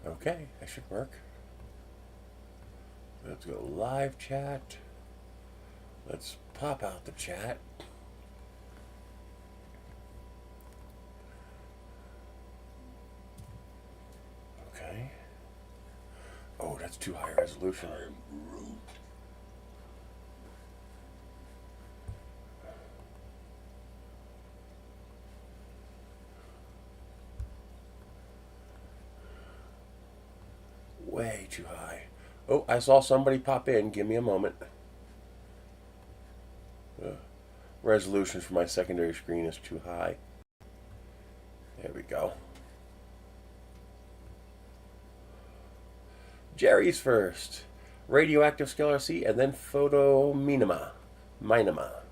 Okay, that should work. Let's go live chat. Let's pop out the chat. Okay. Oh, that's too high resolution. Way too high. Oh, I saw somebody pop in. Give me a moment. Resolution for my secondary screen is too high. There we go. Jerry's first. Radioactive Scalar and then Photominima. Minima.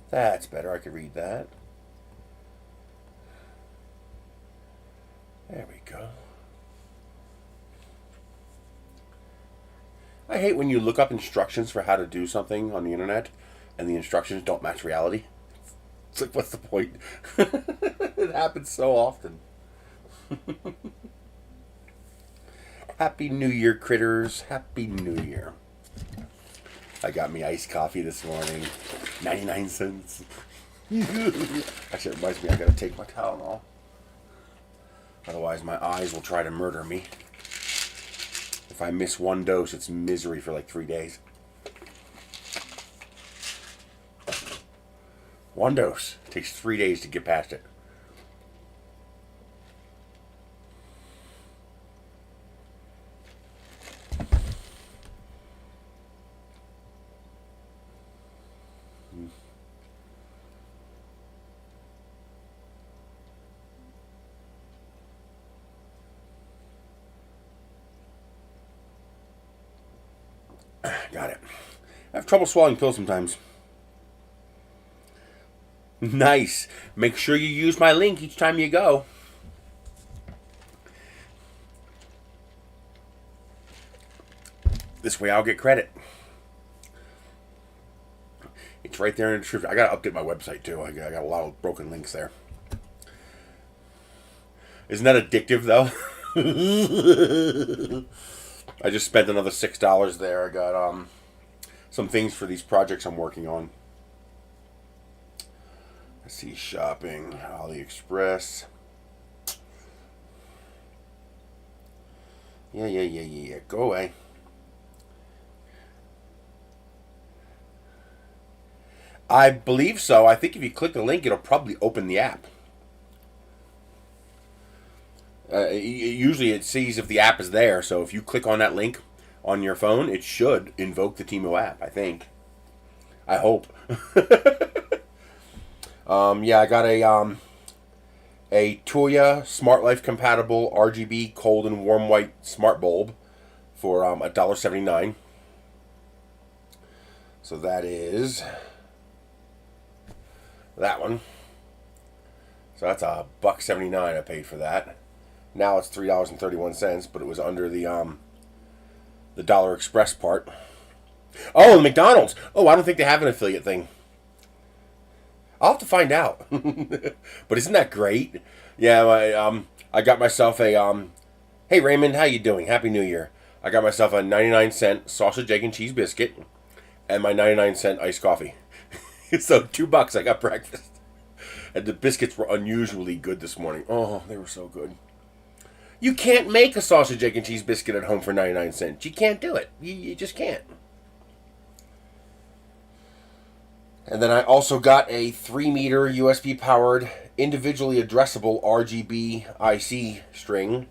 That's better. I could read that. There we go. I hate when you look up instructions for how to do something on the internet and the instructions don't match reality. It's like, what's the point? It happens so often. Happy New Year, critters. Happy New Year. I got me iced coffee this morning. 99 cents. Actually, it reminds me I gotta take my Tylenol. Otherwise, my eyes will try to murder me. If I miss one dose, it's misery for like 3 days. One dose. It takes 3 days to get past it. Got it. I have trouble swallowing pills sometimes. Nice. Make sure you use my link each time you go. This way I'll get credit. It's right there in the description. I gotta update my website too. I got a lot of broken links there. Isn't that addictive though? I just spent another $6 there. I got some things for these projects I'm working on. Let's see, shopping, AliExpress. Yeah. Go away. I believe so. I think if you click the link, it'll probably open the app. Usually it sees if the app is there, so if you click on that link on your phone, it should invoke the Timo app, I think. I hope. Yeah, I got a Tuya Smart Life compatible RGB cold and warm white smart bulb for $1.79. So that is that one. So that's $1.79 I paid for that. Now it's $3.31, but it was under the Dollar Express part. Oh, the McDonald's. Oh, I don't think they have an affiliate thing. I'll have to find out. But isn't that great? Yeah, I got myself a hey Raymond, how you doing? Happy New Year. I got myself a 99-cent sausage, egg, and cheese biscuit and my 99-cent iced coffee. So $2 I got breakfast. And the biscuits were unusually good this morning. Oh, they were so good. You can't make a sausage, egg, and cheese biscuit at home for 99 cents. You can't do it. You just can't. And then I also got a 3-meter USB-powered, individually addressable RGB IC string.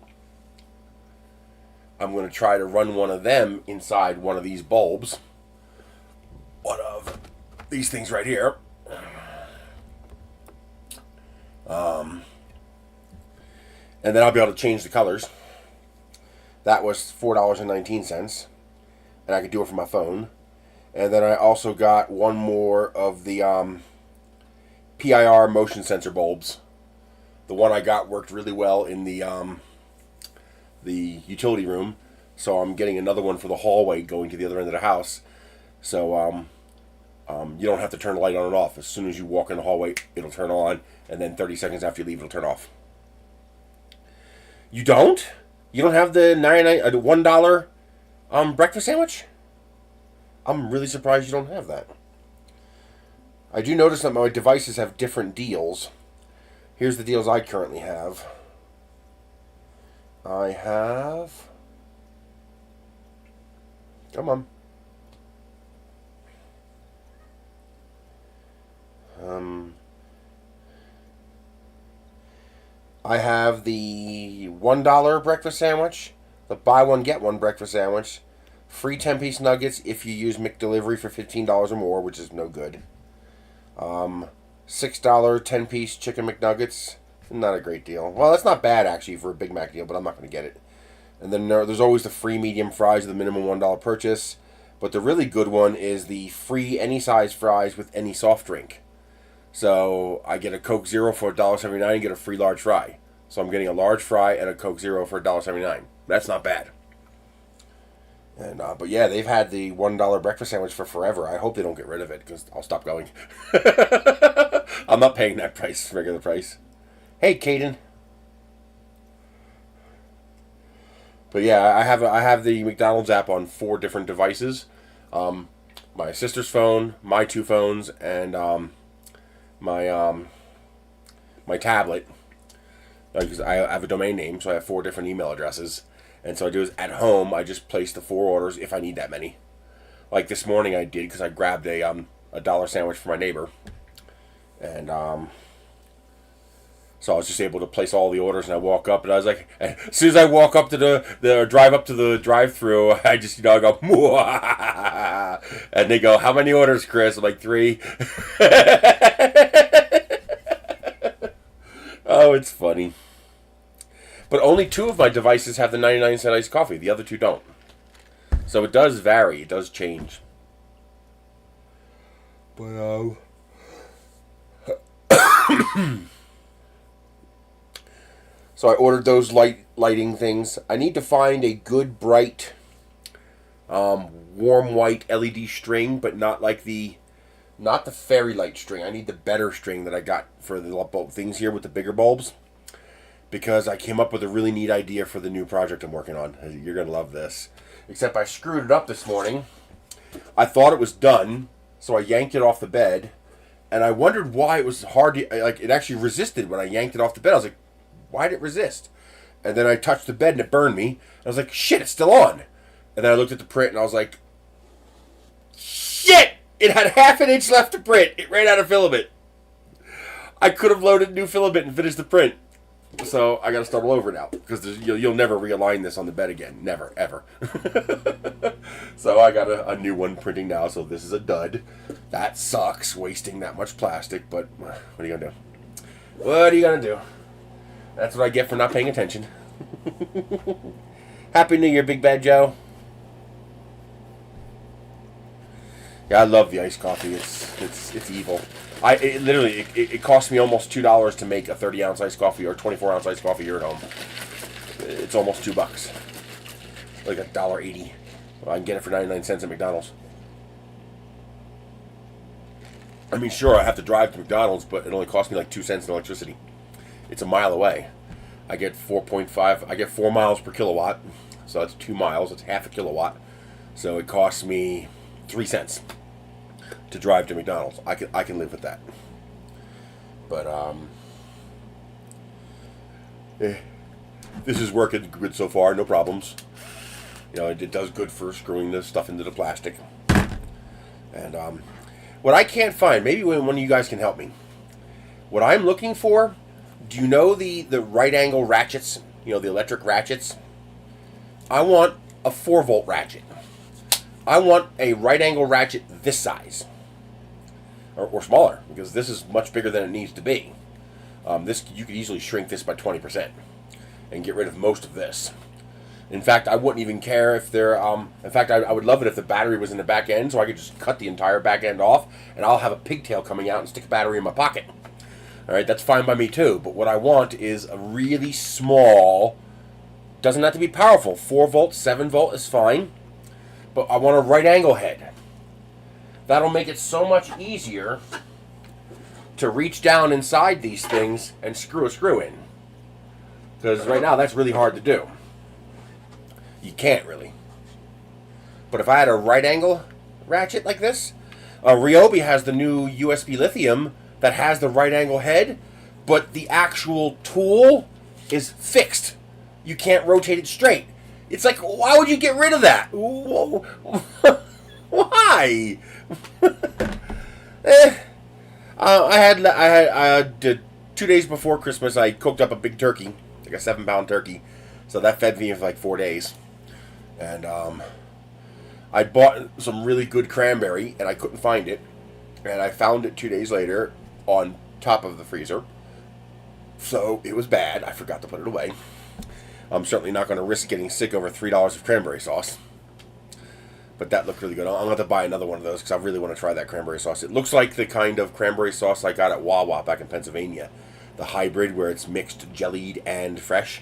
I'm going to try to run one of them inside one of these bulbs. One of these things right here. And then I'll be able to change the colors. That was $4.19. And I could do it from my phone. And then I also got one more of the PIR motion sensor bulbs. The one I got worked really well in the utility room. So I'm getting another one for the hallway going to the other end of the house. So you don't have to turn the light on and off. As soon as you walk in the hallway, it'll turn on. And then 30 seconds after you leave, it'll turn off. You don't? You don't have the $1 breakfast sandwich? I'm really surprised you don't have that. I do notice that my devices have different deals. Here's the deals I currently have. I have... Come on. I have the $1 breakfast sandwich, the buy one get one breakfast sandwich, free 10-piece nuggets if you use McDelivery for $15 or more, which is no good. $6 10-piece chicken McNuggets, not a great deal. Well, that's not bad actually for a Big Mac deal, but I'm not going to get it. And then there's always the free medium fries with the minimum $1 purchase. But the really good one is the free any size fries with any soft drink. So I get a Coke Zero for $1.79 and get a free large fry. So I'm getting a large fry and a Coke Zero for $1.79. That's not bad. And but yeah, they've had the $1 breakfast sandwich for forever. I hope they don't get rid of it because I'll stop going. I'm not paying that price, regular price. Hey, Caden. But yeah, I have the McDonald's app on 4 different devices. My sister's phone, my 2 phones, and my tablet. Because I have a domain name, so I have 4 different email addresses. And so I do is at home, I just place the 4 orders if I need that many. Like this morning I did because I grabbed a $1 sandwich for my neighbor. And so I was just able to place all the orders, and I walk up, and I was like, as soon as I walk up to the drive up to the drive-through, I just, I go, Mwah! And they go, how many orders, Chris? I'm like, 3. Oh, it's funny. But only 2 of my devices have the 99-cent iced coffee. The other 2 don't. So it does vary. It does change. But, so I ordered those lighting things. I need to find a good, bright, warm white LED string, but not the fairy light string. I need the better string that I got for the things here with the bigger bulbs. Because I came up with a really neat idea for the new project I'm working on. You're going to love this. Except I screwed it up this morning. I thought it was done, so I yanked it off the bed. And I wondered why it was hard to... it actually resisted when I yanked it off the bed. I was like, why did it resist? And then I touched the bed and it burned me. I was like, shit, it's still on. And then I looked at the print and I was like, shit! It had half an inch left to print. It ran out of filament. I could have loaded new filament and finished the print. So I got to start all over now because you'll never realign this on the bed again. Never, ever. So I got a new one printing now. So this is a dud. That sucks, wasting that much plastic. But what are you going to do? What are you going to do? That's what I get for not paying attention. Happy New Year, Big Bad Joe. Yeah, I love the iced coffee. It's evil. It cost me almost $2 to make a 30-ounce iced coffee or 24-ounce iced coffee here at home. It's almost $2, like $1.80. I can get it for 99 cents at McDonald's. I mean, sure, I have to drive to McDonald's, but it only cost me like 2 cents in electricity. It's a mile away. I get 4.5. I get 4 miles per kilowatt, so that's 2 miles. That's half a kilowatt. So it costs me 3 cents to drive to McDonald's. I can live with that. But this is working good so far. No problems. It does good for screwing this stuff into the plastic. And what I can't find, maybe one of you guys can help me. What I'm looking for, do you know the right angle ratchets? The electric ratchets. I want a 4-volt ratchet. I want a right angle ratchet this size. Or smaller, because this is much bigger than it needs to be. You could easily shrink this by 20% and get rid of most of this. In fact, I wouldn't even care if they're... in fact, I would love it if the battery was in the back end, so I could just cut the entire back end off, and I'll have a pigtail coming out and stick a battery in my pocket. Alright, that's fine by me too, but what I want is a really small... Doesn't have to be powerful. 4 volt, 7 volt is fine. But I want a right angle head. That'll make it so much easier to reach down inside these things and screw a screw in. Because right now that's really hard to do. You can't really. But if I had a right angle ratchet like this, Ryobi has the new USB lithium that has the right angle head, but the actual tool is fixed. You can't rotate it straight. It's like, why would you get rid of that? Why? I did 2 days before Christmas. I cooked up a big turkey, like a 7-pound turkey, so that fed me for like 4 days. And I bought some really good cranberry, and I couldn't find it, and I found it 2 days later on top of the freezer. So it was bad. I forgot to put it away. I'm certainly not going to risk getting sick over $3 of cranberry sauce. But that looked really good. I'm going to have to buy another one of those because I really want to try that cranberry sauce. It looks like the kind of cranberry sauce I got at Wawa back in Pennsylvania. The hybrid where it's mixed jellied and fresh.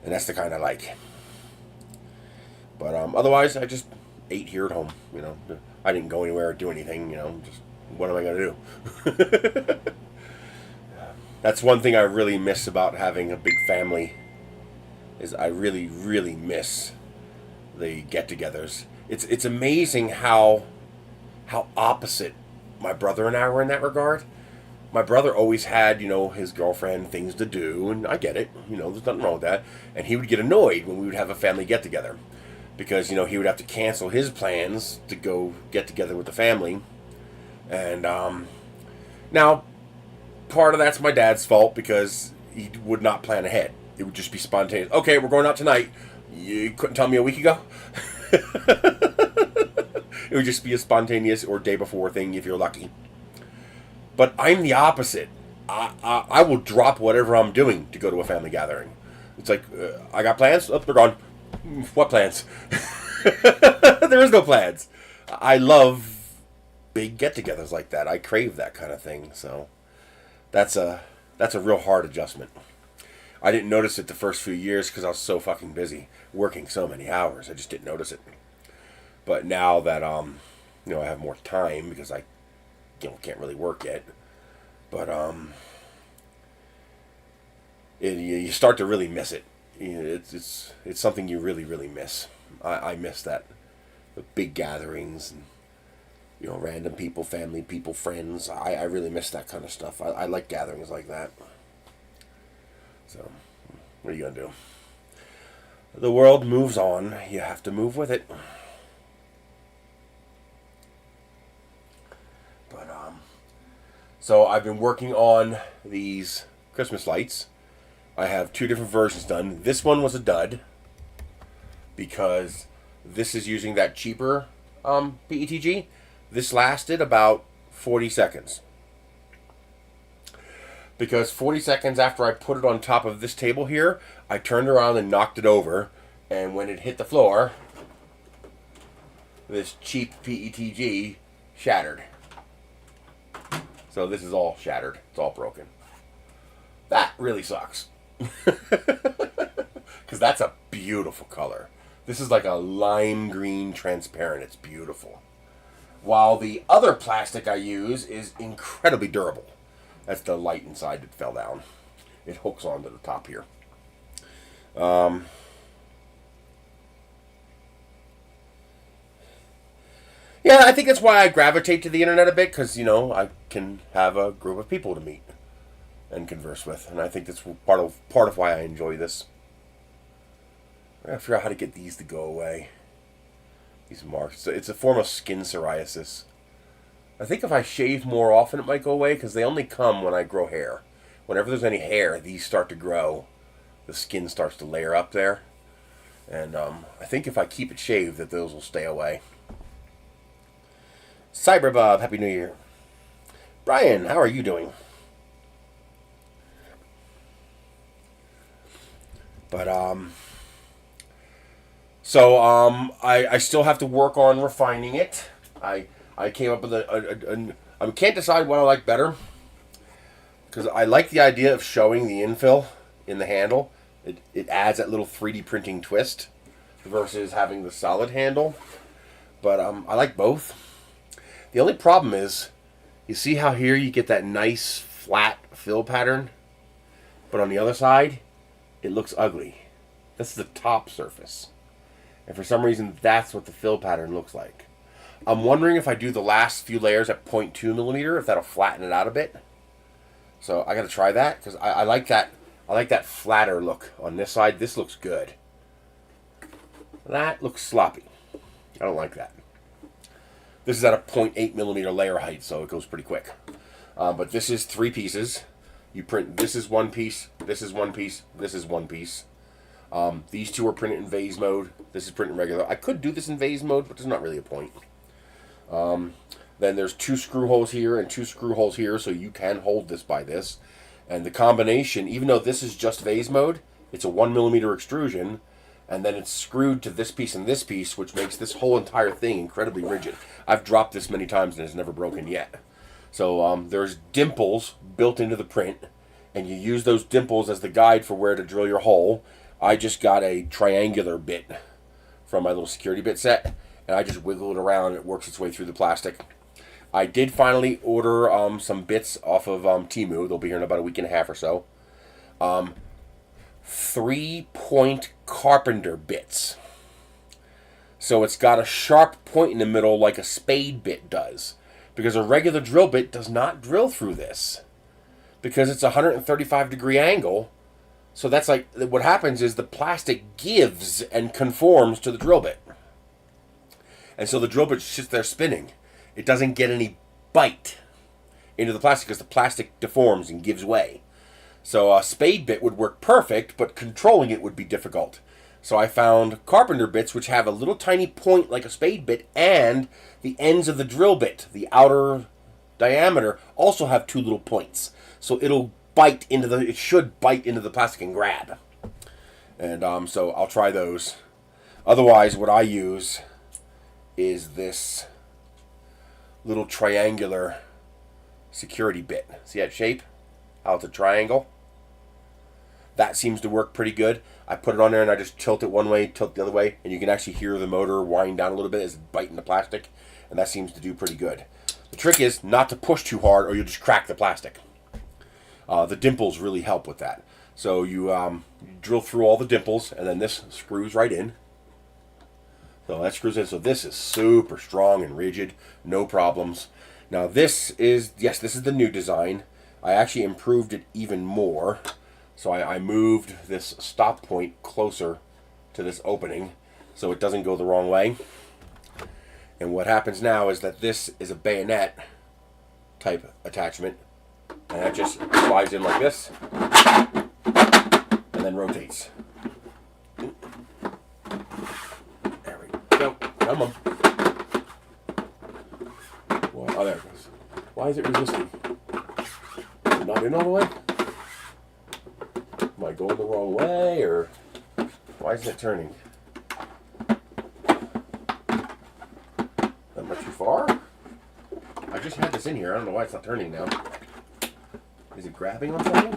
And that's the kind I like. But otherwise, I just ate here at home. You know, I didn't go anywhere or do anything. You know, just what am I going to do? That's one thing I really miss about having a big family. Is I really, really miss the get-togethers. It's amazing how opposite my brother and I were in that regard. My brother always had, you know, his girlfriend, things to do, and I get it. You know, there's nothing wrong with that. And he would get annoyed when we would have a family get-together. Because, you know, he would have to cancel his plans to go get together with the family. And, now, part of that's my dad's fault because he would not plan ahead. It would just be spontaneous. Okay, we're going out tonight. You couldn't tell me a week ago? It would just be a spontaneous or day before thing if you're lucky. But I'm the opposite. I will drop whatever I'm doing to go to a family gathering. It's like, I got plans? Oh, they're gone. What plans? There is no plans. I love big get-togethers like that. I crave that kind of thing. So that's a real hard adjustment. I didn't notice it the first few years because I was so fucking busy working so many hours. I just didn't notice it. But now that you know, I have more time because I, you know, can't really work yet. But you start to really miss it. It's something you really, really miss. I miss that, the big gatherings and, you know, random people, family people, friends. I really miss that kind of stuff. I like gatherings like that. So, what are you going to do? The world moves on. You have to move with it. But, so I've been working on these Christmas lights. I have 2 different versions done. This one was a dud because this is using that cheaper PETG. This lasted about 40 seconds. Because 40 seconds after I put it on top of this table here, I turned around and knocked it over. And when it hit the floor, this cheap PETG shattered. So this is all shattered. It's all broken. That really sucks. Because that's a beautiful color. This is like a lime green transparent. It's beautiful. While the other plastic I use is incredibly durable. That's the light inside that fell down. It hooks onto the top here. Yeah, I think that's why I gravitate to the internet a bit, because, you know, I can have a group of people to meet and converse with, and I think that's part of why I enjoy this. I gotta figure out how to get these to go away. These marks. It's a form of skin psoriasis. I think if I shave more often, it might go away, because they only come when I grow hair. Whenever there's any hair, these start to grow. The skin starts to layer up there. And I think if I keep it shaved, that those will stay away. Cyber Bob, Happy New Year. Brian, how are you doing? But, I still have to work on refining it. I came up with I can't decide what I like better. Because I like the idea of showing the infill in the handle. It adds that little 3D printing twist versus having the solid handle. But I like both. The only problem is, you see how here you get that nice flat fill pattern? But on the other side, it looks ugly. This is the top surface. And for some reason, that's what the fill pattern looks like. I'm wondering if I do the last few layers at 0.2 millimeter, if that'll flatten it out a bit. So I got to try that, because I like that. I like that flatter look on this side. This looks good. That looks sloppy. I don't like that. This is at a 0.8 millimeter layer height, so it goes pretty quick. But this is 3 pieces. You print, this is 1 piece, this is 1 piece, this is 1 piece. These 2 are printed in vase mode. This is printed in regular. I could do this in vase mode, but there's not really a point. Then there's 2 screw holes here and 2 screw holes here, so you can hold this by this. And the combination, even though this is just vase mode, it's a 1 millimeter extrusion, and then it's screwed to this piece and this piece, which makes this whole entire thing incredibly rigid. I've dropped this many times and it's never broken yet. So there's dimples built into the print, and you use those dimples as the guide for where to drill your hole. I just got a triangular bit from my little security bit set, and I just wiggle it around and it works its way through the plastic. I did finally order some bits off of Temu. They'll be here in about a week and a half or so. 3-point carpenter bits. So it's got a sharp point in the middle like a spade bit does. Because a regular drill bit does not drill through this. Because it's a 135-degree angle. So that's like, what happens is the plastic gives and conforms to the drill bit. And so the drill bit sits there spinning. It doesn't get any bite into the plastic because the plastic deforms and gives way. So a spade bit would work perfect, but controlling it would be difficult. So I found carpenter bits which have a little tiny point like a spade bit, and the ends of the drill bit, the outer diameter, also have 2 little points. So it'll bite into the, it should bite into the plastic and grab. And so I'll try those. Otherwise, what I use is this little triangular security bit. See that shape? How it's a triangle? That seems to work pretty good. I put it on there and I just tilt it one way, tilt the other way, and you can actually hear the motor wind down a little bit as it's biting the plastic, and that seems to do pretty good. The trick is not to push too hard or you'll just crack the plastic. The dimples really help with that. So you drill through all the dimples, and then this screws right in. So that screws in. So this is super strong and rigid, no problems. Now this is, yes, this is the new design. I actually improved it even more. So I moved this stop point closer to this opening so it doesn't go the wrong way. And what happens now is that this is a bayonet type attachment, and that just slides in like this and then rotates. There we go. Come on. Well, oh, there it goes. Why is it resisting? Is it not in all the way? Am I going the wrong way, or why isn't it turning? Am I too far? I just had this in here. I don't know why it's not turning now. Is it grabbing on something?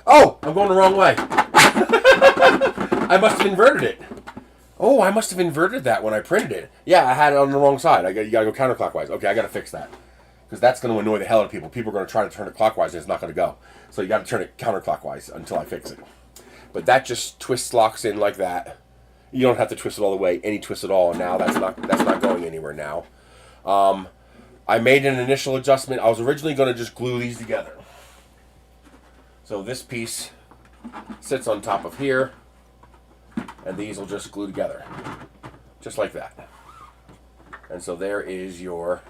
Oh! I'm going the wrong way. I must have inverted it. Oh, I must have inverted that when I printed it. Yeah, I had it on the wrong side. You gotta go counterclockwise. Okay, I gotta fix that. Because that's going to annoy the hell out of people. People are going to try to turn it clockwise and it's not going to go. So you got to turn it counterclockwise until I fix it. But that just twist locks in like that. You don't have to twist it all the way. Any twist at all. And now that's not going anywhere now. I made an initial adjustment. I was originally going to just glue these together. So this piece sits on top of here, and these will just glue together. Just like that. And so there is your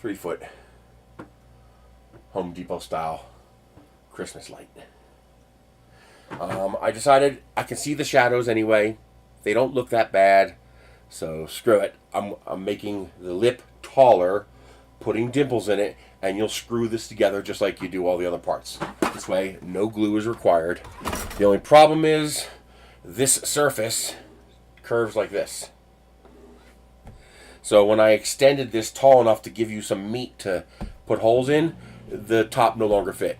3-foot Home Depot style Christmas light. I decided I can see the shadows anyway. They don't look that bad, so screw it. I'm making the lip taller, putting dimples in it, and you'll screw this together just like you do all the other parts. This way, no glue is required. The only problem is this surface curves like this. So when I extended this tall enough to give you some meat to put holes in, the top no longer fit.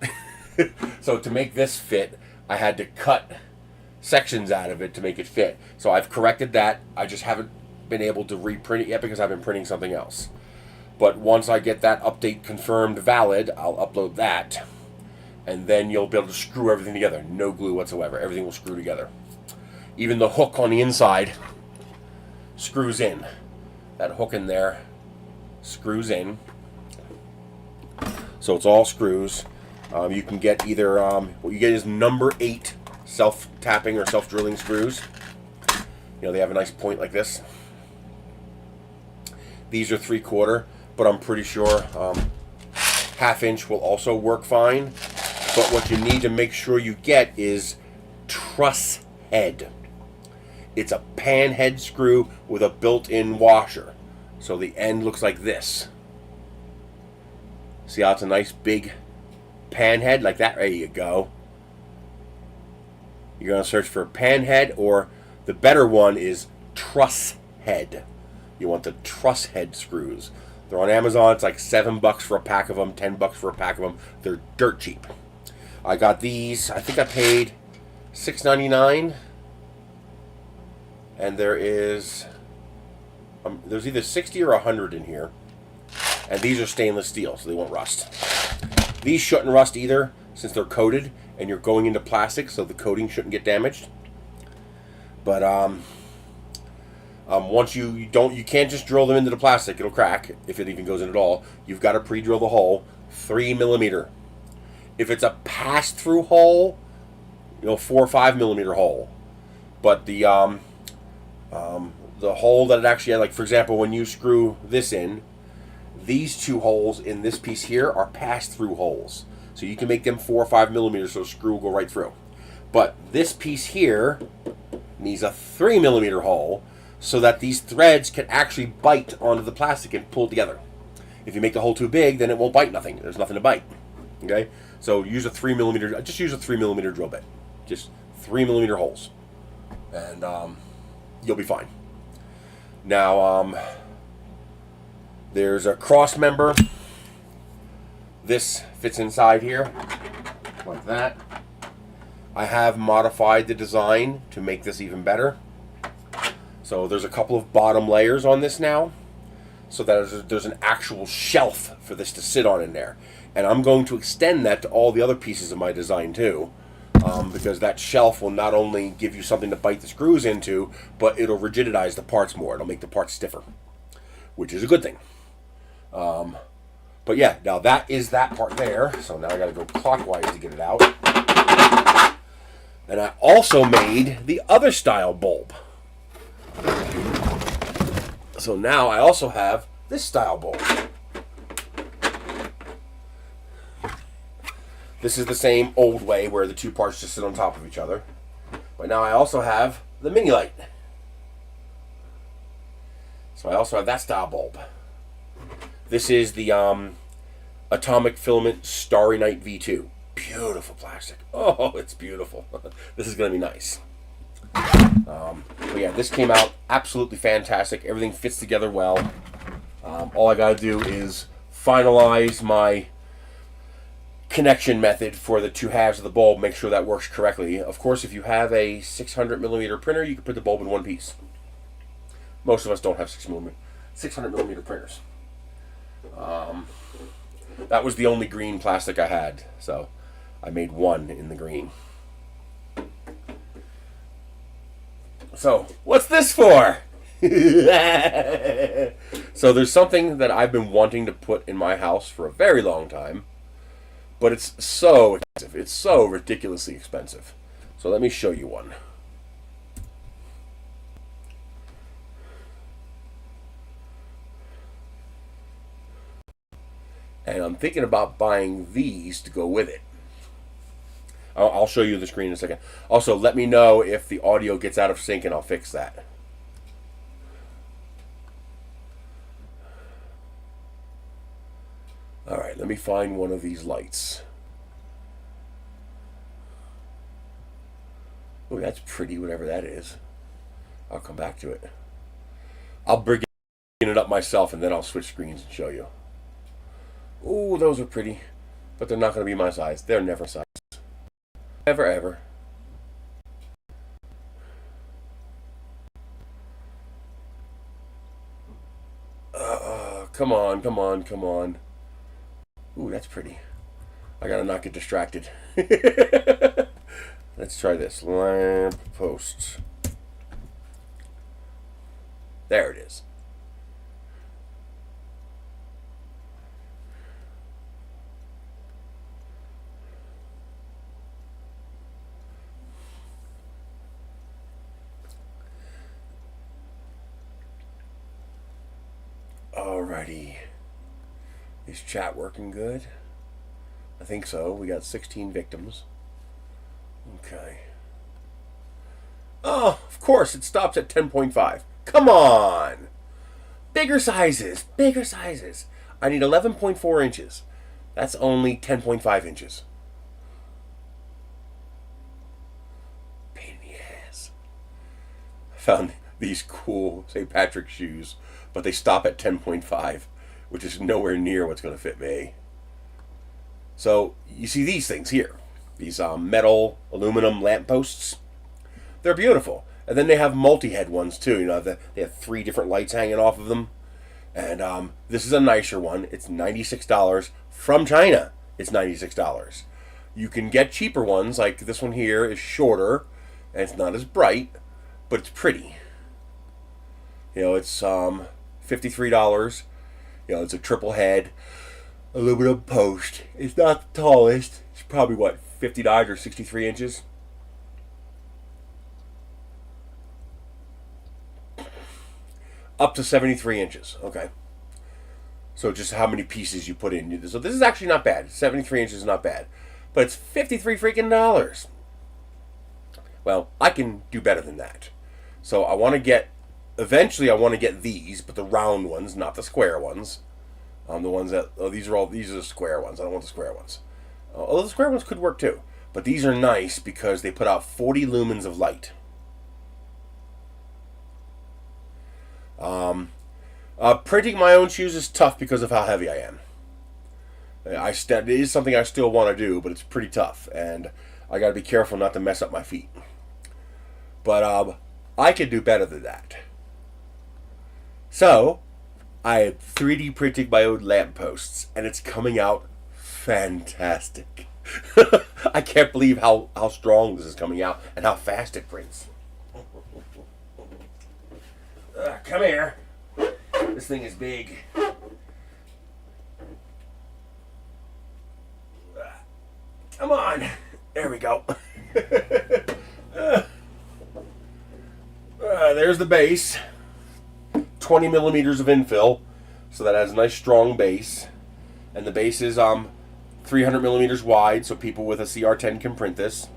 So to make this fit, I had to cut sections out of it to make it fit. So I've corrected that. I just haven't been able to reprint it yet because I've been printing something else. But once I get that update confirmed valid, I'll upload that. and then you'll be able to screw everything together. No glue whatsoever. Everything will screw together. Even the hook on the inside screws in. That hook in there screws in. So it's all screws. You can get either, what you get is number 8 self-tapping or self-drilling screws. You know, they have a nice point like this. These are 3/4, but I'm pretty sure 1/2 inch will also work fine. But what you need to make sure you get is truss head. It's a pan head screw with a built-in washer. So the end looks like this. See how it's a nice big pan head like that? There you go. You're going to search for pan head, or the better one is truss head. You want the truss head screws. They're on Amazon. It's like $7 for a pack of them, $10 for a pack of them. They're dirt cheap. I got these. I think I paid $6.99. And there's either 60 or 100 in here. And these are stainless steel, so they won't rust. These shouldn't rust either, since they're coated, and you're going into plastic, so the coating shouldn't get damaged. But once you can't just drill them into the plastic; it'll crack if it even goes in at all. You've got to pre-drill the hole, 3mm. If it's a pass-through hole, 4 or 5mm hole. But the hole that it actually had, like for example, when you screw this in, these 2 holes in this piece here are pass-through holes. So you can make them 4 or 5mm, so the screw will go right through. But this piece here needs a 3mm hole so that these threads can actually bite onto the plastic and pull together. If you make the hole too big, then it won't bite nothing. There's nothing to bite. Okay? So use a 3mm, just use a 3mm drill bit. Just 3mm holes. And you'll be fine. Now, there's a cross member. This fits inside here, like that. I have modified the design to make this even better. So there's a couple of bottom layers on this now, so that there's an actual shelf for this to sit on in there. And I'm going to extend that to all the other pieces of my design too, because that shelf will not only give you something to bite the screws into, but it'll rigidize the parts more. It'll make the parts stiffer, which is a good thing. But yeah, now that is that part there. So now I got to go clockwise to get it out. And I also made the other style bulb. So now I also have this style bulb. This is the same old way where the 2 parts just sit on top of each other. But now I also have the mini light. So I also have that style bulb. This is the Atomic Filament Starry Night V2. Beautiful plastic. Oh, it's beautiful. This is going to be nice. But yeah, this came out absolutely fantastic. Everything fits together well. All I got to do is finalize my connection method for the 2 halves of the bulb. Make sure that works correctly. Of course, if you have a 600mm printer, you can put the bulb in one piece. Most of us don't have 600mm printers. That was the only green plastic I had, so I made one in the green. So, what's this for? So there's something that I've been wanting to put in my house for a very long time, but it's so expensive. It's so ridiculously expensive. So let me show you one. And I'm thinking about buying these to go with it. I'll show you the screen in a second. Also, let me know if the audio gets out of sync and I'll fix that. Alright, let me find one of these lights. Oh, that's pretty, whatever that is. I'll come back to it. I'll bring it up myself and then I'll switch screens and show you. Ooh, those are pretty. But they're not going to be my size. They're never size. Never, ever. Come on, come on, come on. Ooh, that's pretty. I gotta not get distracted. Let's try this. Lamp posts. There it is. Alrighty. Is chat working good? I think so. We got 16 victims. Okay. Oh, of course, it stops at 10.5. Come on! Bigger sizes! Bigger sizes! I need 11.4 inches. That's only 10.5 inches. Pain in the ass. I found these cool St. Patrick's shoes, but they stop at 10.5, which is nowhere near what's going to fit me. So, you see these things here. These metal, aluminum lampposts. They're beautiful. And then they have multi-head ones too. You know, they have 3 different lights hanging off of them. And this is a nicer one. It's $96 from China. It's $96. You can get cheaper ones, like this one here is shorter, and it's not as bright, but it's pretty. You know, it's $53. You know, it's a triple head aluminum post. It's not the tallest. It's probably what, 59 or 63 inches. Up to 73 inches. Okay. So just how many pieces you put in. So this is actually not bad. 73 inches is not bad. But it's 53 freaking dollars. Well, I can do better than that. So I want to get, eventually I want to get these, but the round ones, not the square ones. The ones that, these are the square ones. I don't want the square ones. Although the square ones could work too. But these are nice because they put out 40 lumens of light. Printing my own shoes is tough because of how heavy I am. It is something I still want to do, but it's pretty tough. And I got to be careful not to mess up my feet. But I could do better than that. So, I am 3D printing my own lampposts, and it's coming out fantastic. I can't believe how strong this is coming out and how fast it prints. Come here. This thing is big. Come on. There we go. There's the base. 20 millimeters of infill. So that has a nice strong base. And the base is 300 millimeters wide, so people with a CR10 can print this.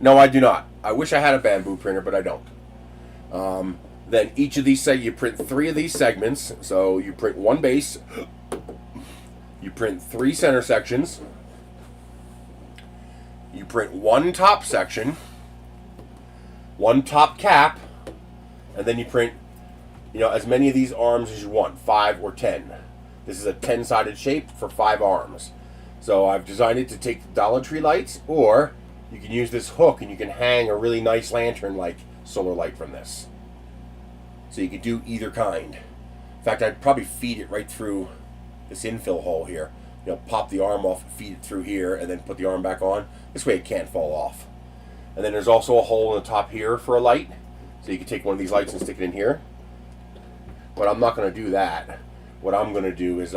No, I do not. I wish I had a bamboo printer, but I don't. Then each of these, you print 3 of these segments. So you print 1 base. You print 3 center sections. You print 1 top section. 1 top cap. And then you print, you know, as many of these arms as you want. 5 or 10. This is a 10-sided shape for 5 arms. So I've designed it to take the Dollar Tree lights, or you can use this hook and you can hang a really nice lantern like solar light from this. So you could do either kind. In fact, I'd probably feed it right through this infill hole here. You know, pop the arm off, feed it through here, and then put the arm back on. This way it can't fall off. And then there's also a hole in the top here for a light. So you can take one of these lights and stick it in here. But I'm not going to do that. What I'm going to do is,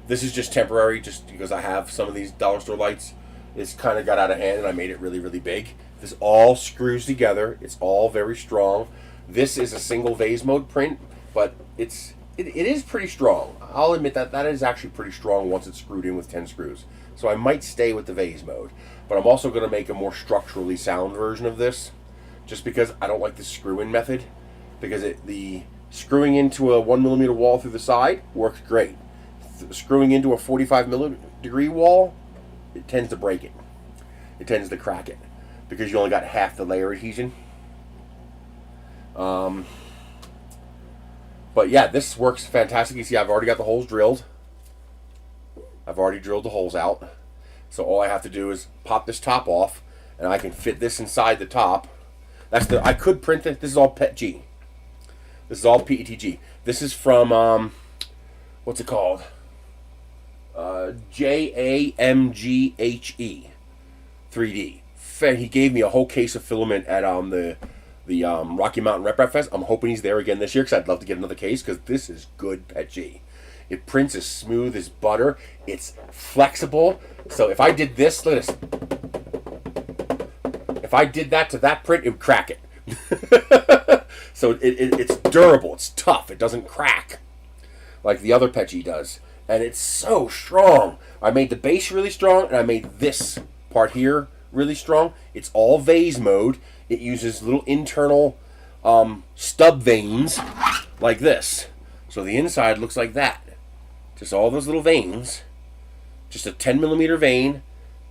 this is just temporary, just because I have some of these dollar store lights. It's kind of got out of hand and I made it really, really big. This all screws together. It's all very strong. This is a single vase mode print, but it is pretty strong. I'll admit that is actually pretty strong once it's screwed in with 10 screws. So I might stay with the vase mode. But I'm also going to make a more structurally sound version of this, just because I don't like the screw-in method. Because the screwing into a 1mm wall through the side works great. Screwing into a 45mm wall, it tends to break it. It tends to crack it, because you only got half the layer adhesion. But yeah, this works fantastic. You see, I've already got the holes drilled. I've already drilled the holes out. So all I have to do is pop this top off, and I can fit this inside the top. I could print it. This is all PETG. This is all PETG. This is from, what's it called? JAMGHE 3D. He gave me a whole case of filament at the Rocky Mountain Rep Fest. I'm hoping he's there again this year because I'd love to get another case because this is good PETG. It prints as smooth as butter. It's flexible. So if I did this, look at this. If I did that to that print, it would crack it. So it's durable. It's tough. It doesn't crack like the other PETG does. And it's so strong. I made the base really strong, and I made this part here really strong. It's all vase mode. It uses little internal stub veins like this. So the inside looks like that. Just all those little veins. Just a 10 millimeter vein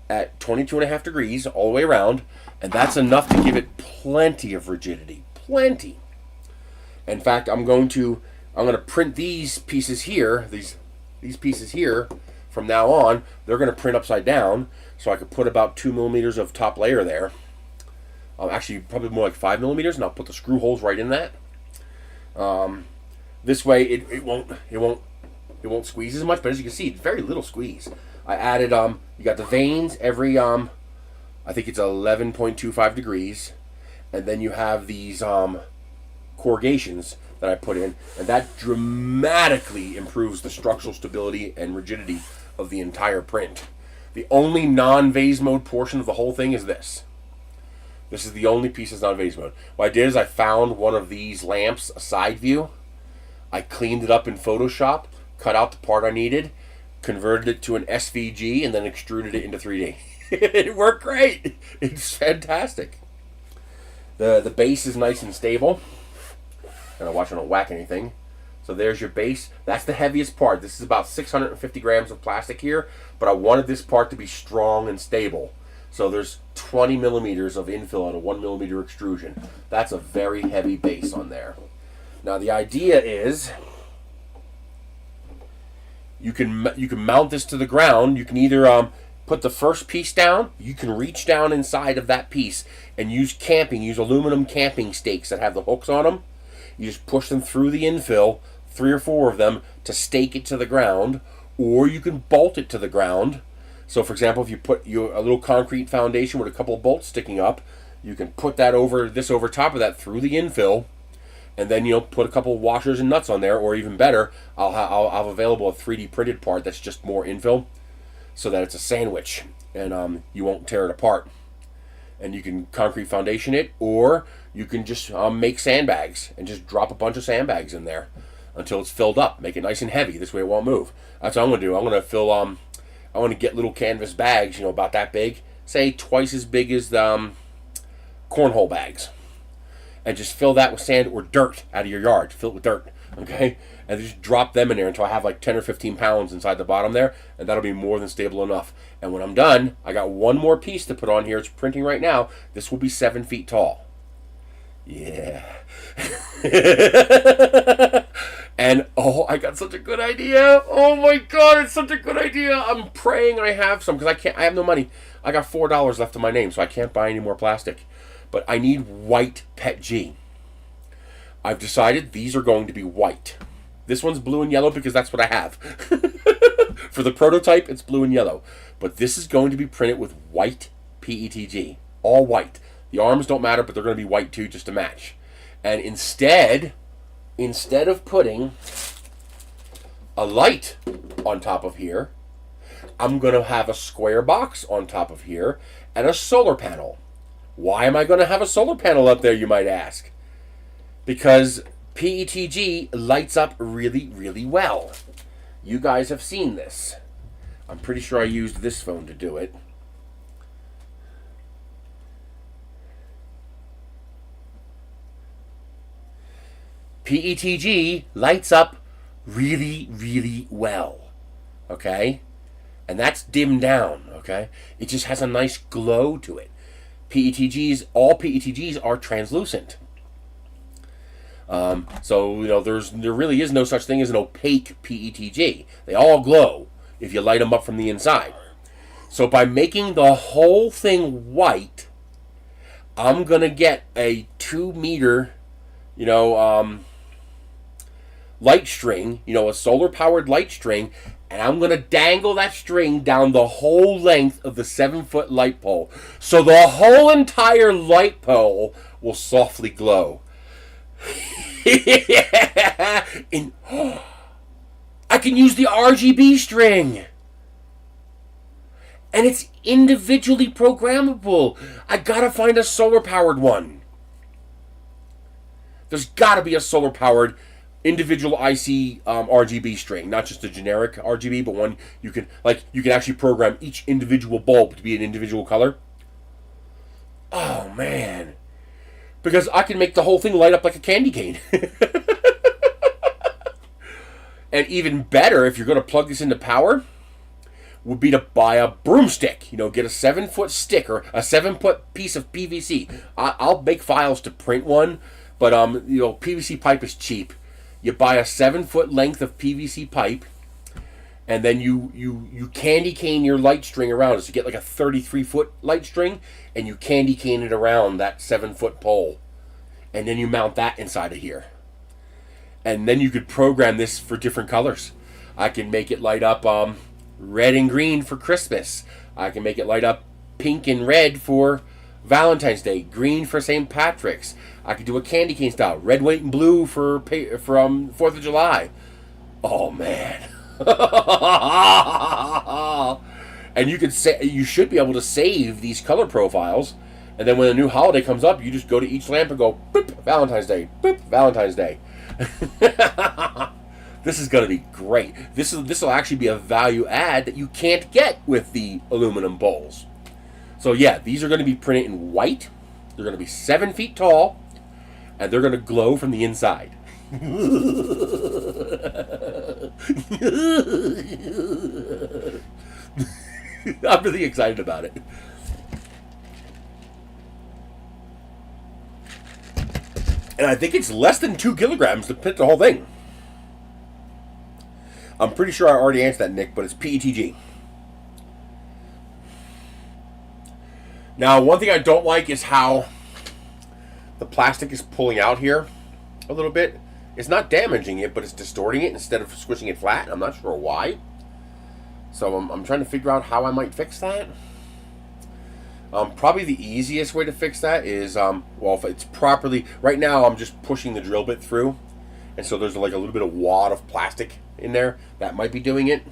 at 22.5 degrees all the way around. And that's enough to give it plenty of rigidity. Plenty. In fact, I'm going to print these pieces here, these pieces here, from now on. They're going to print upside down, so I could put about 2 millimeters of top layer there. Actually, probably more like 5 millimeters, and I'll put the screw holes right in that. This way, it won't squeeze as much. But as you can see, it's very little squeeze. I added you got the veins every I think it's 11.25 degrees, and then you have these corrugations that I put in, and that dramatically improves the structural stability and rigidity of the entire print. The only non-vase mode portion of the whole thing is this. This is the only piece that's not vase mode. What I did is I found one of these lamps, a side view. I cleaned it up in Photoshop, cut out the part I needed, converted it to an SVG, and then extruded it into 3D. It worked great. It's fantastic. The base is nice and stable. And I watch I don't whack anything. So there's your base. That's the heaviest part. This is about 650 grams of plastic here, but I wanted this part to be strong and stable. So there's 20 millimeters of infill at a 1 millimeter extrusion. That's a very heavy base on there. Now the idea is you can mount this to the ground. You can either put the first piece down. You can reach down inside of that piece and use aluminum camping stakes that have the hooks on them. You just push them through the infill, 3 or 4 of them, to stake it to the ground, or you can bolt it to the ground. So for example, if you put a little concrete foundation with a couple of bolts sticking up, you can put that over top of that through the infill, and then put a couple of washers and nuts on there, or even better, I'll have available a 3D printed part that's just more infill, so that it's a sandwich, and you won't tear it apart. And you can concrete foundation it, or you can just make sandbags and just drop a bunch of sandbags in there until it's filled up. Make it nice and heavy. This way it won't move. That's what I'm going to do. I'm going to fill, I want to get little canvas bags, about that big, say twice as big as the cornhole bags, and just fill that with sand or dirt out of your yard. Fill it with dirt, okay? And just drop them in there until I have like 10 or 15 pounds inside the bottom there, and that'll be more than stable enough. And when I'm done, I got one more piece to put on here. It's printing right now. This will be 7 feet tall. Yeah. And I got such a good idea. Oh my God, it's such a good idea. I'm praying I have some, because I have no money. I got $4 left in my name, so I can't buy any more plastic. But I need white PETG. I've decided these are going to be white. This one's blue and yellow because that's what I have. For the prototype, it's blue and yellow. But this is going to be printed with white PETG. All white. The arms don't matter, but they're going to be white too, just to match. And instead of putting a light on top of here, I'm going to have a square box on top of here and a solar panel. Why am I going to have a solar panel up there, you might ask? Because PETG lights up really, really well. You guys have seen this. I'm pretty sure I used this phone to do it. PETG lights up really, really well. Okay? And that's dimmed down. Okay? It just has a nice glow to it. All PETGs are translucent. So there really is no such thing as an opaque PETG. They all glow if you light them up from the inside. So by making the whole thing white, I'm gonna get a 2 meter, light string, a solar powered light string, And I'm going to dangle that string down the whole length of the 7-foot light pole. So the whole entire light pole will softly glow. And I can use the RGB string. And it's individually programmable. I gotta find a solar powered one. There's gotta be a solar powered individual IC RGB string, not just a generic RGB, but one you can actually program each individual bulb to be an individual color. Oh man, because I can make the whole thing light up like a candy cane. And even better, if you're going to plug this into power, would be to buy a broomstick. You know, get a 7-foot stick or a 7-foot piece of PVC. I'll make files to print one, but you know, PVC pipe is cheap. You buy a 7-foot length of PVC pipe, and then you candy cane your light string around it. So you get like a 33-foot light string, and you candy cane it around that 7-foot pole, and then you mount that inside of here. And then you could program this for different colors. I can make it light up red and green for Christmas. I can make it light up pink and red for Valentine's Day, green for St. Patrick's. I could do a candy cane style, red, white, and blue for 4th of July. Oh man! And you should be able to save these color profiles, and then when a new holiday comes up, you just go to each lamp and go, boop, Valentine's Day, boop, Valentine's Day. This is going to be great. This will actually be a value add that you can't get with the aluminum bowls. So yeah, these are going to be printed in white. They're going to be 7 feet tall, and they're going to glow from the inside. I'm really excited about it. And I think it's less than 2 kilograms to print the whole thing. I'm pretty sure I already answered that, Nick, but it's PETG. Now, one thing I don't like is how the plastic is pulling out here a little bit. It's not damaging it, but it's distorting it instead of squishing it flat. I'm not sure why. So I'm trying to figure out how I might fix that. Probably the easiest way to fix that is, well, if it's properly... Right now, I'm just pushing the drill bit through. And so there's like a little bit of wad of plastic in there. That might be doing it.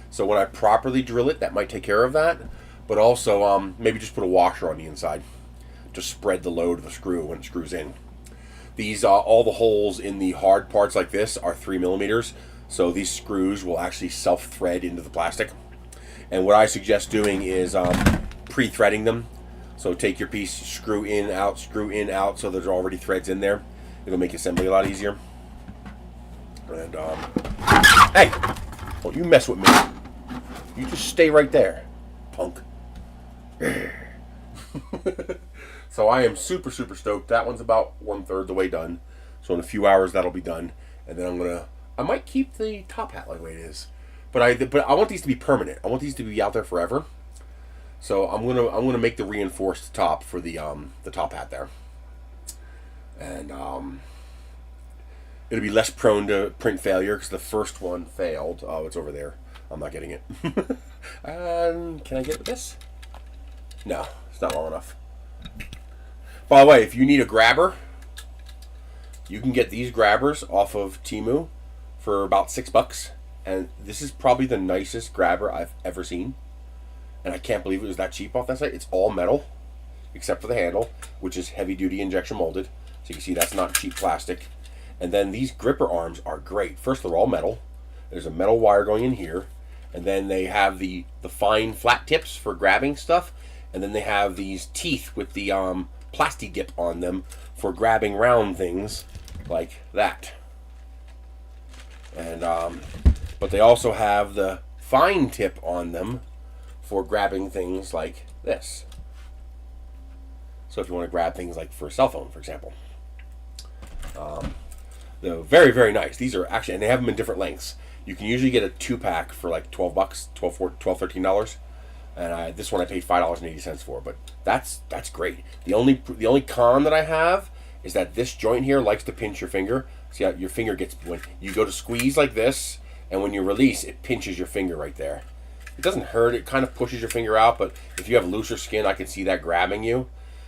So when I properly drill it, that might take care of that. But also, maybe just put a washer on the inside to spread the load of the screw when it screws in. These, all the holes in the hard parts like this are 3 millimeters. So these screws will actually self-thread into the plastic. And what I suggest doing is pre-threading them. So take your piece, screw in, out, so there's already threads in there. It'll make assembly a lot easier. And, hey! Don't you mess with me. You just stay right there, punk. So I am super, super stoked. That one's about 1/3 the way done. So in a few hours that'll be done. And then I might keep the top hat like the way it is. But I want these to be permanent. I want these to be out there forever. So I'm gonna make the reinforced top for the top hat there. And it'll be less prone to print failure because the first one failed. Oh, it's over there. I'm not getting it. Can I get this? No, it's not long enough. By the way, if you need a grabber, you can get these grabbers off of Temu for about $6. And this is probably the nicest grabber I've ever seen. And I can't believe it was that cheap off that site. It's all metal, except for the handle, which is heavy-duty injection molded. So you can see that's not cheap plastic. And then these gripper arms are great. First, they're all metal. There's a metal wire going in here. And then they have the fine flat tips for grabbing stuff. And then they have these teeth with the plasti dip on them for grabbing round things like that. And but they also have the fine tip on them for grabbing things like this. So if you want to grab things like for a cell phone, for example. They're very, very nice. These are actually, and they have them in different lengths. You can usually get a 2-pack for like $12, $13. And this one I paid $5.80 for, but that's great. The only con that I have is that this joint here likes to pinch your finger. See how your finger gets, when you go to squeeze like this, and when you release, it pinches your finger right there. It doesn't hurt, it kind of pushes your finger out, but if you have looser skin, I can see that grabbing you.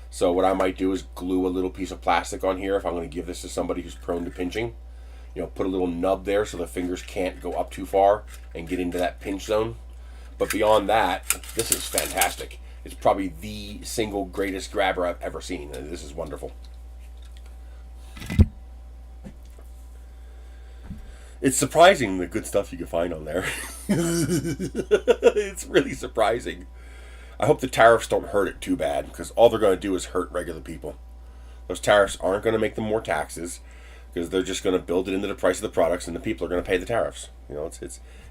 So what I might do is glue a little piece of plastic on here if I'm going to give this to somebody who's prone to pinching. You know, put a little nub there so the fingers can't go up too far and get into that pinch zone. But beyond that, this is fantastic. It's probably the single greatest grabber I've ever seen, and this is wonderful. It's surprising the good stuff you can find on there. It's really surprising. I hope the tariffs don't hurt it too bad, because all they're going to do is hurt regular people. Those tariffs aren't going to make them more taxes, because they're just going to build it into the price of the products, and the people are going to pay the tariffs. You know,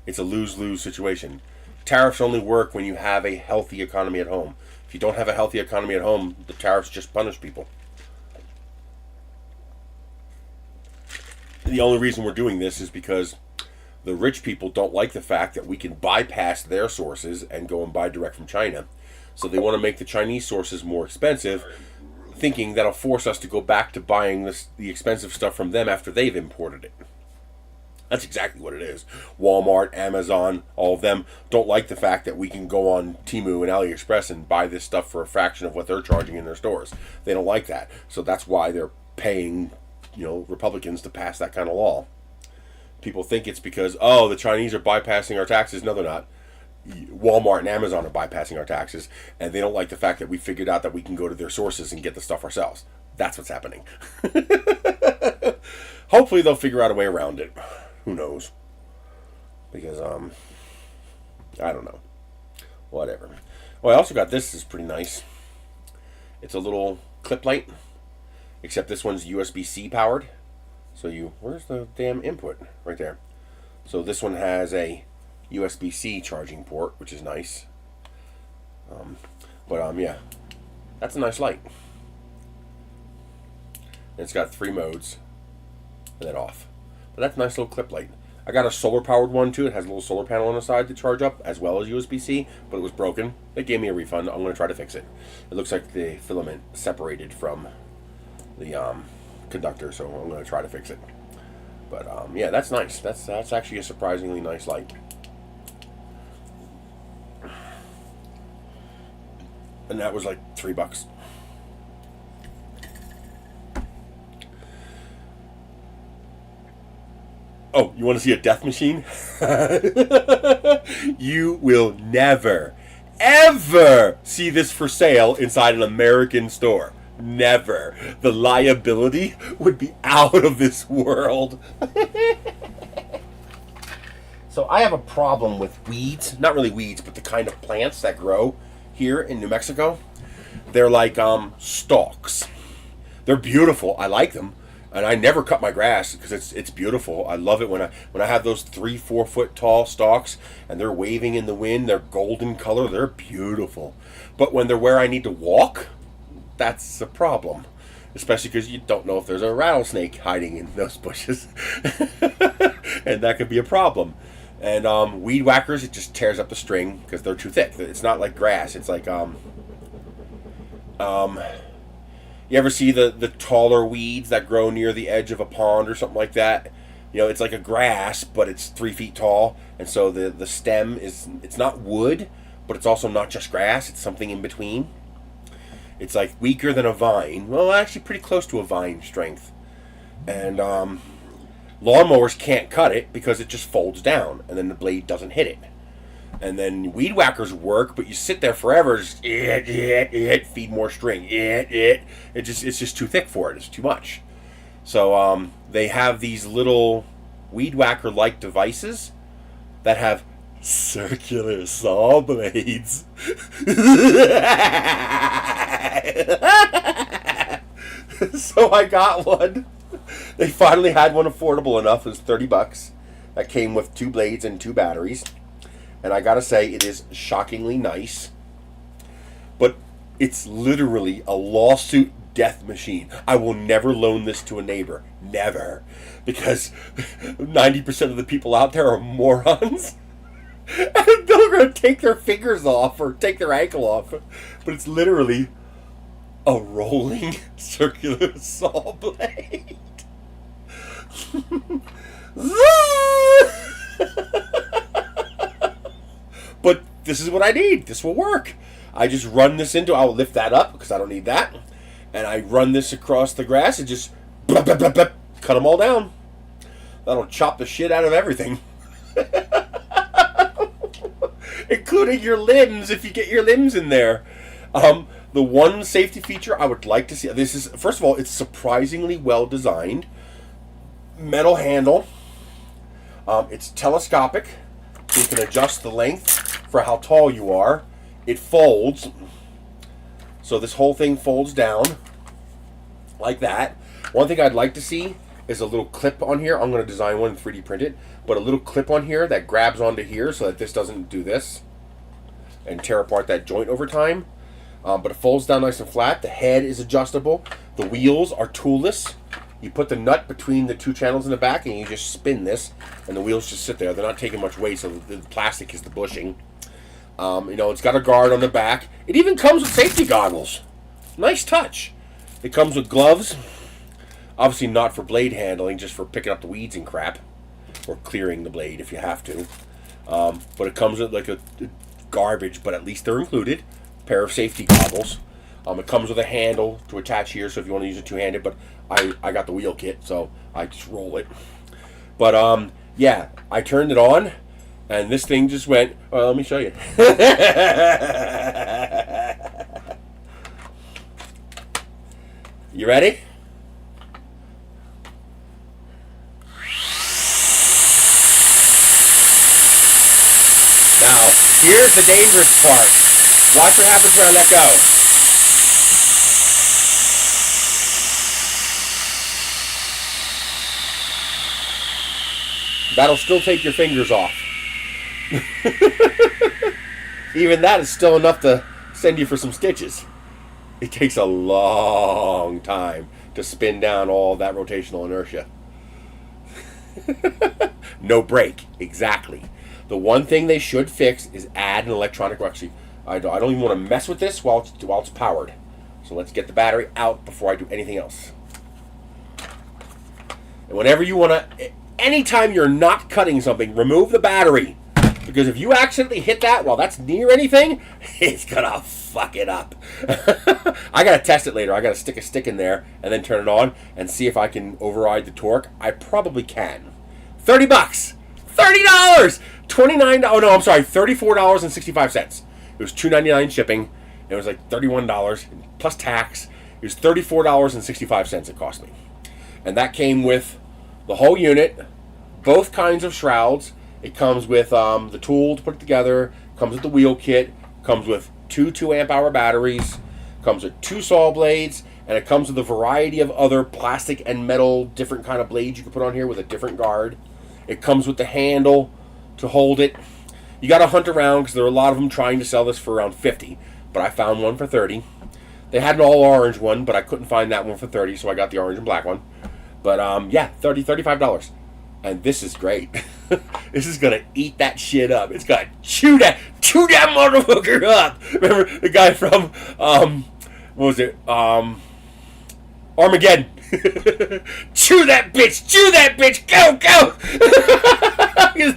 it's a lose-lose situation. Tariffs only work when you have a healthy economy at home. If you don't have a healthy economy at home, the tariffs just punish people. The only reason we're doing this is because the rich people don't like the fact that we can bypass their sources and go and buy direct from China. So they want to make the Chinese sources more expensive, thinking that'll force us to go back to buying the expensive stuff from them after they've imported it. That's exactly what it is. Walmart, Amazon, all of them don't like the fact that we can go on Temu and AliExpress and buy this stuff for a fraction of what they're charging in their stores. They don't like that. So that's why they're paying, you know, Republicans to pass that kind of law. People think it's because, oh, the Chinese are bypassing our taxes. No, they're not. Walmart and Amazon are bypassing our taxes, and they don't like the fact that we figured out that we can go to their sources and get the stuff ourselves. That's what's happening. Hopefully they'll figure out a way around it. Who knows? Because, I don't know. Whatever. Well, I also got this. This is pretty nice. It's a little clip light, except this one's USB-C powered. So where's the damn input? Right there. So this one has a USB-C charging port, which is nice. Yeah, that's a nice light. And it's got 3 modes, and then off. But that's a nice little clip light. I got a solar powered one too. It has a little solar panel on the side to charge up, as well as USB-C, but it was broken. They gave me a refund. I'm going to try to fix it. It looks like the filament separated from the conductor, so I'm going to try to fix it. But yeah, that's nice. That's actually a surprisingly nice light. And that was like $3. Oh, you want to see a death machine? You will never, ever see this for sale inside an American store. Never. The liability would be out of this world. So I have a problem with weeds. Not really weeds, but the kind of plants that grow here in New Mexico. They're like stalks. They're beautiful. I like them. And I never cut my grass because it's beautiful. I love it when I have those 3-4 foot tall stalks and they're waving in the wind. They're golden color. They're beautiful. But when they're where I need to walk, that's a problem. Especially because you don't know if there's a rattlesnake hiding in those bushes. And that could be a problem. And weed whackers, it just tears up the string because they're too thick. It's not like grass. It's like you ever see the taller weeds that grow near the edge of a pond or something like that? You know, it's like a grass, but it's 3 feet tall, and so the stem it's not wood, but it's also not just grass. It's something in between. It's like weaker than a vine. Well, actually pretty close to a vine strength. And lawnmowers can't cut it because it just folds down, and then the blade doesn't hit it. And then weed whackers work, but you sit there forever, just feed more string, it's just too thick for it. It's too much. So they have these little weed whacker like devices that have circular saw blades. So I got one. They finally had one affordable enough. It was $30. That came with 2 blades and 2 batteries. And I gotta say, it is shockingly nice. But it's literally a lawsuit death machine. I will never loan this to a neighbor. Never. Because 90% of the people out there are morons. And they're going to take their fingers off or take their ankle off. But it's literally a rolling circular saw blade. But this is what I need. This will work. I just run this into, I'll lift that up because I don't need that. And I run this across the grass and just blep, blep, blep, blep, cut them all down. That'll chop the shit out of everything. Including your limbs, if you get your limbs in there. The one safety feature I would like to see, this is, first of all, it's surprisingly well designed. Metal handle. It's telescopic, so you can adjust the length for how tall you are. It folds, so this whole thing folds down like that. One thing I'd like to see is a little clip on here. I'm going to design one and 3D print it, but a little clip on here that grabs onto here so that this doesn't do this and tear apart that joint over time. But it folds down nice and flat. The head is adjustable. The wheels are toolless. You put the nut between the two channels in the back and you just spin this and the wheels just sit there. They're not taking much weight, so the plastic is the bushing. You know, it's got a guard on the back. It even comes with safety goggles. Nice touch. It comes with gloves. Obviously not for blade handling, just for picking up the weeds and crap. Or clearing the blade if you have to. But it comes with like a garbage, but at least they're included. Pair of safety goggles. It comes with a handle to attach here, so if you want to use it two-handed, but I got the wheel kit, so I just roll it. But yeah, I turned it on, and this thing just went, well, let me show you. You ready? Now, here's the dangerous part. Watch what happens when I let go. That'll still take your fingers off. Even that is still enough to send you for some stitches. It takes a long time to spin down all that rotational inertia. No break, exactly. The one thing they should fix is add an electronic, actually, I don't even want to mess with this while it's powered. So let's get the battery out before I do anything else. And whenever you want to, anytime you're not cutting something, remove the battery. Because if you accidentally hit that while that's near anything, it's gonna fuck it up. I gotta test it later. I gotta stick a stick in there and then turn it on and see if I can override the torque. I probably can. $30. $30! $29. Oh no, I'm sorry. $34.65. It was $2.99 shipping. It was like $31 plus tax. It was $34.65 it cost me. And that came with the whole unit, both kinds of shrouds. It comes with the tool to put it together, comes with the wheel kit, comes with two 2-amp-hour batteries, comes with 2 saw blades, and it comes with a variety of other plastic and metal different kind of blades you can put on here with a different guard. It comes with the handle to hold it. You got to hunt around because there are a lot of them trying to sell this for around $50, but I found one for $30. They had an all-orange one, but I couldn't find that one for $30, so I got the orange and black one. But yeah, $35. And this is great. This is gonna eat that shit up. It's gonna chew that motherfucker up. Remember the guy from what was it? Armageddon. Chew that bitch, go!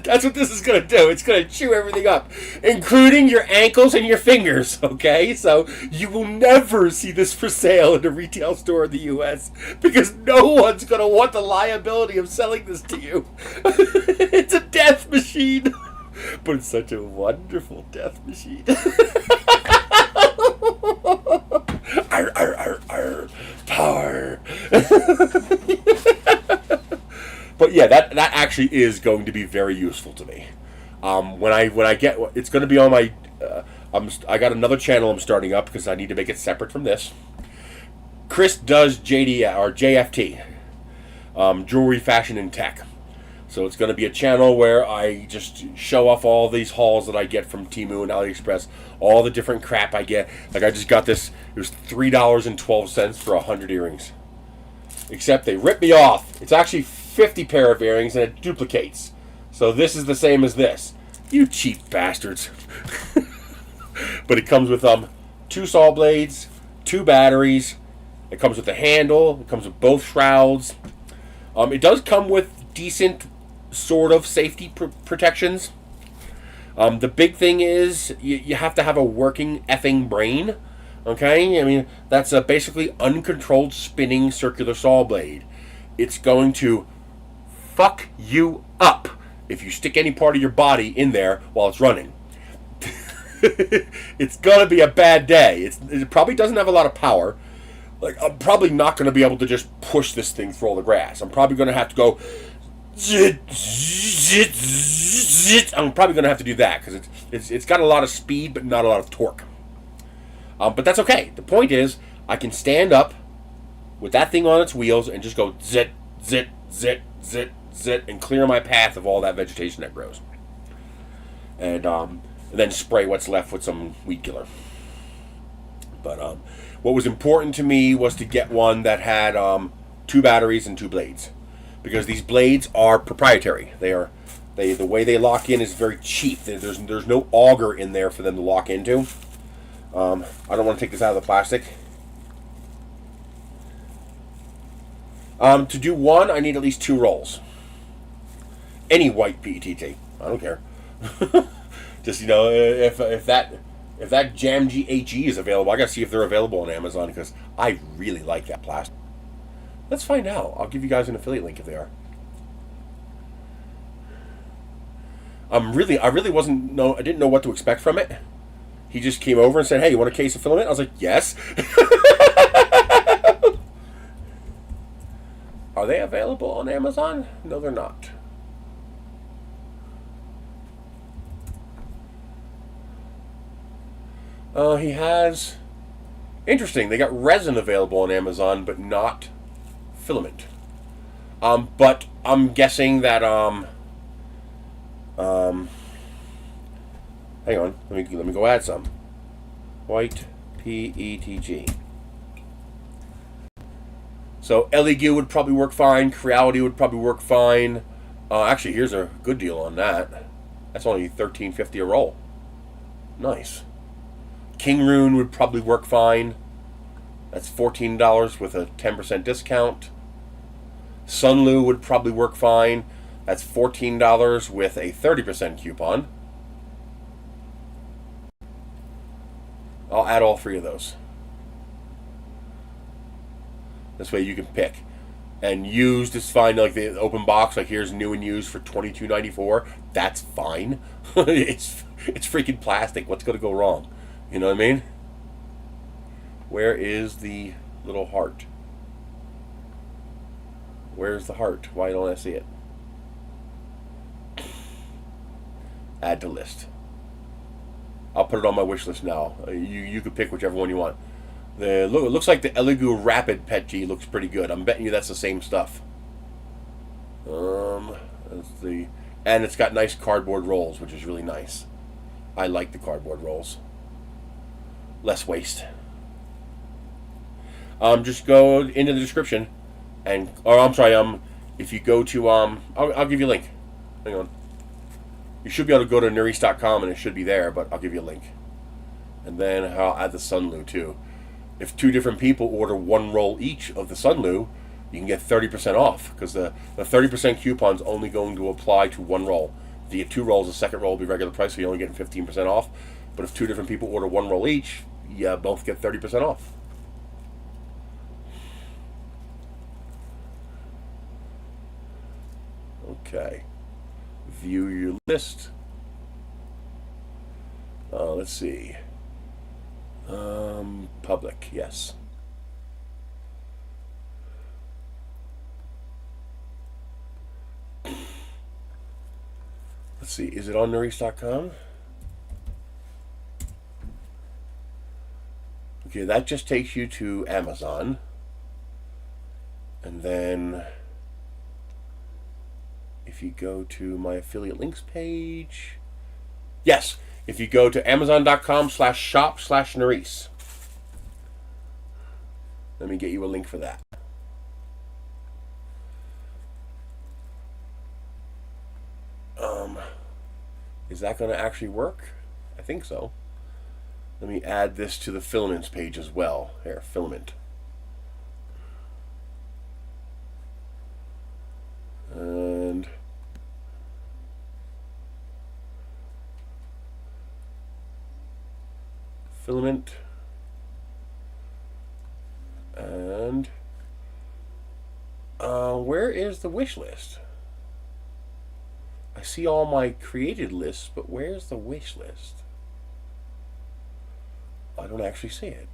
That's what this is gonna do. It's gonna chew everything up, including your ankles and your fingers. Okay, so you will never see this for sale in a retail store in the U.S. because no one's gonna want the liability of selling this to you. It's a death machine, but it's such a wonderful death machine. Arr, power. But yeah, that actually is going to be very useful to me. When I get, it's going to be on my. I got another channel I'm starting up because I need to make it separate from this. Chris does JFT, jewelry, fashion, and tech. So it's going to be a channel where I just show off all these hauls that I get from Temu and AliExpress, all the different crap I get. Like I just got this, it was $3.12 for 100 earrings. Except they ripped me off. It's actually 50 pair of earrings and it duplicates. So this is the same as this. You cheap bastards. But it comes with 2 saw blades, 2 batteries. It comes with a handle. It comes with both shrouds. It does come with decent sort of safety protections. The big thing is you have to have a working effing brain. Okay? I mean, that's a basically uncontrolled spinning circular saw blade. It's going to fuck you up if you stick any part of your body in there while it's running. It's gonna be a bad day. It probably doesn't have a lot of power. Like, I'm probably not gonna be able to just push this thing through all the grass. I'm probably gonna have to go zit, zit, zit. I'm probably gonna have to do that because it's got a lot of speed but not a lot of torque. But that's okay. The point is, I can stand up with that thing on its wheels and just go zit, zit, zit, zit, zit, and clear my path of all that vegetation that grows. And then spray what's left with some weed killer. But what was important to me was to get one that had 2 batteries and 2 blades, because these blades are proprietary. The way they lock in is very cheap. There's no auger in there for them to lock into. I don't want to take this out of the plastic. To do one, I need at least 2 rolls. Any white PETT. I don't care. Just, you know, if that Jam GHE is available, I gotta see if they're available on Amazon, because I really like that plastic. Let's find out. I'll give you guys an affiliate link if they are. I didn't know what to expect from it. He just came over and said, "Hey, you want a case of filament?" I was like, "Yes." Are they available on Amazon? No, they're not. He has... Interesting, they got resin available on Amazon, but not filament. But I'm guessing that, hang on, let me go add some. White PETG. So Elegoo would probably work fine, Creality would probably work fine. Actually, here's a good deal on that. That's only $13.50 a roll. Nice. King Rune would probably work fine. That's $14 with a 10% discount. Sunlu would probably work fine. That's $14 with a 30% coupon. I'll add all 3 of those. This way you can pick. And used is fine, like the open box, like here's new and used for $22.94. That's fine. It's freaking plastic. What's going to go wrong? You know what I mean? Where is the little heart? Where's the heart? Why don't I see it? Add to list. I'll put it on my wish list now. You could pick whichever one you want. It looks like the Elegoo Rapid PETG looks pretty good. I'm betting you that's the same stuff. And it's got nice cardboard rolls, which is really nice. I like the cardboard rolls. Less waste. Just go into the description, if you go to I'll give you a link. Hang on. You should be able to go to Nerisse.com and it should be there, but I'll give you a link. And then I'll add the Sunlu too. If 2 different people order 1 roll each of the Sunlu, you can get 30% off, because the 30% coupon is only going to apply to 1 roll. If you get 2 rolls, the second roll will be regular price, so you're only getting 15% off. But if 2 different people order 1 roll each, you both get 30% off. Okay. View your list. Let's see. Public, yes. Let's see, is it on Nerisse.com? Okay, that just takes you to Amazon. And then if you go to my affiliate links page, yes, if you go to amazon.com/shop/Nerisse, let me get you a link for that. Is that going to actually work? I think so. Let me add this to the filaments page as well. Here, filament. And filament. And where is the wish list? I see all my created lists, but where's the wish list? I don't actually see it.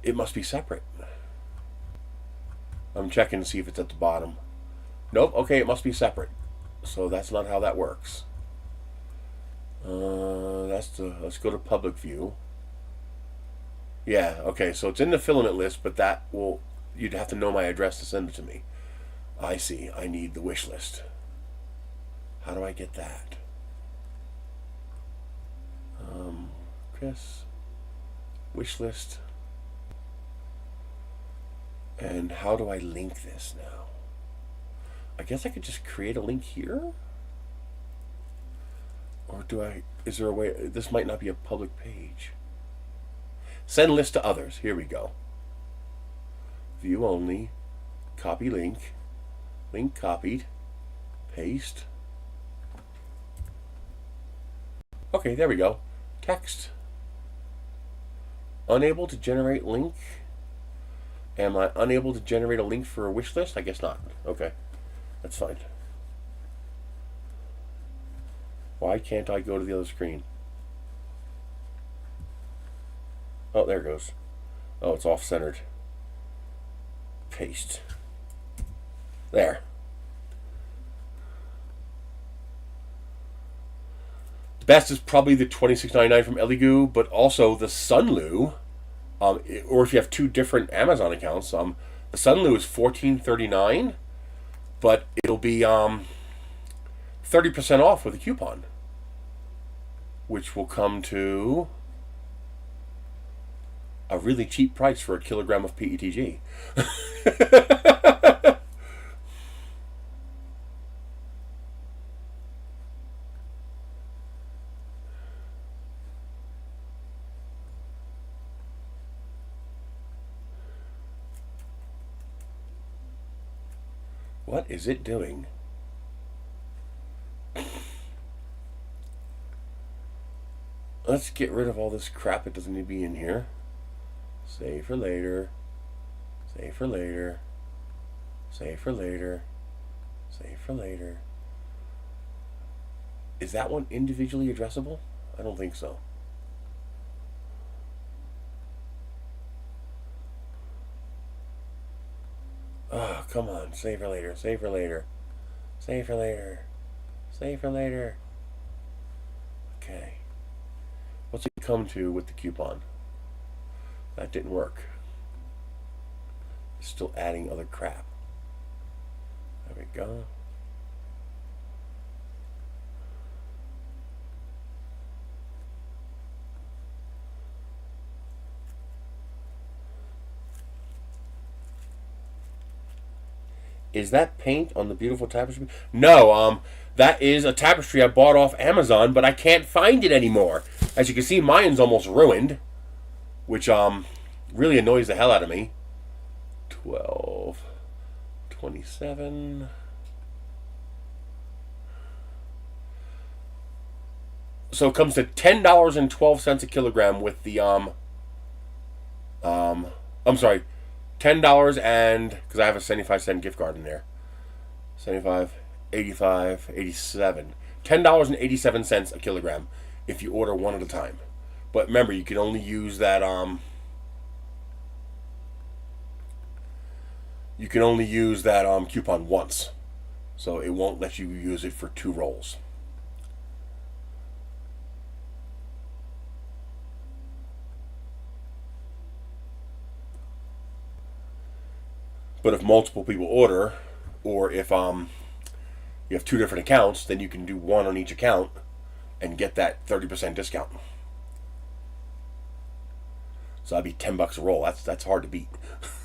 It must be separate. I'm checking to see if it's at the bottom. Nope, okay, it must be separate. So that's not how that works. Let's go to public view. Yeah, okay, so it's in the filament list, but that will, you'd have to know my address to send it to me. I see, I need the wish list. How do I get that? Chris, wish list. And how do I link this now? I guess I could just create a link here? Or is there a way, this might not be a public page. Send list to others, here we go. View only, copy link, link copied, paste. Okay, there we go. Text. Unable to generate link. Am I unable to generate a link for a wish list? I guess not. Okay, that's fine. Why can't I go to the other screen? Oh, there it goes. Oh, it's off-centered. Paste. There. The best is probably the $26.99 from Elegoo, but also the Sunloo. Or if you have two different Amazon accounts, the Sunloo is $14.39, but it'll be 30% off with a coupon, which will come to a really cheap price for a kilogram of PETG. What is it doing? Let's get rid of all this crap that doesn't need to be in here. Save for later. Save for later. Save for later. Save for later. Is that one individually addressable? I don't think so. Oh, come on. Save for later. Save for later. Save for later. Save for later. Okay. What's it come to with the coupon? That didn't work. Still adding other crap. There we go. Is that paint on the beautiful tapestry? No, that is a tapestry I bought off Amazon, but I can't find it anymore. As you can see, mine's almost ruined, which really annoys the hell out of me. 12, 27. So it comes to $10.12 a kilogram with the I'm sorry, $10 and, because I have a 75-cent gift card in there. 75, 85, 87. $10.87 a kilogram if you order one at a time. But remember, you can only use that coupon once. So it won't let you use it for 2 rolls. But if multiple people order, or if you have 2 different accounts, then you can do one on each account and get that 30% discount. So that'd be $10 a roll. That's hard to beat.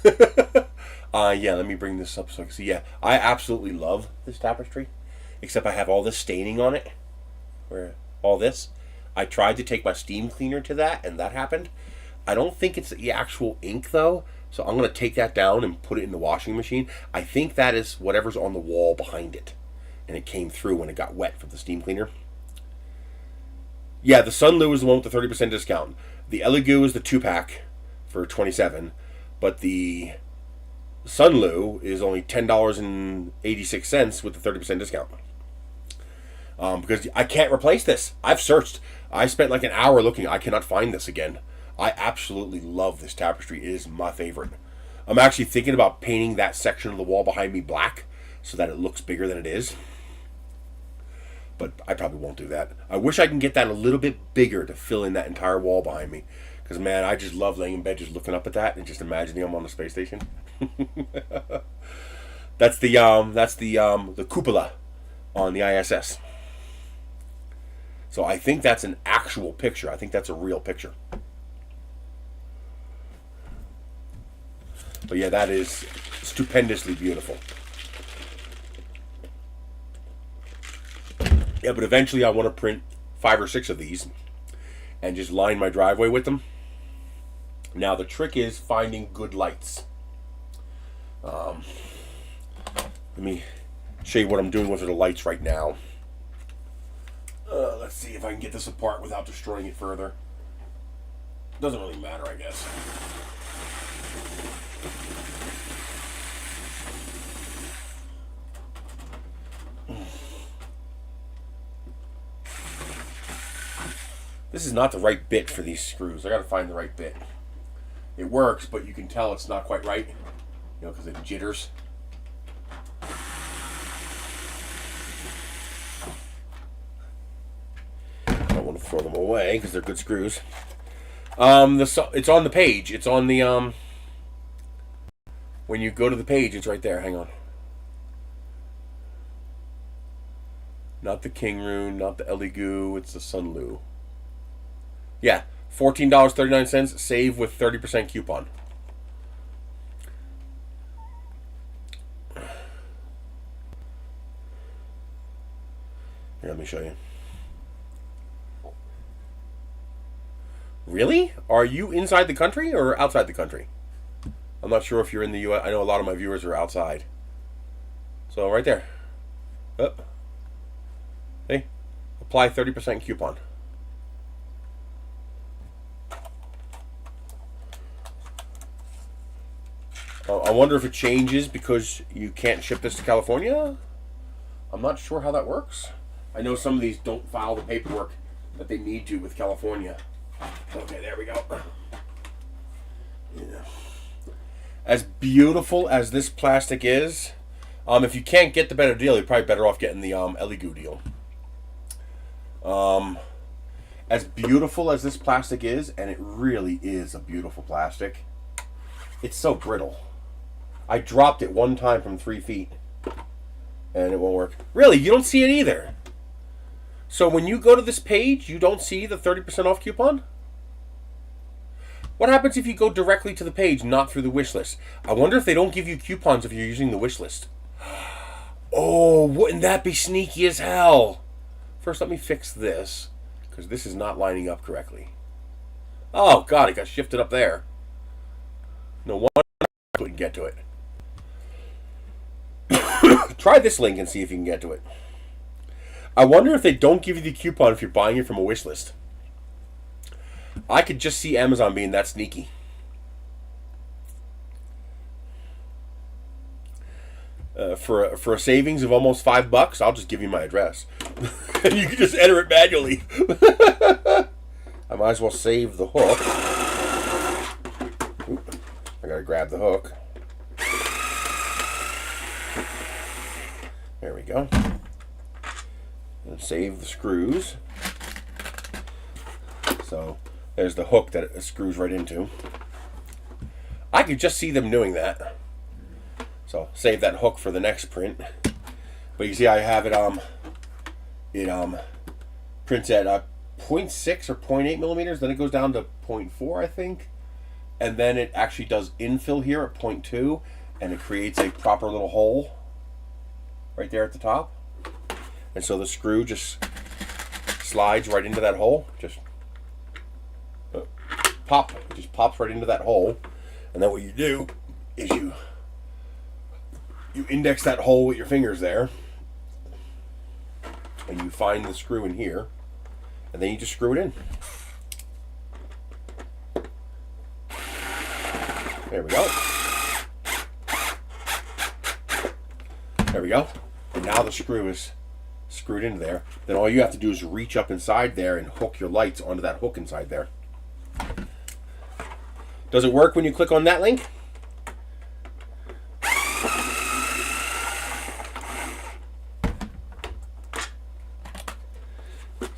Yeah, let me bring this up so I can see. Yeah, I absolutely love this tapestry, except I have all this staining on it. Where all this, I tried to take my steam cleaner to that, and that happened. I don't think it's the actual ink though. So I'm going to take that down and put it in the washing machine. I think that is whatever's on the wall behind it. And it came through when it got wet from the steam cleaner. Yeah, the Sunlu is the one with the 30% discount. The Elegoo is the 2-pack for $27, but the Sunlu is only $10.86 with the 30% discount. Because I can't replace this. I've searched. I spent like an hour looking. I cannot find this again. I absolutely love this tapestry. It is my favorite. I'm actually thinking about painting that section of the wall behind me black so that it looks bigger than it is. But I probably won't do that. I wish I can get that a little bit bigger to fill in that entire wall behind me. Because, man, I just love laying in bed just looking up at that and just imagining I'm on the space station. That's the cupola on the ISS. So I think that's an actual picture. I think that's a real picture. But yeah, that is stupendously beautiful. Yeah, but eventually I want to print 5 or 6 of these and just line my driveway with them. Now the trick is finding good lights. Let me show you what I'm doing with the lights right now. Let's see if I can get this apart without destroying it further. Doesn't really matter, I guess. This is not the right bit for these screws. I gotta find the right bit. It works, but you can tell it's not quite right, you know, because it jitters. I don't want to throw them away because they're good screws. It's on the page. It's on the when you go to the page, it's right there. Hang on. Not the King Rune, not the Elegoo, it's the Sunlu. Yeah, $14.39, save with 30% coupon. Here, let me show you. Really? Are you inside the country or outside the country? I'm not sure if you're in the US. I know a lot of my viewers are outside. So right there. Oh. Hey, apply 30% coupon. I wonder if it changes because you can't ship this to California. I'm not sure how that works. I know some of these don't file the paperwork that they need to with California. Okay, there we go. Yeah. As beautiful as this plastic is, if you can't get the better deal, you're probably better off getting the Elegoo deal. As beautiful as this plastic is, and it really is a beautiful plastic, it's so brittle. I dropped it one time from 3 feet, and it won't work. Really, you don't see it either. So when you go to this page, you don't see the 30% off coupon? What happens if you go directly to the page, not through the wish list? I wonder if they don't give you coupons if you're using the wish list. Oh, wouldn't that be sneaky as hell? First, let me fix this, because this is not lining up correctly. Oh, God, it got shifted up there. No wonder I couldn't get to it. Try this link and see if you can get to it. I wonder if they don't give you the coupon if you're buying it from a wish list. I could just see Amazon being that sneaky. For a savings of almost $5, I'll just give you my address. You can just enter it manually. I might as well save the hook. Oop, I gotta grab the hook. There we go. And save the screws. So there's the hook that it screws right into. I could just see them doing that. So save that hook for the next print. But you see I have it prints at 0.6 or 0.8 millimeters, then it goes down to 0.4, I think. And then it actually does infill here at 0.2, and it creates a proper little hole right there at the top. And so the screw just slides right into that hole. Just pop. It just pops right into that hole. And then what you do is you index that hole with your fingers there. And you find the screw in here. and then you just screw it in. There we go. There we go. And now the screw is screwed into there. Then all you have to do is reach up inside there and hook your lights onto that hook inside there. Does it work when you click on that link?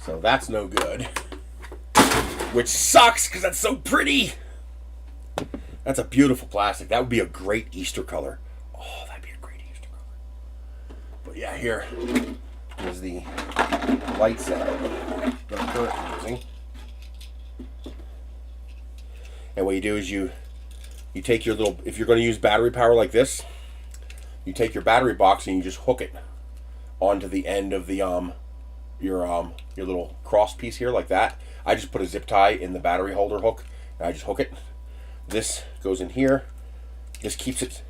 So that's no good. Which sucks because that's so pretty. That's a beautiful plastic. That would be a great Easter color. Oh, that'd be a great Easter color. But yeah, here is the light set that I'm currently using. And what you do is you take your little, if you're going to use battery power like this, you take your battery box and you just hook it onto the end of the your little cross piece here like that. I just put a zip tie in the battery holder hook and I just hook it. This goes in here. This keeps it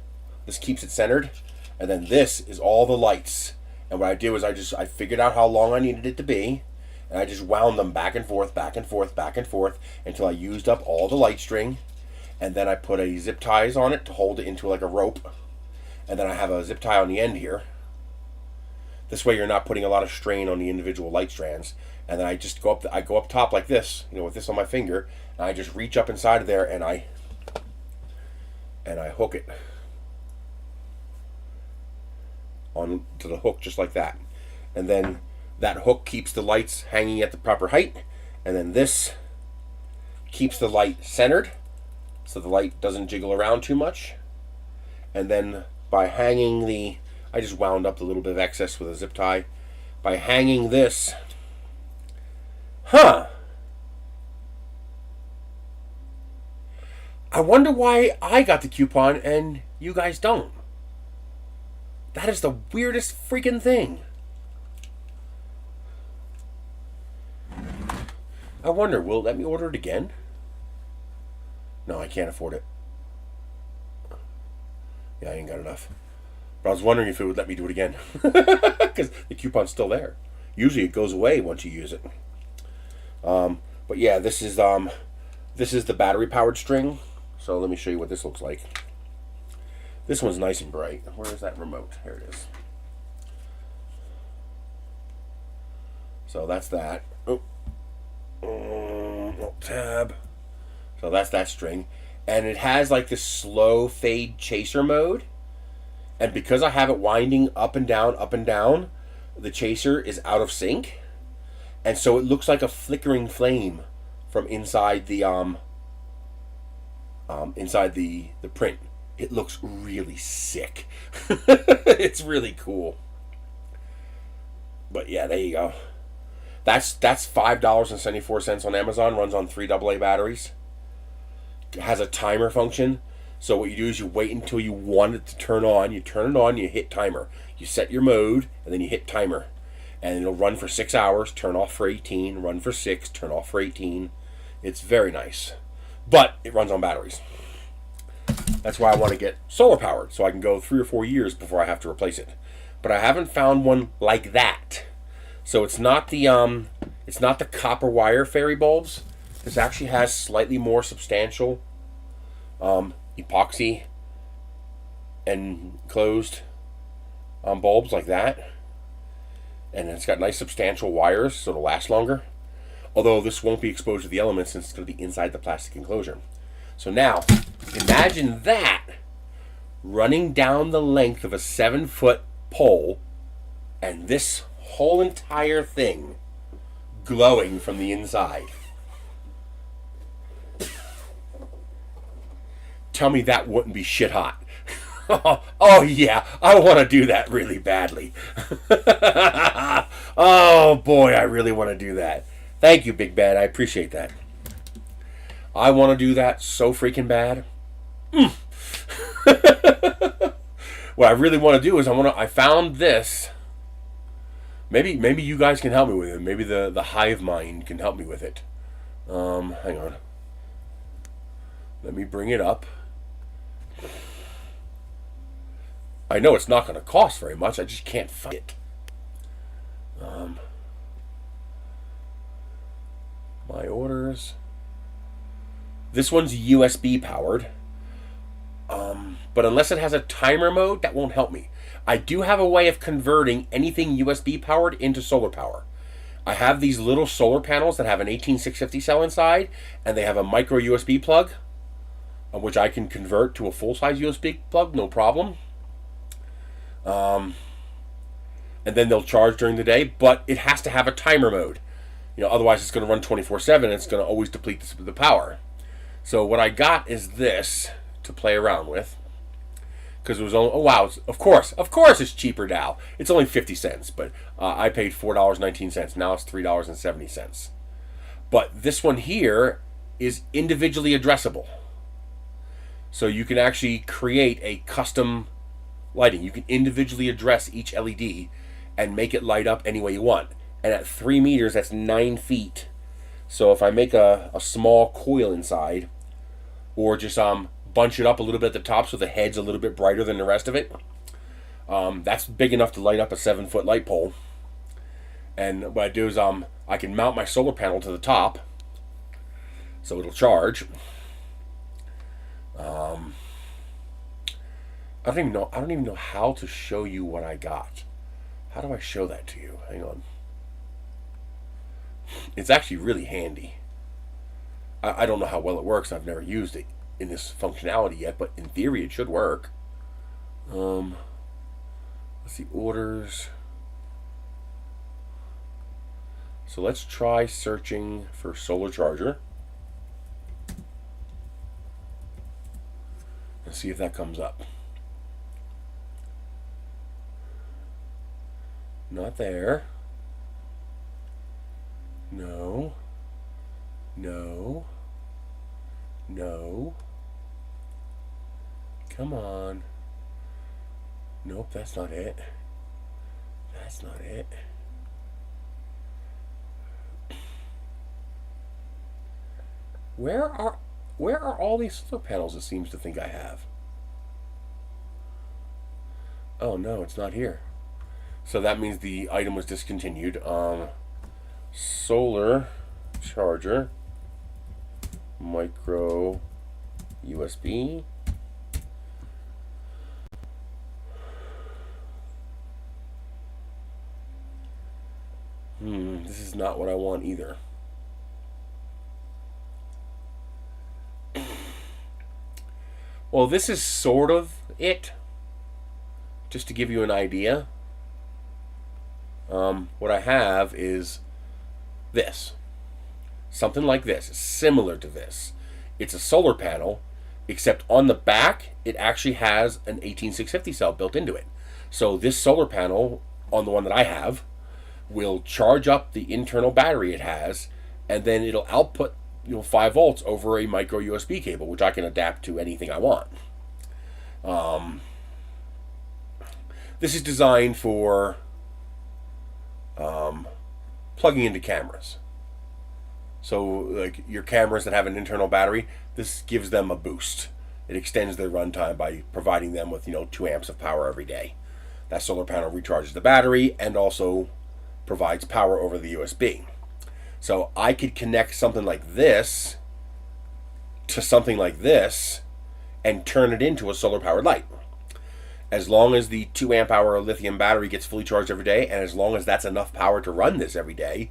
centered, and then this is all the lights. And what I do is I figured out how long I needed it to be, and I just wound them back and forth, back and forth, back and forth until I used up all the light string. And then I put a zip ties on it to hold it into like a rope. And then I have a zip tie on the end here. This way you're not putting a lot of strain on the individual light strands. And then I just go up top like this, with this on my finger, and I just reach up inside of there and I hook it on to the hook just like that. And then that hook keeps the lights hanging at the proper height, and then this keeps the light centered so the light doesn't jiggle around too much. And then by hanging I just wound up the little bit of excess with a zip tie. By hanging this, I wonder why I got the coupon and you guys don't. That is the weirdest freaking thing. I wonder, will it let me order it again? No, I can't afford it. Yeah, I ain't got enough. But I was wondering if it would let me do it again. Because the coupon's still there. Usually it goes away once you use it. But yeah, this is the battery powered string. So let me show you what this looks like. This one's nice and bright. Where is that remote? Here it is. So that's that. Tab. So that's that string. And it has like this slow fade chaser mode. And because I have it winding up and down, the chaser is out of sync. And so it looks like a flickering flame from inside the print. It looks really sick. It's really cool. But yeah, there you go. That's $5.74 on Amazon. Runs on 3 AA batteries. It has a timer function. So what you do is you wait until you want it to turn on. You turn it on, you hit timer. You set your mode, and then you hit timer. And it'll run for 6 hours, turn off for 18, run for 6, turn off for 18. It's very nice. But it runs on batteries. That's why I want to get solar powered, so I can go 3 or 4 years before I have to replace it. But I haven't found one like that. So it's not the copper wire fairy bulbs. This actually has slightly more substantial epoxy and closed bulbs like that. And it's got nice substantial wires, so it'll last longer. Although this won't be exposed to the elements since it's going to be inside the plastic enclosure. So now, imagine that running down the length of a 7-foot pole and this whole entire thing glowing from the inside. Tell me that wouldn't be shit hot. Oh yeah, I want to do that really badly. Oh boy, I really want to do that. Thank you, Big Bad. I appreciate that. I want to do that so freaking bad. What I really want to do is I found this. Maybe you guys can help me with it. Maybe the hive mind can help me with it. Hang on. Let me bring it up. I know it's not going to cost very much. I just can't find it. My orders. This one's USB powered. But unless it has a timer mode, that won't help me. I do have a way of converting anything USB powered into solar power. I have these little solar panels that have an 18650 cell inside, and they have a micro USB plug, which I can convert to a full-size USB plug, no problem. And then they'll charge during the day, but it has to have a timer mode. Otherwise it's going to run 24/7, and it's going to always deplete the power. So what I got is this to play around with, because it was only, oh wow, of course it's cheaper now. It's only 50 cents, but I paid $4.19. Now it's $3.70. But this one here is individually addressable. So you can actually create a custom lighting. You can individually address each LED and make it light up any way you want. And at 3 meters, that's 9 feet. So if I make a small coil inside, or just bunch it up a little bit at the top so the head's a little bit brighter than the rest of it, that's big enough to light up a 7-foot light pole. And what I do is I can mount my solar panel to the top, so it'll charge. I don't even know how to show you what I got. How do I show that to you? Hang on. It's actually really handy. I don't know how well it works. I've never used it in this functionality yet, but in theory it should work. Let's see, orders. So let's try searching for solar charger and see if that comes up. Not there. No. No. No. Come on. Nope, that's not it. That's not it. Where are all these solar panels it seems to think I have? Oh no, it's not here. So that means the item was discontinued. Solar charger, micro USB. This is not what I want either. Well, this is sort of it. Just to give you an idea. What I have is this. Something like this, similar to this. It's a solar panel, except on the back, it actually has an 18650 cell built into it. So this solar panel, on the one that I have, will charge up the internal battery it has, and then it'll output 5 volts over a micro USB cable, which I can adapt to anything I want. This is designed for plugging into cameras. So like your cameras that have an internal battery, this gives them a boost. It extends their runtime by providing them with 2 amps of power every day. That solar panel recharges the battery and also provides power over the USB. So I could connect something like this to something like this and turn it into a solar powered light. As long as the 2 amp hour lithium battery gets fully charged every day, and as long as that's enough power to run this every day,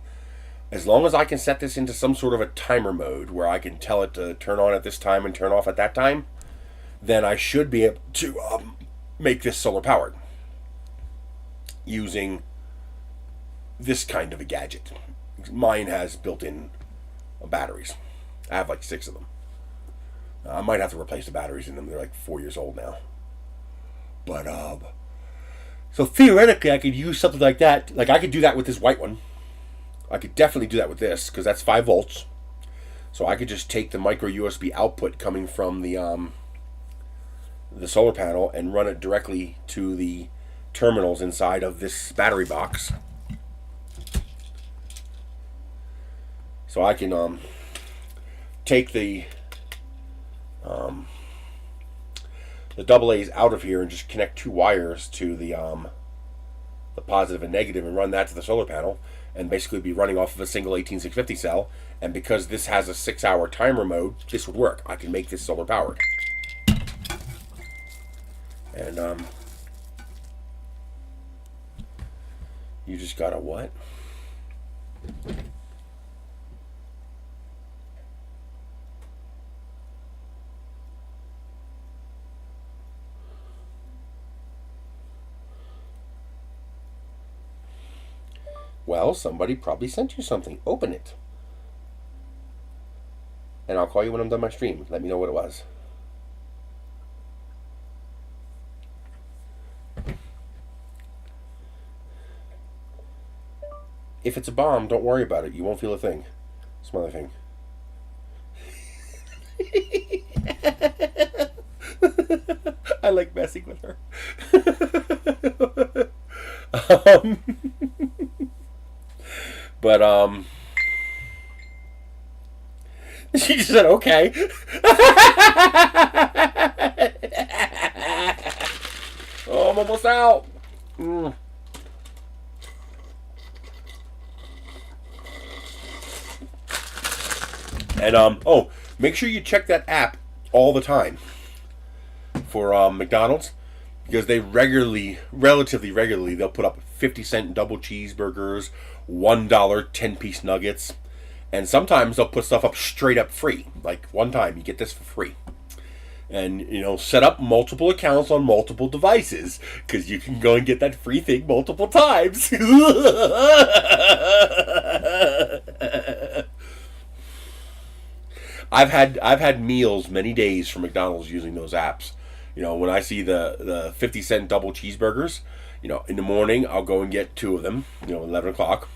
as long as I can set this into some sort of a timer mode where I can tell it to turn on at this time and turn off at that time, then I should be able to make this solar powered using this kind of a gadget. Mine has built-in batteries. I have like 6 of them. I might have to replace the batteries in them. They're like 4 years old now. But so theoretically I could use something like that. Like I could do that with this white one. I could definitely do that with this because that's 5 volts. So I could just take the micro USB output coming from the solar panel and run it directly to the terminals inside of this battery box. So I can take the AA's out of here and just connect 2 wires to the positive and negative and run that to the solar panel and basically be running off of a single 18650 cell, And because this has a 6-hour timer mode, this would work. I can make this solar powered. And you just gotta what? Well, somebody probably sent you something. Open it. And I'll call you when I'm done my stream. Let me know what it was. If it's a bomb, don't worry about it. You won't feel a thing. Smell a thing. I like messing with her. But she just said okay. Oh, I'm almost out. And oh, make sure you check that app all the time for McDonald's, because they relatively regularly, they'll put up 50-cent double cheeseburgers, $1 10-piece nuggets, and sometimes they'll put stuff up straight up free. Like one time, you get this for free. And, you know, set up multiple accounts on multiple devices, because you can go and get that free thing multiple times. I've had meals many days from McDonald's using those apps. You know, when I see the 50-cent double cheeseburgers, you know, in the morning I'll go and get 2 of them, you know, 11 o'clock.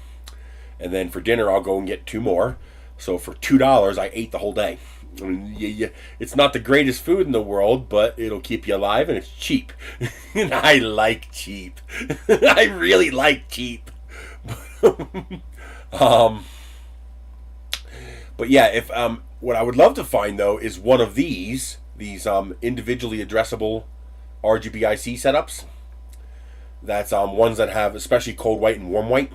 And then for dinner I'll go and get 2 more. So for $2 I ate the whole day. I mean, it's not the greatest food in the world, but it'll keep you alive, and it's cheap. And I like cheap. I really like cheap. But yeah, if what I would love to find though is one of these individually addressable RGBIC setups. That's ones that have especially cold white and warm white,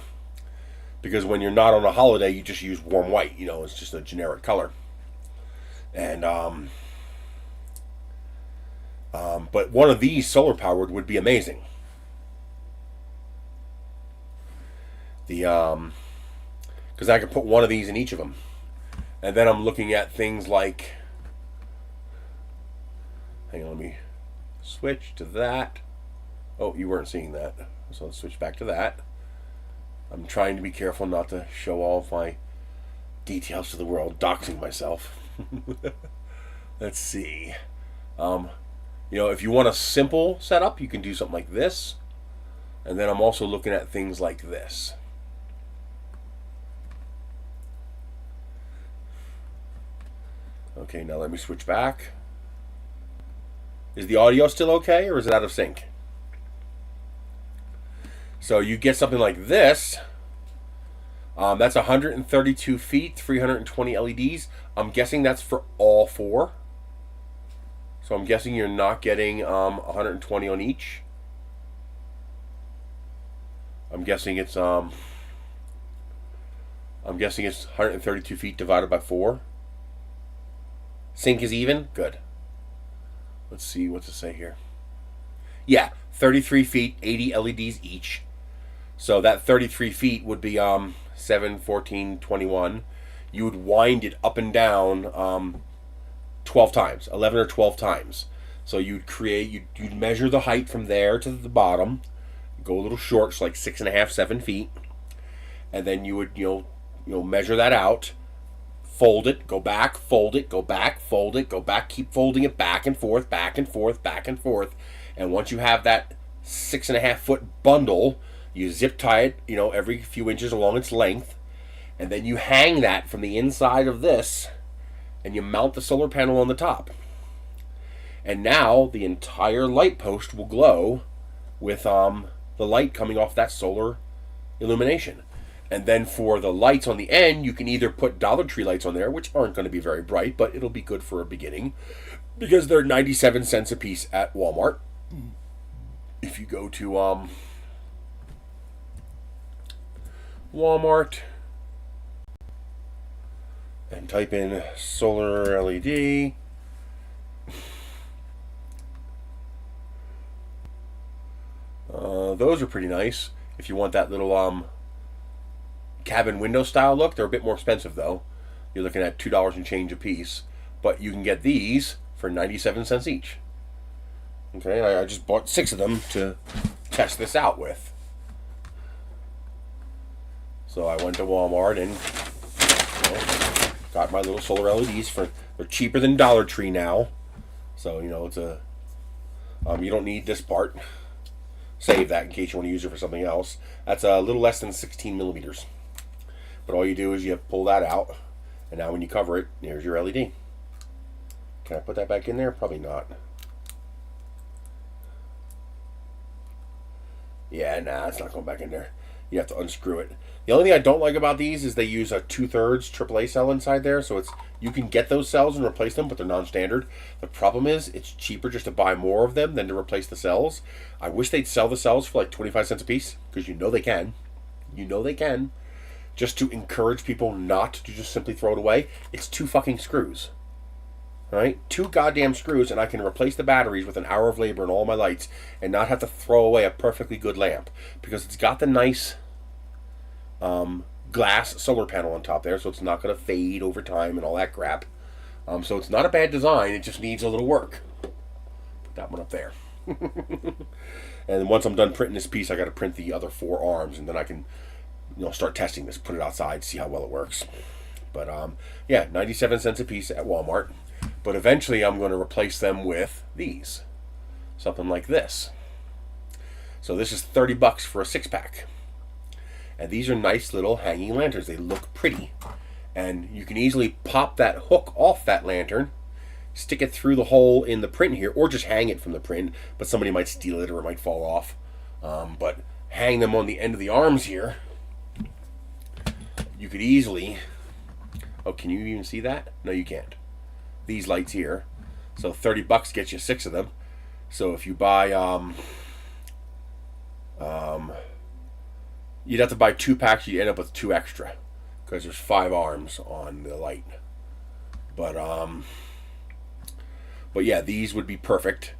because when you're not on a holiday, you just use warm white. You know, it's just a generic color. And but one of these solar powered would be amazing. Because I could put one of these in each of them. And then I'm looking at things like, hang on, let me switch to that. Oh, you weren't seeing that. So let's switch back to that. I'm trying to be careful not to show all of my details to the world, doxing myself. Let's see. You know, if you want a simple setup, you can do something like this. And then I'm also looking at things like this. Okay, now let me switch back. Is the audio still okay, or is it out of sync? So you get something like this. That's 132 feet, 320 LEDs. I'm guessing that's for all 4. So I'm guessing you're not getting 120 on each. I'm guessing it's 132 feet divided by 4. Sync is even? Good. Let's see what to say here. Yeah, 33 feet, 80 LEDs each. So that 33 feet would be 7, 14, 21. You would wind it up and down 12 times, 11 or 12 times. So you'd measure the height from there to the bottom, go a little short, so like 6.5, 7 feet, and then you would measure that out. Fold it, go back, fold it, go back, fold it, go back, keep folding it back and forth, back and forth, back and forth. And once you have that 6.5 foot bundle, you zip tie it, every few inches along its length. And then you hang that from the inside of this, and you mount the solar panel on the top. And now the entire light post will glow with the light coming off that solar illumination. And then for the lights on the end, you can either put Dollar Tree lights on there, which aren't going to be very bright, but it'll be good for a beginning, because they're 97 cents a piece at Walmart. If you go to Walmart, and type in solar LED. Those are pretty nice. If you want that little cabin window style look, they're a bit more expensive though. You're looking at $2 and change a piece, but you can get these for 97 cents each. Okay, I just bought 6 of them to test this out with. So I went to Walmart and got my little solar LEDs they're cheaper than Dollar Tree now. So it's a you don't need this part. Save that in case you want to use it for something else. That's a little less than 16 millimeters. But all you do is you pull that out, and now when you cover it, there's your LED. Can I put that back in there? Probably not. Yeah, nah, it's not going back in there. You have to unscrew it. The only thing I don't like about these is they use a 2/3 AAA cell inside there, so you can get those cells and replace them, but they're non-standard. The problem is it's cheaper just to buy more of them than to replace the cells. I wish they'd sell the cells for like 25 cents a piece, because you know they can. You know they can. Just to encourage people not to just simply throw it away. It's 2 fucking screws. Right? 2 goddamn screws, and I can replace the batteries with an hour of labor and all my lights and not have to throw away a perfectly good lamp, because it's got the nice glass solar panel on top there, so it's not going to fade over time and all that crap. So it's not a bad design, it just needs a little work. Put that one up there. And once I'm done printing this piece, I got to print the other 4 arms, and then I can start testing this, put it outside, see how well it works. But yeah, 97 cents a piece at Walmart. But eventually I'm going to replace them with these. Something like this. So this is $30 for a 6-pack. And these are nice little hanging lanterns. They look pretty. And you can easily pop that hook off that lantern, stick it through the hole in the print here, or just hang it from the print, but somebody might steal it or it might fall off. But hang them on the end of the arms here. You could easily... Oh, can you even see that? No, you can't. These lights here. So $30 gets you 6 of them. So if you buy... you'd have to buy 2 packs, you'd end up with 2 extra, because there's 5 arms on the light. But yeah, these would be perfect.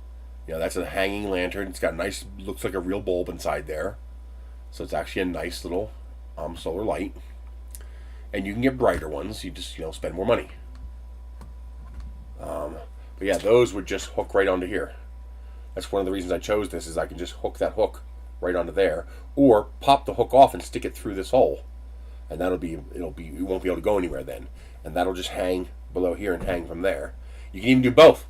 That's a hanging lantern. It's got a nice, looks like a real bulb inside there. So it's actually a nice little solar light. And you can get brighter ones. You just spend more money. But yeah, those would just hook right onto here. That's one of the reasons I chose this, is I can just hook that hook right onto there, or pop the hook off and stick it through this hole, and you won't be able to go anywhere then, and that'll just hang below here and hang from there. You can even do both.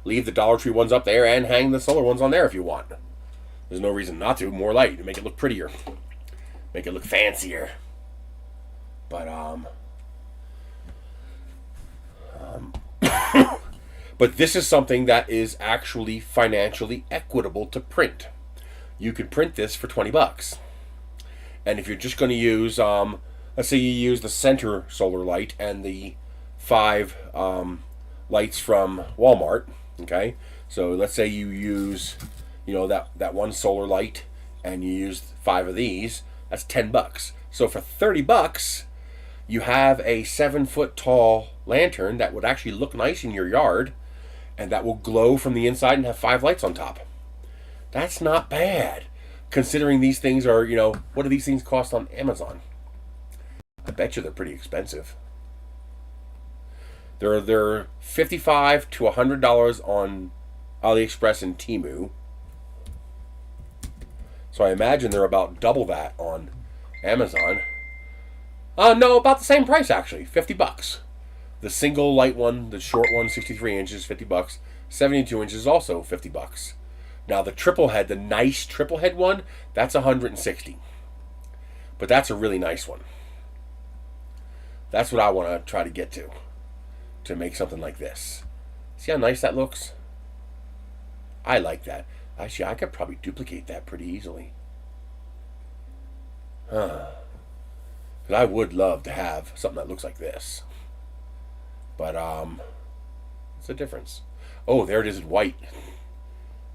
Leave the Dollar Tree ones up there and hang the solar ones on there if you want. There's no reason not to. More light to make it look prettier, make it look fancier. But but this is something that is actually financially equitable to print. You could print this for $20. And if you're just going to use, let's say you use the center solar light and the 5 lights from Walmart, okay? So let's say you use, that one solar light, and you use 5 of these, that's $10. So for $30, you have a 7-foot tall lantern that would actually look nice in your yard, and that will glow from the inside and have 5 lights on top. That's not bad, considering these things are, what do these things cost on Amazon? I bet you they're pretty expensive. They're $55 to $100 on AliExpress and Temu. So I imagine they're about double that on Amazon. No, about the same price actually, $50. The single light one, the short one, 63 inches, $50. 72 inches, also $50. Now the triple head, the nice triple head one, that's $160. But that's a really nice one. That's what I want to try to get to make something like this. See how nice that looks? I like that. Actually, I could probably duplicate that pretty easily. But I would love to have something that looks like this. But what's the difference? Oh, there it is in white.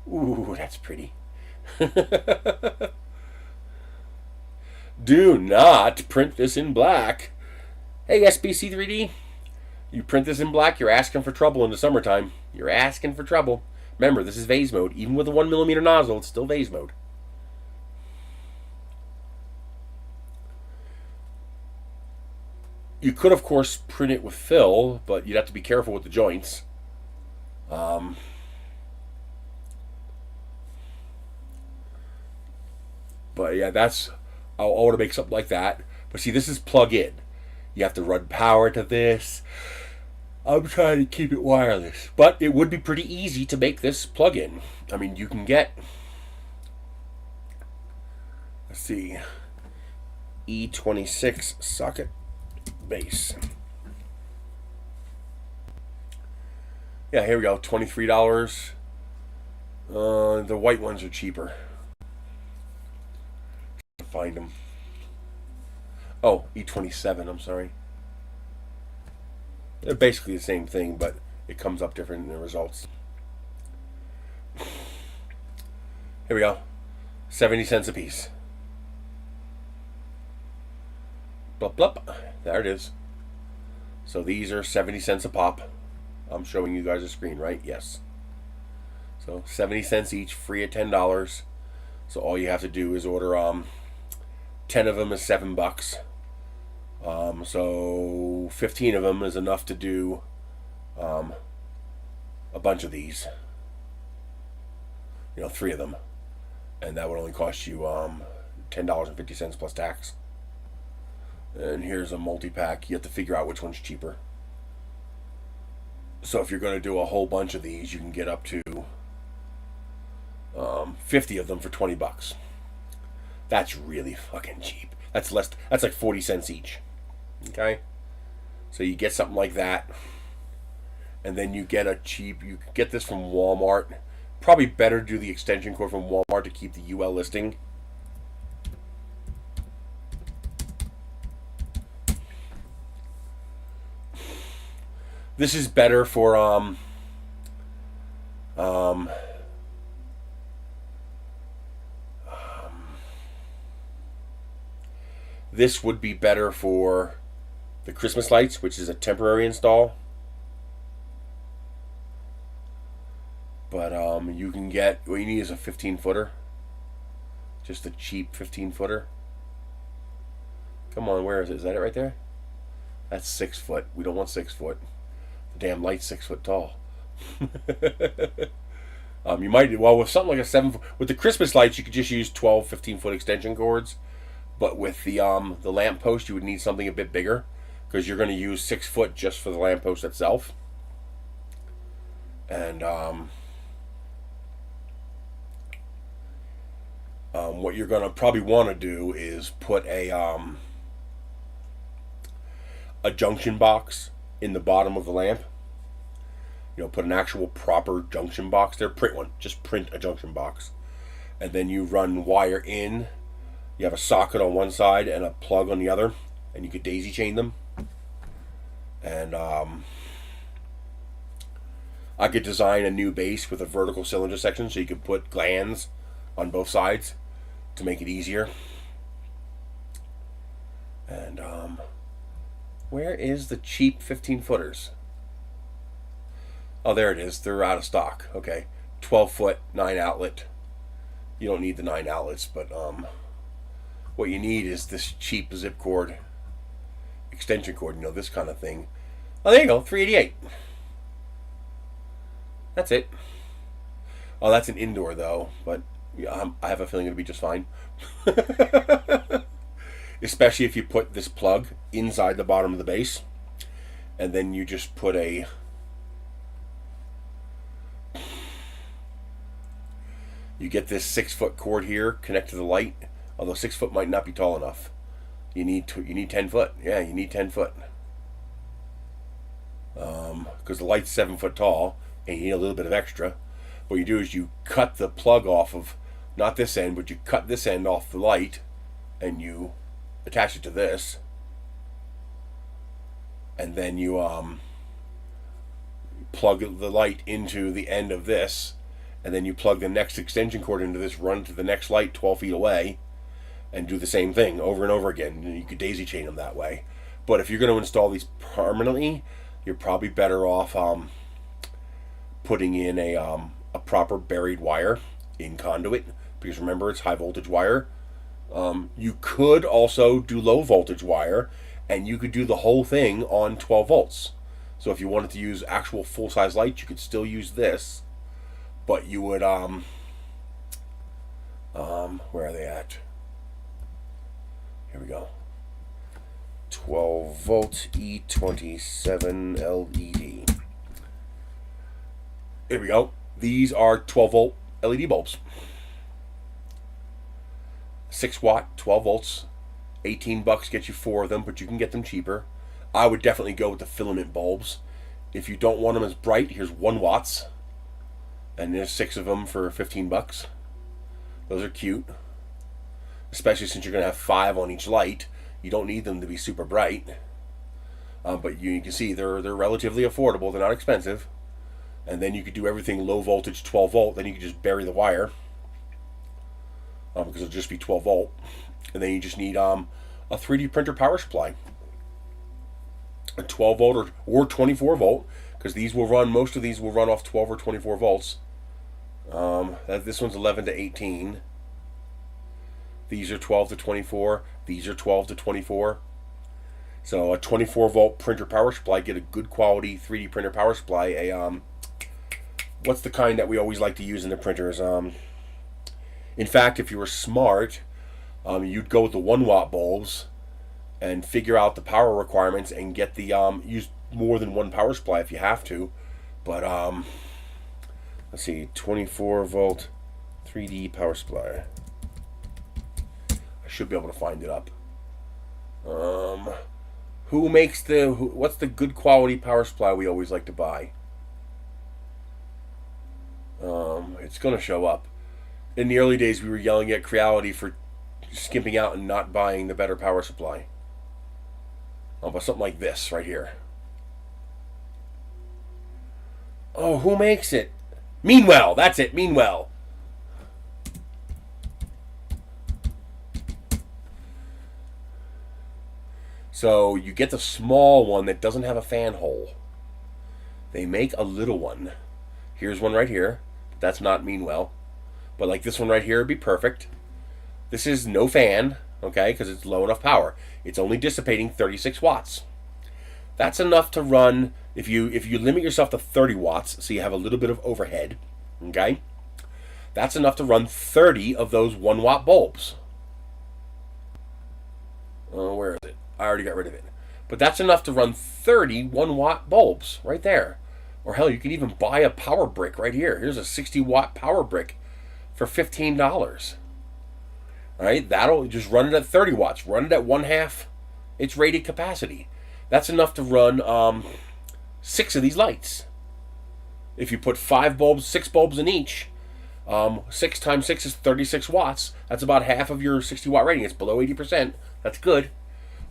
Ooh, that's pretty. Do not print this in black. Hey, SBC3D. You print this in black, you're asking for trouble in the summertime. You're asking for trouble. Remember, this is vase mode. Even with a 1mm nozzle, it's still vase mode. You could, of course, print it with fill, but you'd have to be careful with the joints. But yeah, I want to make something like that. But see, this is plug-in. You have to run power to this. I'm trying to keep it wireless. But it would be pretty easy to make this plug-in. I mean, you can get, let's see, E26 socket base. Yeah, here we go, $23. The white ones are cheaper. Find them. Oh, E27, I'm sorry. They're basically the same thing, but it comes up different in the results. Here we go. 70 cents a piece. Blup, blup. There it is. So these are 70 cents a pop. I'm showing you guys a screen, right? Yes. So 70 cents each, free at $10. So all you have to do is order 10 of them is $7. So 15 of them is enough to do a bunch of these. You know, 3 of them, and that would only cost you $10.50 plus tax. And here's a multi-pack. You have to figure out which one's cheaper. So if you're going to do a whole bunch of these, you can get up to 50 of them for $20. That's really fucking cheap. That's less. That's like 40 cents each. Okay, so you get something like that, and then you get a cheap. You get this from Walmart. Probably better to do the extension cord from Walmart to keep the UL listing. This is better for this would be better for the Christmas lights, which is a temporary install. But you can get, what you need is a 15-footer. Just a cheap 15-footer. Come on, where is it? Is that it right there? That's 6 foot. We don't want 6 foot. The damn light's 6 foot tall. You might, well, with something like a 7 foot, with the Christmas lights, you could just use 12, 15-foot extension cords. But with the lamp post, you would need something a bit bigger, because you're going to use 6 foot just for the lamp post itself. And what you're going to probably want to do is put a junction box in the bottom of the lamp. You know, put an actual proper junction box there. Print one. Just print a junction box. And then you run wire in. You have a socket on one side and a plug on the other, and you could daisy chain them. And I could design a new base with a vertical cylinder section, so you could put glands on both sides to make it easier. And where is the cheap 15-footers? Oh, there it is. They're out of stock. Okay, 12-foot, 9-outlet. You don't need the 9 outlets, but what you need is this cheap zip cord, extension cord, you know, this kind of thing. Oh, there you go, $3.88. That's it. Oh, that's an indoor though, but yeah, I have a feeling it'll be just fine. Especially if you put this plug inside the bottom of the base, and then you just put a you get this 6-foot cord here, connect to the light. Although 6 foot might not be tall enough. You need 10 foot. Yeah, you need 10 foot. Because the light's 7 foot tall, and you need a little bit of extra. What you do is you cut the plug off of, not this end, but you cut this end off the light, and you attach it to this. And then you plug the light into the end of this, and then you plug the next extension cord into this, run to the next light 12 feet away, and do the same thing over and over again. You could daisy chain them that way. But if you're going to install these permanently, you're probably better off putting in a proper buried wire in conduit, because remember, it's high voltage wire. You could also do low voltage wire, and you could do the whole thing on 12 volts. So if you wanted to use actual full-size lights, you could still use this, but you would where are they at? Here we go. 12 volt E27 LED. Here we go. These are 12 volt LED bulbs. 6 watt, 12 volts. 18 bucks gets you 4 of them, but you can get them cheaper. I would definitely go with the filament bulbs. If you don't want them as bright, here's 1 watts. And there's 6 of them for 15 bucks. Those are cute. Especially since you're going to have 5 on each light. You don't need them to be super bright. But you can see they're relatively affordable. They're not expensive. And then you could do everything low voltage, 12 volt. Then you could just bury the wire. Because it'll just be 12 volt. And then you just need a 3D printer power supply. A 12 volt or 24 volt. Because these will run, most of these will run off 12 or 24 volts. This one's 11 to 18. These are 12 to 24. These are 12 to 24. So a 24 volt printer power supply, get a good quality 3D printer power supply. What's the kind that we always like to use in the printers? In fact, if you were smart, you'd go with the 1 watt bulbs and figure out the power requirements and get the use more than 1 power supply if you have to. But let's see, 24 volt 3D power supply. I should be able to find it up. Who makes what's the good quality power supply we always like to buy? It's gonna show up. In the early days, we were yelling at Creality for skimping out and not buying the better power supply. But something like this right here. Oh, who makes it? Meanwell, that's it, Meanwell. So you get the small one that doesn't have a fan hole. They make a little one. Here's one right here. That's not Meanwell. But like this one right here would be perfect. This is no fan, okay, because it's low enough power. It's only dissipating 36 watts. That's enough to run, if you limit yourself to 30 watts, so you have a little bit of overhead, okay, that's enough to run 30 of those 1 watt bulbs. Where is it? I already got rid of it. But that's enough to run 30 1 watt bulbs right there. Or hell, you can even buy a power brick right here. Here's a 60 watt power brick for $15. All right, that'll just run it at 30 watts. Run it at 1/2 its rated capacity. That's enough to run 6 of these lights. If you put 5 bulbs, 6 bulbs in each, 6 times 6 is 36 watts. That's about half of your 60 watt rating. It's below 80%. That's good.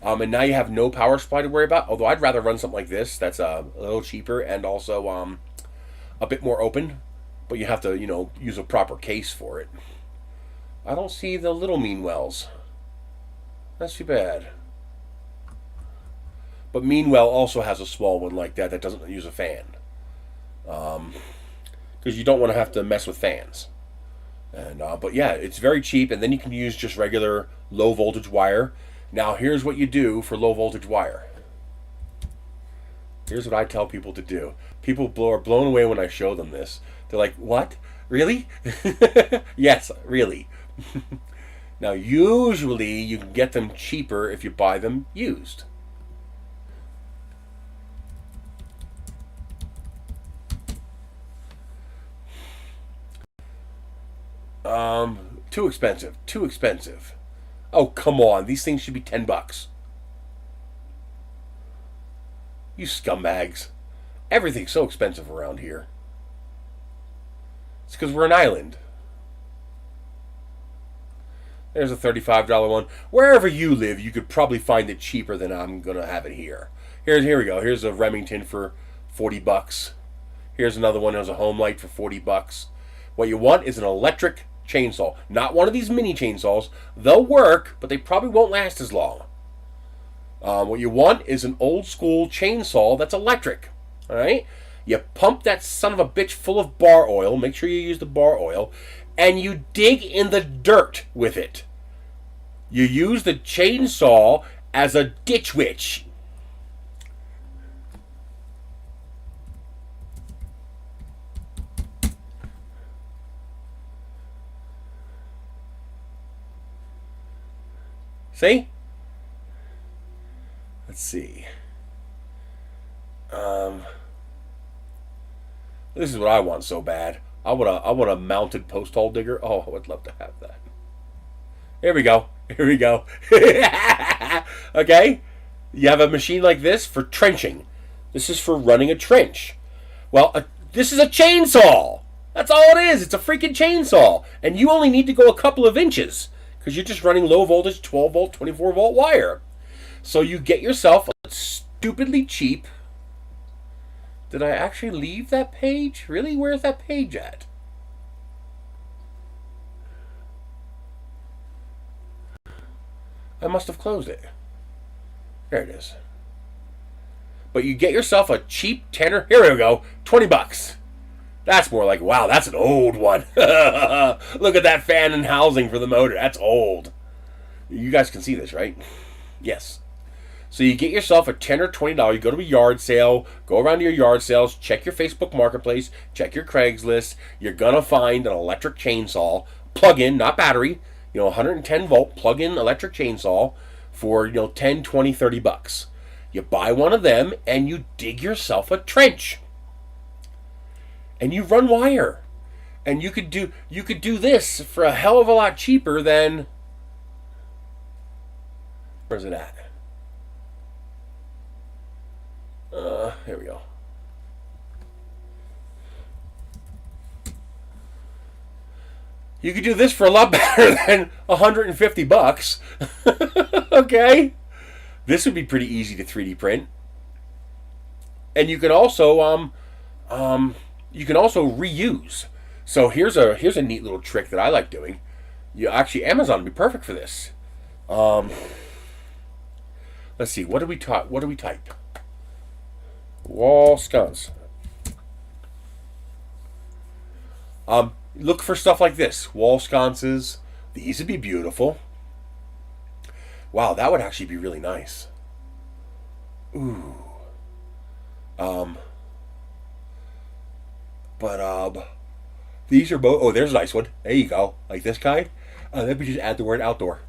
And now you have no power supply to worry about. Although I'd rather run something like this. That's a little cheaper and also a bit more open. But you have to, use a proper case for it. I don't see the little Meanwells. That's too bad. But Meanwell also has a small one like that doesn't use a fan. Because you don't want to have to mess with fans. And but yeah, it's very cheap, and then you can use just regular low voltage wire. Now here's what you do for low voltage wire. Here's what I tell people to do. People are blown away when I show them this. They're like, what? Really? Yes, really. Now usually you can get them cheaper if you buy them used. Too expensive. Too expensive. Oh, come on. These things should be 10 bucks. You scumbags. Everything's so expensive around here. It's because we're an island. There's a $35 one. Wherever you live, you could probably find it cheaper than I'm going to have it here. Here we go. Here's a Remington for 40 bucks. Here's another one. There's a home light for 40 bucks. What you want is an electric chainsaw. Not one of these mini chainsaws. They'll work, but they probably won't last as long. What you want is an old school chainsaw that's electric. All right? You pump that son of a bitch full of bar oil. Make sure you use the bar oil. And you dig in the dirt with it. You use the chainsaw as a ditch witch. See? Let's see. This is what I want so bad. I want a mounted post hole digger. Oh, I would love to have that. Here we go. Here we go. Okay? You have a machine like this for trenching. This is for running a trench. Well, this is a chainsaw. That's all it is. It's a freaking chainsaw. And you only need to go a couple of inches because you're just running low voltage 12 volt, 24 volt wire. So you get yourself a stupidly cheap. Did I actually leave that page? Really? Where's that page at? I must have closed it. There it is. But you get yourself a cheap tenner. Here we go. 20 bucks. That's more like, wow, that's an old one. Look at that fan and housing for the motor. That's old. You guys can see this, right? Yes. So you get yourself a $10 or $20. You go to a yard sale, go around to your yard sales, check your Facebook Marketplace, check your Craigslist. You're going to find an electric chainsaw, plug-in, not battery, 110 volt plug-in electric chainsaw for, 10, 20, 30 bucks. You buy one of them and you dig yourself a trench. And you run wire. And you could do this for a hell of a lot cheaper than, where's it at? Here we go. You could do this for a lot better than 150 bucks. Okay? This would be pretty easy to 3D print. And you can also reuse. So here's a neat little trick that I like doing. Amazon would be perfect for this. Let's see, what do we type? Wall sconce. Look for stuff like this. Wall sconces. These would be beautiful. Wow, that would actually be really nice. Ooh. These are both. Oh, there's a nice one. There you go. Like this kind. Let me just add the word outdoor.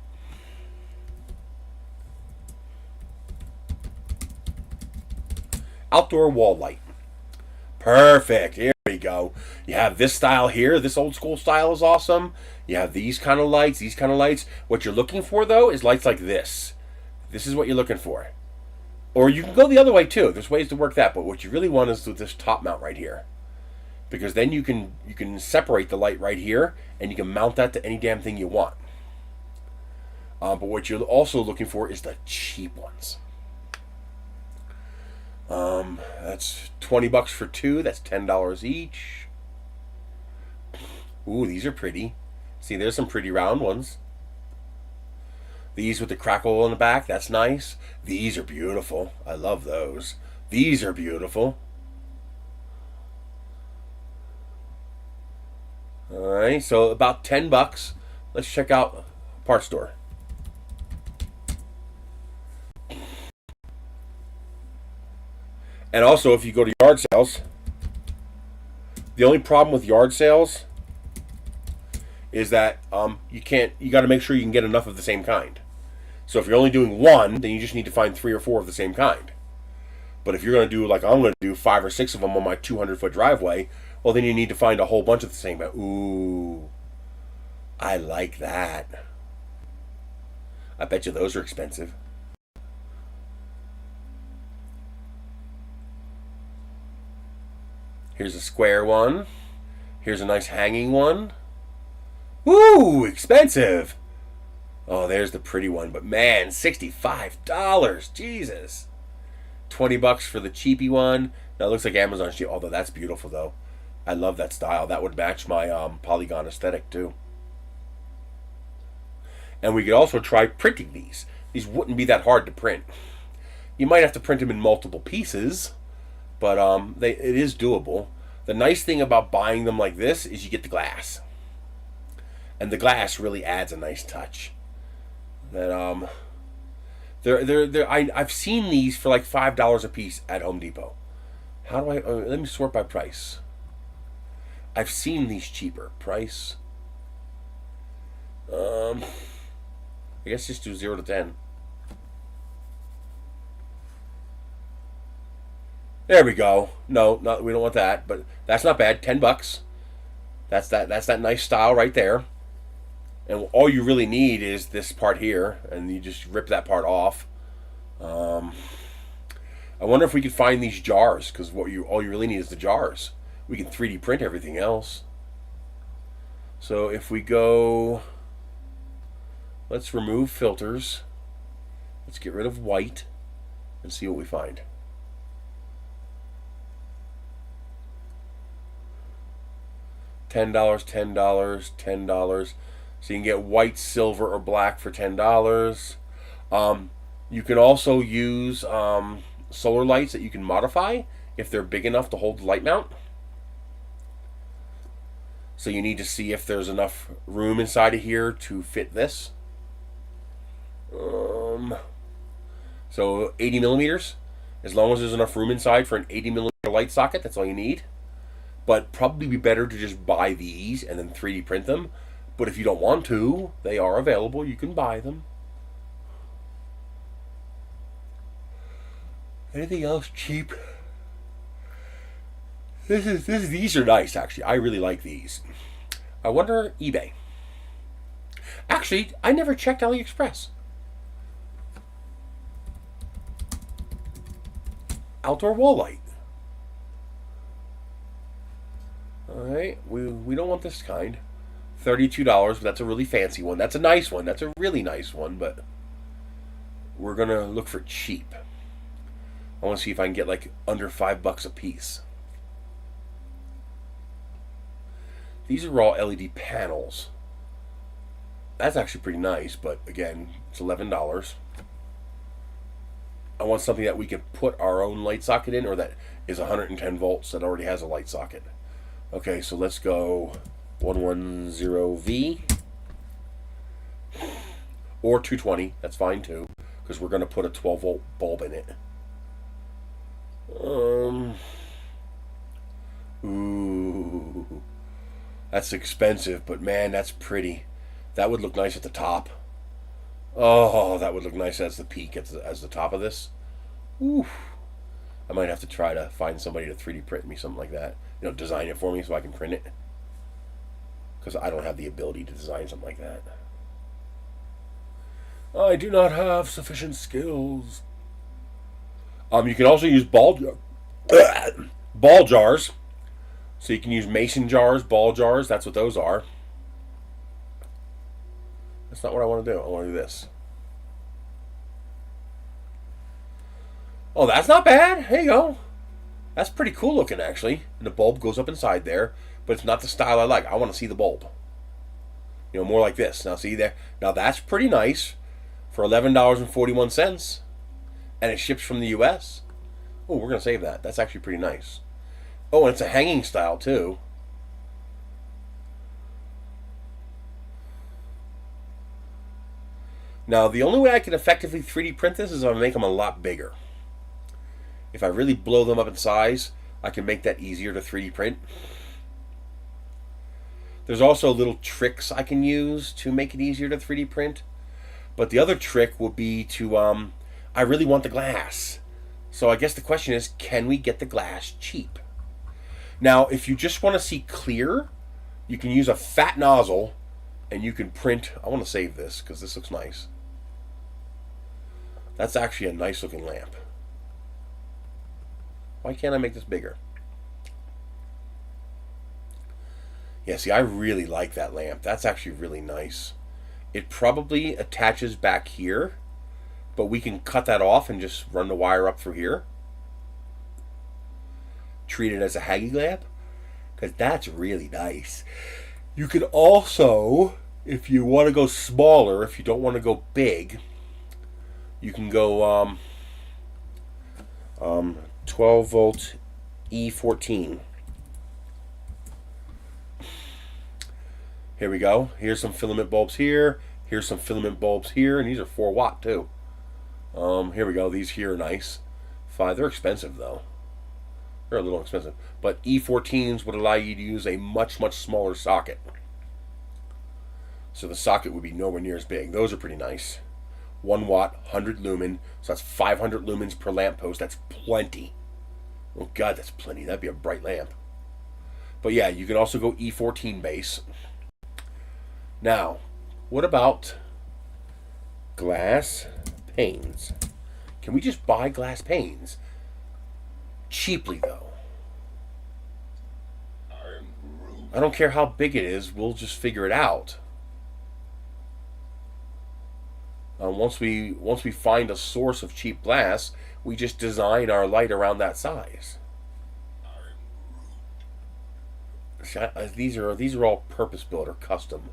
Outdoor wall light. Perfect. Here we go. You have this style here. This old school style is awesome. You have these kind of lights, these kind of lights. What you're looking for, though, is lights like this. This is what you're looking for. Or you can go the other way, too. There's ways to work that. But what you really want is this top mount right here. Because then you can separate the light right here, and you can mount that to any damn thing you want. But what you're also looking for is the cheap ones. That's 20 bucks for two. That's $10 each. Ooh, these are pretty. See, there's some pretty round ones. These with the crackle in the back, that's nice. These are beautiful. I love those. These are beautiful. Alright, so about 10 bucks. Let's check out Parts Store. And also, if you go to yard sales, the only problem with yard sales is that you got to make sure you can get enough of the same kind. So if you're only doing one, then you just need to find 3 or 4 of the same kind. But if you're going to do, like I'm going to do 5 or 6 of them on my 200-foot driveway, well, then you need to find a whole bunch of the same. Ooh, I like that. I bet you those are expensive. Here's a square one. Here's a nice hanging one. Woo, expensive. Oh, there's the pretty one. But man, $65. Jesus. 20 bucks for the cheapy one. Now it looks like Amazon cheap, although that's beautiful though. I love that style. That would match my polygon aesthetic too. And we could also try printing these. These wouldn't be that hard to print. You might have to print them in multiple pieces, but it is doable. The nice thing about buying them like this is you get the glass, and the glass really adds a nice touch. That I've seen these for like $5 a piece at Home Depot. How do I? Let me sort by price. I've seen these cheaper. Price. I guess just do 0 to 10. There we go. No, we don't want that, but that's not bad. $10. That's that nice style right there. And all you really need is this part here, and you just rip that part off. I wonder if we could find these jars, because all you really need is the jars. We can 3D print everything else. So if we go, let's remove filters. Let's get rid of white and see what we find. $10, $10, $10. So you can get white, silver, or black for $10. You can also use solar lights that you can modify if they're big enough to hold the light mount. So you need to see if there's enough room inside of here to fit this. So 80 millimeters. As long as there's enough room inside for an 80 millimeter light socket, that's all you need. But probably be better to just buy these and then 3D print them. But if you don't want to, they are available. You can buy them. Anything else cheap? These are nice, actually. I really like these. I wonder eBay. Actually, I never checked AliExpress. Outdoor wall light. Alright, we don't want this kind. $32, but that's a really fancy one. That's a nice one. That's a really nice one, but we're going to look for cheap. I want to see if I can get like under $5 a piece. These are all LED panels. That's actually pretty nice, but again, it's $11. I want something that we can put our own light socket in, or that is 110 volts that already has a light socket. Okay, so let's go 110V or 220. That's fine too, because we're going to put a 12 volt bulb in it. Ooh, that's expensive, but man, that's pretty. That would look nice at the top. Oh, that would look nice as the peak, as the top of this. Ooh, I might have to try to find somebody to 3D print me something like that. You know, design it for me so I can print it. Because I don't have the ability to design something like that. I do not have sufficient skills. You can also use ball jars. So you can use mason jars, ball jars. That's what those are. That's not what I want to do. I want to do this. Oh, that's not bad. There you go. That's pretty cool looking, actually. And the bulb goes up inside there, but it's not the style I like. I want to see the bulb. You know, more like this. Now, see there? Now, that's pretty nice for $11.41. And it ships from the U.S. Oh, we're going to save that. That's actually pretty nice. Oh, and it's a hanging style, too. Now, the only way I can effectively 3D print this is if I make them a lot bigger. If I really blow them up in size, I can make that easier to 3D print. There's also little tricks I can use to make it easier to 3D print. But the other trick will be to, I really want the glass. So I guess the question is, can we get the glass cheap? Now, if you just want to see clear, you can use a fat nozzle and you can print. I want to save this because this looks nice. That's actually a nice looking lamp. Why can't I make this bigger? Yeah, see, I really like that lamp. That's actually really nice. It probably attaches back here, but we can cut that off and just run the wire up through here. Treat it as a hanging lamp, because that's really nice. You can also, if you want to go smaller, if you don't want to go big, you can go 12 volt E14. Here we go. Here's some filament bulbs here. Here's some filament bulbs here, and these are 4 watt too. Here we go. These here are nice. 5. They're expensive though. They're a little expensive, but E14s would allow you to use a much smaller socket. So the socket would be nowhere near as big. Those are pretty nice. 1 watt, 100 lumen. So that's 500 lumens per lamp post. That's plenty. Oh God, that's plenty. That'd be a bright lamp. But yeah, you can also go E14 base. Now, what about glass panes? Can we just buy glass panes? Cheaply though. I don't care how big it is, we'll just figure it out. Once we find a source of cheap glass, we just design our light around that size. These are all purpose built or custom.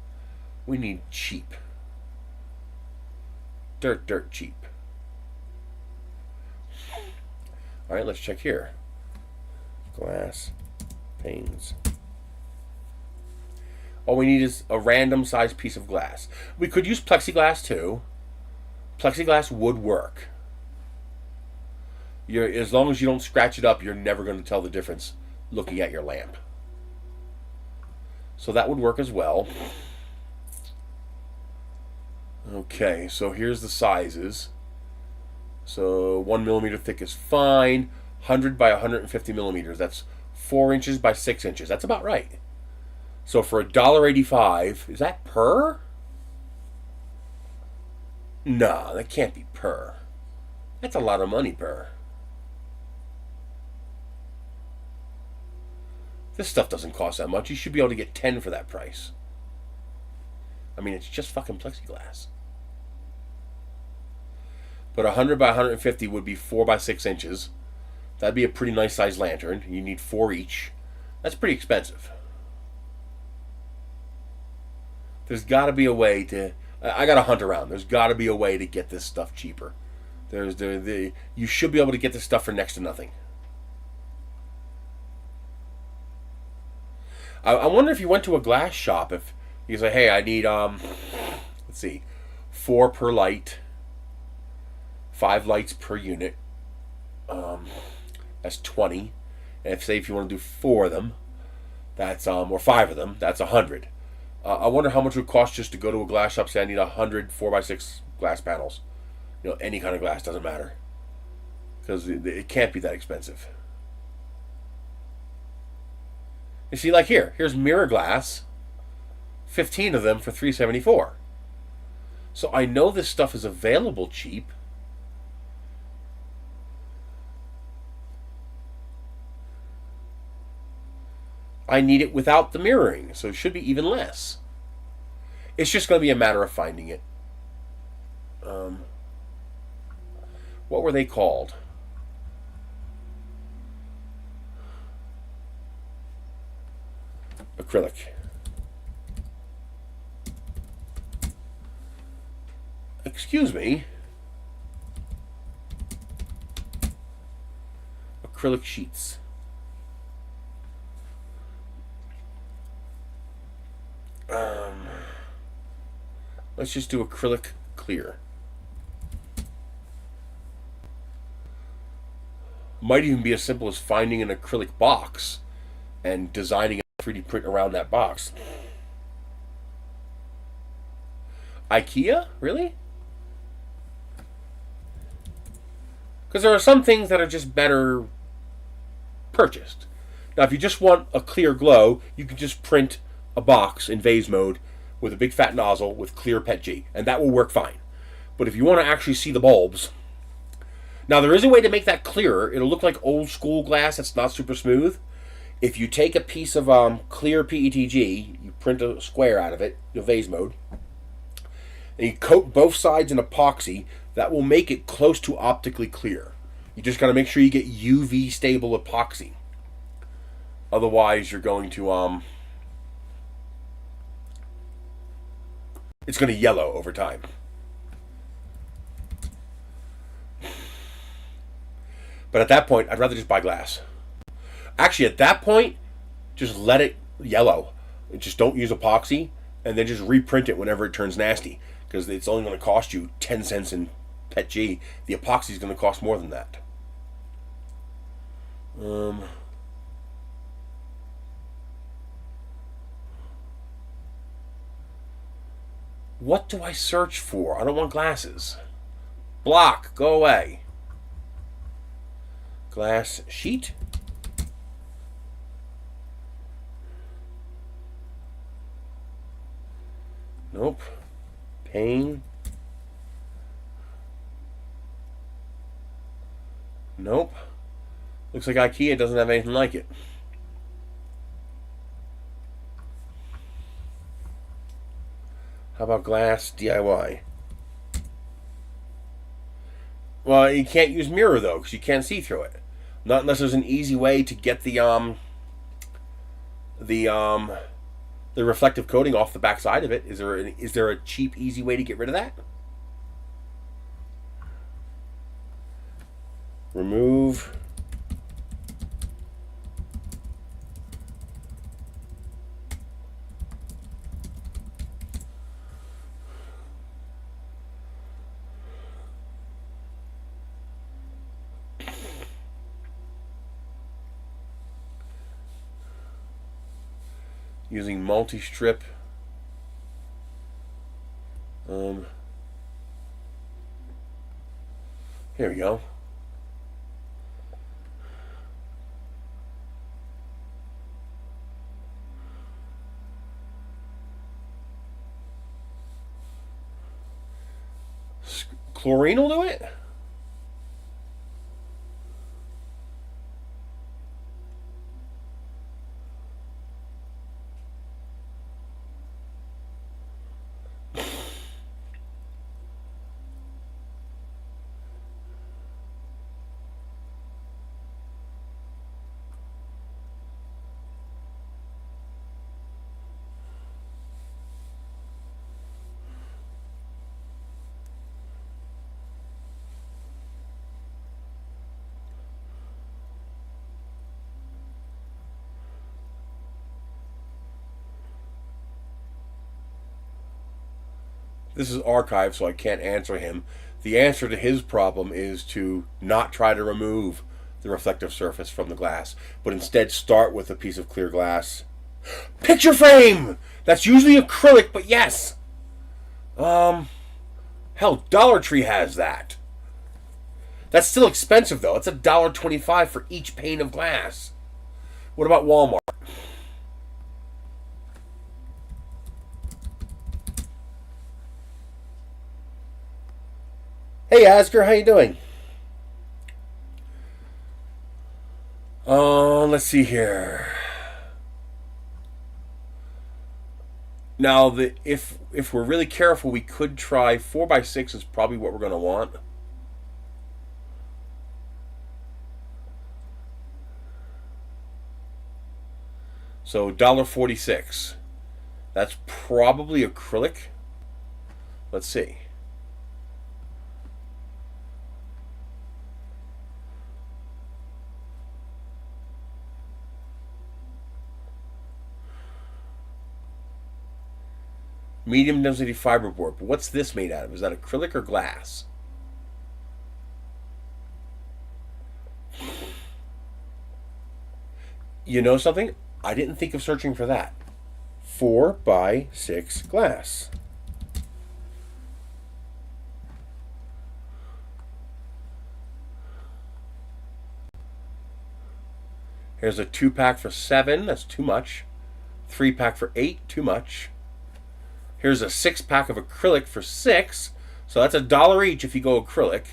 We need cheap. Dirt cheap. Alright, let's check here. Glass panes. All we need is a random sized piece of glass. We could use plexiglass too. Plexiglass would work. As long as you don't scratch it up, you're never going to tell the difference looking at your lamp. So that would work as well. Okay, so here's the sizes. So 1 millimeter thick is fine. 100 by 150 millimeters. That's 4 inches by 6 inches. That's about right. So for $1.85, is that per? No, that can't be per. That's a lot of money per. This stuff doesn't cost that much. You should be able to get 10 for that price. I mean, it's just fucking plexiglass. But 100 by 150 would be 4 by 6 inches. That'd be a pretty nice sized lantern. You need 4 each. That's pretty expensive. There's got to be a way to... I got to hunt around. There's got to be a way to get this stuff cheaper. You should be able to get this stuff for next to nothing. I wonder if you went to a glass shop, if you say, hey, I need, let's see, 4 per light, 5 lights per unit. That's 20. And if you want to do 4 of them, that's or 5 of them, that's 100. I wonder how much it would cost just to go to a glass shop, say I need 100 4x6 glass panels. You know, any kind of glass, doesn't matter. Because it can't be that expensive. You see, like here's mirror glass. 15 of them for $3.74. So I know this stuff is available cheap. I need it without the mirroring, so it should be even less. It's just going to be a matter of finding it. What were they called? Acrylic. Excuse me. Acrylic sheets. Let's just do acrylic clear. Might even be as simple as finding an acrylic box and designing a 3D print around that box. IKEA? Really? Because there are some things that are just better purchased. Now, if you just want a clear glow, you can just print a box in vase mode with a big fat nozzle with clear PETG, and that will work fine. But if you want to actually see the bulbs, now there is a way to make that clearer. It'll look like old school glass that's not super smooth. If you take a piece of clear PETG, you print a square out of it, in vase mode, and you coat both sides in epoxy, that will make it close to optically clear. You just got to make sure you get UV stable epoxy. Otherwise, you're going to it's going to yellow over But at that point, I'd rather just buy glass. Actually, at that point, just let it yellow. Just don't use epoxy, and then just reprint it whenever it turns nasty, because it's only going to cost you 10 cents in Pet G. The epoxy is going to cost more than that. What do I search for? I don't want glasses. Block, go away. Glass sheet. Nope. Pane. Nope. Looks like IKEA doesn't have anything like it. How about glass DIY? Well, you can't use mirror though, because you can't see through it. Not unless there's an easy way to get the reflective coating off the back side of it. Is there a cheap, easy way to get rid of that? Remove. Using multi-strip. Here we go. Chlorine will do it? This is archived, so I can't answer him. The answer to his problem is to not try to remove the reflective surface from the glass, but instead start with a piece of clear glass. Picture frame! That's usually acrylic, but yes. Hell, Dollar Tree has that. That's still expensive, though. It's $1.25 for each pane of glass. What about Walmart? Hey, Asger, how you doing? Let's see here. Now, if we're really careful, we could try 4x6 is probably what we're going to want. So $1.46. That's probably acrylic. Let's see. Medium density fiberboard. But what's this made out of? Is that acrylic or glass? You know something? I didn't think of searching for that. 4x6 glass. Here's a 2-pack for $7. That's too much. 3-pack for $8. Too much. Here's a 6-pack of acrylic for $6. So that's $1 each if you go acrylic.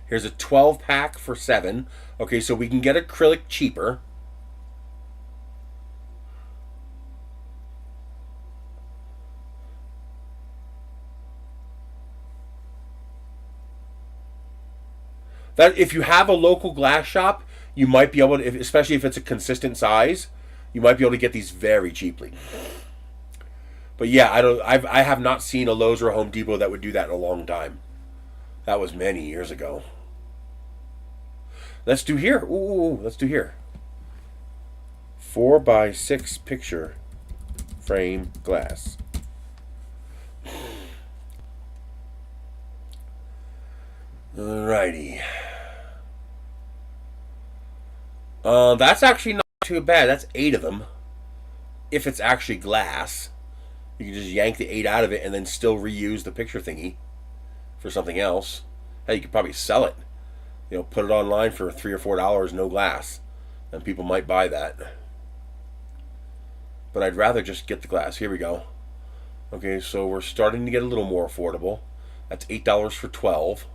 Here's a 12-pack for $7. Okay, so we can get acrylic cheaper. That if you have a local glass shop, you might be able to, especially if it's a consistent size, you might be able to get these very cheaply. But yeah, I have not seen a Lowe's or a Home Depot that would do that in a long time. That was many years ago. Let's do here. Ooh, let's do here. 4x6 picture frame glass. Alrighty. That's actually not too bad. That's 8 of them. If it's actually glass, you can just yank the 8 out of it and then still reuse the picture thingy for something else. Hey, you could probably sell it. You know, put it online for $3 or $4, no glass, and people might buy that. But I'd rather just get the glass. Here we go. Okay, so we're starting to get a little more affordable. That's $8 for 12.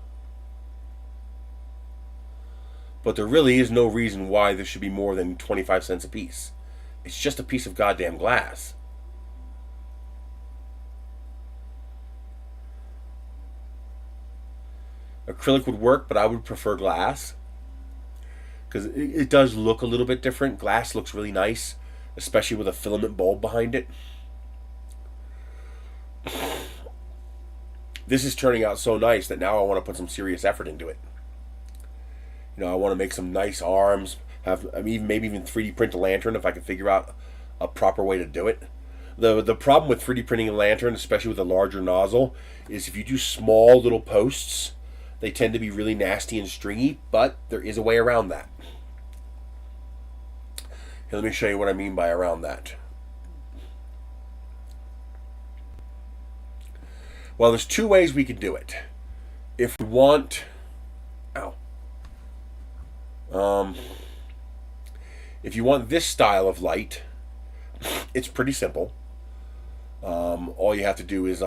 But there really is no reason why this should be more than 25 cents a piece. It's just a piece of goddamn glass. Acrylic would work, but I would prefer glass. Because it does look a little bit different. Glass looks really nice, especially with a filament bulb behind it. This is turning out so nice that now I want to put some serious effort into it. You know, I want to make some nice arms. Maybe even 3D print a lantern if I can figure out a proper way to do it. The problem with 3D printing a lantern, especially with a larger nozzle, is if you do small little posts, they tend to be really nasty and stringy, but there is a way around that. Here, let me show you what I mean by around that. Well, there's 2 ways we could do it. If we want... if you want this style of light, it's pretty simple. All you have to do is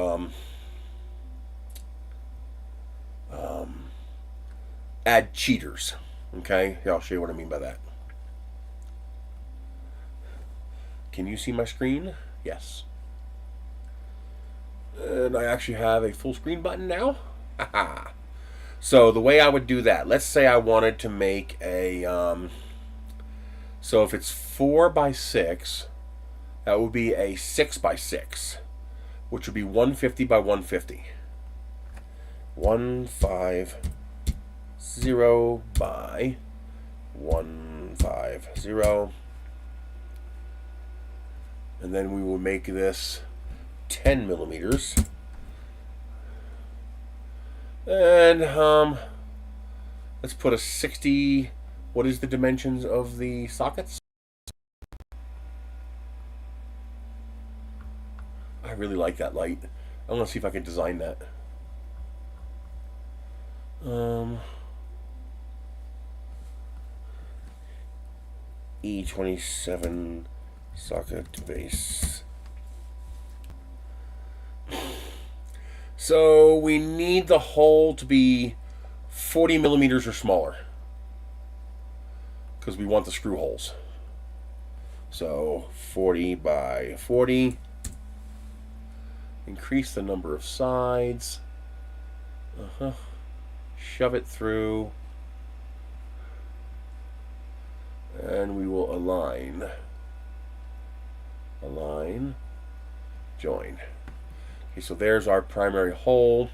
add cheaters. Okay, here, I'll show you what I mean by that. Can you see my screen? Yes. And I actually have a full screen button now. So the way I would do that, let's say I wanted to make a so if it's 4x6, that would be a 6x6, which would be 150 by 150. 150 by 150. And then we will make this 10 millimeters. And let's put a 60. What is the dimensions of the sockets? I really like that light. I want to see if I can design that. E27 socket base. So we need the hole to be 40 millimeters or smaller, because we want the screw holes. So 40 by 40. Increase the number of sides. Shove it through. And we will align. Align. Join. Okay, so there's our primary hole.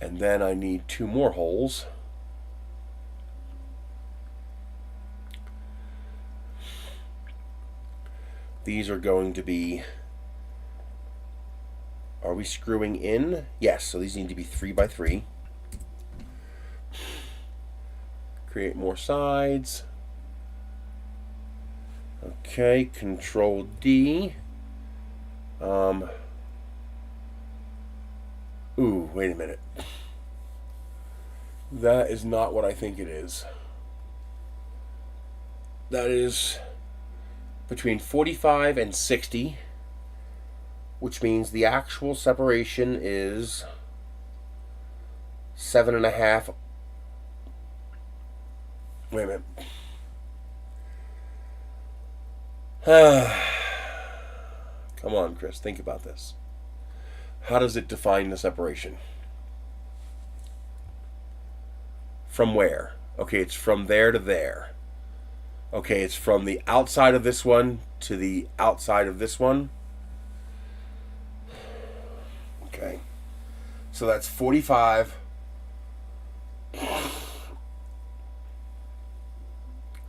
And then I need 2 more holes. These are going to be... Are we screwing in? Yes, so these need to be 3 by 3. Create more sides. Okay, Control D. Ooh, wait a minute. That is not what I think it is. That is between 45 and 60, which means the actual separation is 7.5. Wait a minute. Come on, Chris, think about this. How does it define the separation? From where? Okay, it's from there to there. Okay, it's from the outside of this one to the outside of this one. So that's 45.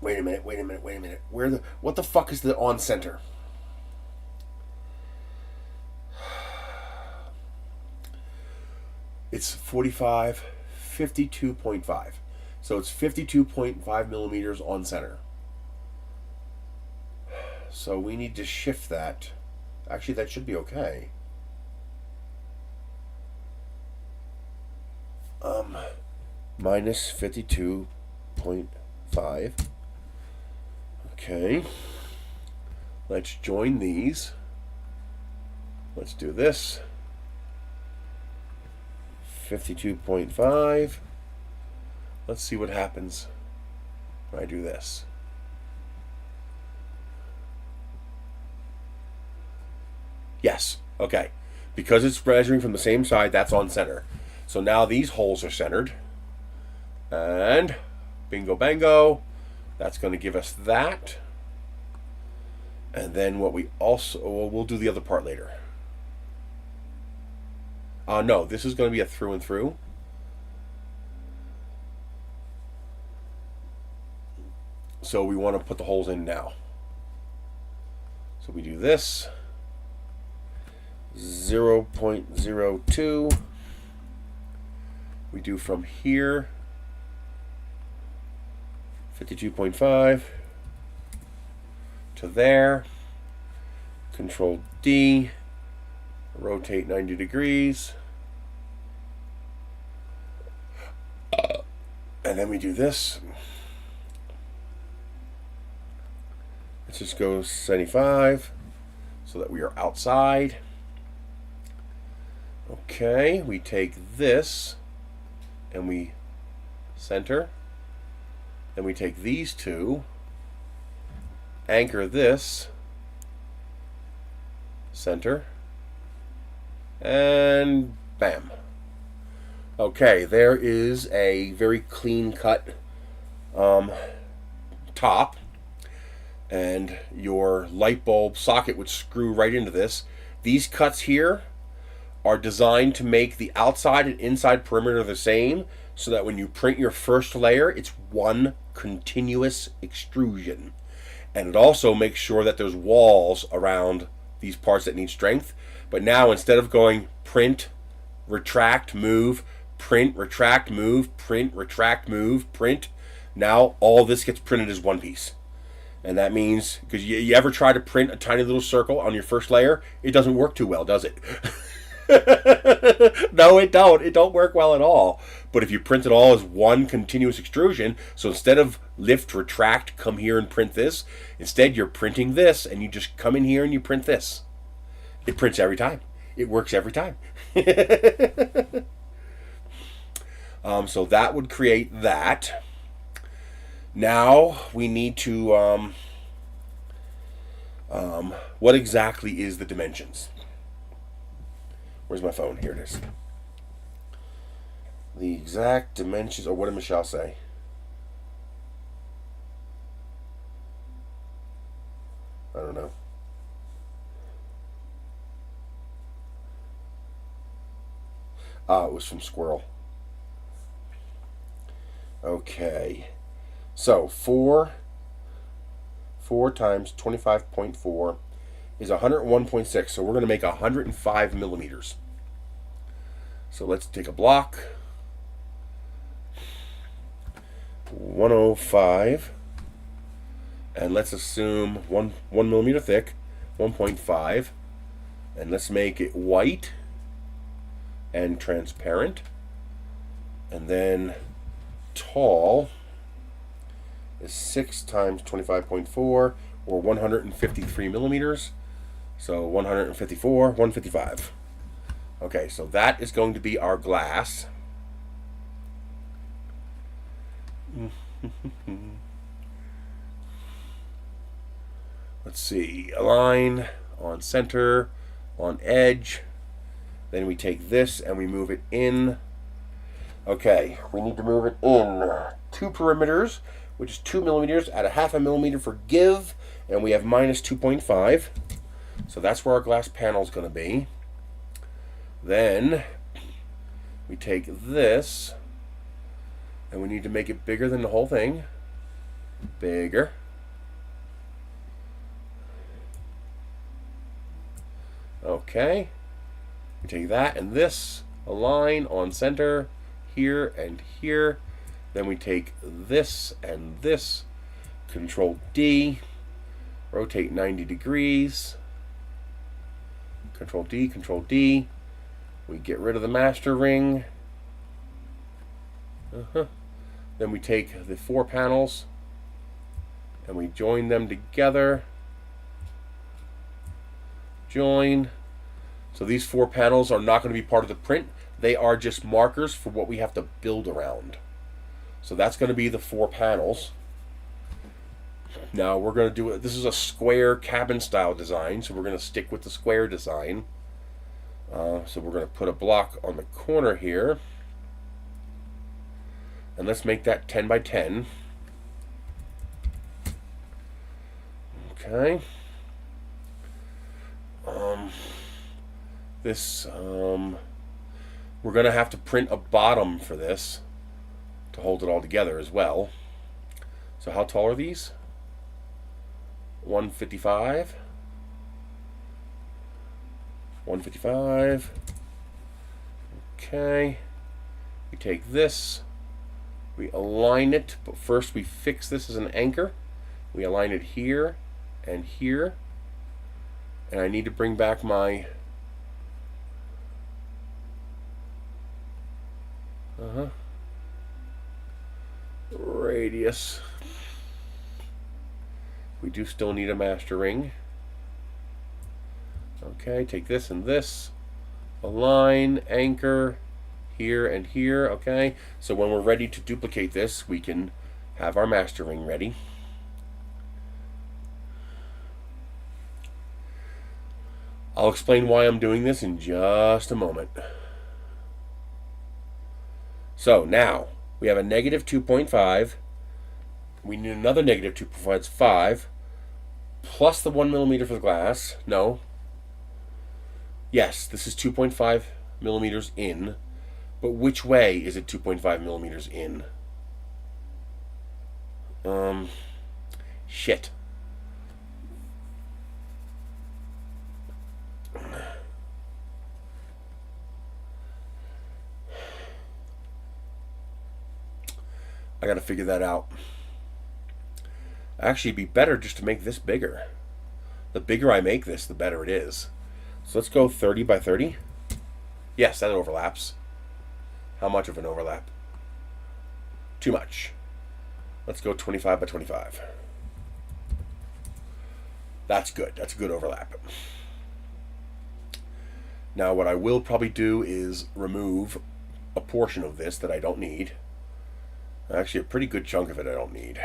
Wait a minute. What the fuck is the on center? It's 45, 52.5. So it's 52.5 millimeters on center. So we need to shift that. Actually, that should be okay. Minus 52.5. Okay. Let's join these. Let's do this. 52.5. Let's see what happens when I do this. Yes. Okay. Because it's measuring from the same side, that's on center. So now these holes are centered. And bingo bango. That's going to give us that. And then what we also, we'll do the other part later. No, this is going to be a through and through. So we want to put the holes in now. So we do this. 0.02. We do from here 52.5 to there. Control D. Rotate 90 degrees. And then we do this. Let's just go 75 so that we are outside. Okay, we take this and we center. Then we take these two, anchor this, center, and bam. Okay, there is a very clean cut top, and your light bulb socket would screw right into this. These cuts here are designed to make the outside and inside perimeter the same, so that when you print your first layer, it's one continuous extrusion. And it also makes sure that there's walls around these parts that need strength. But now, instead of going print, retract, move, print, retract, move, print, retract, move, print, now all this gets printed as one piece. And that means, because you ever try to print a tiny little circle on your first layer, it doesn't work too well, does it? No, it don't. It don't work well at all. But if you print it all as one continuous extrusion, so instead of lift, retract, come here and print this, instead you're printing this, and you just come in here and you print this. It prints every time. It works every time. So that would create that. Now we need to, what exactly is the dimensions? Where's my phone? Here it is. The exact dimensions, or what did Michelle say? I don't know. It was from Squirrel. Okay. So 4 times 25.4 is 101.6. So we're going to make 105 millimeters. So let's take a block. 105. And let's assume 1 millimeter thick, 1.5. And let's make it white and transparent. And then tall is 6 times 25.4, or 153 millimeters. So 154, 155. Okay, so that is going to be our glass. Let's see, align, on center, on edge. Then we take this and we move it in. Okay, we need to move it in 2 perimeters, which is 2 millimeters at a half a millimeter for give, and we have minus 2.5. So that's where our glass panel is going to be. Then We take this, and we need to make it bigger than the whole thing. Bigger. Okay. We take that and this, align on center, here and here. Then we take this and this, Control D, rotate 90 degrees. Control D, Control D. We get rid of the master ring. Then we take the 4 panels and we join them together. Join. So these 4 panels are not going to be part of the print. They are just markers for what we have to build around. So that's going to be the 4 panels. Now we're going to do it. This is a square cabin style design, so we're going to stick with the square design. So we're going to put a block on the corner here. And let's make that 10 by 10. Okay. We're going to have to print a bottom for this to hold it all together as well. So how tall are these? 155. 155. Okay. We take this, we align it, but first we fix this as an anchor. We align it here and here. And I need to bring back my radius. We do still need a master ring. Okay, take this and this, align, anchor, here and here. Okay, so when we're ready to duplicate this, we can have our master ring ready. I'll explain why I'm doing this in just a moment. So now we have a negative 2.5. We need another negative 2.5. It's 5 plus the 1 millimeter for the glass. No. Yes, this is 2.5 millimeters in. But which way is it 2.5 millimeters in? Shit. I gotta figure that out. Actually, it'd be better just to make this bigger. The bigger I make this, the better it is. So let's go 30 by 30. Yes, that overlaps. How much of an overlap? Too much. Let's go 25 by 25. That's good. That's a good overlap. Now what I will probably do is remove a portion of this that I don't need. Actually, a pretty good chunk of it I don't need.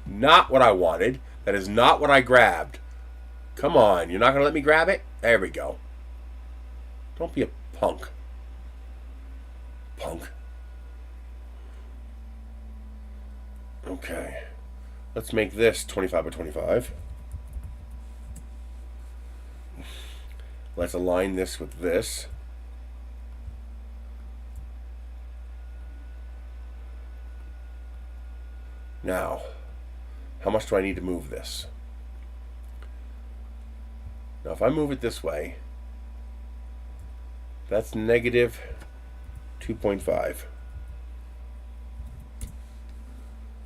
Not what I wanted. That is not what I grabbed. Come on, you're not going to let me grab it? There we go. Don't be a punk. Punk. Okay. Let's make this 25 by 25. Let's align this with this. Now, how much do I need to move this? Now, if I move it this way, that's negative 2.5.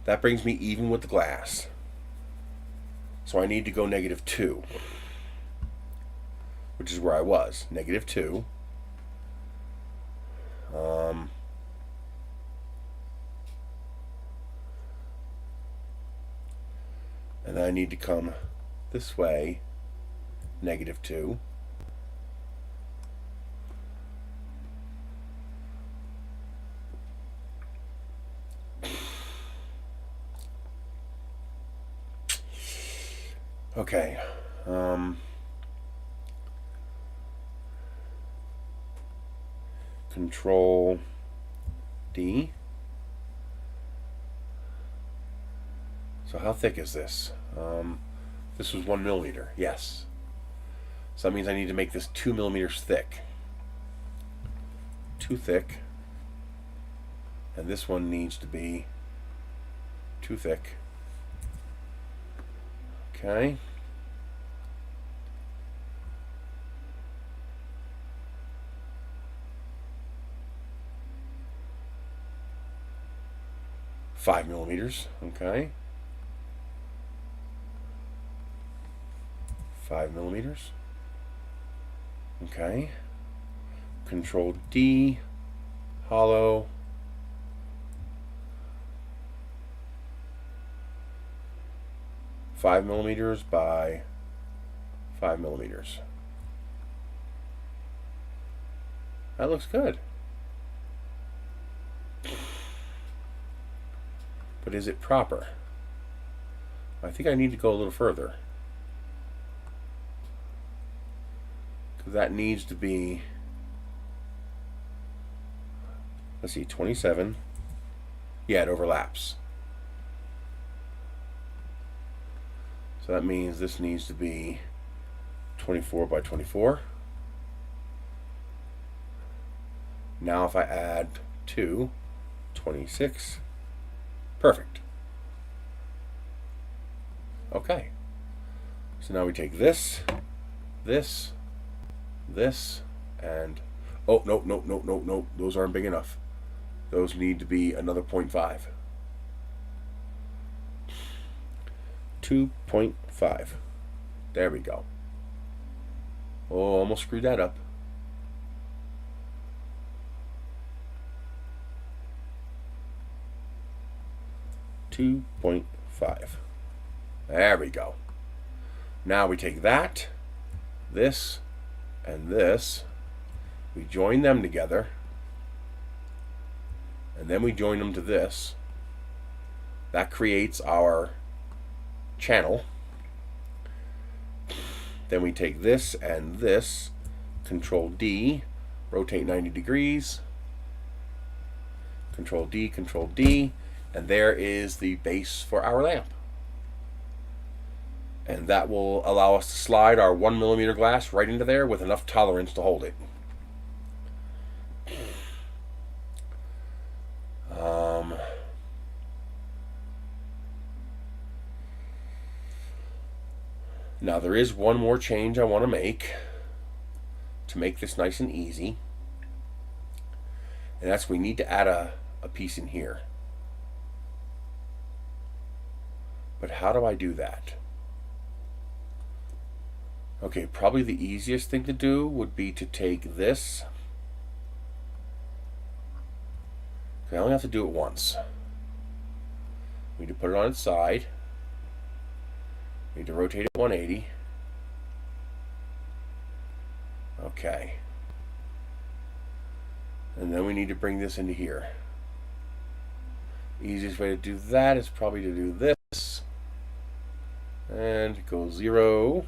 That brings me even with the glass. So I need to go negative 2, which is where I was. Negative 2. And then I need to come this way, negative 2. Okay. Control D. So how thick is this? This was 1 millimeter. Yes. So that means I need to make this 2 millimeters thick. Too thick. And this one needs to be too thick. Okay. Five millimeters. Okay. 5 millimeters. Okay. Control D. Hollow. Five millimeters by 5 millimeters. That looks good. But is it proper? I think I need to go a little further. Because that needs to be, let's see, 27. Yeah, it overlaps. So that means this needs to be 24 by 24. Now if I add 2, 26. Perfect. Okay. So now we take this, this, and oh, no. Those aren't big enough. Those need to be another 0.5. 2.5. There we go. Oh, almost screwed that up. .5. There we go. Now we take that, this, and this. We join them together. And then we join them to this. That creates our channel. Then we take this and this, Control D, rotate 90 degrees, Control D, and there is the base for our lamp. And that will allow us to slide our 1 millimeter glass right into there with enough tolerance to hold it. Now there is one more change I want to make this nice and easy. And that's we need to add a piece in here. But how do I do that? Okay, probably the easiest thing to do would be to take this. I only have to do it once. We need to put it on its side. We need to rotate it 180. Okay. And then we need to bring this into here. Easiest way to do that is probably to do this. And go 0.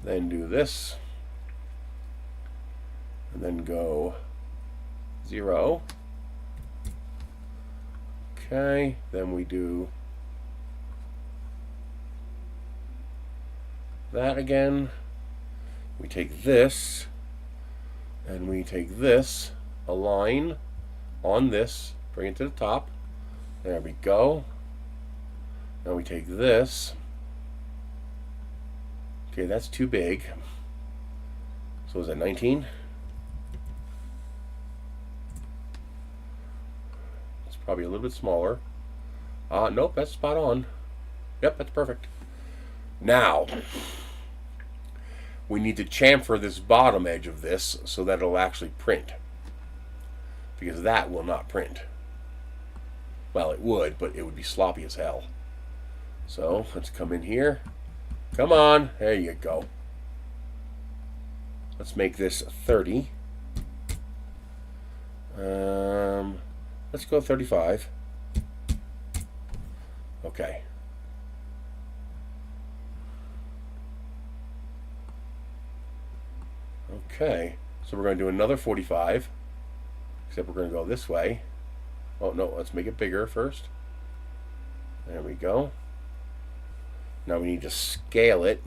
Then do this. And then go 0. Okay. Then we do that again. We take this and we take this, align on this, bring it to the top. There we go. Now we take this. Okay, that's too big. So is that 19? It's probably a little bit smaller. Nope, that's spot on. Yep, that's perfect. Now, we need to chamfer this bottom edge of this so that it'll actually print. Because that will not print. Well, it would, but it would be sloppy as hell. So, let's come in here. Come on, there you go. Let's make this 30. Let's go 35. Okay. Okay, so we're going to do another 45, except we're going to go this way. Oh no, let's make it bigger first. There we go. Now we need to scale it.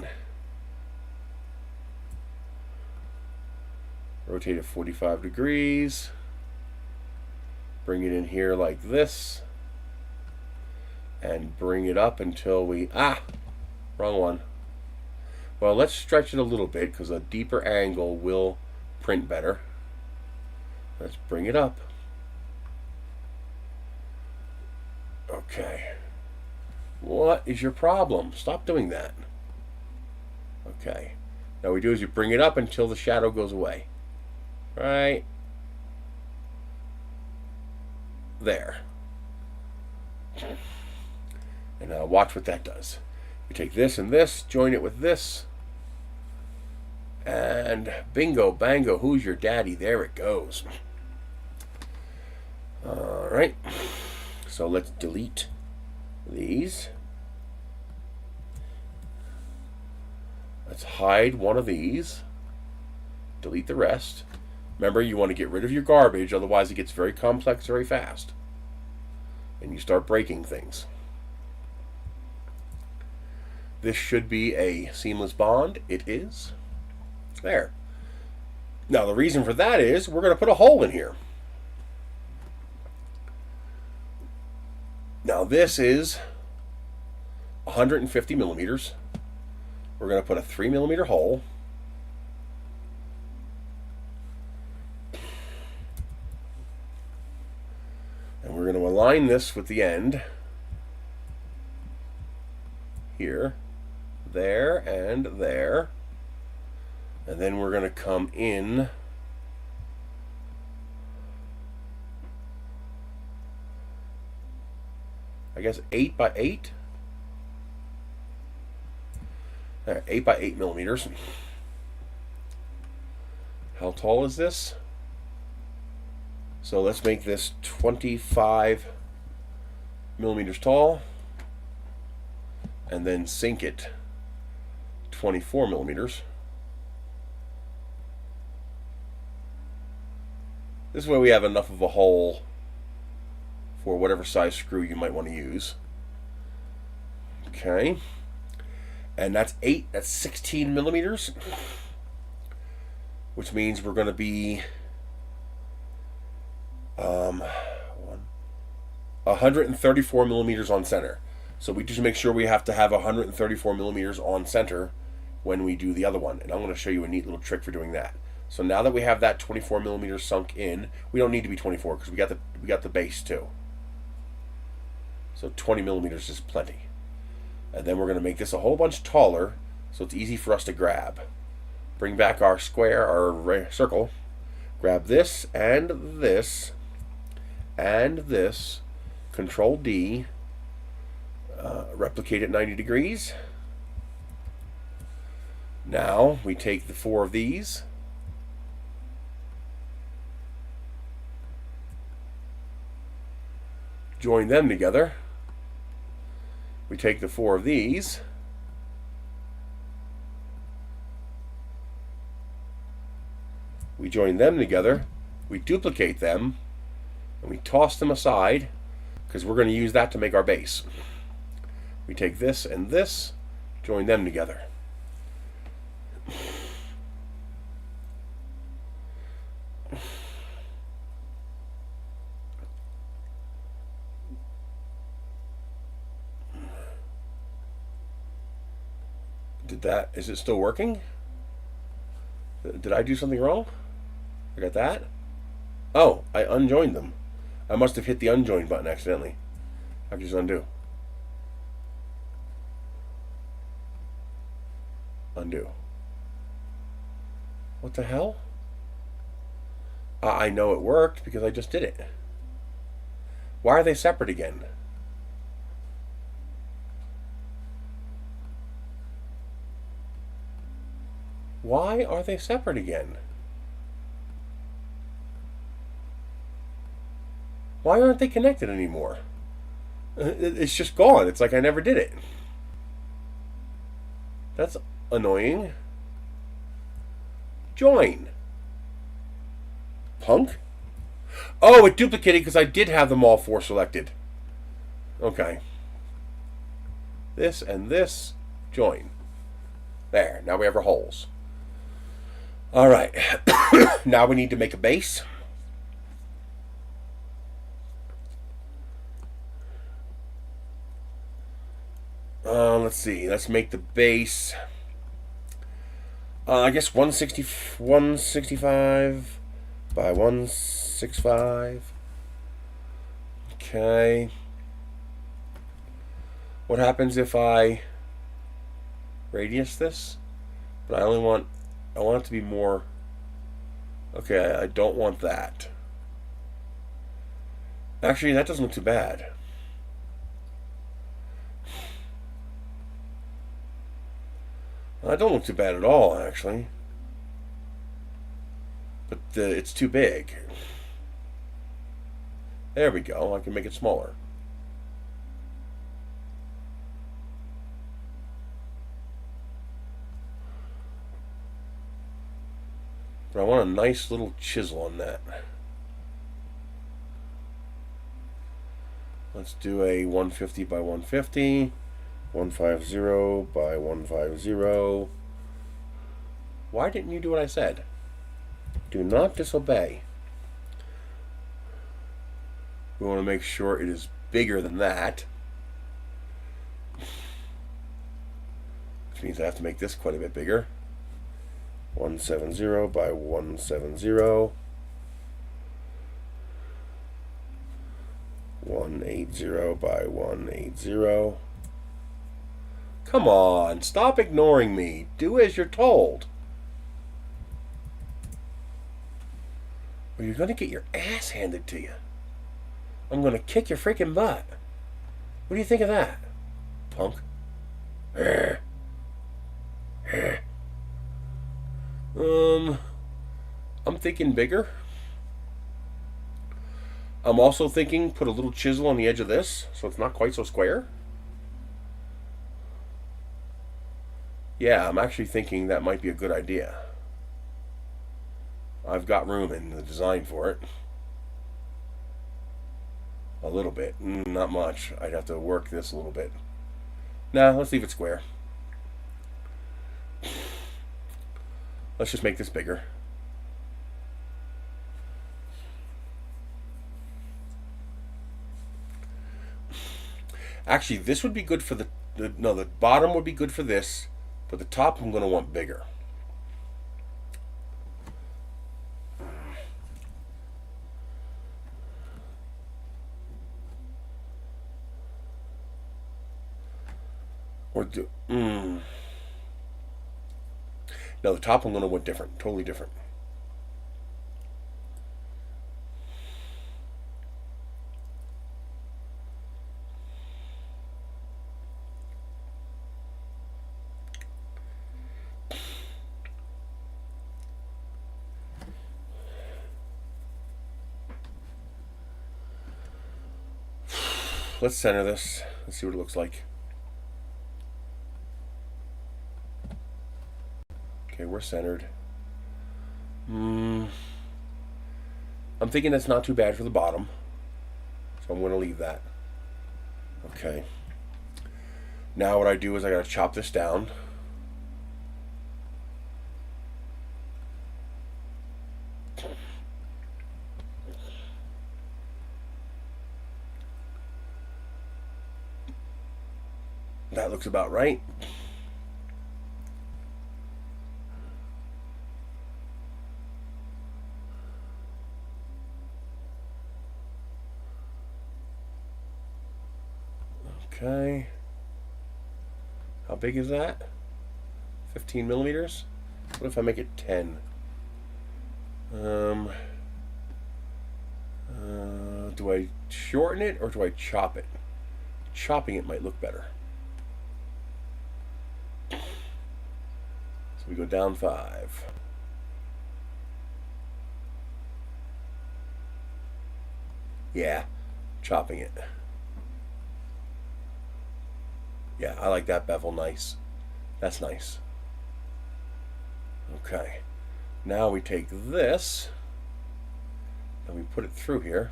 Rotate it 45 degrees. Bring it in here like this. And bring it up until we... wrong one. Well, let's stretch it a little bit because a deeper angle will print better. Let's bring it up. Okay. What is your problem? Stop doing that. Okay. Now what we do is you bring it up until the shadow goes away. Right there. And now watch what that does. We take this and this, join it with this, and bingo, bango, who's your daddy? There it goes. All right. So let's delete these. Let's hide one of these. Delete the rest. Remember, you want to get rid of your garbage, otherwise it gets very complex very fast. And you start breaking things. This should be a seamless bond. It is. There. Now the reason for that is we're going to put a hole in here. Now this is 150 millimeters. We're going to put a 3 millimeter hole. And we're going to align this with the end here, there, and there. And then we're going to come in I guess 8 by 8. 8 by 8 millimeters. How tall is this? So let's make this 25 millimeters tall, and then sink it 24 millimeters. This way we have enough of a hole for whatever size screw you might want to use. Okay. And that's 16 millimeters, which means we're going to be 134 millimeters on center. So we just make sure we have to have 134 millimeters on center when we do the other one. And I'm going to show you a neat little trick for doing that. So now that we have that 24 millimeters sunk in, we don't need to be 24 because we got the base too. So 20 millimeters is plenty. And then we're going to make this a whole bunch taller so it's easy for us to grab. Bring back our square, our circle. Grab this and this and this. Control D. Replicate at 90 degrees. Now we take the 4 of these. Join them together. We take the 4 of these. We join them together. We duplicate them. And we toss them aside because we're going to use that to make our base. We take this and this, join them together. Is it still working? Did I do something wrong? I got that? Oh, I unjoined them. I must have hit the unjoin button accidentally. I can just undo. Undo. What the hell? I know it worked because I just did it. Why are they separate again? Why are they separate again? Why aren't they connected anymore? It's just gone. It's like I never did it. That's annoying. Join. Punk? Oh, it duplicated because I did have them all 4 selected. Okay. this and this join. There, now we have our holes. Alright, now we need to make a base. Let's see, let's make the base, I guess 165 by 165. Okay. What happens if I radius this? But I want it to be more. Okay, I don't want that. Actually, that doesn't look too bad. That don't look too bad at all, actually. But it's too big. There we go. I can make it smaller. But I want a nice little chisel on that. Let's do a 150 by 150. 150 by 150. Why didn't you do what I said? Do not disobey. We want to make sure it is bigger than that. Which means I have to make this quite a bit bigger. 170 by 170. 180 by 180. Come on, stop ignoring me. Do as you're told. Or you're going to get your ass handed to you. I'm going to kick your freaking butt. What do you think of that, punk? I'm thinking bigger. I'm also thinking put a little chisel on the edge of this so it's not quite so square. Yeah, I'm actually thinking that might be a good idea. I've got room in the design for it. A little bit, not much. I'd have to work this a little bit. Nah, let's leave it square. Let's just make this bigger. Actually, this would be good for the bottom would be good for this, but the top I'm going to want bigger. Or do no, the top I'm going to want different, totally different. Let's center this. Let's see what it looks like. Okay, we're centered. I'm thinking that's not too bad for the bottom, so I'm going to leave that. Okay. Now what I do is I got to chop this down. That looks about right. Okay. How big is that? 15 millimeters? What if I make it 10? Do I shorten it or do I chop it? Chopping it might look better. So we go down 5. Yeah, chopping it. Yeah, I like that bevel, nice. That's nice. Okay. Now we take this and we put it through here.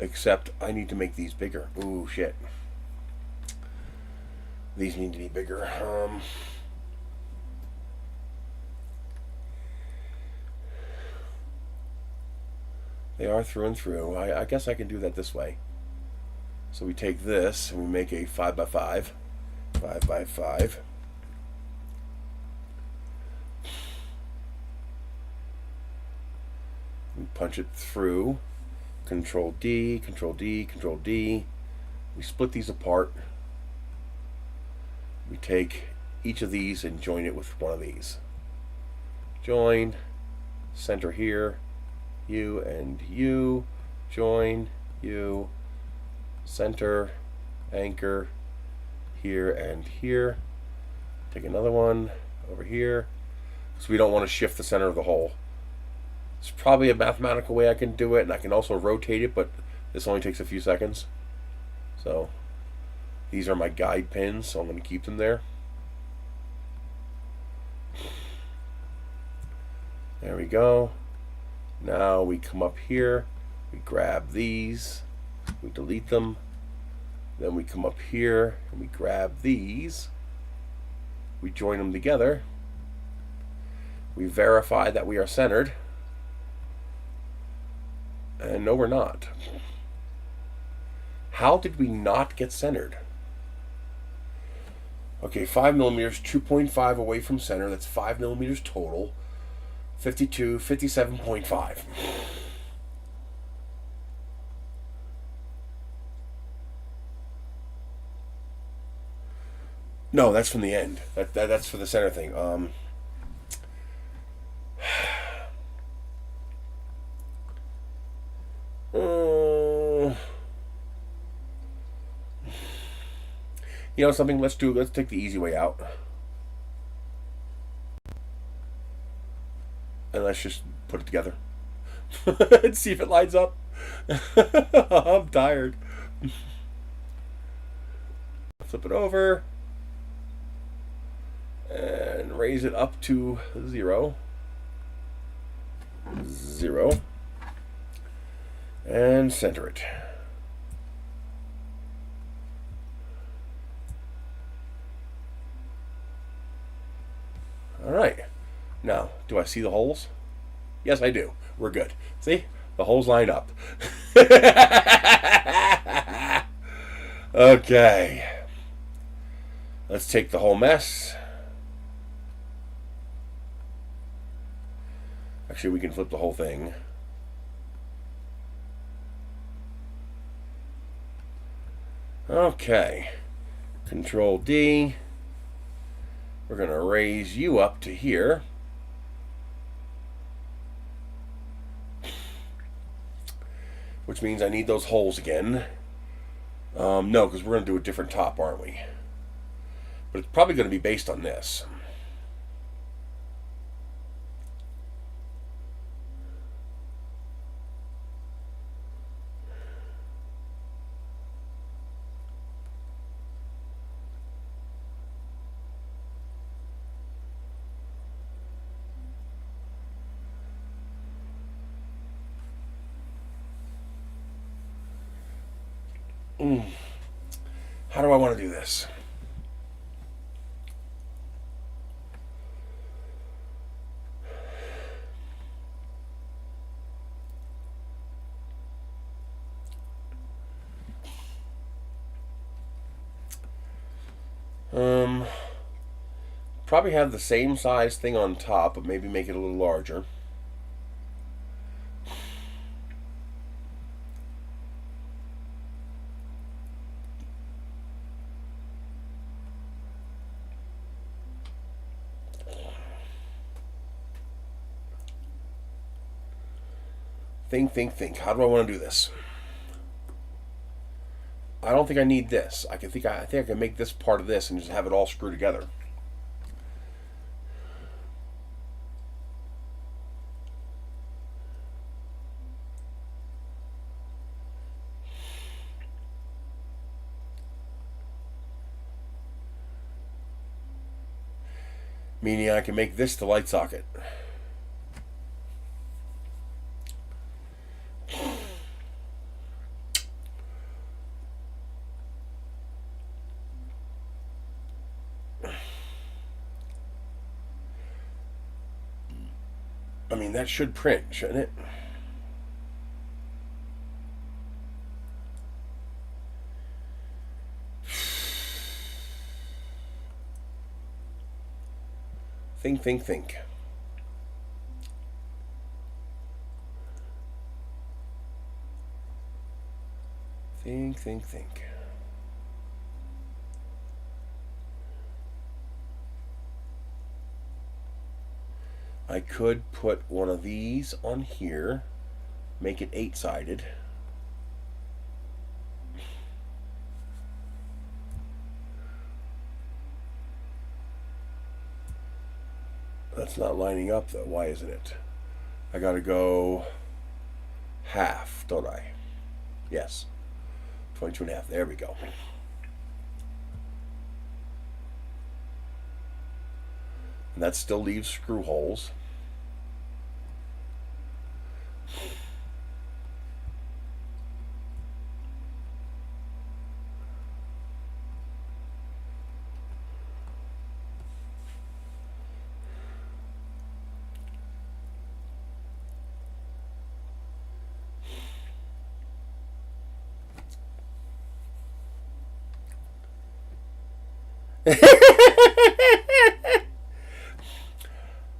Except I need to make these bigger. Ooh, shit. These need to be bigger. They are through and through. I guess I can do that this way. So we take this and we make a 5x5, 5x5. We punch it through. Control D, Control D, Control D. We split these apart. We take each of these and join it with one of these. Join, center here, U and U, join, U, center, anchor, here and here. Take another one over here. So we don't want to shift the center of the hole. It's probably a mathematical way I can do it, and I can also rotate it, but this only takes a few seconds. So these are my guide pins, so I'm going to keep them there. There we go. Now we come up here, we grab these, we delete them, then we come up here and we grab these, we join them together, we verify that we are centered, and no, we're not. How did we not get centered? Okay, 5 millimeters, 2.5 away from center, that's 5 millimeters total. 52, 57.5. No, that's from the end. That's for the center thing. You know something? Let's take the easy way out. And let's just put it together and see if it lines up. I'm tired. Flip it over and raise it up to 0. 0. And center it. All right. Now, do I see the holes? Yes, I do. We're good. See? The holes line up. Okay. Let's take the whole mess. Actually, we can flip the whole thing. Okay. Control D. We're going to raise you up to here. Which means I need those holes again. No, because we're going to do a different top, aren't we? But it's probably going to be based on this. How do I want to do this? Probably have the same size thing on top, but maybe make it a little larger. Think. How do I want to do this? I don't think I need this. I think I can make this part of this and just have it all screwed together. Meaning I can make this the light socket. I mean, that should print, shouldn't it? Think. Think. I could put one of these on here, make it 8-sided. That's not lining up though. Why isn't it? I gotta go half, don't I? Yes. 22.5. There we go. And that still leaves screw holes.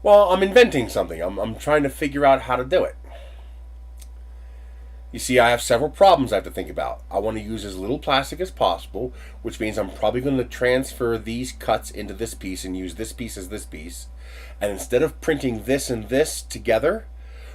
Well, I'm inventing something. I'm trying to figure out how to do it. You see, I have several problems I have to think about. I want to use as little plastic as possible, which means I'm probably going to transfer these cuts into this piece and use this piece as this piece. And instead of printing this and this together,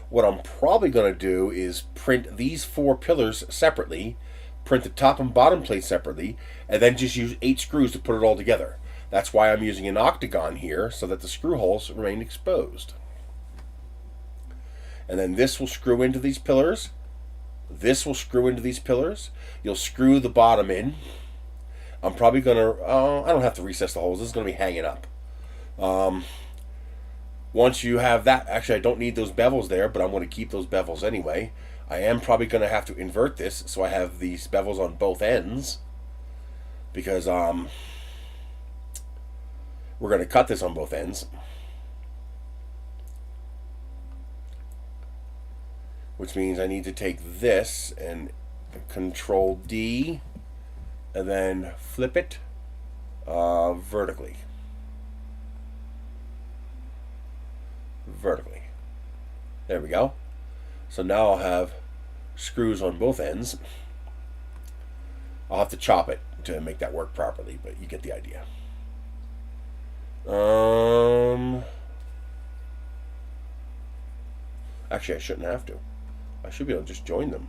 what I'm probably going to do is print these 4 pillars separately, print the top and bottom plate separately, and then just use 8 screws to put it all together. That's why I'm using an octagon here, so that the screw holes remain exposed. And then this will screw into these pillars. This will screw into these pillars. You'll screw the bottom in. I'm probably going to... I don't have to recess the holes. This is going to be hanging up. Once you have that... Actually, I don't need those bevels there, but I'm going to keep those bevels anyway. I am probably going to have to invert this, so I have these bevels on both ends. Because... we're going to cut this on both ends. Which means I need to take this and Control D and then flip it vertically. There we go. So now I'll have screws on both ends. I'll have to chop it to make that work properly, but you get the idea. Actually, I shouldn't have to. I should be able to just join them.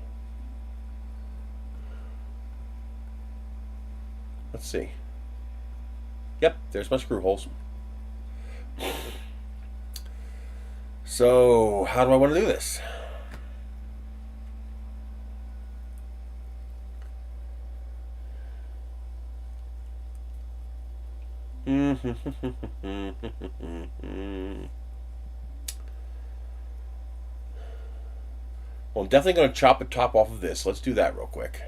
Let's see. Yep, there's my screw holes. So, how do I want to do this? Well, I'm definitely going to chop the top off of this. Let's do that real quick.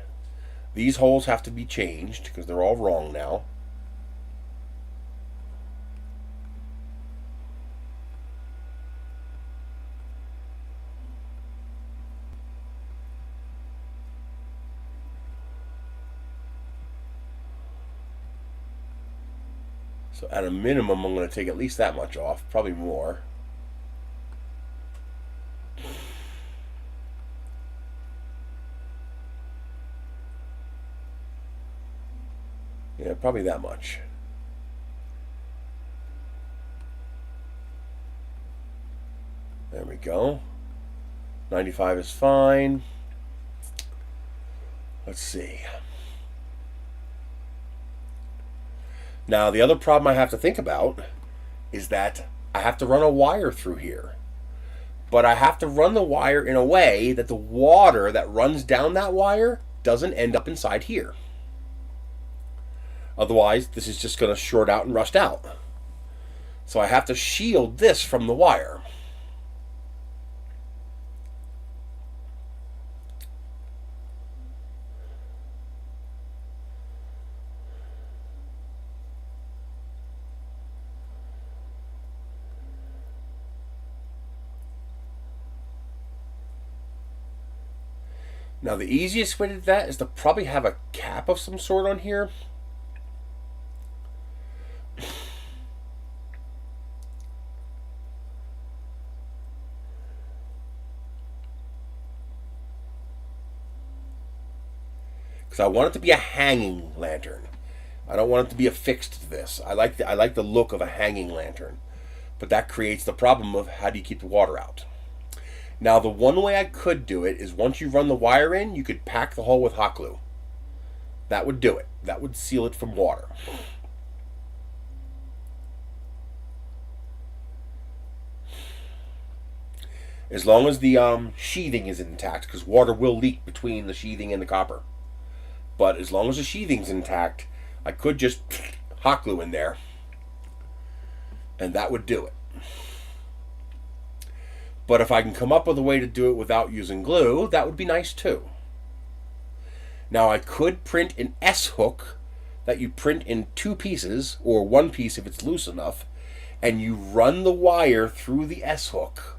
These holes have to be changed because they're all wrong now. So at a minimum, I'm going to take at least that much off, probably more. Yeah, probably that much. There we go. 95 is fine. Let's see. Now, the other problem I have to think about is that I have to run a wire through here. But I have to run the wire in a way that the water that runs down that wire doesn't end up inside here. Otherwise, this is just going to short out and rust out. So I have to shield this from the wire. Now the easiest way to do that is to probably have a cap of some sort on here. Because I want it to be a hanging lantern. I don't want it to be affixed to this. I like the look of a hanging lantern. But that creates the problem of how do you keep the water out. Now the one way I could do it is once you run the wire in, you could pack the hole with hot glue. That would do it. That would seal it from water. As long as the sheathing is intact, because water will leak between the sheathing and the copper. But as long as the sheathing's intact, I could just hot glue in there, and that would do it. But if I can come up with a way to do it without using glue, that would be nice too. Now I could print an S-hook that you print in 2 pieces, or 1 piece if it's loose enough, and you run the wire through the S-hook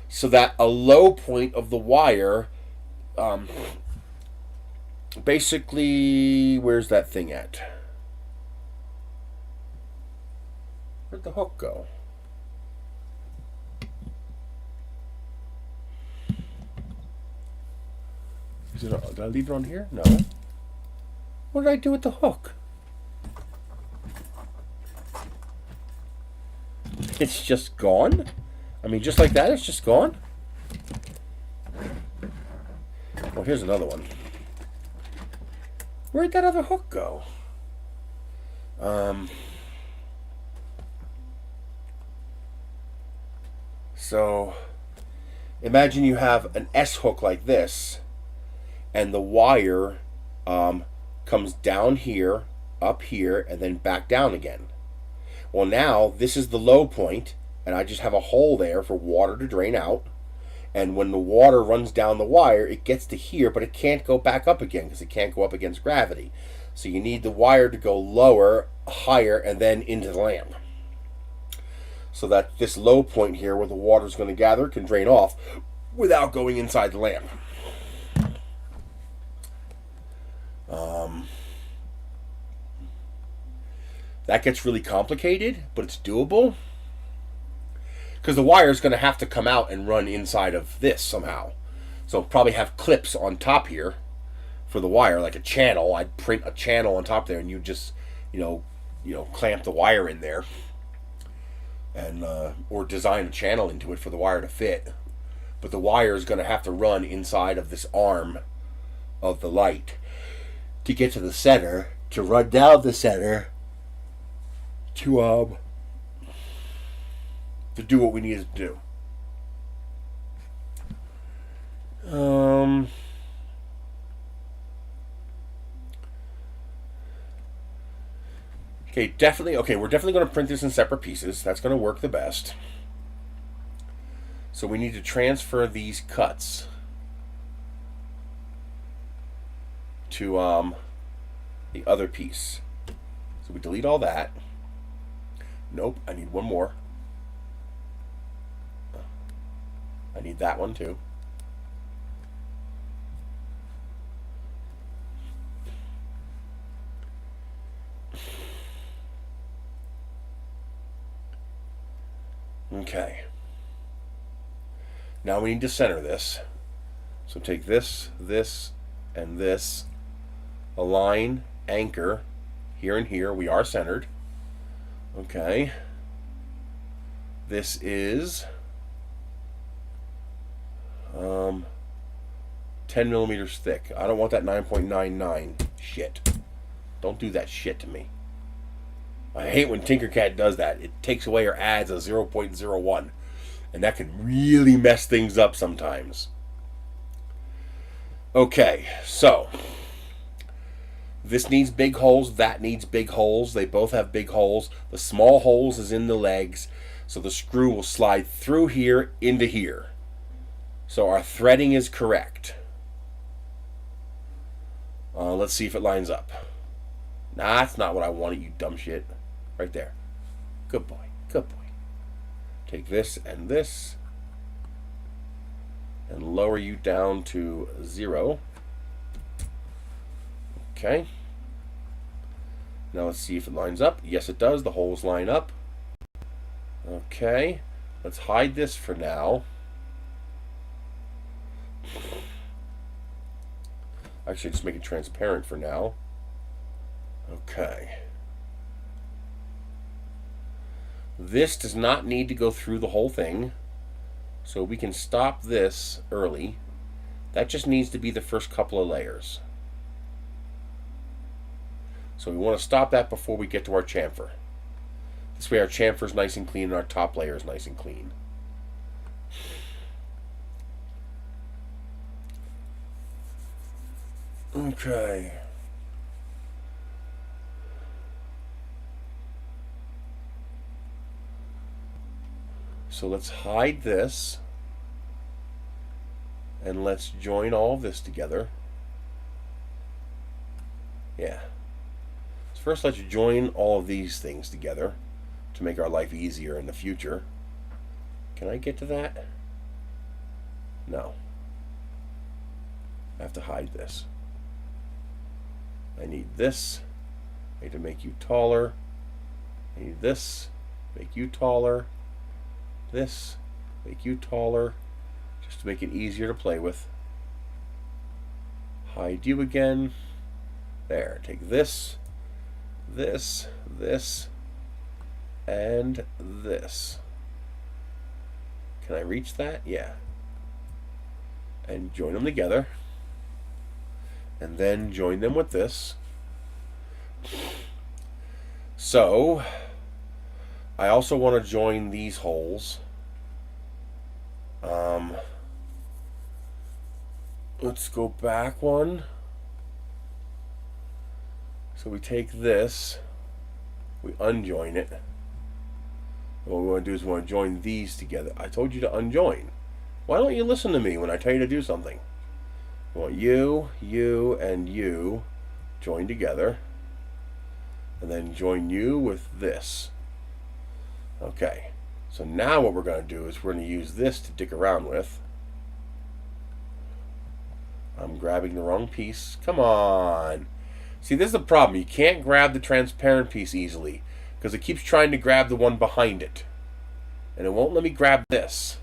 so that a low point of the wire, basically, where's that thing at? Where'd the hook go? Did I leave it on here? No. What did I do with the hook? It's just gone? I mean, just like that, it's just gone? Well, here's another one. Where'd that other hook go? So, imagine you have an S hook like this, and the wire comes down here, up here, and then back down again. Well, now this is the low point, and I just have a hole there for water to drain out. And when the water runs down the wire, it gets to here, but it can't go back up again because it can't go up against gravity. So you need the wire to go lower, higher, and then into the lamp. So that this low point here where the water is going to gather can drain off without going inside the lamp. That gets really complicated, but it's doable. Because the wire is going to have to come out and run inside of this somehow. So probably have clips on top here for the wire, like a channel. I'd print a channel on top there, and you just, clamp the wire in there, and or design a channel into it for the wire to fit. But the wire is going to have to run inside of this arm of the light to get to the center, to run down the center, to do what we needed to do. Okay, definitely. Okay, we're definitely going to print this in separate pieces. That's going to work the best. So we need to transfer these cuts to the other piece. So we delete all that. Nope, I need one more. I need that one too. Okay. Now we need to center this. So take this, this, and this. Align, anchor, here and here. We are centered. Okay. This is 10 millimeters thick. I don't want that 9.99 shit. Don't do that shit to me. I hate when Tinkercad does that. It takes away or adds a 0.01. And that can really mess things up sometimes. Okay, so this needs big holes, that needs big holes. They both have big holes. The small holes is in the legs, so the screw will slide through here into here. So our threading is correct. Let's see if it lines up. Nah, that's not what I wanted, you dumb shit. Right there. Good boy. Good boy. Take this and this. and lower you down to 0. Okay. Now let's see if it lines up. Yes, it does. The holes line up. Okay. Let's hide this for now. Actually, just make it transparent for now. Okay. This does not need to go through the whole thing, so we can stop this early. That just needs to be the first couple of layers. So we want to stop that before we get to our chamfer. This way our chamfer is nice and clean and our top layer is nice and clean. Okay. So let's hide this and let's join all of this together. Yeah. So first let's join all of these things together to make our life easier in the future. Can I get to that? No. I have to hide this. I need this. I need to make you taller. I need this. Make you taller. This. Make you taller. Just to make it easier to play with. Hide you again. There. Take this. This. This. And this. Can I reach that? Yeah. And join them together. And then join them with this. So I also want to join these holes. Let's go back one. So we take this, we unjoin it. What we want to do is we want to join these together. I told you to unjoin. Why don't you listen to me when I tell you to do something? We want you, and you join together. And then join you with this. Okay. So now what we're going to do is we're going to use this to dick around with. I'm grabbing the wrong piece. Come on. See, this is the problem. You can't grab the transparent piece easily because it keeps trying to grab the one behind it. And it won't let me grab this.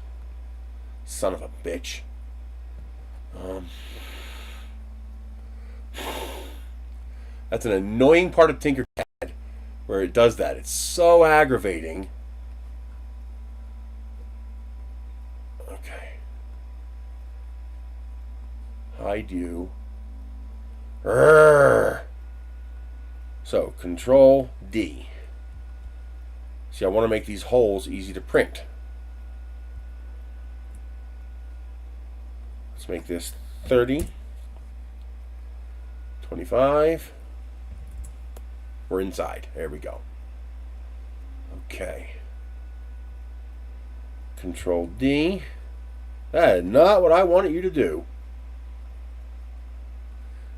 Son of a bitch. That's an annoying part of Tinkercad where it does that. It's so aggravating. Okay. Hide you. Urgh. So, Control D. See, I want to make these holes easy to print. Let's make this 30. 25. We're inside. There we go. Okay. Control D. That is not what I wanted you to do.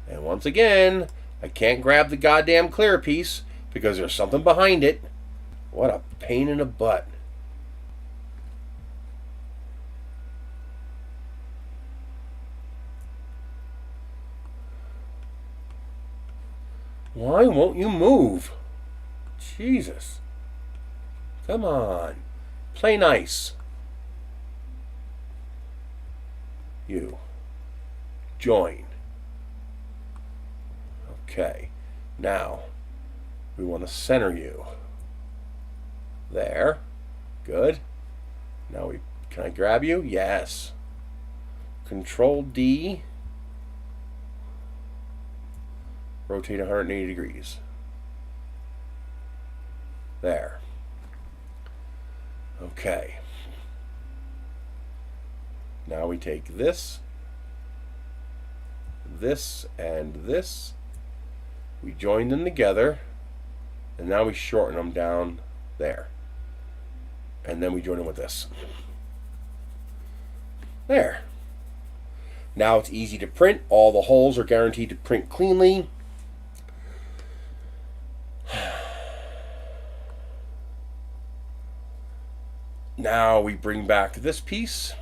And once again, I can't grab the goddamn clear piece because there's something behind it. What a pain in the butt. Why won't you move? Jesus. Come on. Play nice. You. Join. Okay. Now, we want to center you. There. Good. Now can I grab you? Yes. Control D. Rotate 180 degrees. There. Okay. Now we take this, and this. We join them together, and now we shorten them down there. And then we join them with this. There. Now it's easy to print. All the holes are guaranteed to print cleanly. Now we bring back this piece.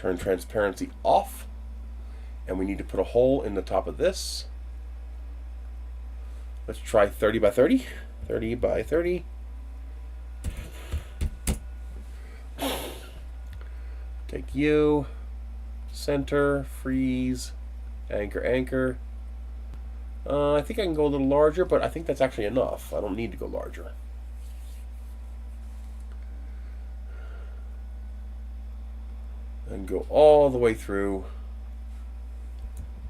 Turn transparency off. And we need to put a hole in the top of this. Let's try 30 by 30. 30 by 30. Take you. Center. Freeze. Anchor, anchor. I think I can go a little larger, but I think that's actually enough. I don't need to go larger. And go all the way through.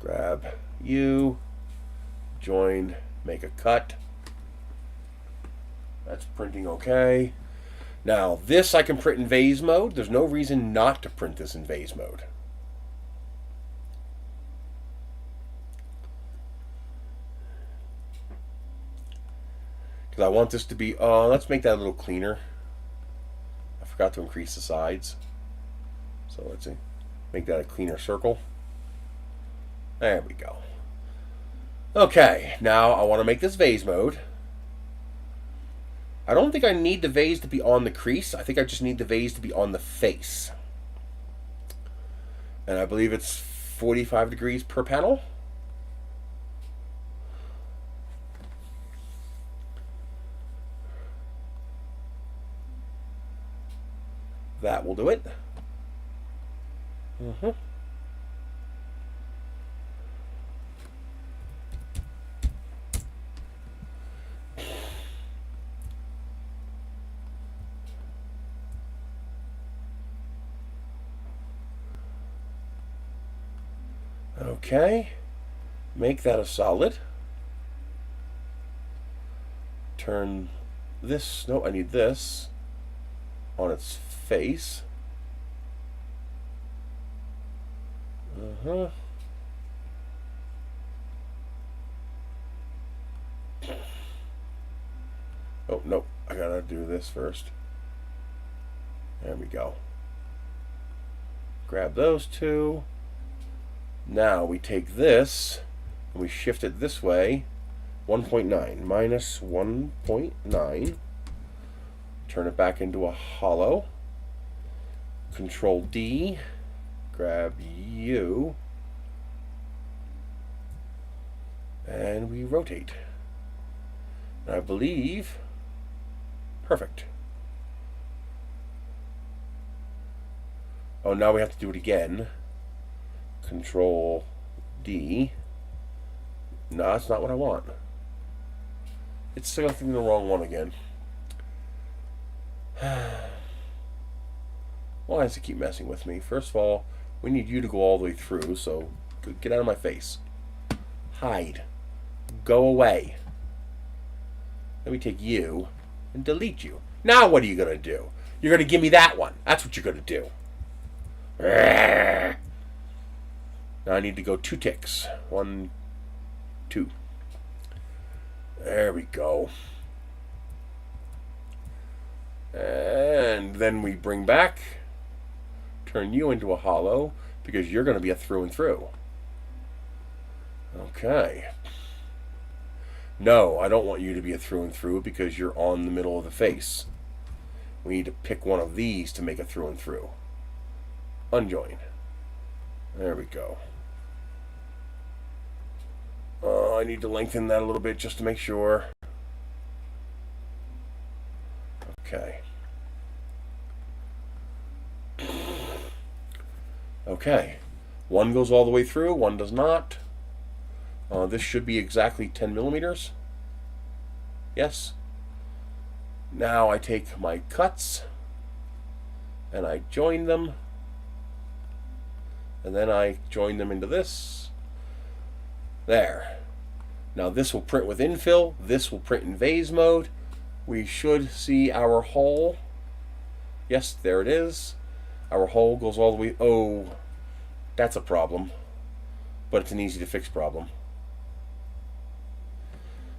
Grab you. Join. Make a cut. That's printing okay. Now, this I can print in vase mode. There's no reason not to print this in vase mode. Because I want this to be, let's make that a little cleaner. I forgot to increase the sides. So let's see, make that a cleaner circle. There we go. Okay, now I want to make this vase mode. I don't think I need the vase to be on the crease. I think I just need the vase to be on the face. And I believe it's 45 degrees per panel. That will do it. Okay, make that a solid. Turn this, no, I need this on its face. Oh, no, I gotta do this first. There we go. Grab those two. Now we take this and we shift it this way. 1.9 minus 1.9. Turn it back into a hollow. Control D. Grab you. And we rotate. I believe. Perfect. Oh, now we have to do it again. Control D. No, that's not what I want. It's selecting the wrong one again. Why does it keep messing with me? First of all, we need you to go all the way through, so get out of my face. Hide. Go away. Let me take you and delete you. Now what are you going to do? You're going to give me that one. That's what you're going to do. Now I need to go 2 ticks. 1, 2. There we go. And then we bring back, turn you into a hollow, because you're going to be a through and through. Okay. No, I don't want you to be a through and through because you're on the middle of the face. We need to pick one of these to make a through and through. Unjoin. There we go. I need to lengthen that a little bit just to make sure. Okay. Okay. One goes all the way through, one does not. This should be exactly 10 millimeters. Yes. Now I take my cuts and I join them. And then I join them into this. There. Now this will print with infill. This will print in vase mode. We should see our hole. Yes, there it is. Our hole goes all the way. Oh, that's a problem. But it's an easy to fix problem.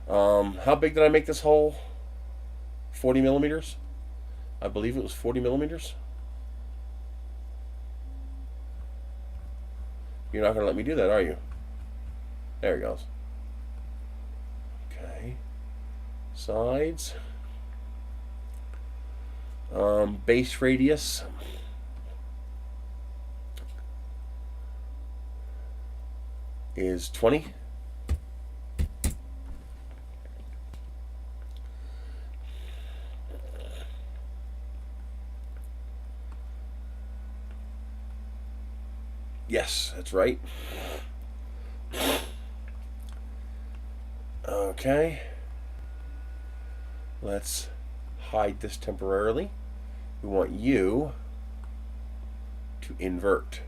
How big did I make this hole? 40 millimeters? I believe it was 40 millimeters. You're not going to let me do that, are you? There it goes. Okay. Sides. Base radius. is 20. Yes, that's right. Okay. Let's hide this temporarily. We want you to invert.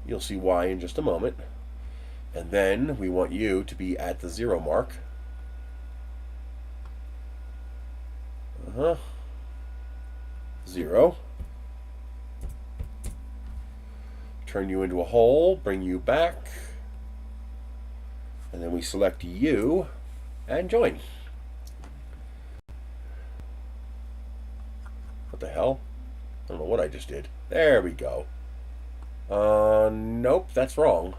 You'll see why in just a moment. And then we want you to be at the 0 mark. 0. Turn you into a hole, bring you back, and then we select you and join. What the hell? I don't know what I just did. There we go. Nope, that's wrong.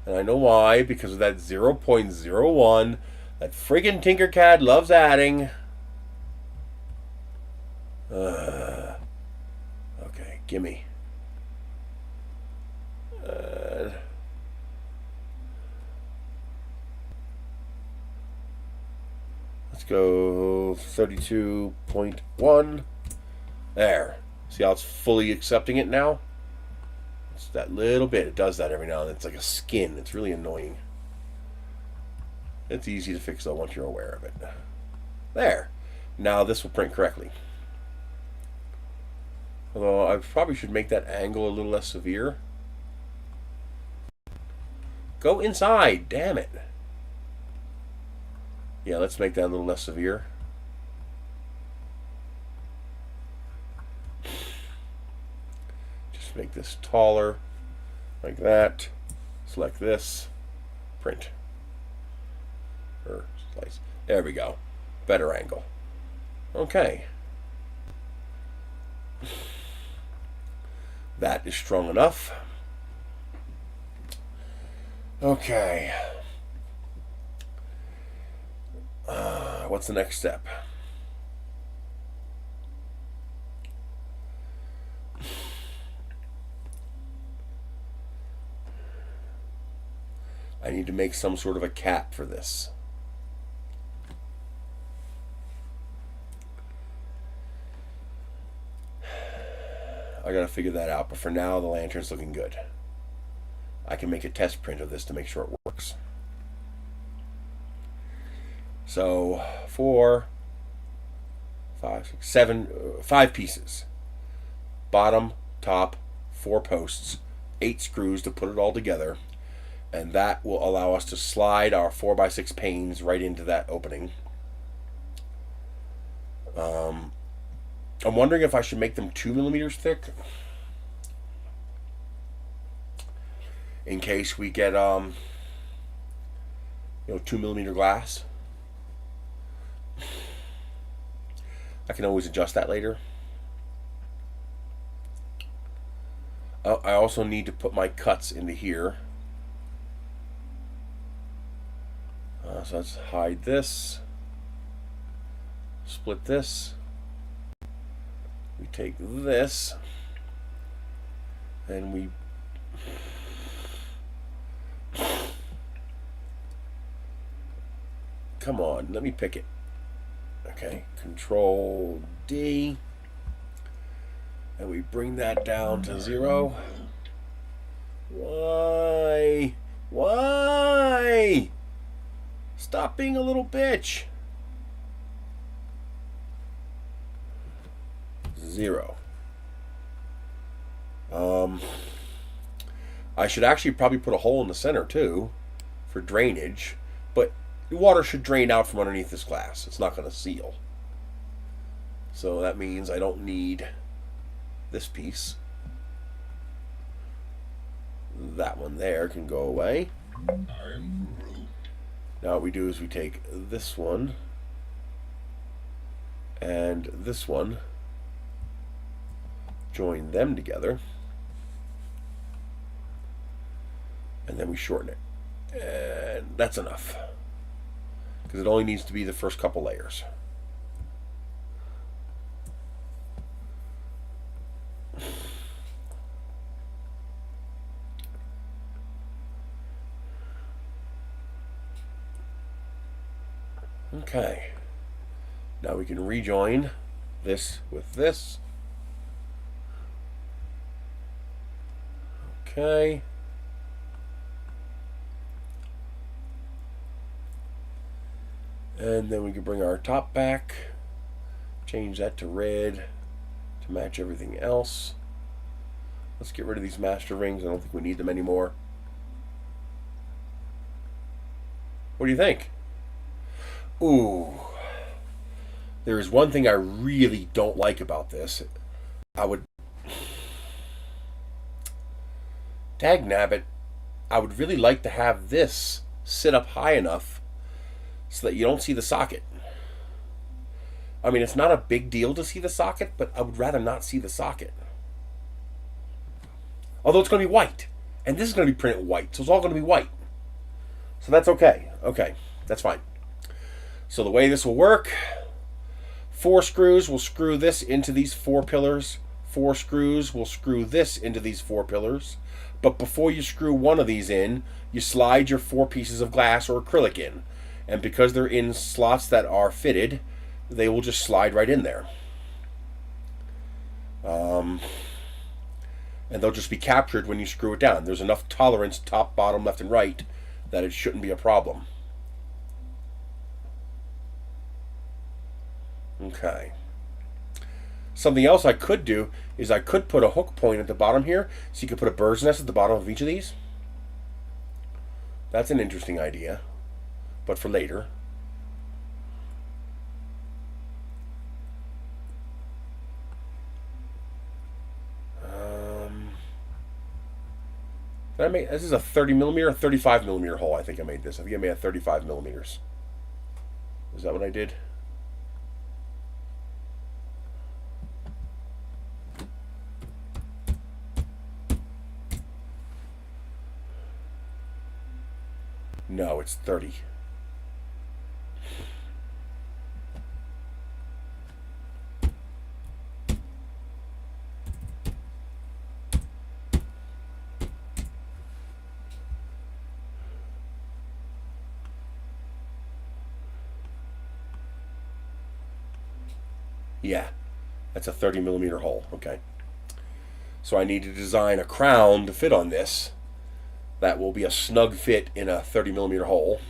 And I know why, because of that 0.01 that friggin' Tinkercad loves adding. Okay, gimme. Let's go 32.1. There. See how it's fully accepting it now? It's that little bit. It does that every now and then. It's like a skin. It's really annoying. It's easy to fix though once you're aware of it. There. Now this will print correctly. Although I probably should make that angle a little less severe. Go inside, damn it. Yeah, let's make that a little less severe. Just make this taller, like that. Select this, print. Or slice. There we go. Better angle. Okay. That is strong enough. Okay. What's the next step? I need to make some sort of a cap for this. I gotta figure that out, but for now the lantern's looking good. I can make a test print of this to make sure it works. So 4, 5, 6, 7, 5 pieces. Bottom, top, 4 posts, 8 screws to put it all together, and that will allow us to slide our 4x6 panes right into that opening. I'm wondering if I should make them 2 millimeters thick, in case we get 2 millimeter glass. I can always adjust that later. I also need to put my cuts into here. So let's hide this. Split this. We take this. And we... Come on, let me pick it. Okay, Control D. And we bring that down to 0. Why? Why? Stop being a little bitch. 0. I should actually probably put a hole in the center too for drainage, but the water should drain out from underneath this glass. It's not going to seal. So that means I don't need this piece. That one there can go away. Now what we do is we take this one and this one, join them together, and then we shorten it. And that's enough, because it only needs to be the first couple layers. Okay. Now we can rejoin this with this. Okay. And then we can bring our top back, change that to red to match everything else. Let's get rid of these master rings. I don't think we need them anymore. What do you think? Ooh. There is one thing I really don't like about this. Dagnabbit, I would really like to have this sit up high enough so that you don't see the socket. I mean, it's not a big deal to see the socket, but I would rather not see the socket. Although it's going to be white. And this is going to be printed white, so it's all going to be white. So that's okay. Okay, that's fine. So the way this will work, 4 screws will screw this into these 4 pillars. 4 screws will screw this into these 4 pillars. But before you screw one of these in, you slide your 4 pieces of glass or acrylic in. And because they're in slots that are fitted, they will just slide right in there. And they'll just be captured when you screw it down. There's enough tolerance, top, bottom, left, and right, that it shouldn't be a problem. Okay. Something else I could do is I could put a hook point at the bottom here, so you could put a bird's nest at the bottom of each of these. That's an interesting idea, but for later. Did I make, this is a 30 millimeter or 35 millimeter hole. I think I made this. I think I made a 35 millimeters. Is that what I did? No, it's 30. Yeah, that's a 30 millimeter hole. Okay. So I need to design a crown to fit on this. That will be a snug fit in a 30 millimeter hole.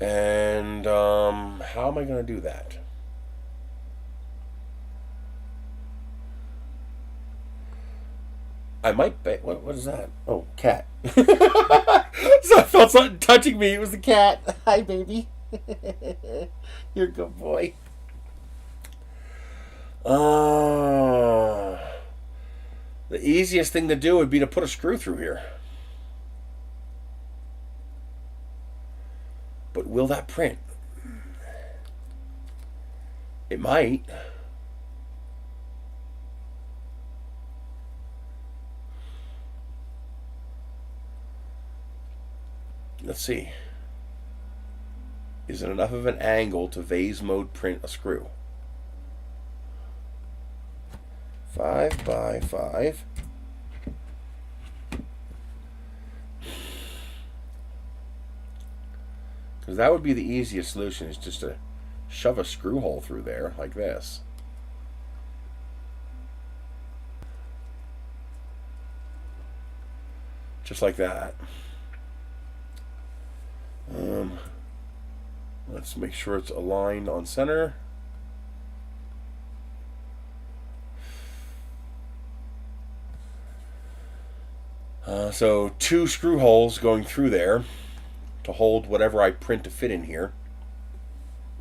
And how am I going to do that? I might bet. What is that? Oh, cat. So I felt something touching me. It was the cat. Hi, baby. You're a good boy. The easiest thing to do would be to put a screw through here. But will that print? It might. Let's see. Is it enough of an angle to vase mode print a screw? 5 by 5. Because that would be the easiest solution, is just to shove a screw hole through there like this. Just like that. Let's make sure it's aligned on center. So 2 screw holes going through there to hold whatever I print to fit in here.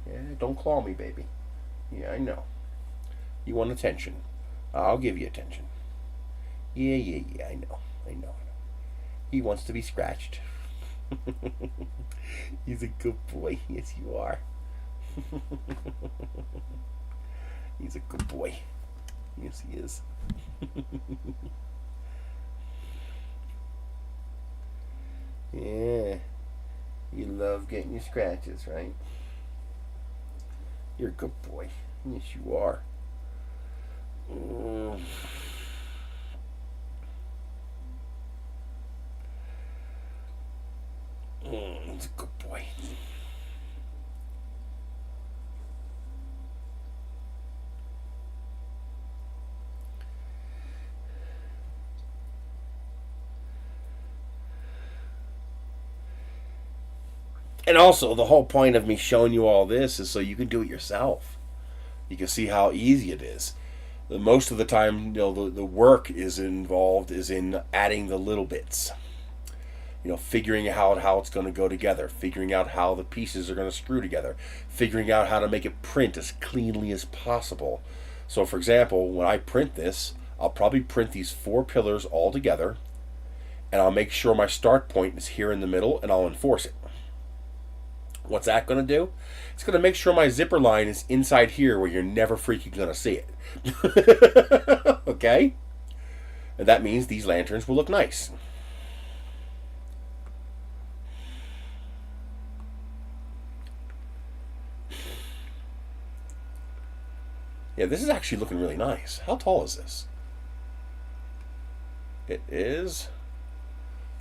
Yeah, don't claw me, baby. Yeah, I know. You want attention. I'll give you attention. Yeah, I know. He wants to be scratched. He's a good boy. Yes, you are. He's a good boy. Yes, he is. Yeah. You love getting your scratches, right? You're a good boy. Yes, you are. He's a good boy. And also, the whole point of me showing you all this is so you can do it yourself. You can see how easy it is. Most of the time, the work is involved is in adding the little bits. Figuring out how it's going to go together, figuring out how the pieces are going to screw together, figuring out how to make it print as cleanly as possible. So, for example, when I print this, I'll probably print these 4 pillars all together, and I'll make sure my start point is here in the middle, and I'll enforce it. What's that going to do? It's going to make sure my zipper line is inside here where you're never freaking going to see it. Okay? And that means these lanterns will look nice. Yeah, this is actually looking really nice. How tall is this? It is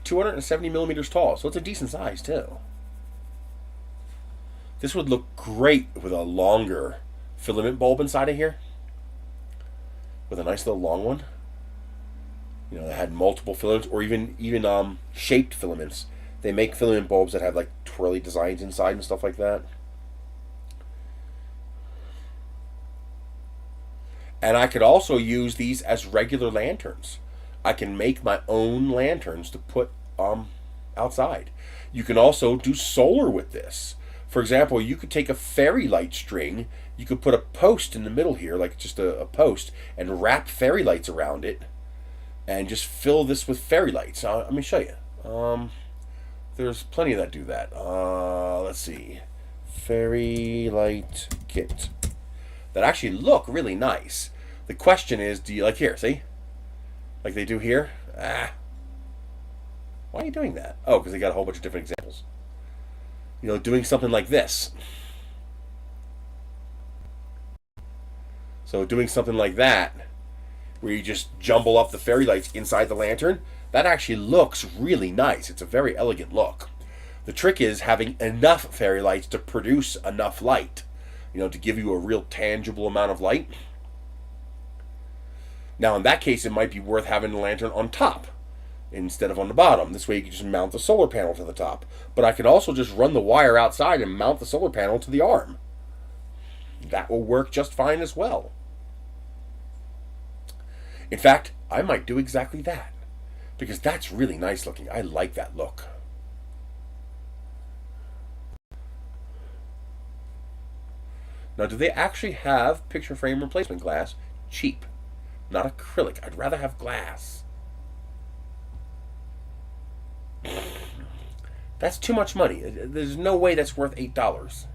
270 millimeters tall, so it's a decent size too. This would look great with a longer filament bulb inside of here. With a nice little long one. That had multiple filaments, or even shaped filaments. They make filament bulbs that have like twirly designs inside and stuff like that. And I could also use these as regular lanterns. I can make my own lanterns to put outside. You can also do solar with this. For example, you could take a fairy light string, you could put a post in the middle here, like just a post, and wrap fairy lights around it, and just fill this with fairy lights. Let me show you. There's plenty that do that. Let's see. Fairy light kit. That actually look really nice. The question is, do you like here, see? Like they do here? Why are you doing that? Oh, because they got a whole bunch of different examples. Doing something like this. So doing something like that, where you just jumble up the fairy lights inside the lantern, that actually looks really nice. It's a very elegant look. The trick is having enough fairy lights to produce enough light. To give you a real tangible amount of light. Now, in that case, it might be worth having the lantern on top instead of on the bottom. This way you can just mount the solar panel to the top. But I could also just run the wire outside and mount the solar panel to the arm. That will work just fine as well. In fact, I might do exactly that. Because that's really nice looking. I like that look. Now, do they actually have picture frame replacement glass? Cheap. Not acrylic. I'd rather have glass. That's too much money. There's no way that's worth $8.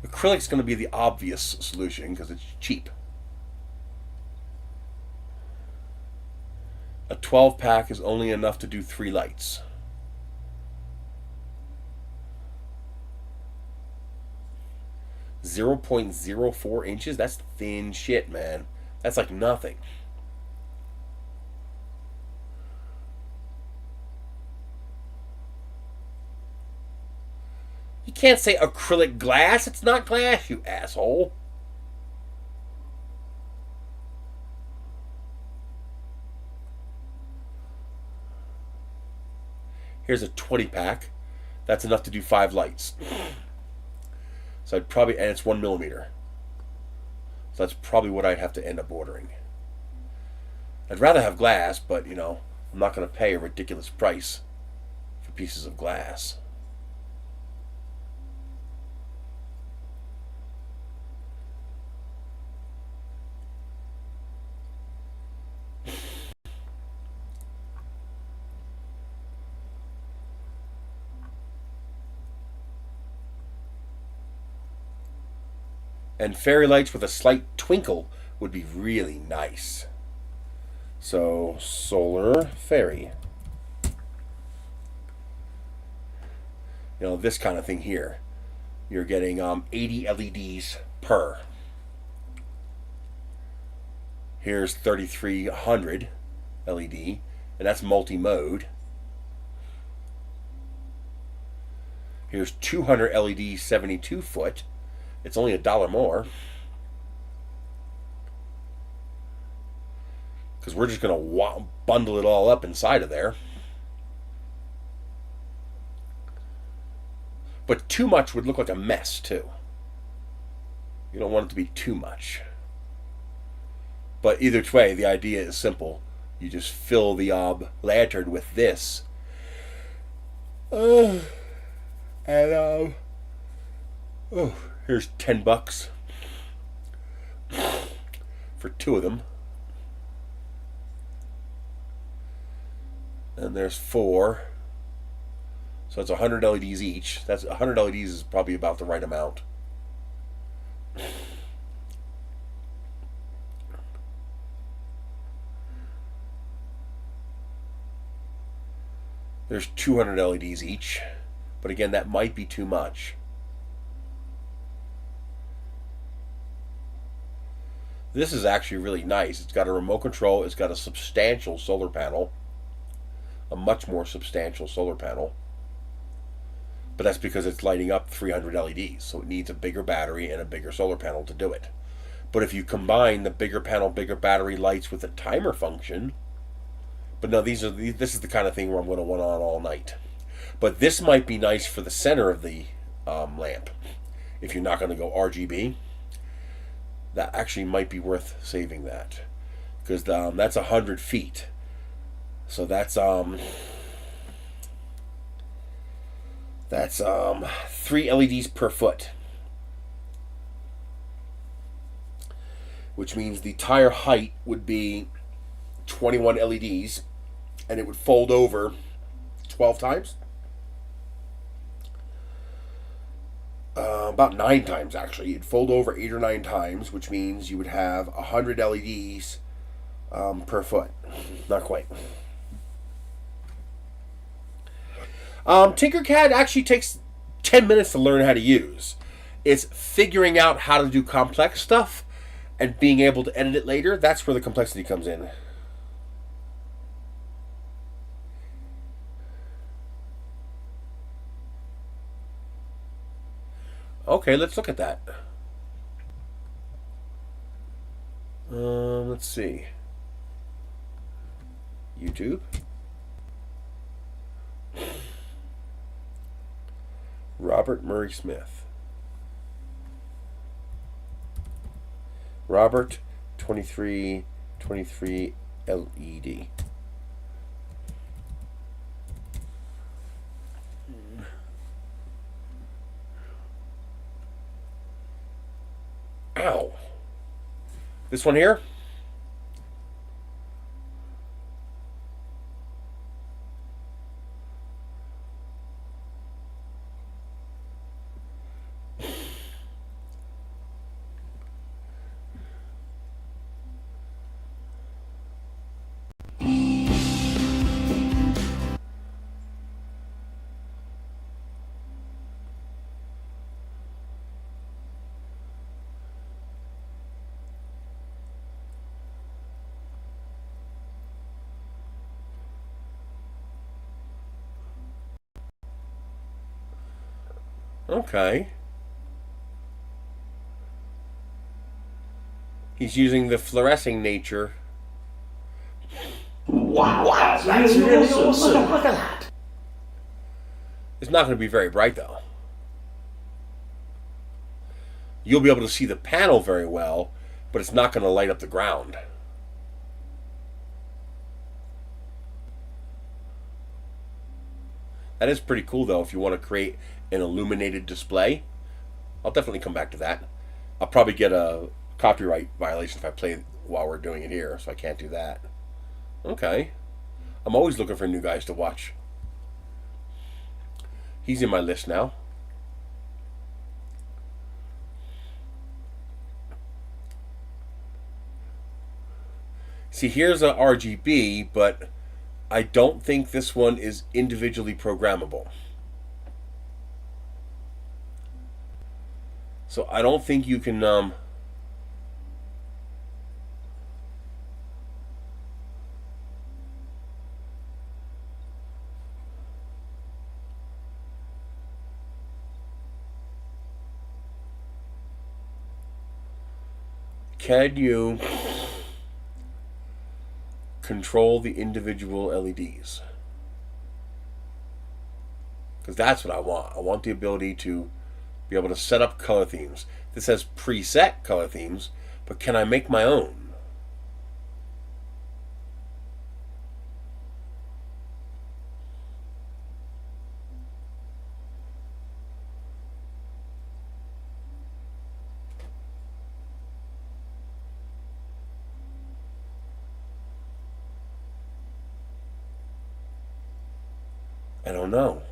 Acrylic's going to be the obvious solution because it's cheap. A 12-pack is only enough to do 3 lights. .04 inches? That's thin shit, man. That's like nothing. You can't say acrylic glass. It's not glass, you asshole. Here's a 20-pack. That's enough to do 5 lights. So I'd probably, and it's 1 millimeter. So that's probably what I'd have to end up ordering. I'd rather have glass, but I'm not going to pay a ridiculous price for pieces of glass. And fairy lights with a slight twinkle would be really nice. So, solar fairy. This kind of thing here. You're getting 80 LEDs per. Here's 3300 LED, and that's multi-mode. Here's 200 LEDs, 72 foot. It's only $1 more. Because we're just going to bundle it all up inside of there. But too much would look like a mess, too. You don't want it to be too much. But either way, the idea is simple. You just fill the lantern with this. And here's $10 for 2 of them. And there's 4. So it's 100 LEDs each. That's 100 LEDs is probably about the right amount. There's 200 LEDs each. But again, that might be too much. This is actually really nice. It's got a remote control. It's got a substantial solar panel. A much more substantial solar panel. But that's because it's lighting up 300 LEDs. So it needs a bigger battery and a bigger solar panel to do it. But if you combine the bigger panel, bigger battery lights with a timer function... But no, this is the kind of thing where I'm going to want on all night. But this might be nice for the center of the lamp. If you're not going to go RGB, that actually might be worth saving that. Because that's 100 feet. So that's 3 LEDs per foot. Which means the tire height would be 21 LEDs. And it would fold over 12 times. About 9 times, actually. It'd fold over 8 or 9 times, which means you would have 100 LEDs per foot. Not quite. Tinkercad actually takes 10 minutes to learn how to use. It's figuring out how to do complex stuff and being able to edit it later. That's where the complexity comes in. Okay, let's look at that. Let's see. YouTube. Robert Murray Smith. Robert 2323 LED. Ow. This one here? Okay. He's using the fluorescing nature. Wow, that's really awesome. Look at that. It's not going to be very bright, though. You'll be able to see the panel very well, but it's not going to light up the ground. That is pretty cool, though, if you want to create an illuminated display. I'll definitely come back to that. I'll probably get a copyright violation if I play while we're doing it here, so I can't do that. Okay. I'm always looking for new guys to watch. He's in my list now. See, here's a RGB, but I don't think this one is individually programmable. So I don't think you can can you control the individual LEDs? Because that's what I want. I want the ability to be able to set up color themes. This has preset color themes, but can I make my own? I don't know.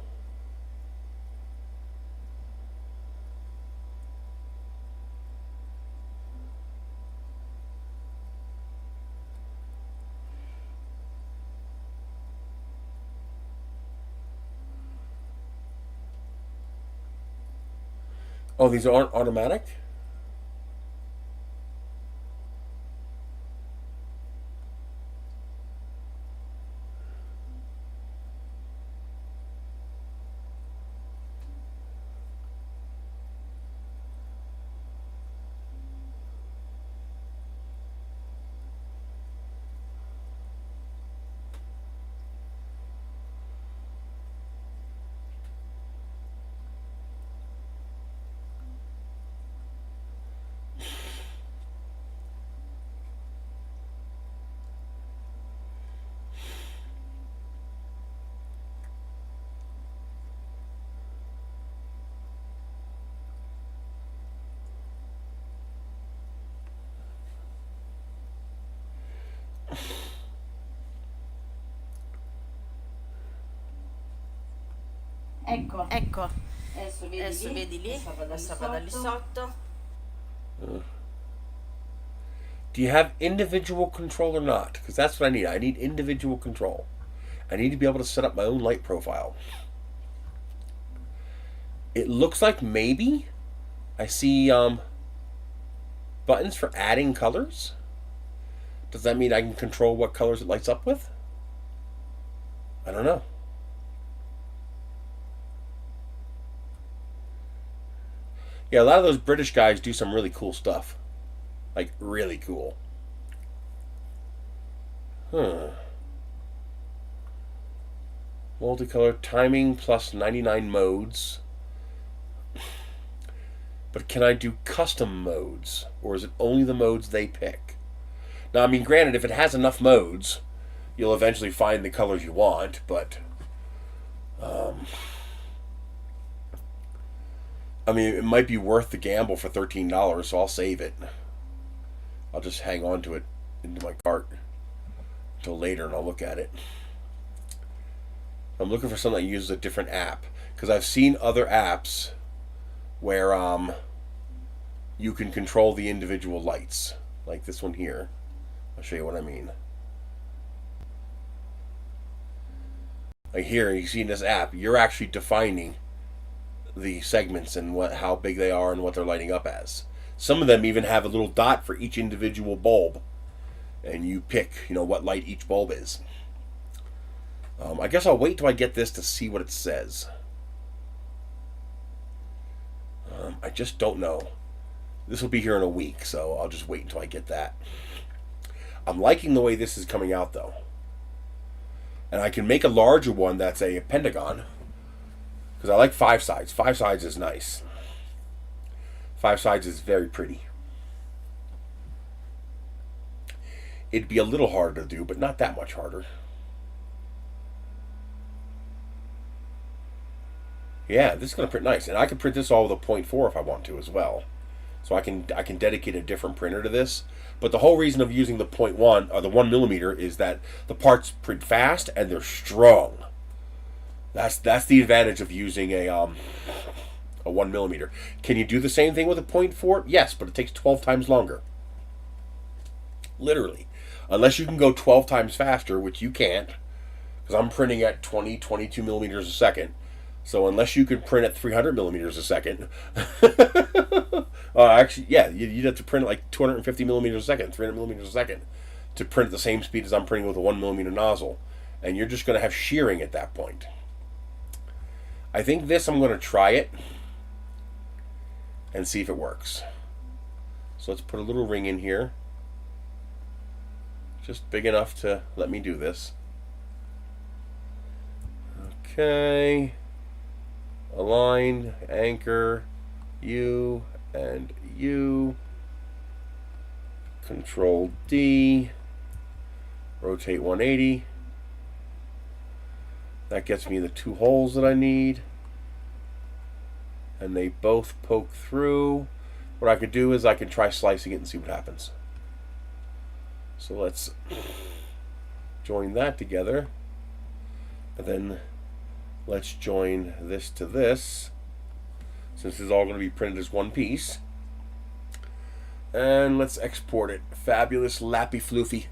Oh, these aren't automatic? Ecco, adesso vedi lì, adesso va da lì sotto. Do you have individual control or not? Because that's what I need. I need individual control. I need to be able to set up my own light profile. It looks like maybe I see buttons for adding colors. Does that mean I can control what colors it lights up with? I don't know. Yeah, a lot of those British guys do some really cool stuff. Like, really cool. Multicolor timing plus 99 modes. But can I do custom modes? Or is it only the modes they pick? Now, I mean, granted, if it has enough modes, you'll eventually find the colors you want, but... I mean, it might be worth the gamble for $13, so I'll save it. I'll just hang on to it into my cart until later, and I'll look at it. I'm looking for something that uses a different app, because I've seen other apps where you can control the individual lights, like this one here. I'll show you what I mean. Like here, you see in this app, you're actually defining the segments and how big they are and what they're lighting up as. Some of them even have a little dot for each individual bulb, and you pick, what light each bulb is. I guess I'll wait till I get this to see what it says. I just don't know. This will be here in a week, so I'll just wait until I get that. I'm liking the way this is coming out, though. And I can make a larger one that's a pentagon, because I like 5 sides. 5 sides is nice. 5 sides is very pretty. It'd be a little harder to do, but not that much harder. Yeah, this is going to print nice. And I can print this all with a 0.4 if I want to as well. So I can dedicate a different printer to this. But the whole reason of using the 0.1 or the 1mm is that the parts print fast and they're strong. That's the advantage of using a 1mm. Can you do the same thing with a 0.4? Yes, but it takes 12 times longer. Literally. Unless you can go 12 times faster, which you can't, because I'm printing at 22 millimeters a second. So unless you can print at 300 millimeters a second, actually, yeah, you'd have to print at like 250 millimeters a second, 300 millimeters a second, to print at the same speed as I'm printing with a 1mm nozzle. And you're just going to have shearing at that point. I think this, I'm going to try it and see if it works. So let's put a little ring in here. Just big enough to let me do this. Okay. Align, anchor, U and U. Control D. Rotate 180. That gets me the 2 holes that I need. And they both poke through. What I could do is I can try slicing it and see what happens. So let's join that together. And then let's join this to this, since it's all going to be printed as one piece. And let's export it. Fabulous, lappy, floofy.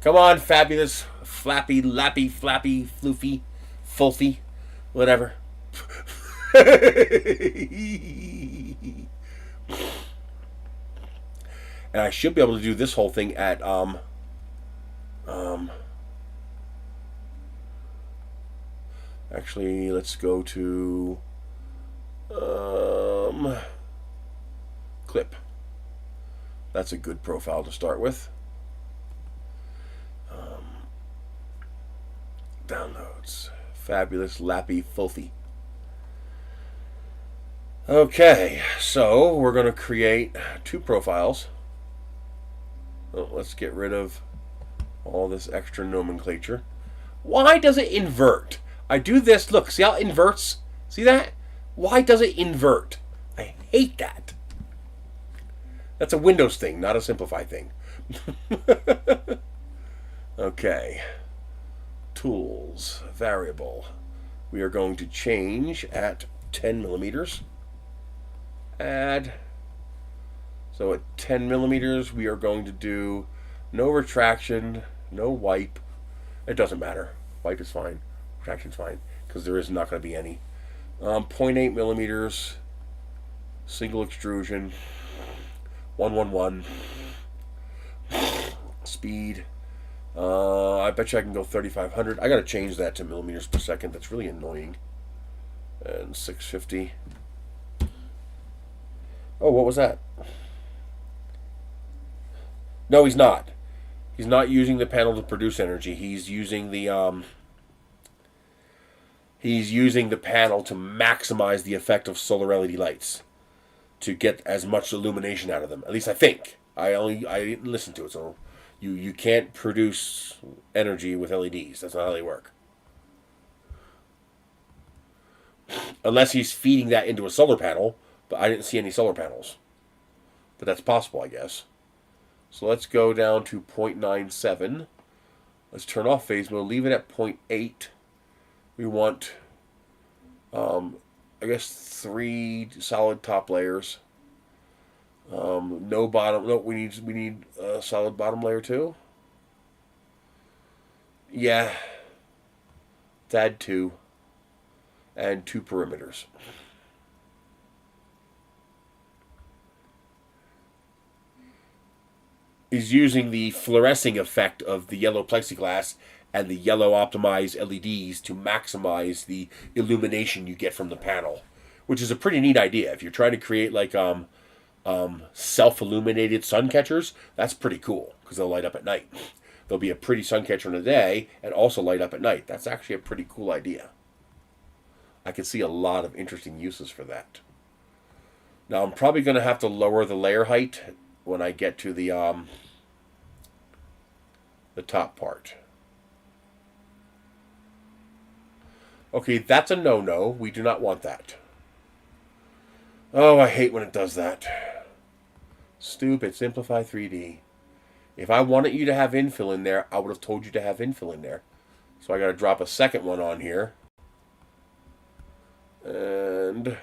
Come on, fabulous, flappy, lappy, flappy, floofy, fulfy, whatever. And I should be able to do this whole thing at actually, let's go to clip. That's a good profile to start with. Downloads. Fabulous, lappy, filthy. Okay, so we're going to create 2 profiles. Oh, let's get rid of all this extra nomenclature. Why does it invert? I do this. Look, see how it inverts? See that? Why does it invert? I hate that. That's a Windows thing, not a Simplify thing. Okay. Tools. Variable. We are going to change at 10 millimeters. Add. So at 10 millimeters, we are going to do no retraction, no wipe. It doesn't matter. Wipe is fine. Retraction's fine, because there is not going to be any. 0.8 millimeters, single extrusion, 111. Speed. I bet you I can go 3,500. I got to change that to millimeters per second. That's really annoying. And 650. Oh, what was that? No, he's not. He's not using the panel to produce energy. He's using the panel to maximize the effect of solar LED lights, to get as much illumination out of them. At least I think. I didn't listen to it, so you can't produce energy with LEDs. That's not how they work. Unless he's feeding that into a solar panel, but I didn't see any solar panels. But that's possible, I guess. So let's go down to 0.97. Let's turn off phase mode. Leave it at 0.8. We want, I guess, 3 solid top layers. No bottom. No, we need a solid bottom layer too. Yeah. Let's add 2. And 2 perimeters. Is using the fluorescing effect of the yellow plexiglass and the yellow optimized LEDs to maximize the illumination you get from the panel, which is a pretty neat idea. If you're trying to create like self-illuminated sun catchers, that's pretty cool because they'll light up at night. There'll be a pretty sun catcher in the day and also light up at night. That's actually a pretty cool idea. I can see a lot of interesting uses for that. Now I'm probably going to have to lower the layer height when I get to the top part. Okay, that's a no-no. We do not want that. Oh, I hate when it does that. Stupid. Simplify 3D. If I wanted you to have infill in there, I would have told you to have infill in there. So I got to drop a second one on here. And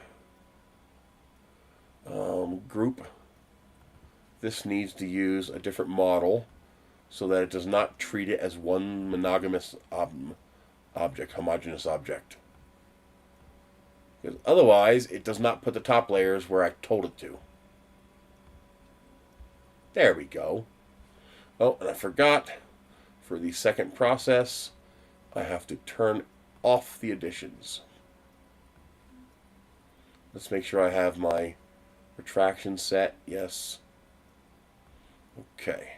group. This needs to use a different model so that it does not treat it as one monogamous object, homogeneous object. Because otherwise, it does not put the top layers where I told it to. There we go. Oh, and I forgot, for the second process, I have to turn off the additions. Let's make sure I have my retraction set. Yes. Okay.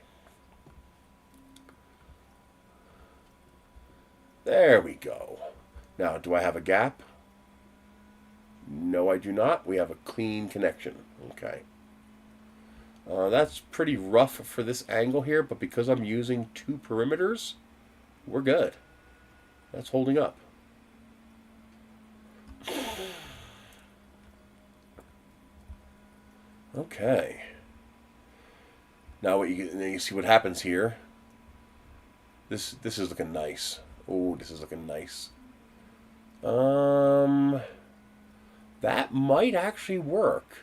There we go. Now, do I have a gap? No, I do not. We have a clean connection. Okay. That's pretty rough for this angle here, but because I'm using two perimeters, we're good. That's holding up. Okay. Now you see what happens here. This is looking nice. Oh, this is looking nice. That might actually work.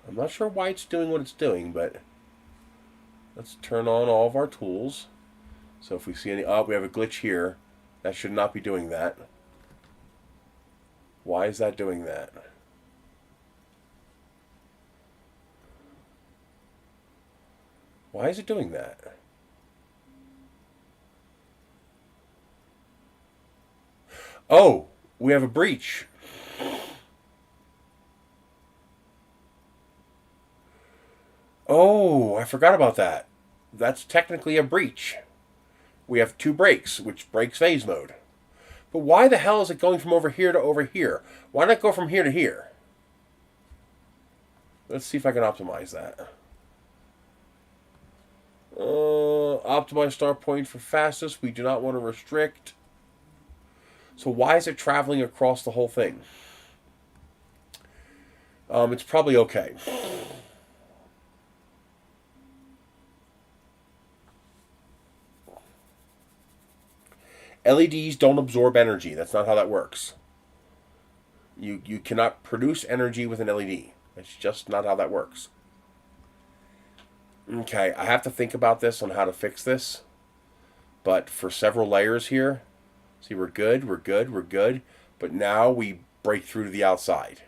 I'm not sure why it's doing what it's doing, but let's turn on all of our tools. So if we see any, we have a glitch here. That should not be doing that. Why is that doing that? Why is it doing that? Oh, we have a breach. Oh, I forgot about that. That's technically a breach. We have two breaks, which breaks phase mode. But why the hell is it going from over here to over here? Why not go from here to here? Let's see if I can optimize that. Optimize start point for fastest. We do not want to restrict. So why is it traveling across the whole thing? It's probably okay. LEDs don't absorb energy. That's not how that works. You cannot produce energy with an LED. That's just not how that works. Okay, I have to think about this on how to fix this. But for several layers here, see, we're good, we're good, we're good. But now we break through to the outside.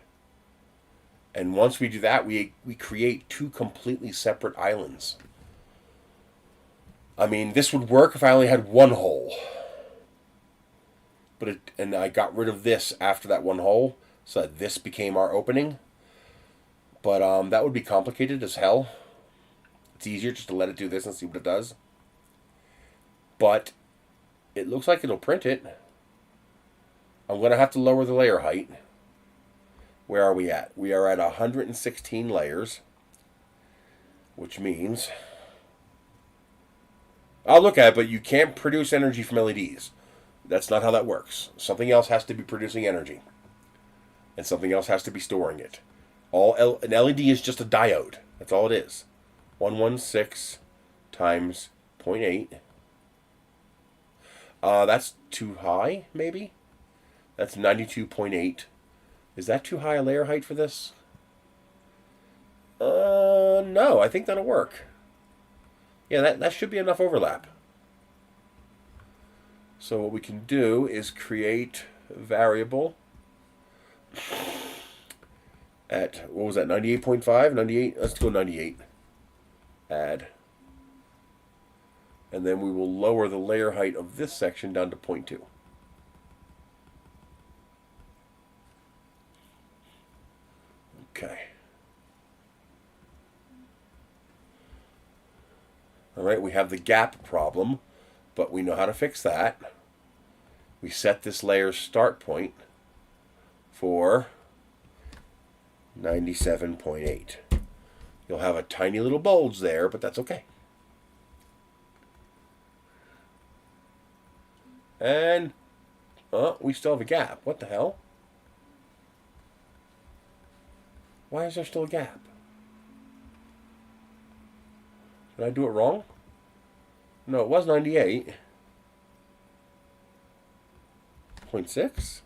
And once we do that, we create two completely separate islands. I mean, this would work if I only had one hole. And I got rid of this after that one hole, so that this became our opening. But that would be complicated as hell. It's easier just to let it do this and see what it does. But it looks like it'll print it. I'm going to have to lower the layer height. Where are we at? We are at 116 layers. Which means... I'll look at it, but you can't produce energy from LEDs. That's not how that works. Something else has to be producing energy. And something else has to be storing it. An LED is just a diode. That's all it is. 116 times 0.8. That's too high, maybe? That's 92.8. Is that too high a layer height for this? No, I think that'll work. Yeah, that should be enough overlap. So what we can do is create a variable at, what was that, 98.5? 98? Let's go 98. Add. And then we will lower the layer height of this section down to 0.2. Okay. Alright, we have the gap problem, but we know how to fix that. We set this layer's start point for 97.8. You'll have a tiny little bulge there, but that's okay. And, we still have a gap. What the hell? Why is there still a gap? Did I do it wrong? No, it was 98. 0.6?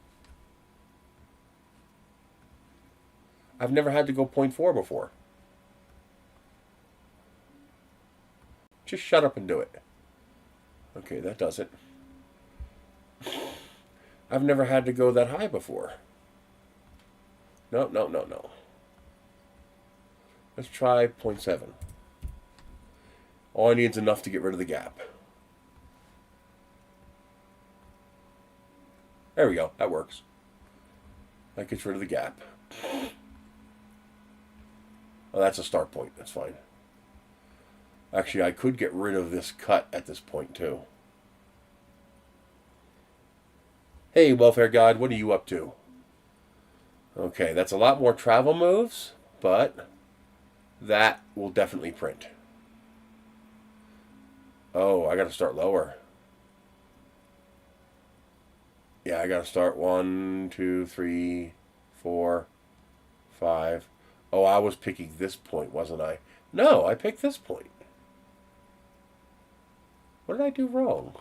I've never had to go 0.4 before. Just shut up and do it. Okay, that does it. I've never had to go that high before. No. Let's try 0.7. All I need is enough to get rid of the gap. There we go. That works. That gets rid of the gap. Oh, that's a start point. That's fine. Actually, I could get rid of this cut at this point, too. Hey, welfare guide, what are you up to? Okay, that's a lot more travel moves, but that will definitely print. Oh, I got to start lower. Yeah, I got to start 1, 2, 3, 4, 5. Oh, I was picking this point, wasn't I? No, I picked this point. What did I do wrong?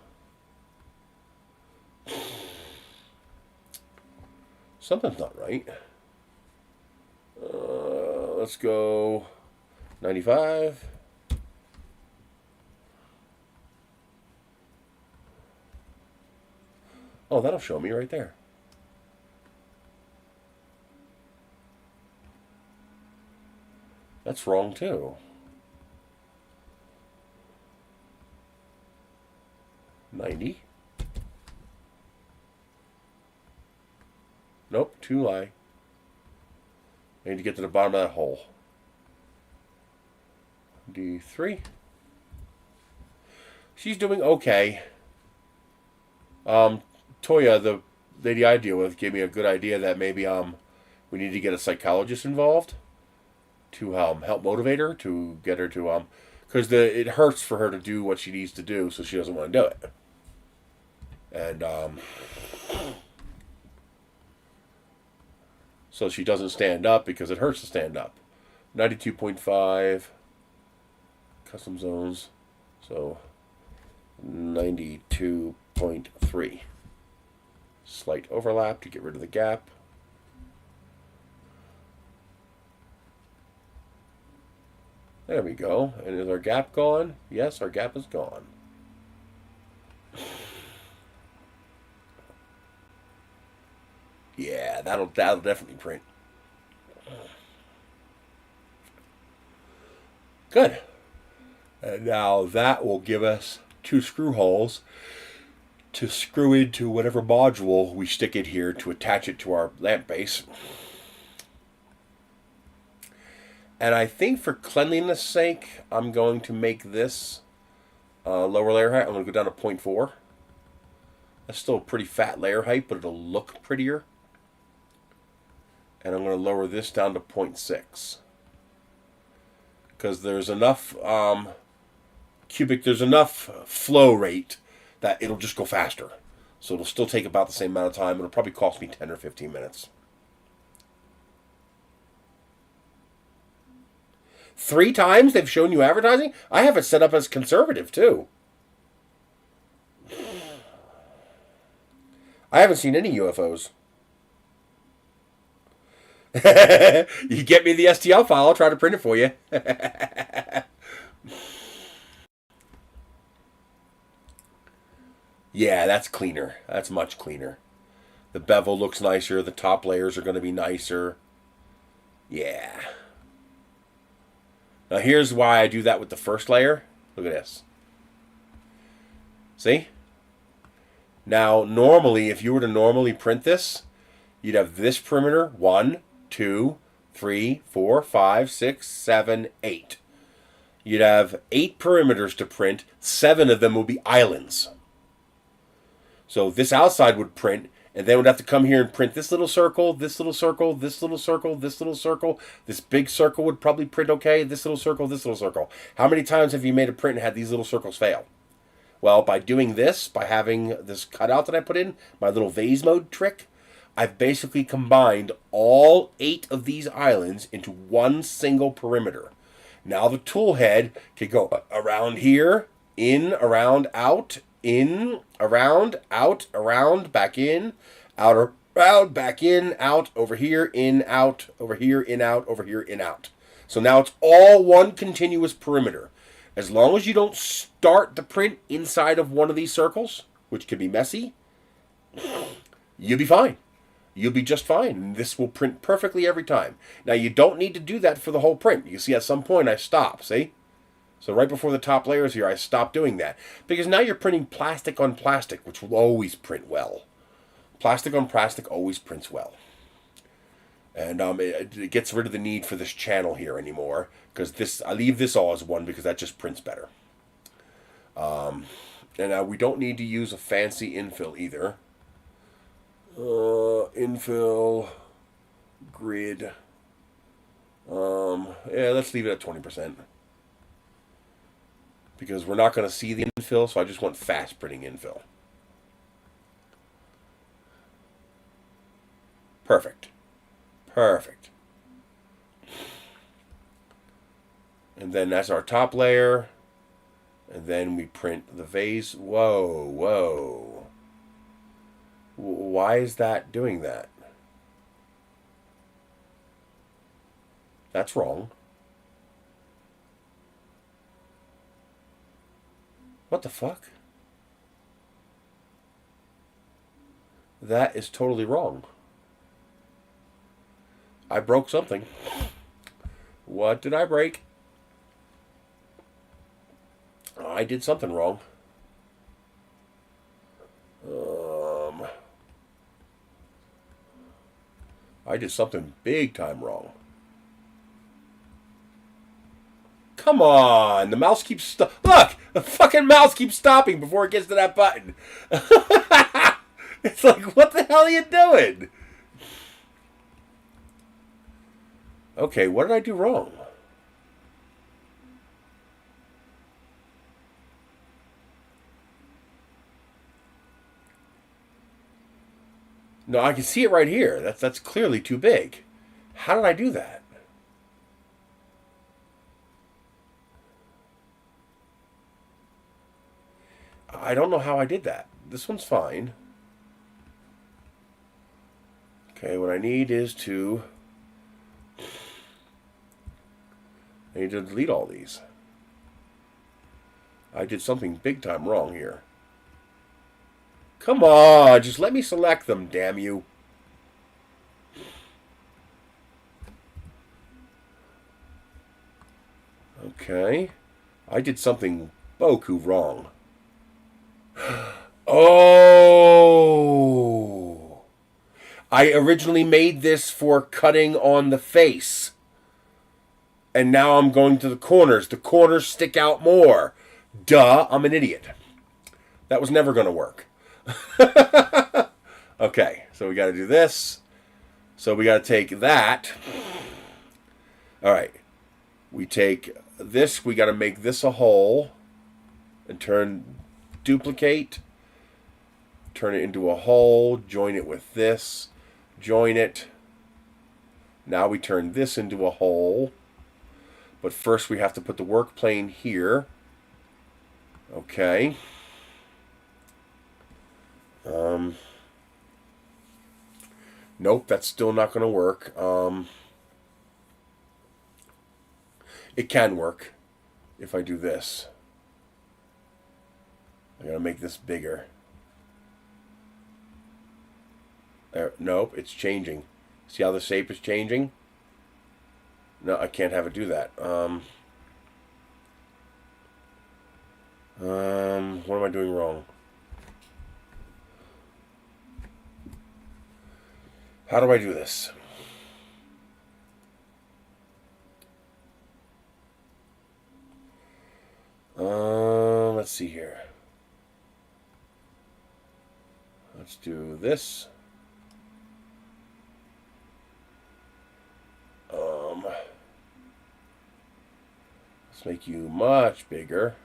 Something's not right. Let's go 95. Oh, that'll show me right there. That's wrong too. 90. Nope, too high. I need to get to the bottom of that hole. D3. She's doing okay. Toya, the lady I deal with, gave me a good idea that maybe we need to get a psychologist involved to help motivate her, to get her to because it hurts for her to do what she needs to do, so she doesn't want to do it. And so she doesn't stand up because it hurts to stand up. 92.5 custom zones, so 92.3. Slight overlap to get rid of the gap. There we go. And is our gap gone? Yes, our gap is gone. Yeah, that'll definitely print. Good. And now that will give us 2 screw holes to screw into whatever module we stick it here to attach it to our lamp base. And I think for cleanliness sake, I'm going to make this lower layer height. I'm going to go down to 0.4. That's still a pretty fat layer height, but it'll look prettier. And I'm going to lower this down to 0.6. Because there's enough there's enough flow rate that it'll just go faster. So it'll still take about the same amount of time. It'll probably cost me 10 or 15 minutes. 3 times they've shown you advertising? I have it set up as conservative, too. I haven't seen any UFOs. You get me the STL file, I'll try to print it for you. Yeah, that's cleaner. That's much cleaner. The bevel looks nicer. The top layers are going to be nicer. Yeah. Now here's why I do that with the first layer. Look at this. See? Now, normally, if you were to normally print this, you'd have this perimeter, 1, 2, 3, 4, 5, 6, 7, 8. You'd have 8 perimeters to print. 7 of them will be islands. So this outside would print, and then would have to come here and print this little circle, this little circle, this little circle, this little circle. This big circle would probably print okay. This little circle, this little circle. How many times have you made a print and had these little circles fail? Well, by doing this, by having this cutout that I put in, my little vase mode trick, I've basically combined all 8 of these islands into one single perimeter. Now the tool head can go around here, in, around, out, in, around, out, around, back in, out, around, back in, out, over here, in, out, over here, in, out, over here, in, out. So now it's all one continuous perimeter. As long as you don't start the print inside of one of these circles, which can be messy, you'll be fine. You'll be just fine. This will print perfectly every time. Now, you don't need to do that for the whole print. You see, at some point, I stop, see? So right before the top layers here, I stopped doing that. Because now you're printing plastic on plastic, which will always print well. Plastic on plastic always prints well. And it gets rid of the need for this channel here anymore, because I leave this all as one because that just prints better. And we don't need to use a fancy infill either. Infill, grid. Yeah, let's leave it at 20%. Because we're not going to see the infill, so I just want fast printing infill. Perfect. Perfect. And then that's our top layer. And then we print the vase. Whoa, whoa. Why is that doing that? That's wrong. What the fuck? That is totally wrong. I broke something. What did I break? I did something wrong. I did something big time wrong. Come on, the mouse keeps look, the fucking mouse keeps stopping before it gets to that button. It's like, what the hell are you doing? Okay, what did I do wrong? No, I can see it right here. That's clearly too big. How did I do that? I don't know how I did that. This one's fine. Okay, what I need is to... I need to delete all these. I did something big time wrong here. Come on, just let me select them, damn you. Okay. I did something boku wrong. Oh! I originally made this for cutting on the face. And now I'm going to the corners. The corners stick out more. Duh, I'm an idiot. That was never going to work. Okay, so we got to do this. So we got to take that. All right. We take this. We got to make this a hole. And duplicate. Turn it into a hole. Join it with this. Join it. Now we turn this into a hole. But first we have to put the work plane here. Okay. Nope, that's still not going to work. It can work if I do this. I gotta make this bigger. There, nope, it's changing. See how the shape is changing? No, I can't have it do that. What am I doing wrong? How do I do this? Let's see here. Let's do this. Let's make you much bigger.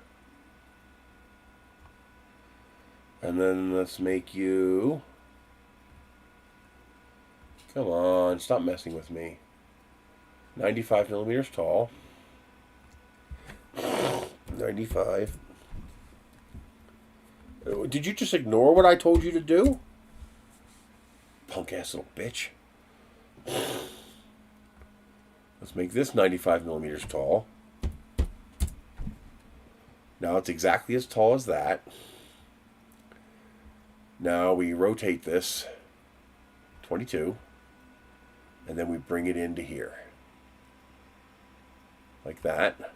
And then let's make you... Come on, stop messing with me. 95 millimeters tall. 95. Did you just ignore what I told you to do? Punk ass little bitch. Let's make this 95 millimeters tall. Now it's exactly as tall as that. Now we rotate this 22. And then we bring it into here. Like that.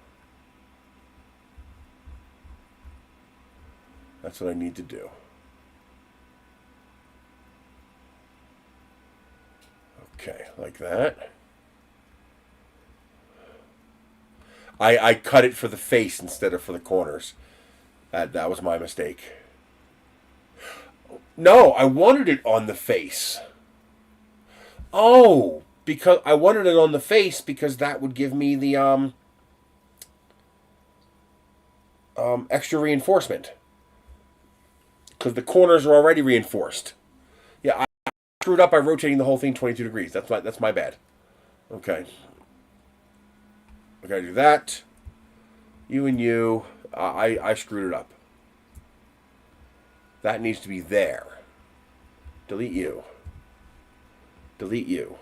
That's what I need to do. Okay, like that. I cut it for the face instead of for the corners. That was my mistake. No, I wanted it on the face. Oh, because I wanted it on the face because that would give me the extra reinforcement. Because the corners are already reinforced. Yeah, I screwed up by rotating the whole thing 22 degrees. That's my bad. Okay. I gotta do that. You and you. I screwed it up. That needs to be there. Delete you. Delete you.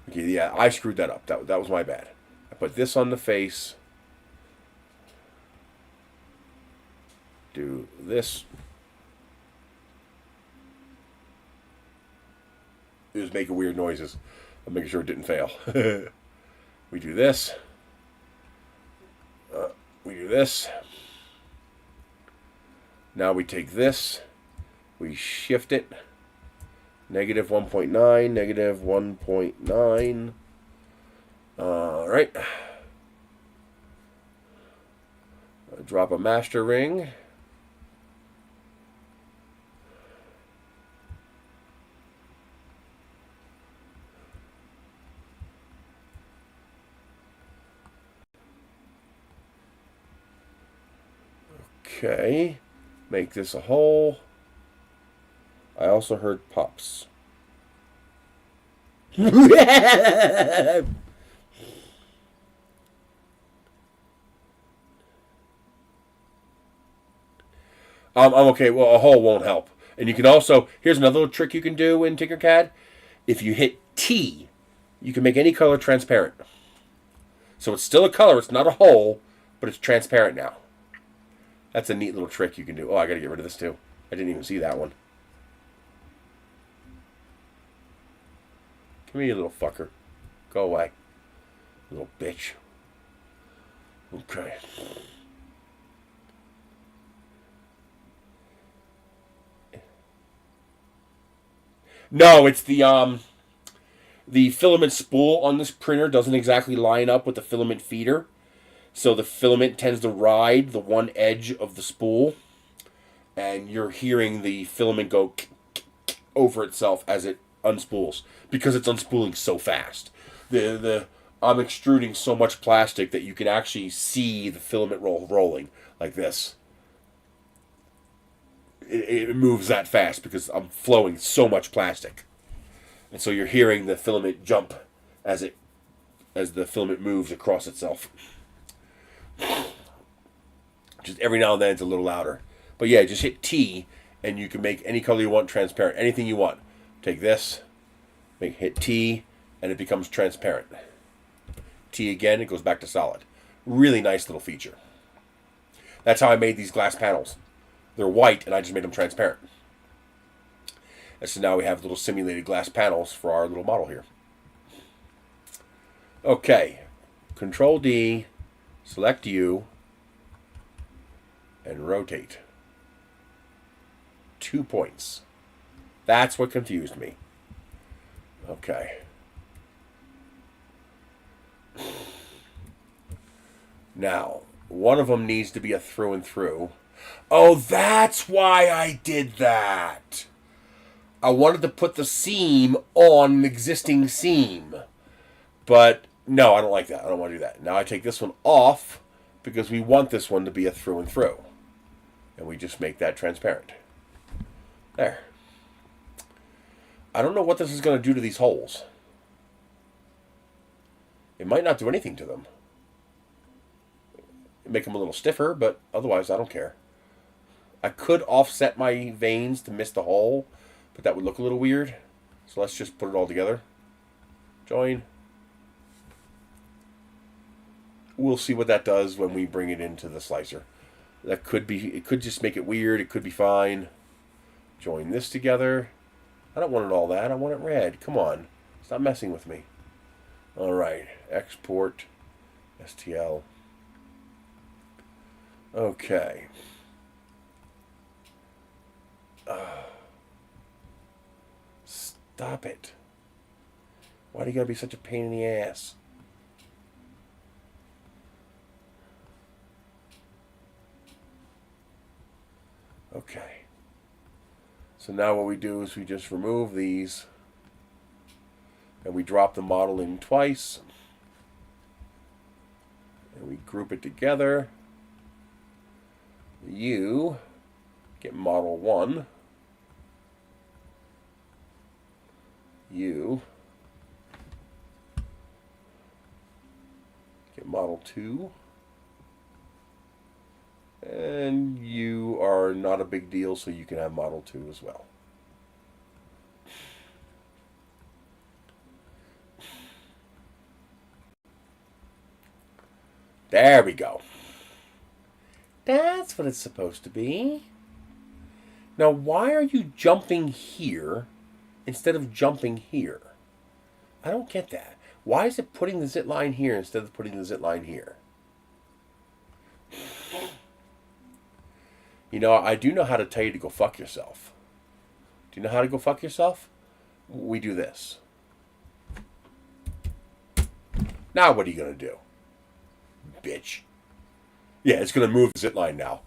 Okay, yeah, I screwed that up. That was my bad. I put this on the face. Do this. It was making weird noises. I'm making sure it didn't fail. We do this. We do this. Now we take this. We shift it. Negative 1.9. Negative 1.9. Alright. Drop a master ring. Okay, make this a hole. I also heard pops. I'm okay. Well, a hole won't help. And you can also, here's another little trick you can do in Tinkercad. If you hit T, you can make any color transparent. So it's still a color. It's not a hole, but it's transparent now. That's a neat little trick you can do. Oh, I got to get rid of this too. I didn't even see that one. Come here, you little fucker. Go away. Little bitch. Okay. No, it's the filament spool on this printer doesn't exactly line up with the filament feeder. So the filament tends to ride the one edge of the spool, and you're hearing the filament go over itself as it unspools because it's unspooling so fast. I'm extruding so much plastic that you can actually see the filament rolling like this. It moves that fast because I'm flowing so much plastic, and so you're hearing the filament jump as the filament moves across itself. Just every now and then it's a little louder. But yeah, just hit T and you can make any color you want transparent. Anything you want. Take this, hit T, and it becomes transparent. T again, it goes back to solid. Really nice little feature. That's how I made these glass panels. They're white and I just made them transparent. And so now we have little simulated glass panels for our little model here. Okay, Control D. Select U and rotate. 2 points. That's what confused me. Okay. Now, one of them needs to be a through and through. Oh, that's why I did that. I wanted to put the seam on an existing seam. But no, I don't like that. I don't want to do that. Now I take this one off because we want this one to be a through and through. And we just make that transparent. There. I don't know what this is going to do to these holes. It might not do anything to them. Make them a little stiffer, but otherwise I don't care. I could offset my veins to miss the hole, but that would look a little weird. So let's just put it all together. Join. We'll see what that does when we bring it into the slicer. That could be, it could just make it weird. It could be fine. Join this together. I don't want it all that. I want it red. Come on. Stop messing with me. All right. Export. STL. Okay. Stop it. Why do you gotta be such a pain in the ass? Okay. So now what we do is we just remove these and we drop the model in twice and we group it together. You get model 1. You get model 2. And you are not a big deal, so you can have model 2 as well. There we go. That's what it's supposed to be. Now, why are you jumping here instead of jumping here? I don't get that. Why is it putting the zit line here instead of putting the zit line here? You know, I do know how to tell you to go fuck yourself. Do you know how to go fuck yourself? We do this. Now what are you going to do? Bitch. Yeah, it's going to move the zit line now.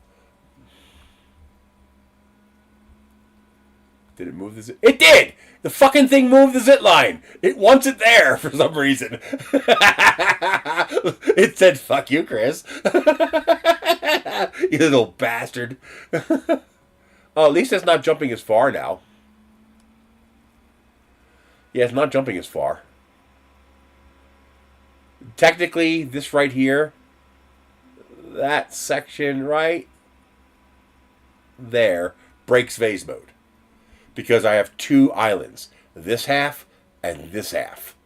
Did it move the zit? It did! The fucking thing moved the zit line. It wants it there for some reason. It said, fuck you, Chris. You little bastard. Oh, at least it's not jumping as far now. Yeah, it's not jumping as far. Technically, this right here, that section right there, breaks vase mode. Because I have 2 islands. This half and this half.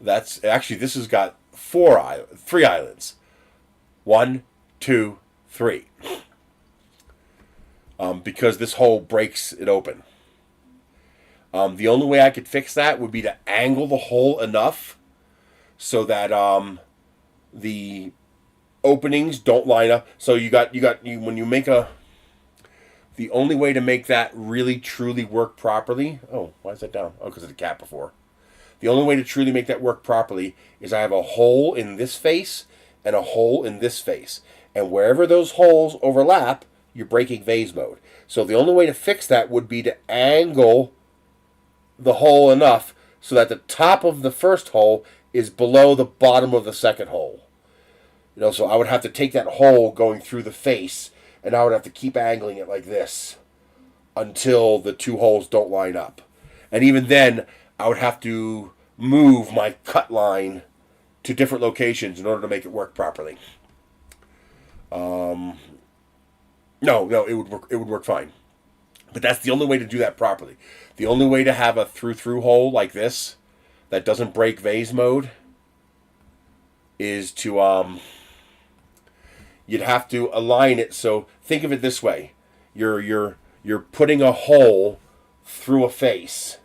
That's actually, this has got 3 islands. 1, 2, 3. Because this hole breaks it open. The only way I could fix that would be to angle the hole enough so that the openings don't line up. So you when you make a, the only way to make that really truly work properly. Oh, why is that down? Oh, because of the cap before. The only way to truly make that work properly is I have a hole in this face and a hole in this face. And wherever those holes overlap, you're breaking vase mode. So the only way to fix that would be to angle the hole enough so that the top of the first hole is below the bottom of the second hole. You know, so I would have to take that hole going through the face, and I would have to keep angling it like this until the 2 holes don't line up. And even then, I would have to move my cut line to different locations in order to make it work properly. No, it would work. It would work fine. But that's the only way to do that properly. The only way to have a through hole like this that doesn't break vase mode is to you'd have to align it. So think of it this way: you're putting a hole through a face,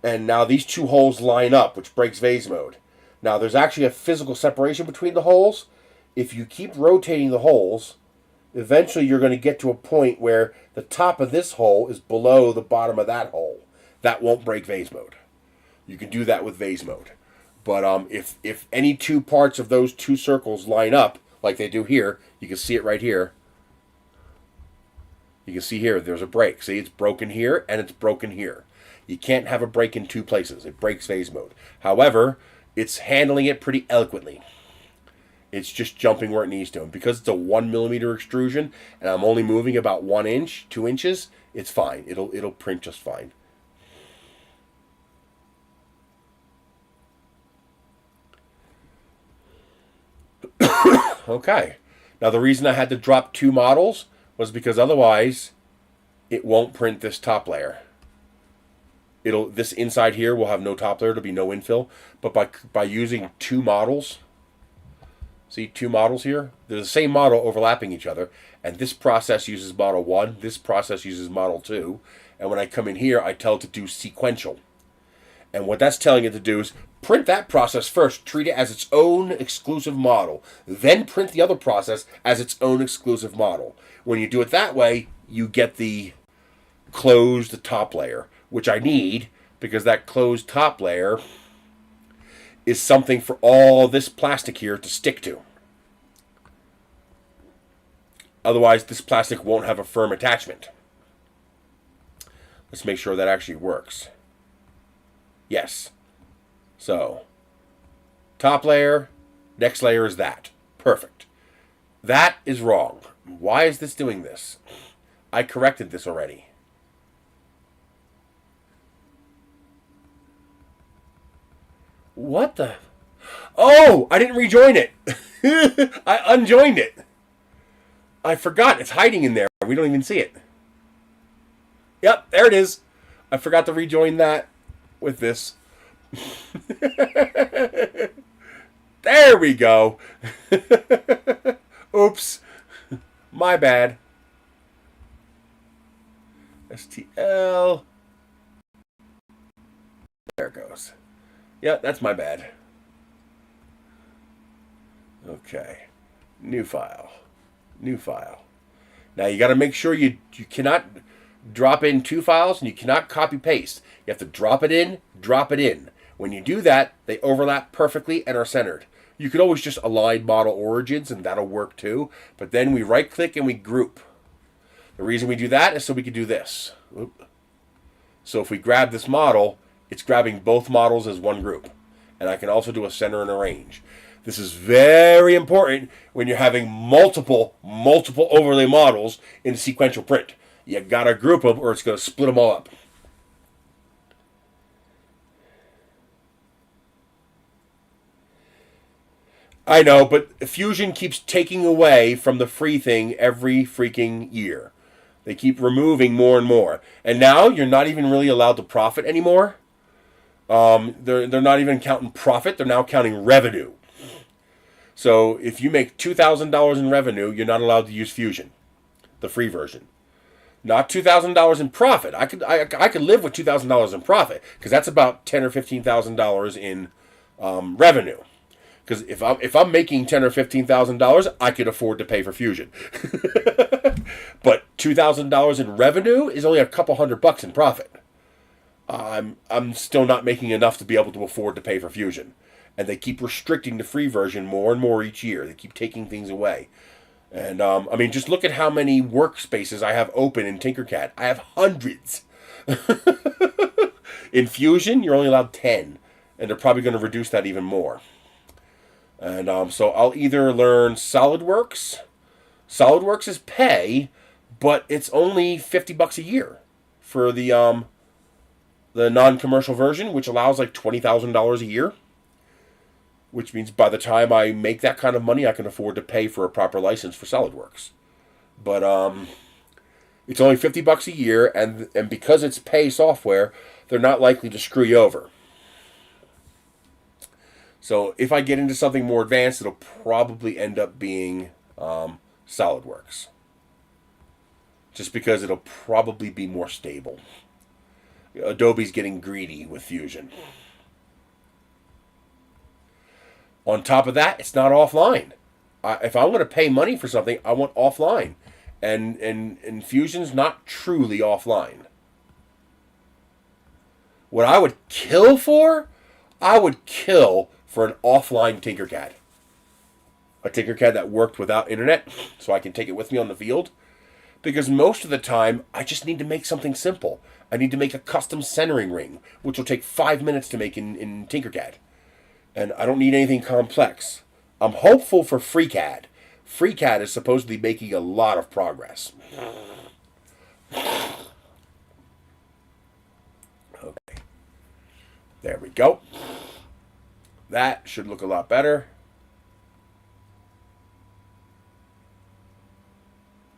and now these 2 holes line up, which breaks vase mode. Now there's actually a physical separation between the holes. If you keep rotating the holes, eventually you're going to get to a point where the top of this hole is below the bottom of that hole. That won't break vase mode. You can do that with vase mode. But if any 2 parts of those 2 circles line up, like they do here, you can see it right here. You can see here, there's a break. See, it's broken here and it's broken here. You can't have a break in 2 places. It breaks vase mode. However, it's handling it pretty eloquently. It's just jumping where it needs to. And because it's a 1mm extrusion, and I'm only moving about 1 inch, 2 inches, it's fine. It'll print just fine. Okay. Now the reason I had to drop 2 models was because otherwise it won't print this top layer. This inside here will have no top layer. It'll be no infill. But by using 2 models. See, 2 models here? They're the same model overlapping each other. And this process uses model 1. This process uses model 2. And when I come in here, I tell it to do sequential. And what that's telling it to do is print that process first. Treat it as its own exclusive model. Then print the other process as its own exclusive model. When you do it that way, you get the closed top layer, which I need because that closed top layer is something for all this plastic here to stick to. Otherwise, this plastic won't have a firm attachment. Let's make sure that actually works. Yes. So, top layer, next layer is that. Perfect. That is wrong. Why is this doing this? I corrected this already. What the? Oh, I didn't rejoin it. I unjoined it. I forgot. It's hiding in there. We don't even see it. Yep, there it is. I forgot to rejoin that with this. There we go. Oops. My bad. STL. There it goes. Yep, that's my bad. Okay. New file. New file. Now you got to make sure you cannot drop in two files and you cannot copy paste. You have to drop it in, drop it in. When you do that, they overlap perfectly and are centered. You could always just align model origins and that'll work too. But then we right click and we group. The reason we do that is so we can do this. Oop. So if we grab this model, it's grabbing both models as one group. And I can also do a center and arrange. This is very important when you're having multiple overlay models in sequential print. You gotta group them or it's gonna split them all up. I know, but Fusion keeps taking away from the free thing every freaking year. They keep removing more and more. And now you're not even really allowed to profit anymore. They're not even counting profit. They're now counting revenue. So if you make $2,000 in revenue, you're not allowed to use Fusion, the free version. Not $2,000 in profit. I could live with $2,000 in profit because that's about $10,000 or $15,000 in revenue. Because if I'm making $10,000 or $15,000, I could afford to pay for Fusion. But $2,000 in revenue is only a couple $100 in profit. I'm still not making enough to be able to afford to pay for Fusion. And they keep restricting the free version more and more each year. They keep taking things away. And, I mean, just look at how many workspaces I have open in Tinkercad. I have hundreds. In Fusion, you're only allowed 10. And they're probably going to reduce that even more. And so I'll either learn SolidWorks. SolidWorks is pay, but it's only $50 a year for the non-commercial version, which allows like $20,000 a year. Which means by the time I make that kind of money, I can afford to pay for a proper license for SolidWorks. But it's only $50 a year, and because it's pay software, they're not likely to screw you over. So if I get into something more advanced, it'll probably end up being SolidWorks. Just because it'll probably be more stable. Adobe's getting greedy with Fusion. On top of that, it's not offline. If I'm going to pay money for something, I want offline. And Fusion's not truly offline. What I would kill for? I would kill for an offline Tinkercad. A Tinkercad that worked without internet, so I can take it with me on the field. Because most of the time, I just need to make something simple. I need to make a custom centering ring, which will take 5 minutes to make in Tinkercad. And I don't need anything complex. I'm hopeful for FreeCAD. FreeCAD is supposedly making a lot of progress. Okay. There we go. That should look a lot better.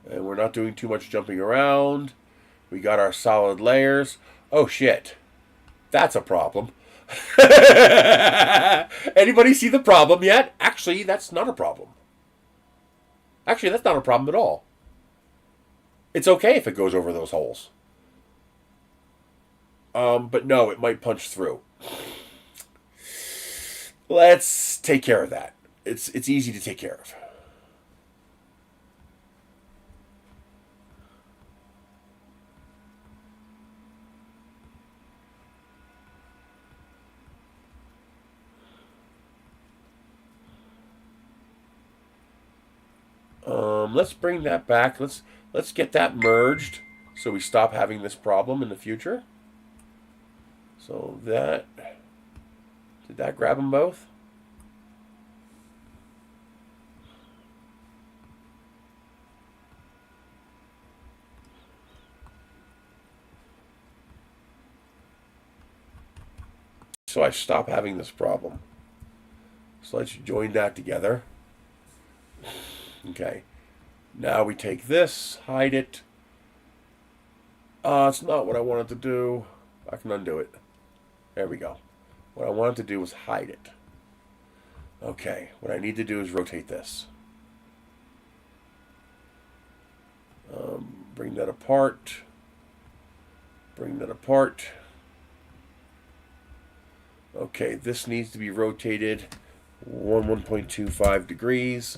And we're not doing too much jumping around. We got our solid layers. Oh shit. That's a problem. Anybody see the problem yet? Actually, that's not a problem. Actually, that's not a problem at all. It's okay if it goes over those holes. But no, it might punch through. Let's take care of that. It's easy to take care of. Let's bring that back. Let's get that merged so we stop having this problem in the future. So that, did that grab them both? So I stop having this problem. So let's join that together. Okay. Now we take this, hide it. It's not what I wanted to do. I can undo it. There we go. What I wanted to do was hide it. Okay, what I need to do is rotate this. Bring that apart. Bring that apart. Okay, this needs to be rotated 1.25 degrees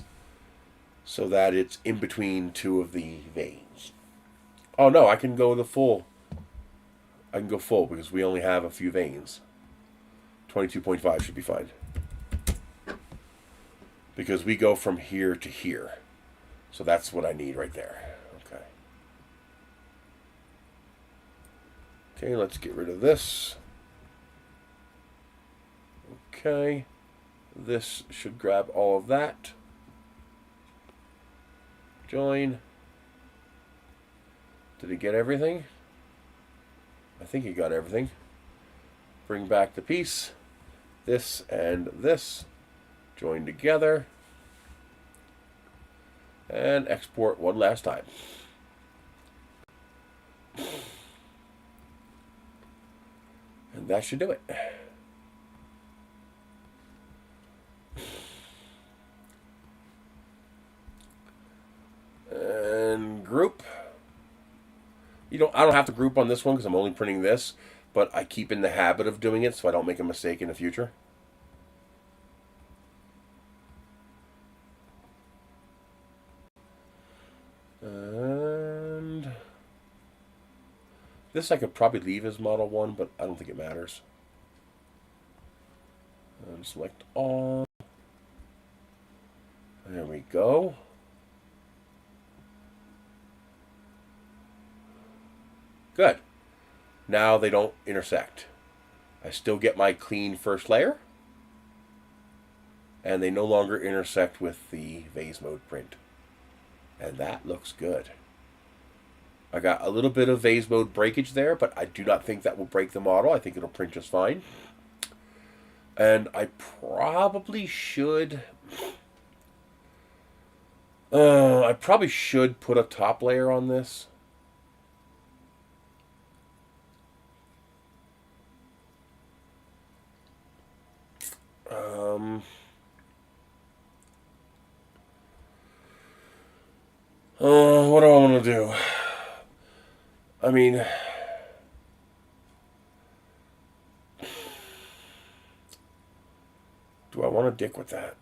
so that it's in between two of the veins. Oh no, I can go the full. I can go full because we only have a few veins. 22.5 should be fine. Because we go from here to here. So that's what I need right there. Okay. Okay, let's get rid of this. Okay. This should grab all of that. Join. Did it get everything? I think it got everything. Bring back the piece. This and this. Join together. And export one last time. And that should do it. And group. I don't have to group on this one because I'm only printing this, but I keep in the habit of doing it so I don't make a mistake in the future. And this I could probably leave as model 1, but I don't think it matters. And select all. There we go. Good. Now they don't intersect. I still get my clean first layer. And they no longer intersect with the vase mode print. And that looks good. I got a little bit of vase mode breakage there, but I do not think that will break the model. I think it'll print just fine. And I probably should... I probably should put a top layer on this. What do I want to do? I mean, do I want to dick with that?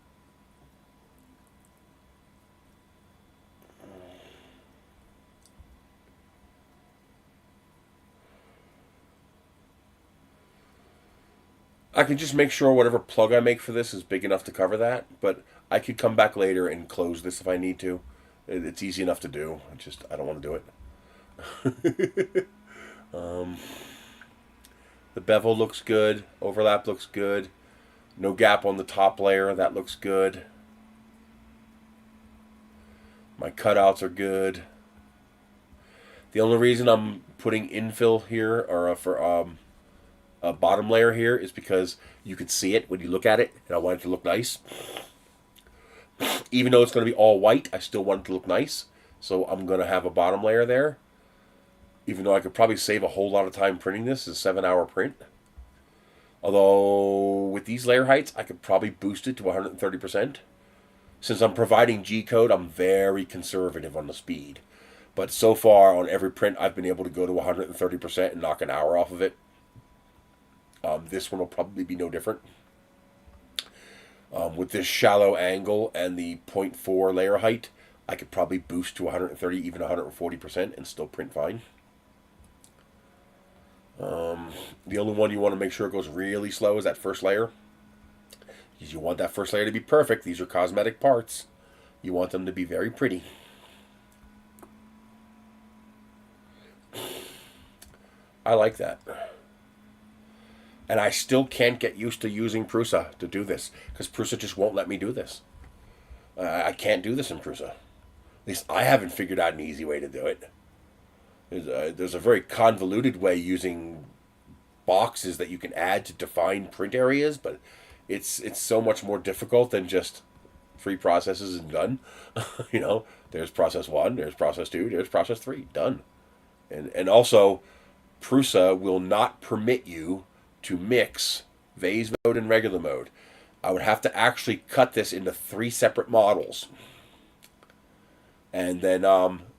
I can just make sure whatever plug I make for this is big enough to cover that, but I could come back later and close this if I need to. It's easy enough to do. I don't want to do it. The bevel looks good. Overlap looks good. No gap on the top layer. That looks good. My cutouts are good. The only reason I'm putting infill here, or for a bottom layer here, is because you can see it when you look at it, and I want it to look nice. Even though it's going to be all white, I still want it to look nice. So I'm going to have a bottom layer there. Even though I could probably save a whole lot of time printing this. It's a 7-hour print. Although, with these layer heights, I could probably boost it to 130%. Since I'm providing G-code, I'm very conservative on the speed. But so far, on every print, I've been able to go to 130% and knock an hour off of it. This one will probably be no different. With this shallow angle and the 0.4 layer height, I could probably boost to 130, even 140% and still print fine. The only one you want to make sure it goes really slow is that first layer. Because you want that first layer to be perfect. These are cosmetic parts. You want them to be very pretty. I like that. And I still can't get used to using Prusa to do this, because Prusa just won't let me do this. I can't do this in Prusa. At least I haven't figured out an easy way to do it. There's a very convoluted way using boxes that you can add to define print areas, but it's so much more difficult than just 3 processes and done. You know, there's process 1, there's process 2, there's process 3, done. And also, Prusa will not permit you to mix vase mode and regular mode. I would have to actually cut this into 3 separate models, and then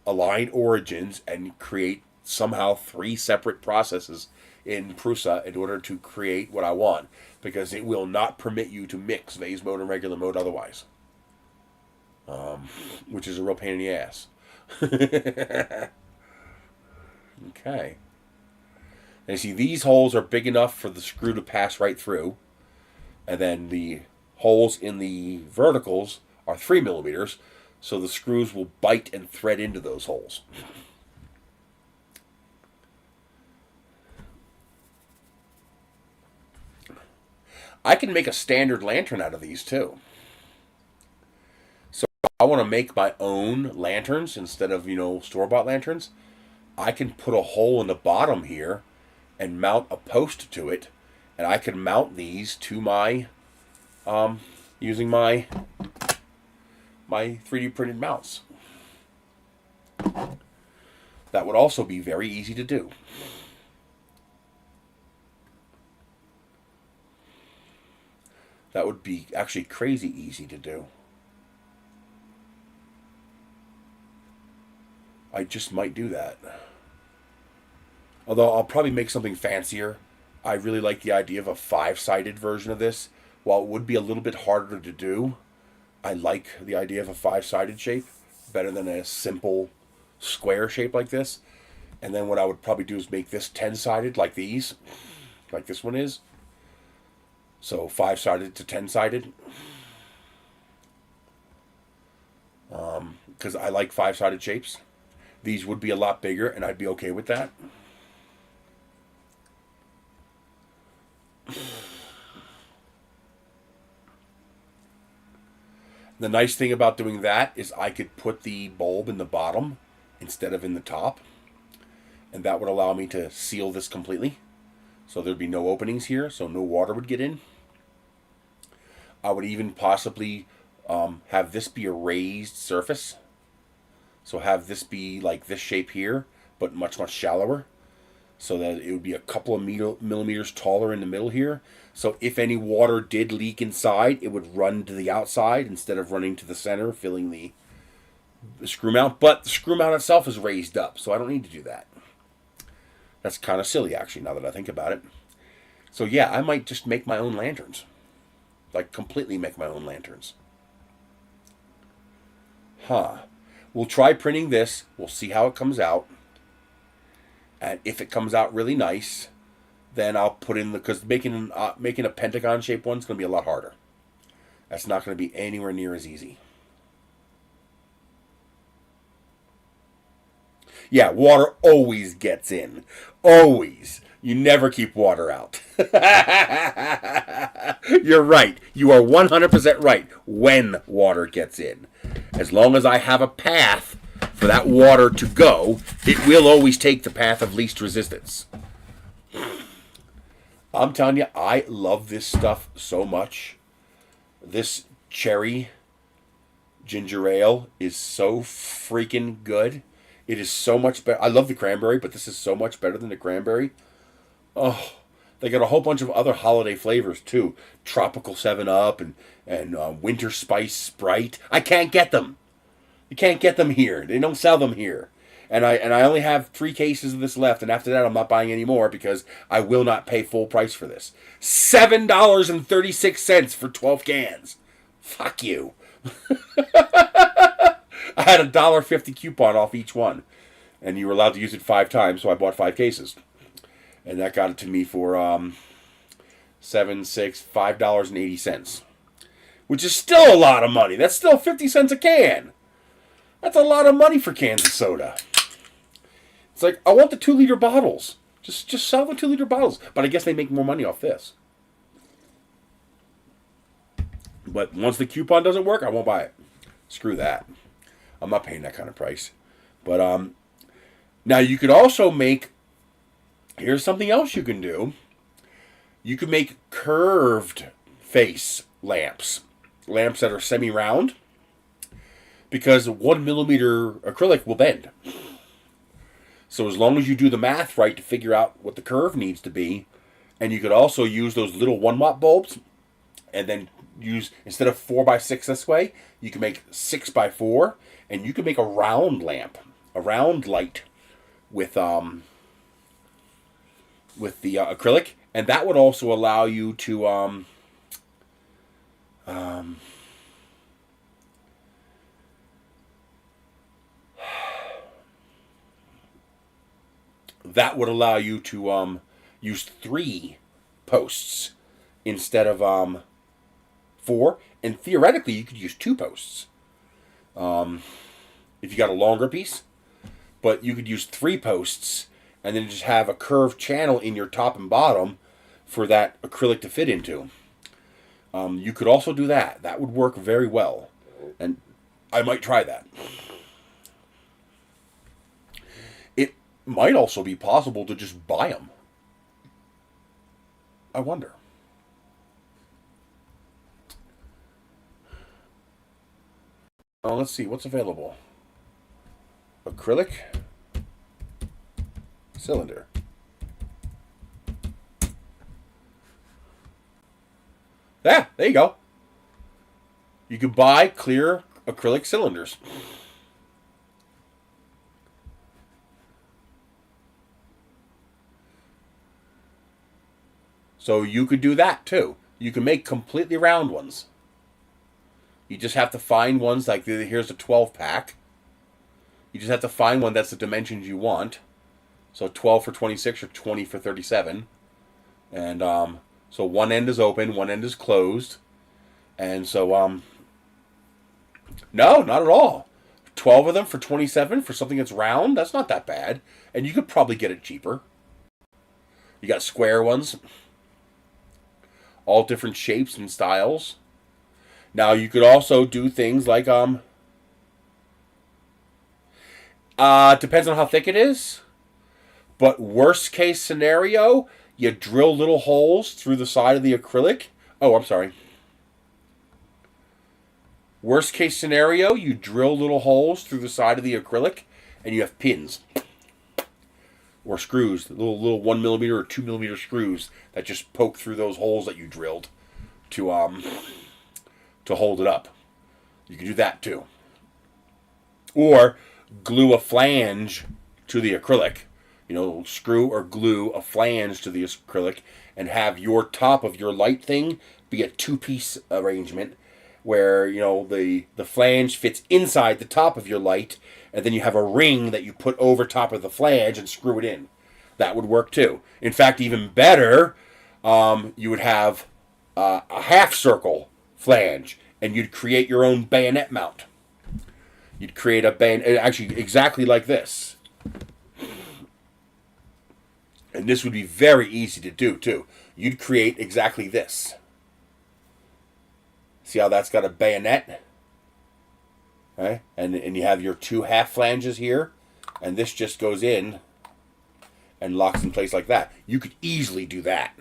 align origins and create somehow 3 separate processes in Prusa in order to create what I want, because it will not permit you to mix vase mode and regular mode otherwise, which is a real pain in the ass. Okay. And you see, these holes are big enough for the screw to pass right through, and then the holes in the verticals are 3 millimeters, so the screws will bite and thread into those holes. I can make a standard lantern out of these too. So if I want to make my own lanterns instead of, store-bought lanterns, I can put a hole in the bottom here and mount a post to it, and I can mount these to my, using my 3D printed mounts. That would also be very easy to do. That would be actually crazy easy to do. I just might do that. Although I'll probably make something fancier. I really like the idea of a 5-sided version of this. While it would be a little bit harder to do, I like the idea of a 5-sided shape better than a simple square shape like this. And then what I would probably do is make this 10-sided like these, like this one is. So 5-sided to 10-sided. Because I like 5-sided shapes. These would be a lot bigger, and I'd be okay with that. The nice thing about doing that is I could put the bulb in the bottom instead of in the top, and that would allow me to seal this completely, so there'd be no openings here, so no water would get in. I would even possibly have this be a raised surface, so have this be like this shape here, but much, much shallower, so that it would be a couple of millimeters taller in the middle here. So if any water did leak inside, it would run to the outside instead of running to the center, filling the screw mount. But the screw mount itself is raised up, so I don't need to do that. That's kind of silly, actually, now that I think about it. So yeah, I might just make my own lanterns. Like, completely make my own lanterns. We'll try printing this. We'll see how it comes out. And if it comes out really nice, then I'll put in because making a pentagon shaped one's going to be a lot harder. That's not going to be anywhere near as easy. Yeah, water always gets in. Always. You never keep water out. You're right. You are 100% right when water gets in. As long as I have a path for that water to go, it will always take the path of least resistance. I'm telling you, I love this stuff so much. This cherry ginger ale is so freaking good. It is so much better. I love the cranberry, but this is so much better than the cranberry. Oh, they got a whole bunch of other holiday flavors too. Tropical 7-Up and Winter Spice Sprite. I can't get them. You can't get them here. They don't sell them here. And I only have 3 cases of this left, and after that I'm not buying any more because I will not pay full price for this. $7.36 for 12 cans. Fuck you. I had a $1.50 coupon off each one, and you were allowed to use it 5 times, so I bought 5 cases. And that got it to me for $5.80, which is still a lot of money. That's still 50 cents a can. That's a lot of money for cans of soda. It's like, I want the 2-liter bottles. Just sell the 2-liter bottles. But I guess they make more money off this. But once the coupon doesn't work, I won't buy it. Screw that. I'm not paying that kind of price. But now you could also make, here's something else you can do. You can make curved face lamps. Lamps that are semi-round. Because 1mm acrylic will bend. So as long as you do the math right to figure out what the curve needs to be, and you could also use those little 1-watt bulbs, and then use, instead of 4x6 this way, you can make 6x4, and you can make a round lamp, a round light with the acrylic, and that would also allow you to that would allow you to use 3 posts instead of 4, and theoretically you could use 2 posts if you got a longer piece, but you could use 3 posts and then just have a curved channel in your top and bottom for that acrylic to fit into. You could also do that. That would work very well, and I might try that. It might also be possible to just buy them. I wonder. Let's see, what's available? Acrylic cylinder. Yeah, there you go. You can buy clear acrylic cylinders. So you could do that too. You can make completely round ones. You just have to find ones like, here's a 12-pack. You just have to find one that's the dimensions you want. So 12 for 26 or 20 for 37. And so one end is open, one end is closed. And so, no, not at all. 12 of them for 27 for something that's round, that's not that bad. And you could probably get it cheaper. You got square ones. All different shapes and styles. Now you could also do things like depends on how thick it is. But worst case scenario, you drill little holes through the side of the acrylic. Oh, I'm sorry. Worst case scenario, you drill little holes through the side of the acrylic, and you have pins or screws, little 1mm or 2mm screws that just poke through those holes that you drilled to hold it up. You can do that too. Or glue a flange to the acrylic. You know, screw or glue a flange to the acrylic and have your top of your light thing be a 2-piece arrangement where, you know, the flange fits inside the top of your light, and then you have a ring that you put over top of the flange and screw it in. That would work too. In fact, even better, you would have a half circle flange, and you'd create your own bayonet mount. You'd create a bayonet, actually exactly like this. And this would be very easy to do too. You'd create exactly this. See how that's got a bayonet? Okay? And you have your 2 half flanges here, and this just goes in and locks in place like that. You could easily do that.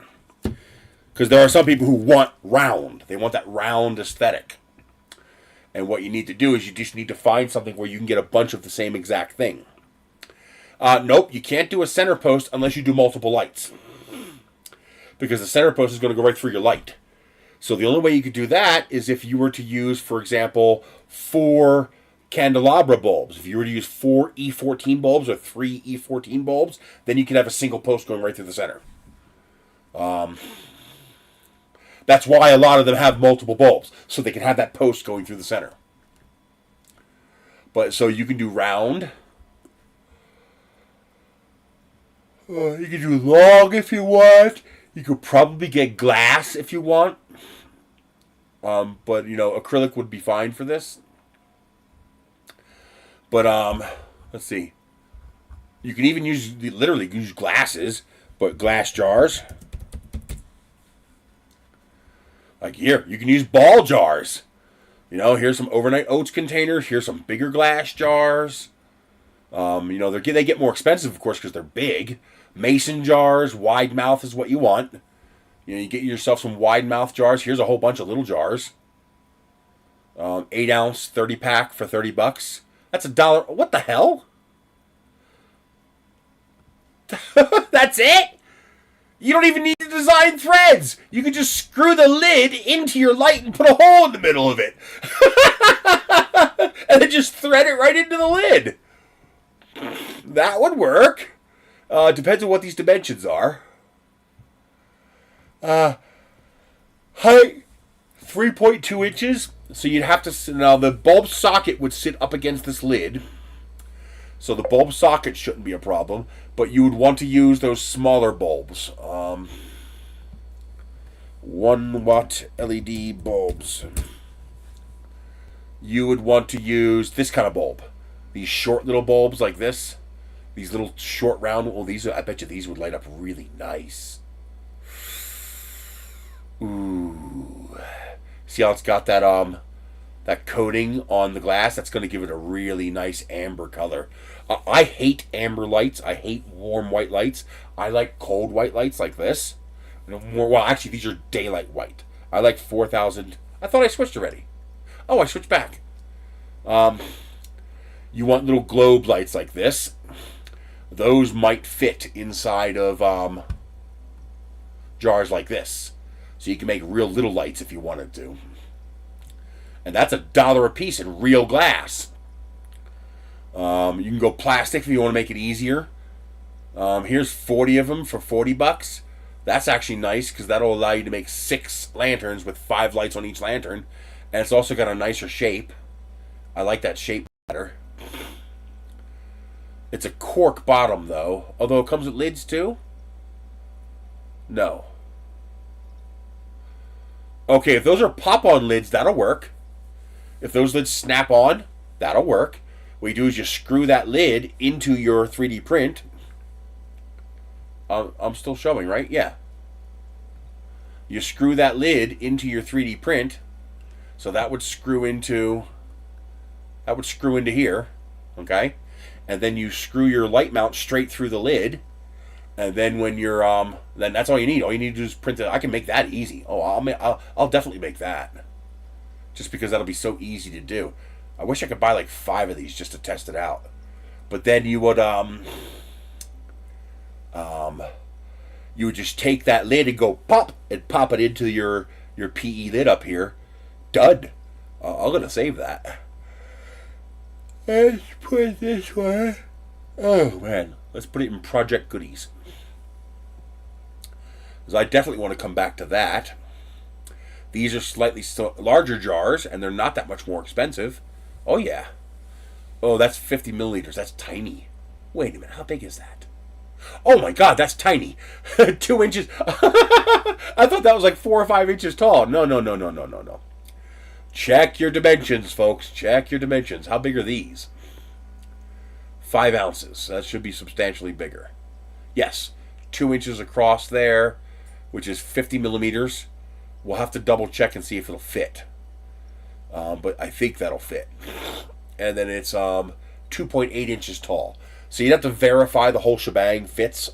Because there are some people who want round. They want that round aesthetic. And what you need to do is you just need to find something where you can get a bunch of the same exact thing. Nope, you can't do a center post unless you do multiple lights. Because the center post is going to go right through your light. So the only way you could do that is if you were to use, for example, 4 candelabra bulbs. If you were to use 4 E14 bulbs or 3 E14 bulbs, then you could have a single post going right through the center. That's why a lot of them have multiple bulbs, so they can have that post going through the center. But so you can do round. You can do long if you want. You could probably get glass if you want. But, you know, acrylic would be fine for this. But, let's see. You can even literally use glasses, but glass jars. Like here, you can use ball jars. You know, here's some overnight oats containers. Here's some bigger glass jars. You know, they get more expensive, of course, because they're big. Mason jars, wide mouth is what you want. You know, you get yourself some wide mouth jars. Here's a whole bunch of little jars. 8 ounce, 30 pack for $30. That's $1. What the hell? That's it? You don't even need to design threads. You can just screw the lid into your light and put a hole in the middle of it. And then just thread it right into the lid. That would work. Depends on what these dimensions are. Height, 3.2 inches. So you'd have to... Now, the bulb socket would sit up against this lid. So the bulb socket shouldn't be a problem. But you would want to use those smaller bulbs. 1 watt LED bulbs. You would want to use this kind of bulb. These short little bulbs like this. These little short round... Well, these, I bet you these would light up really nice. Ooh. See how it's got that that coating on the glass? That's going to give it a really nice amber color. I hate amber lights. I hate warm white lights. I like cold white lights like this. Well, actually, these are daylight white. I like 4000. I thought I switched already. Oh, I switched back. You want little globe lights like this. Those might fit inside of jars like this. So you can make real little lights if you wanted to. And that's $1 a piece in real glass. You can go plastic if you want to make it easier. Here's 40 of them for $40. That's actually nice because that'll allow you to make 6 lanterns with 5 lights on each lantern. And it's also got a nicer shape. I like that shape better. It's a cork bottom though. Although it comes with lids too? No. Okay, if those are pop-on lids, that'll work. If those lids snap on, that'll work. What you do is you screw that lid into your 3D print. I'm still showing, right? Yeah. You screw that lid into your 3D print. So that would screw into here, okay? And then you screw your light mount straight through the lid. And then when you're then that's all you need. All you need to do is print it. I can make that easy. Oh, I'll definitely make that. Just because that'll be so easy to do. I wish I could buy like 5 of these just to test it out. But then you would just take that lid and go pop it into your PE lid up here. Done. I'm gonna save that. Let's put this one. Oh man, let's put it in Project Goodies. Because I definitely want to come back to that. These are slightly larger jars, and they're not that much more expensive. Oh yeah. Oh, that's 50 milliliters. That's tiny. Wait a minute, how big is that? Oh my god, that's tiny. 2 inches. I thought that was like 4 or 5 inches tall. No. Check your dimensions, folks. Check your dimensions. How big are these? 5 ounces. That should be substantially bigger. Yes, 2 inches across there, which is 50 millimeters. We'll have to double check and see if it'll fit. But I think that'll fit. And then it's 2.8 inches tall. So you'd have to verify the whole shebang fits.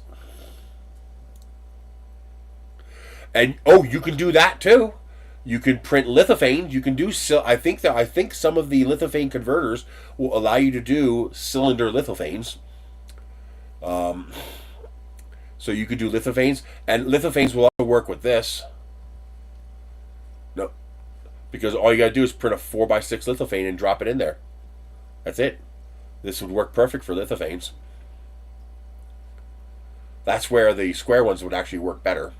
And oh, you can do that too. You can print lithophanes. You can do I think some of the lithophane converters will allow you to do cylinder lithophanes. So you could do lithophanes, and lithophanes will also work with this. No, because all you gotta do is print a 4x6 lithophane and drop it in there. That's it. This would work perfect for lithophanes. That's where the square ones would actually work better.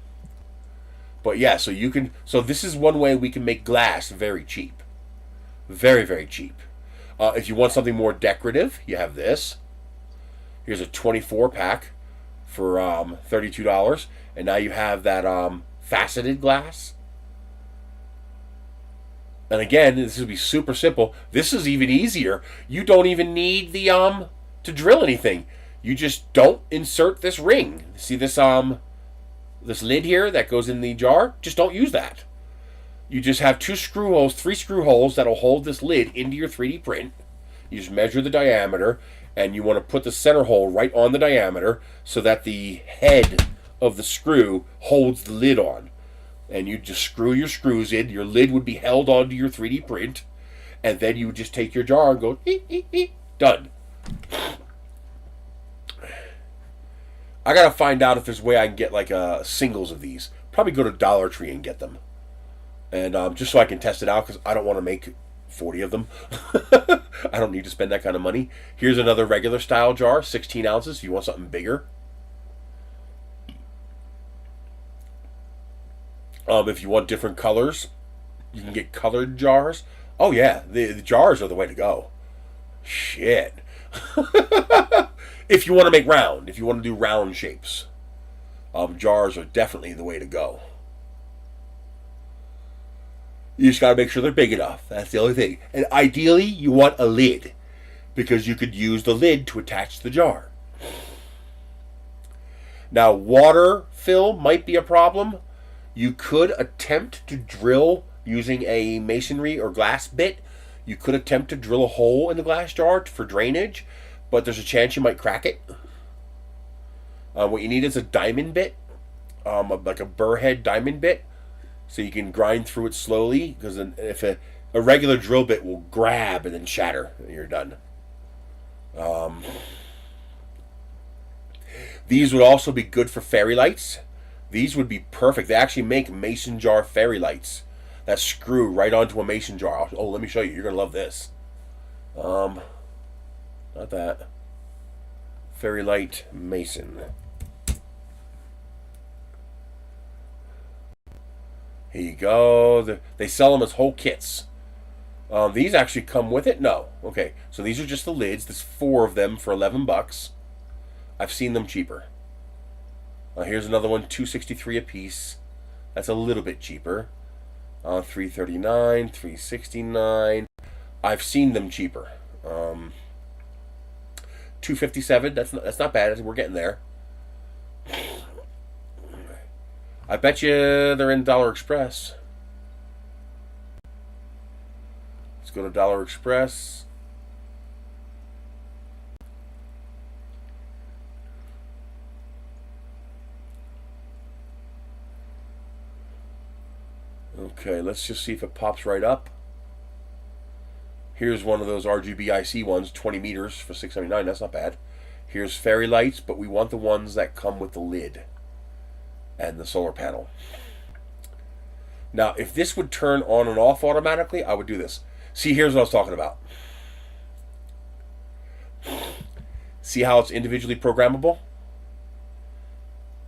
But yeah, so you can. So this is one way we can make glass very cheap, very, very cheap. If you want something more decorative, you have this. Here's a 24 pack for $32, and now you have that faceted glass. And again, this would be super simple. This is even easier. You don't even need the to drill anything. You just don't insert this ring. See this this lid here that goes in the jar? Just don't use that. You just have 2 screw holes, 3 screw holes that'll hold this lid into your 3D print. You just measure the diameter, and you want to put the center hole right on the diameter so that the head of the screw holds the lid on. And you just screw your screws in. Your lid would be held onto your 3D print. And then you would just take your jar and go, eep, eep, eep, done. I got to find out if there's a way I can get like singles of these. Probably go to Dollar Tree and get them. And just so I can test it out, because I don't want to make 40 of them. I don't need to spend that kind of money. Here's another regular style jar, 16 ounces. If you want something bigger. If you want different colors, you can get colored jars. Oh yeah, the jars are the way to go. Shit. If you want to make round, if you want to do round shapes, jars are definitely the way to go. You just got to make sure they're big enough. That's the only thing. And ideally, you want a lid, because you could use the lid to attach the jar. Now, water fill might be a problem. You could attempt to drill using a masonry or glass bit. You could attempt to drill a hole in the glass jar for drainage, but there's a chance you might crack it. What you need is a diamond bit, like a burr head diamond bit, so you can grind through it slowly, because if a regular drill bit will grab and then shatter, and you're done. These would also be good for fairy lights. These would be perfect. They actually make mason jar fairy lights that screw right onto a mason jar. Oh, let me show you. You're going to love this. Not that. Fairy light mason. Here you go. They sell them as whole kits. These actually come with it? No. Okay, so these are just the lids. There's 4 of them for $11. I've seen them cheaper. Here's another one, $2.63 a piece. That's a little bit cheaper. $3.39, $3.69. I've seen them cheaper. $2.57. That's not bad. We're getting there. I bet you they're in Dollar Express. Let's go to Dollar Express. Okay, let's just see if it pops right up. Here's one of those RGB IC ones, 20 meters for $6.79. That's not bad. Here's fairy lights, but we want the ones that come with the lid and the solar panel. Now, if this would turn on and off automatically, I would do this. See, here's what I was talking about. See how it's individually programmable?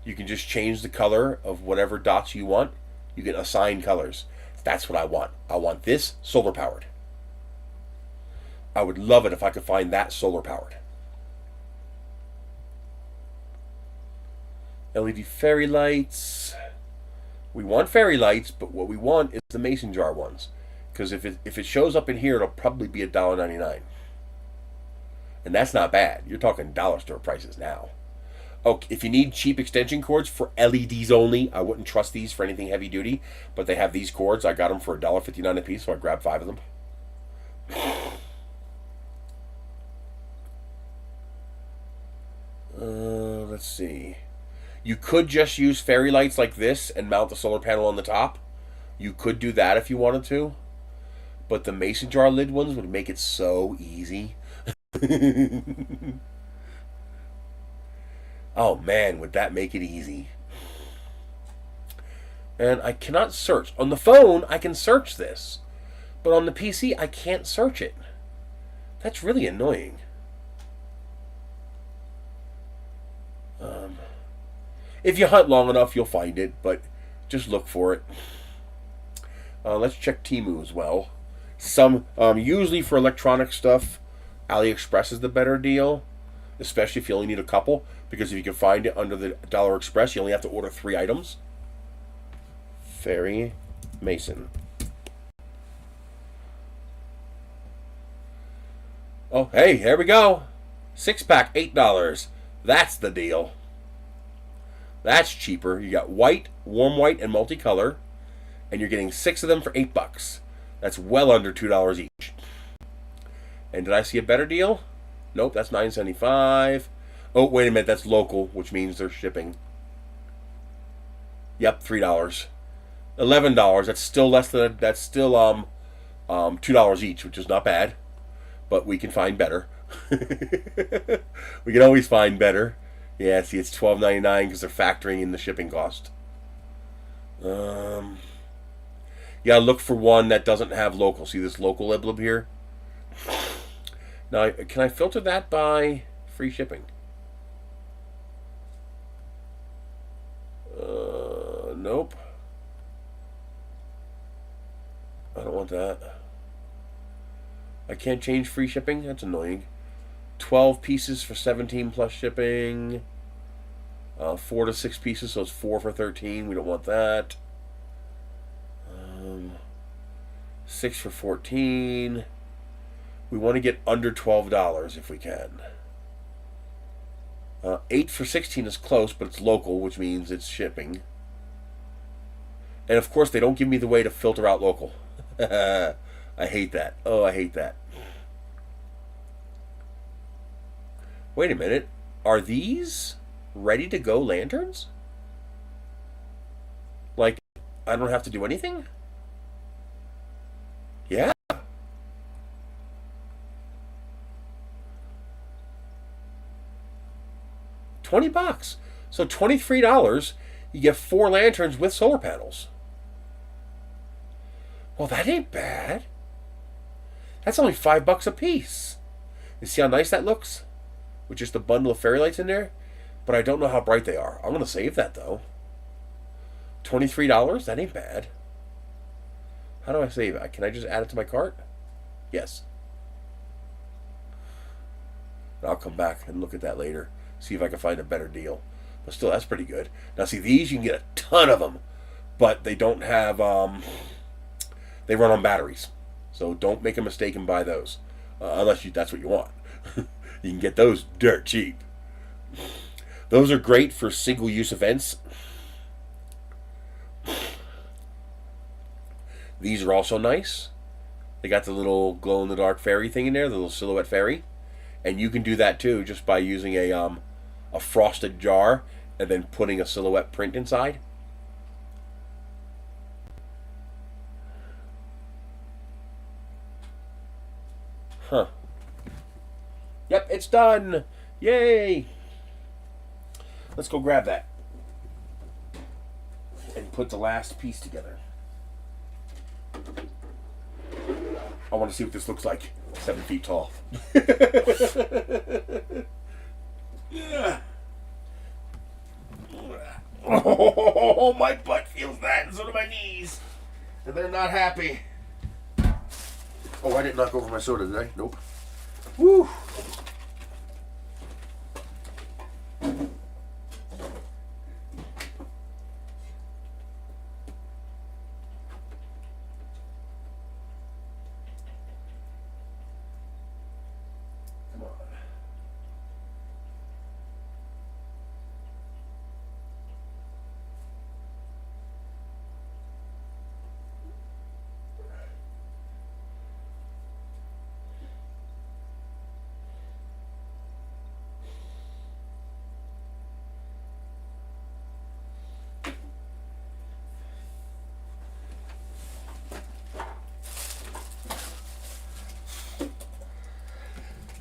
You can just change the color of whatever dots you want. You can assign colors. That's what I want. I want this solar powered. I would love it if I could find that solar powered. LED fairy lights. We want fairy lights, but what we want is the mason jar ones. Because if it shows up in here, it'll probably be $1.99. And that's not bad. You're talking dollar store prices now. Okay, if you need cheap extension cords for LEDs only, I wouldn't trust these for anything heavy duty, but they have these cords. I got them for $1.59 a piece, so I grabbed 5 of them. Let's see. You could just use fairy lights like this and mount the solar panel on the top. You could do that if you wanted to, but the mason jar lid ones would make it so easy. Oh man, would that make it easy. And I cannot search. On the phone, I can search this. But on the PC, I can't search it. That's really annoying. If you hunt long enough, you'll find it, but just look for it. Let's check Temu as well. Usually for electronic stuff, AliExpress is the better deal, especially if you only need a couple, because if you can find it under the Dollar Express, you only have to order 3 items. Fairy Mason. Oh, hey, here we go. 6-pack, $8. That's the deal. That's cheaper. You got white, warm white, and multicolor, and you're getting 6 of them for $8. That's well under $2 each. And did I see a better deal? Nope, that's $9.75. Oh, wait a minute, that's local, which means they're shipping. Yep, $3. $11. That's still less than $2 each, which is not bad, but we can find better. We can always find better. Yeah, see, it's $12.99 because they're factoring in the shipping cost. Yeah, look for one that doesn't have local. See this local emblem here? Now, can I filter that by free shipping? Nope. I don't want that. I can't change free shipping? That's annoying. 12 pieces for 17 plus shipping. 4 to 6 pieces, so it's 4 for 13. We don't want that. 6 for 14. We want to get under $12 if we can. 8 for 16 is close, but it's local, which means it's shipping. And of course, they don't give me the way to filter out local. I hate that. Oh, I hate that. Wait a minute. Are these ready to go lanterns? Like, I don't have to do anything? Yeah. $20. So $23, you get 4 lanterns with solar panels. Well, that ain't bad. That's only $5 a piece. You see how nice that looks? With just a bundle of fairy lights in there? But I don't know how bright they are. I'm going to save that, though. $23? That ain't bad. How do I save it? Can I just add it to my cart? Yes. I'll come back and look at that later. See if I can find a better deal. But still, that's pretty good. Now, see, these, you can get a ton of them. But they don't have... they run on batteries. So don't make a mistake and buy those. Unless that's what you want. You can get those dirt cheap. Those are great for single-use events. These are also nice. They got the little glow-in-the-dark fairy thing in there, the little silhouette fairy. And you can do that too, just by using a frosted jar and then putting a silhouette print inside. Huh. Yep, it's done. Yay! Let's go grab that and put the last piece together. I want to see what this looks like. 7 feet tall. Oh, my butt feels that, and so do my knees. And they're not happy. Oh, I didn't knock over my soda, did I? Nope. Woo!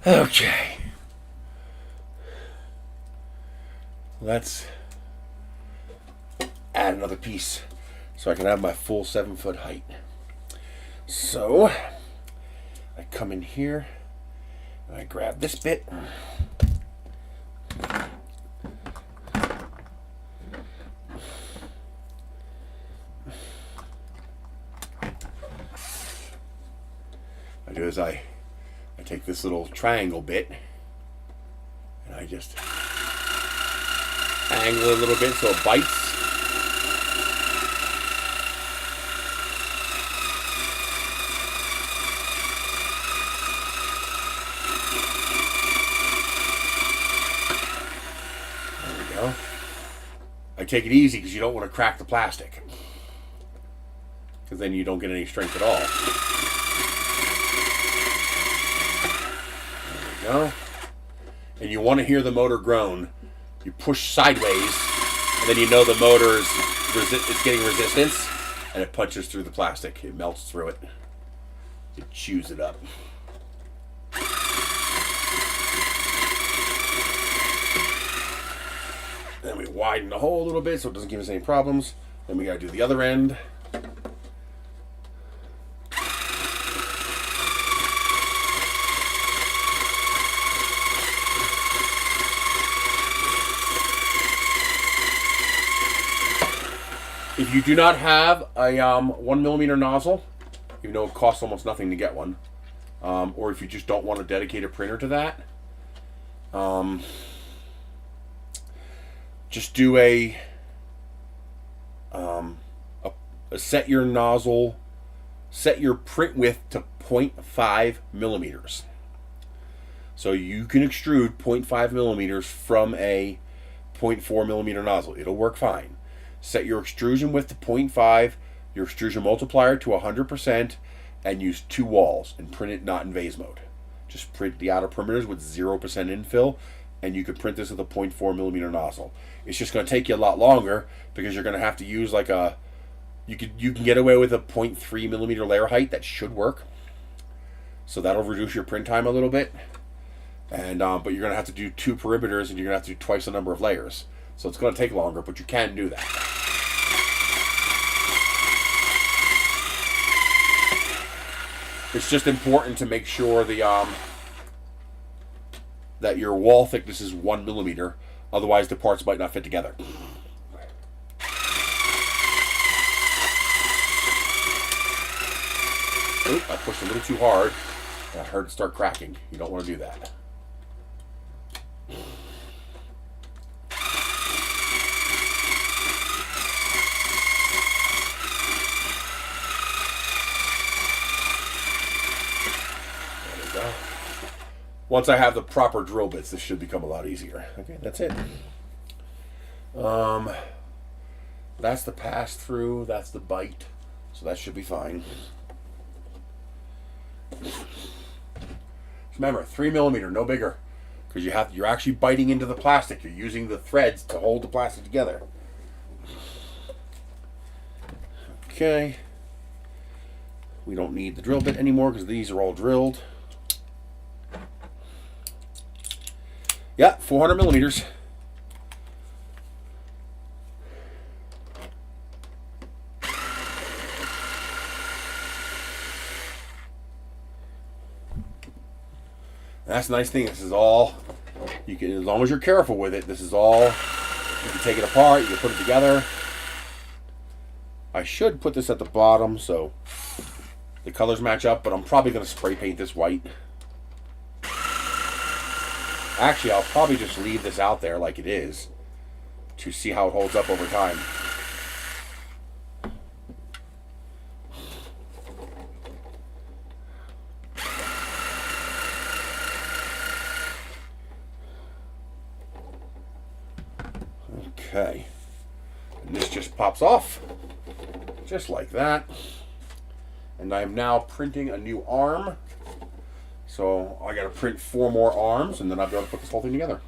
Okay. Let's add another piece so I can have my full 7-foot height. So I come in here and I grab this bit. I do is I take this little triangle bit and I just angle it a little bit so it bites. take it easy because you don't want to crack the plastic, because then you don't get any strength at all. There we go. And you want to hear the motor groan. You push sideways, and then you know the motor is it's getting resistance, and it punches through the plastic. It melts through it. It chews it up. Then we widen the hole a little bit so it doesn't give us any problems. Then we got to do the other end. If you do not have a 1mm nozzle, even though it costs almost nothing to get one, or if you just don't want to dedicate a printer to that, just do a set your nozzle, set your print width to 0.5 millimeters. So you can extrude 0.5 millimeters from a 0.4 millimeter nozzle. It'll work fine. Set your extrusion width to 0.5, your extrusion multiplier to 100%, and use 2 walls and print it not in vase mode. Just print the outer perimeters with 0% infill, and you could print this with a 0.4 millimeter nozzle. It's just going to take you a lot longer because you're going to have to use like a, you can get away with a 0.3 millimeter layer height. That should work. So that'll reduce your print time a little bit. And but you're going to have to do 2 perimeters, and you're going to have to do twice the number of layers. So it's going to take longer, but you can do that. It's just important to make sure the that your wall thickness is 1 millimeter. Otherwise, the parts might not fit together. Oop, I pushed a little too hard. I heard it start cracking. You don't want to do that. Once I have the proper drill bits, this should become a lot easier. Okay, that's it. That's the pass through, that's the bite, so that should be fine. Just remember, 3 millimeter, no bigger, because you're actually biting into the plastic. You're using the threads to hold the plastic together. Okay. We don't need the drill bit anymore because these are all drilled. Yeah, 400 millimeters. That's the nice thing. This is all you can, as long as you're careful with it. This is all, you can take it apart. You can put it together. I should put this at the bottom so the colors match up, but I'm probably going to spray paint this white. Actually, I'll probably just leave this out there like it is to see how it holds up over time. Okay. And this just pops off, just like that. And I'm now printing a new arm. So I got to print 4 more arms, and then I'll be able to put this whole thing together.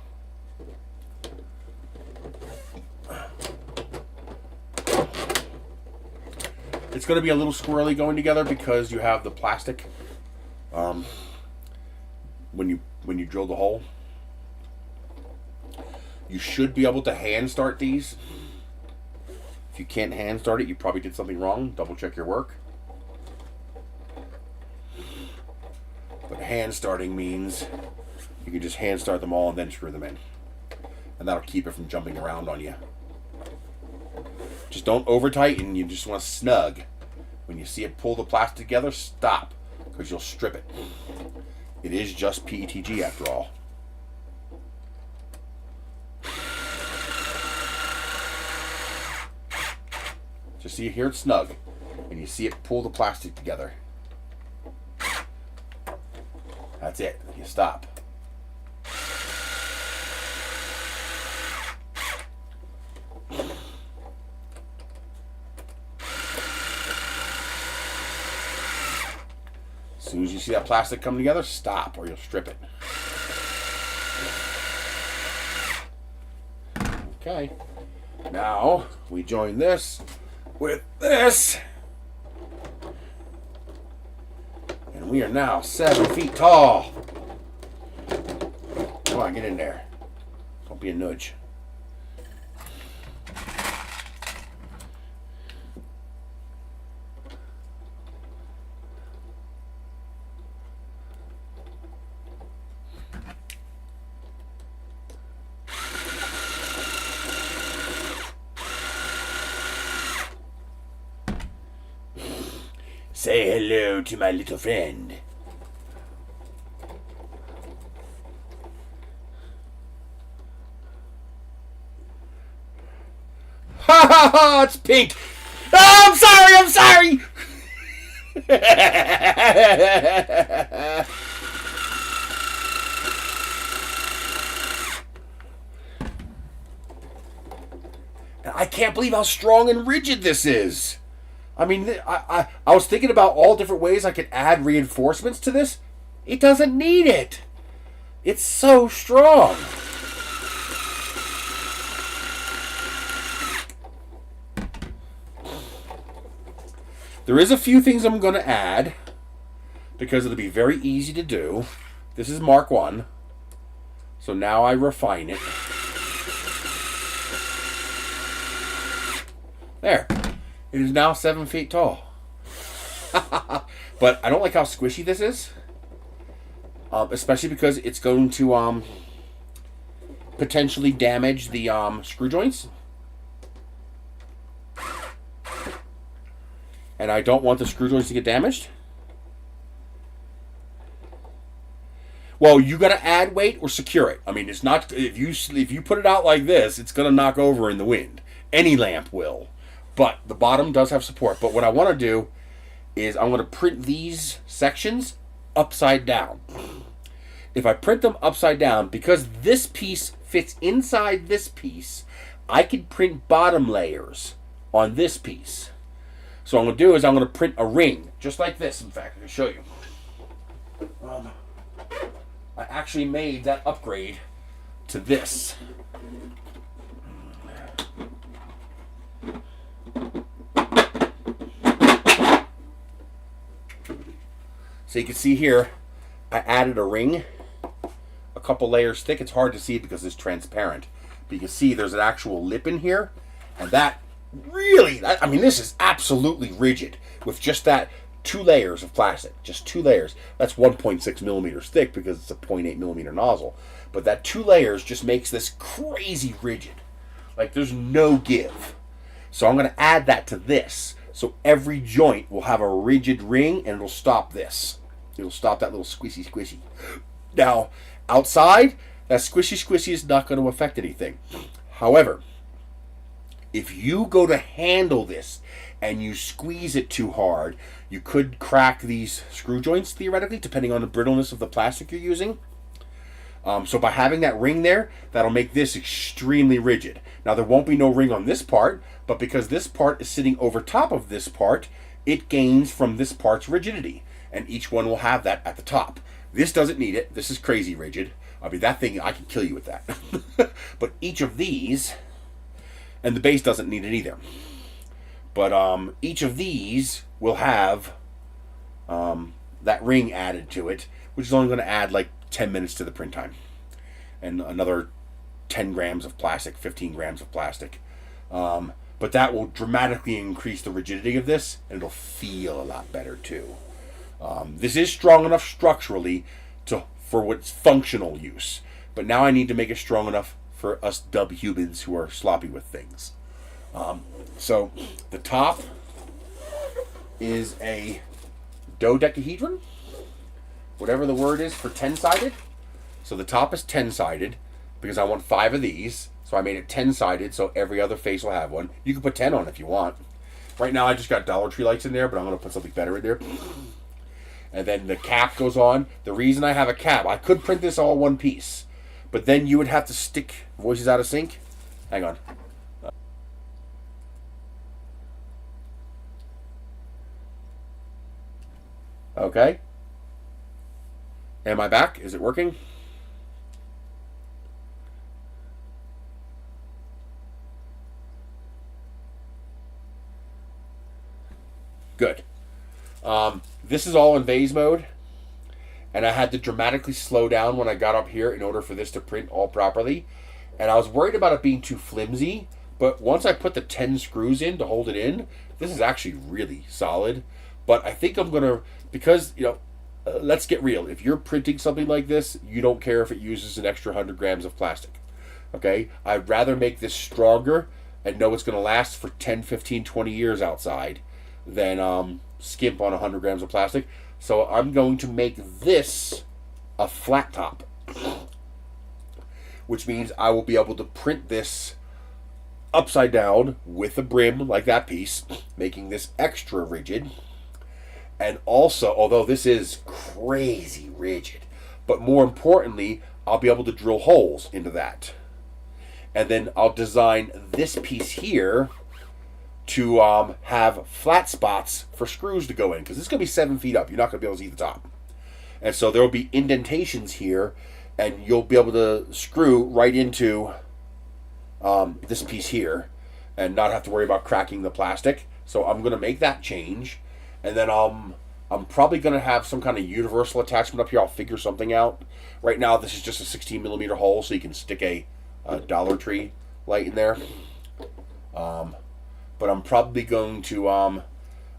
It's going to be a little squirrely going together because you have the plastic when you drill the hole. You should be able to hand start these. If you can't hand start it, you probably did something wrong. Double check your work. But hand starting means you can just hand start them all and then screw them in. And that'll keep it from jumping around on you. Just don't over tighten, you just want to snug. When you see it pull the plastic together, stop, because you'll strip it. It is just PETG after all. Just so you hear it snug, and you see it pull the plastic together. That's it. You stop. see that plastic coming together, stop or you'll strip it. Okay. Now, we join this with this. And we are now 7 feet tall. Come on, get in there. Don't be a nudge. Say hello to my little friend. Ha ha ha! It's pink. Oh, I'm sorry. I'm sorry. I can't believe how strong and rigid this is. I mean, I was thinking about all different ways I could add reinforcements to this. It doesn't need it. It's so strong. There is a few things I'm going to add because it'll be very easy to do. This is Mark 1. So now I refine it. There. It is now 7 feet tall. But I don't like how squishy this is. Especially because it's going to potentially damage the screw joints. And I don't want the screw joints to get damaged. Well, you got to add weight or secure it. I mean, it's not, if you put it out like this, it's going to knock over in the wind. Any lamp will. But the bottom does have support. But what I want to do is I'm going to print these sections upside down. If I print them upside down, because this piece fits inside this piece, I can print bottom layers on this piece. So what I'm going to do is I'm going to print a ring, just like this, in fact. I can show you. I actually made that upgrade to this. So you can see here, I added a ring, a couple layers thick. It's hard to see it because it's transparent. But you can see there's an actual lip in here. And that really, I mean, this is absolutely rigid with just that 2 layers of plastic. Just 2 layers. That's 1.6 millimeters thick because it's a 0.8 millimeter nozzle. But that 2 layers just makes this crazy rigid. Like there's no give. So I'm going to add that to this. So every joint will have a rigid ring and it'll stop this. It'll stop that little squishy. Now, outside, that squishy is not going to affect anything. However, if you go to handle this and you squeeze it too hard, you could crack these screw joints, theoretically, depending on the brittleness of the plastic you're using. So by having that ring there, that'll make this extremely rigid. Now, there won't be no ring on this part, but because this part is sitting over top of this part, it gains from this part's rigidity. And each one will have that at the top. This doesn't need it. This is crazy rigid. I mean, that thing, I can kill you with that. But each of these, and the base doesn't need it either. But each of these will have that ring added to it, which is only going to add like 10 minutes to the print time. And another 10 grams of plastic, 15 grams of plastic. But that will dramatically increase the rigidity of this, and it'll feel a lot better too. This is strong enough structurally for its functional use. But now I need to make it strong enough for us dub humans who are sloppy with things. So the top is a dodecahedron, whatever the word is for 10-sided. So the top is 10-sided because I want 5 of these. So I made it 10-sided so every other face will have one. You can put 10 on if you want. Right now I just got Dollar Tree lights in there, but I'm going to put something better in there. And then the cap goes on. The reason I have a cap, I could print this all one piece, but then you would have to stick voices out of sync. Hang on. Okay. Am I back? Is it working? Good. This is all in vase mode, and I had to dramatically slow down when I got up here in order for this to print all properly. And I was worried about it being too flimsy, but once I put the 10 screws in to hold it in, this is actually really solid. But I think I'm gonna, because, you know, let's get real. If you're printing something like this, you don't care if it uses an extra 100 grams of plastic. Okay? I'd rather make this stronger and know it's gonna last for 10, 15, 20 years outside than skimp on 100 grams of plastic. So I'm going to make this a flat top, which means I will be able to print this upside down with a brim like that piece, making this extra rigid. And also, although this is crazy rigid, but more importantly, I'll be able to drill holes into that. And then I'll design this piece here to have flat spots for screws to go in, because it's going to be 7 feet up. You're not going to be able to see the top. And so there will be indentations here, and you'll be able to screw right into this piece here and not have to worry about cracking the plastic. So I'm going to make that change. And then I'm probably going to have some kind of universal attachment up here. I'll figure something out. Right now, this is just a 16 millimeter hole, so you can stick a Dollar Tree light in there. But I'm probably going to, matter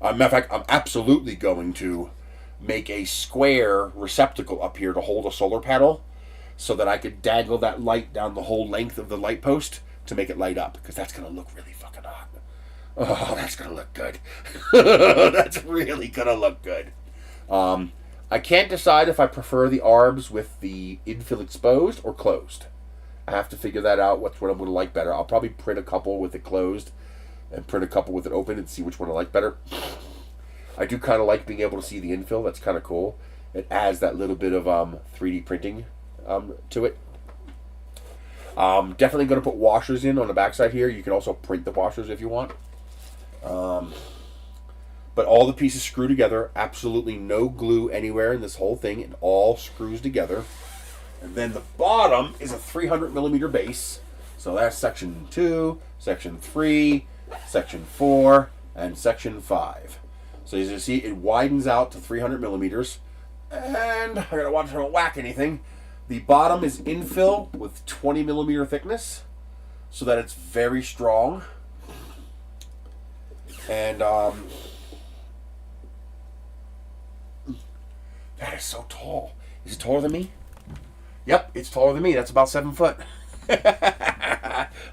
of fact, I'm absolutely going to make a square receptacle up here to hold a solar panel, so that I could dangle that light down the whole length of the light post to make it light up, because that's going to look really fucking hot. Oh, that's going to look good. That's really going to look good. I can't decide if I prefer the arms with the infill exposed or closed. I have to figure that out, what I'm going to like better. I'll probably print a couple with it closed and print a couple with it open and see which one I like better. I do kind of like being able to see the infill. That's kind of cool. It adds that little bit of 3D printing to it. Definitely going to put washers in on the backside here. You can also print the washers if you want. But all the pieces screw together. Absolutely no glue anywhere in this whole thing. It all screws together. And then the bottom is a 300 millimeter base. So that's section 2, section 3, section 4, and section 5. So as you see, it widens out to 300 millimeters. And I gotta watch I don't whack anything. The bottom is infill with 20 millimeter thickness, so that it's very strong. And that is so tall. Is it taller than me? Yep, it's taller than me. That's about 7 foot.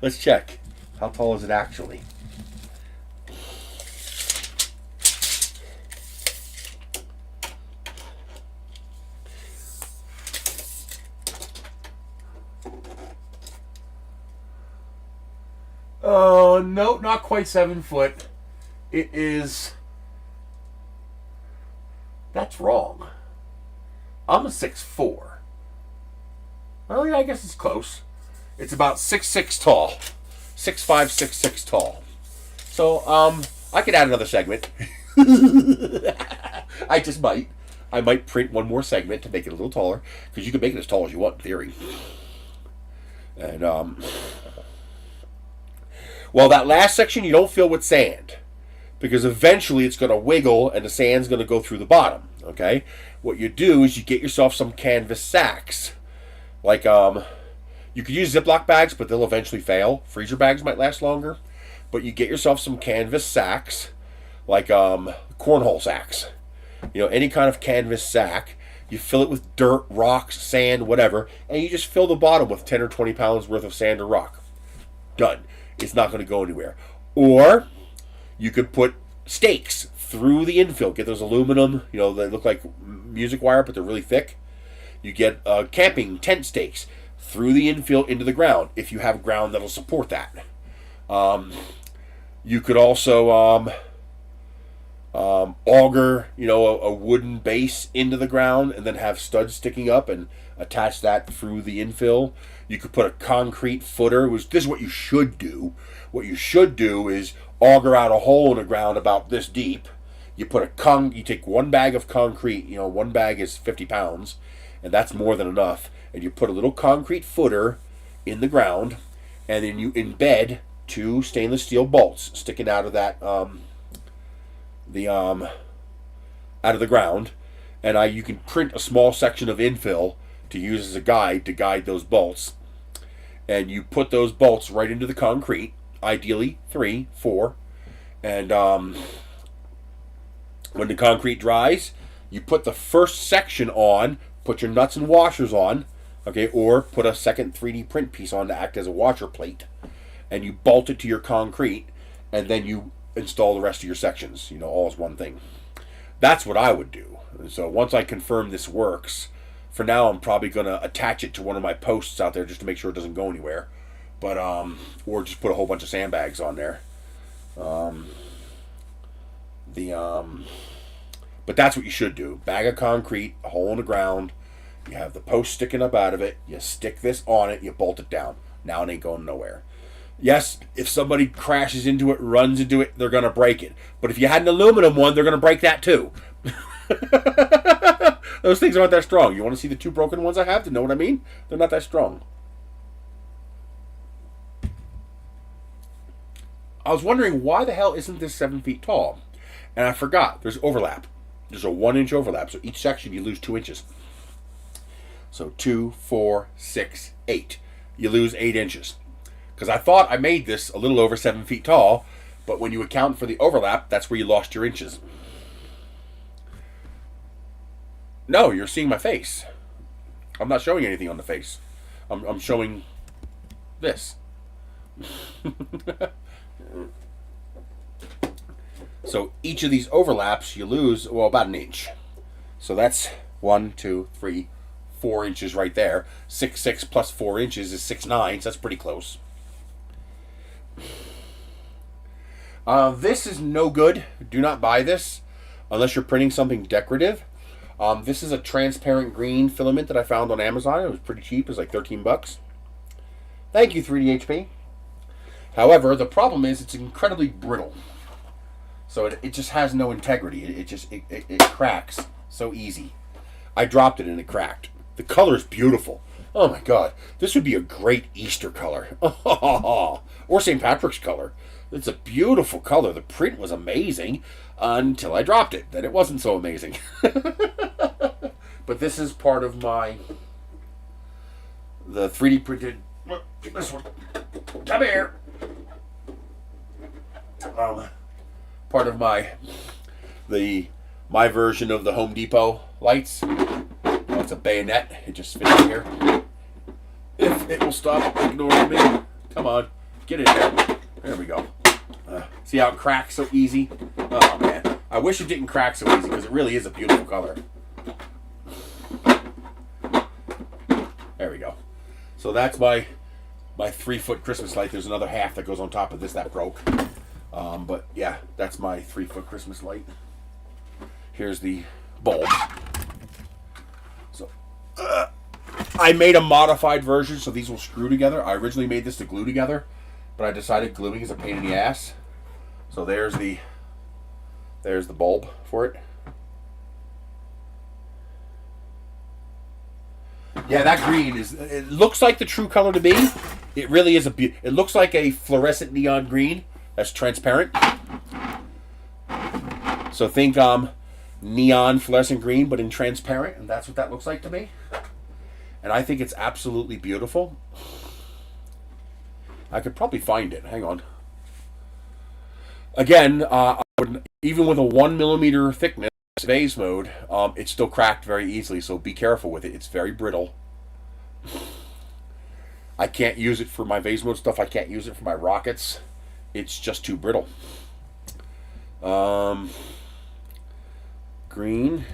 Let's check. How tall is it actually? Oh, no, not quite 7 foot. It is... That's wrong. I'm a 6'4". Well, yeah, I guess it's close. It's about 6'6" tall. 6'5", 6'6" tall. So, I could add another segment. I just might. I might print one more segment to make it a little taller, because you can make it as tall as you want in theory. And, well, that last section you don't fill with sand, because eventually it's going to wiggle and the sand's going to go through the bottom, okay? What you do is you get yourself some canvas sacks. Like, you could use Ziploc bags, but they'll eventually fail. Freezer bags might last longer. But you get yourself some canvas sacks, like cornhole sacks. You know, any kind of canvas sack. You fill it with dirt, rocks, sand, whatever, and you just fill the bottom with 10 or 20 pounds worth of sand or rock. Done. It's not going to go anywhere. Or you could put stakes through the infill. Get those aluminum, you know, they look like music wire, but they're really thick. You get camping tent stakes through the infill into the ground, if you have ground that'll support that. You could also auger, you know, a wooden base into the ground and then have studs sticking up and attach that through the infill. You could put a concrete footer. This is what you should do. What you should do is auger out a hole in the ground about this deep. You put you take one bag of concrete, you know, one bag is 50 pounds, and that's more than enough. And you put a little concrete footer in the ground, and then you embed 2 stainless steel bolts sticking out of that out of the ground, and you can print a small section of infill to use as a guide to guide those bolts, and you put those bolts right into the concrete, ideally 3, 4, and when the concrete dries, you put the first section on, put your nuts and washers on, okay, or put a second 3D print piece on to act as a washer plate, and you bolt it to your concrete, and then you install the rest of your sections, all as one thing. That's what I would do. So once I confirm this works, for now I'm probably going to attach it to one of my posts out there just to make sure it doesn't go anywhere, but or just put a whole bunch of sandbags on there. But that's what you should do. Bag of concrete, a hole in the ground, you have the post sticking up out of it, you stick this on it, you bolt it down. Now it ain't going nowhere. Yes, if somebody crashes into it, runs into it, they're going to break it. But if you had an aluminum one, they're going to break that too. Those things aren't that strong. You want to see the 2 broken ones I have to know what I mean? They're not that strong. I was wondering, why the hell isn't this 7 feet tall? And I forgot, there's overlap. There's a 1-inch overlap, so each section you lose 2 inches. So 2, 4, 6, 8. You lose 8 inches. Because I thought I made this a little over 7 feet tall, but when you account for the overlap, that's where you lost your inches. No, you're seeing my face. I'm not showing anything on the face. I'm showing this. So each of these overlaps, you lose, well, about an inch. So that's 1, 2, 3, 4 inches right there. 6, 6 plus 4 inches is 6, 9. So that's pretty close. This is no good. Do not buy this unless you're printing something decorative. This is a transparent green filament that I found on Amazon. It was pretty cheap. It was like 13 bucks. Thank you, 3DP. However, the problem is it's incredibly brittle. So it just has no integrity. It cracks so easy. I dropped it and it cracked. The color is beautiful. Oh my God. This would be a great Easter color. Or St. Patrick's color. It's a beautiful color. The print was amazing until I dropped it. Then it wasn't so amazing. But this is part of the 3D printed. This one. Come here. Part of my version of the Home Depot lights. It's a bayonet. It just fits in here. If it will stop ignoring me. Come on. Get in there. There we go. See how it cracks so easy? Oh, man. I wish it didn't crack so easy because it really is a beautiful color. There we go. So that's my 3-foot Christmas light. There's another half that goes on top of this that broke. But yeah, that's my 3-foot Christmas light. Here's the bulb. So I made a modified version so these will screw together. I originally made this to glue together, but I decided gluing is a pain in the ass. So there's the bulb for it. Yeah, that green it looks like the true color to me. It really is it looks like a fluorescent neon green that's transparent. So think neon fluorescent green, but in transparent, and that's what that looks like to me. And I think it's absolutely beautiful. I could probably find it. Hang on. Again, even with a 1mm thickness vase mode, it still cracked very easily, so be careful with it. It's very brittle. I can't use it for my vase mode stuff. I can't use it for my rockets. It's just too brittle. Green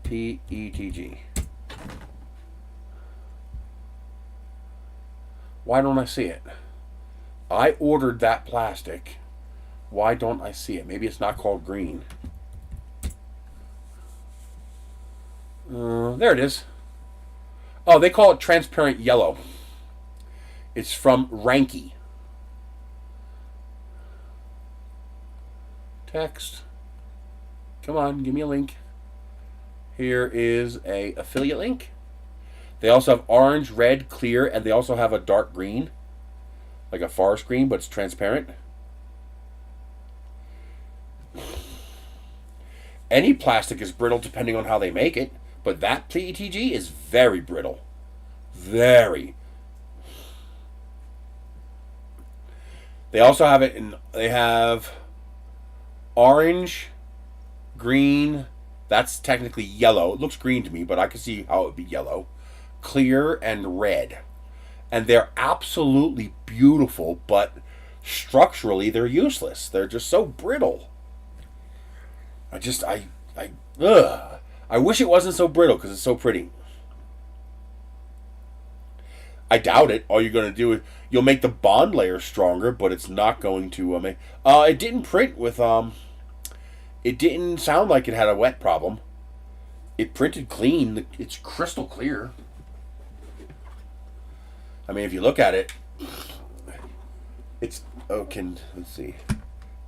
PETG. Why don't I see it? I ordered that plastic. Why don't I see it? Maybe it's not called green. There it is. Oh, they call it transparent yellow. It's from Ranky. Text. Come on, give me a link. Here is a affiliate link. They also have orange, red, clear, and they also have a dark green, like a forest green, but it's transparent. Any plastic is brittle depending on how they make it, but that PETG is very brittle. Very. They also have it in, they have orange, green, that's technically yellow. It looks green to me, but I can see how it would be yellow. Clear and red. And they're absolutely beautiful, but structurally they're useless. They're just so brittle. I wish it wasn't so brittle because it's so pretty. I doubt it. All you're going to do is you'll make the bond layer stronger, but it's not going to make. It didn't print with It didn't sound like it had a wet problem. It printed clean. It's crystal clear. I mean, if you look at it, it's let's see.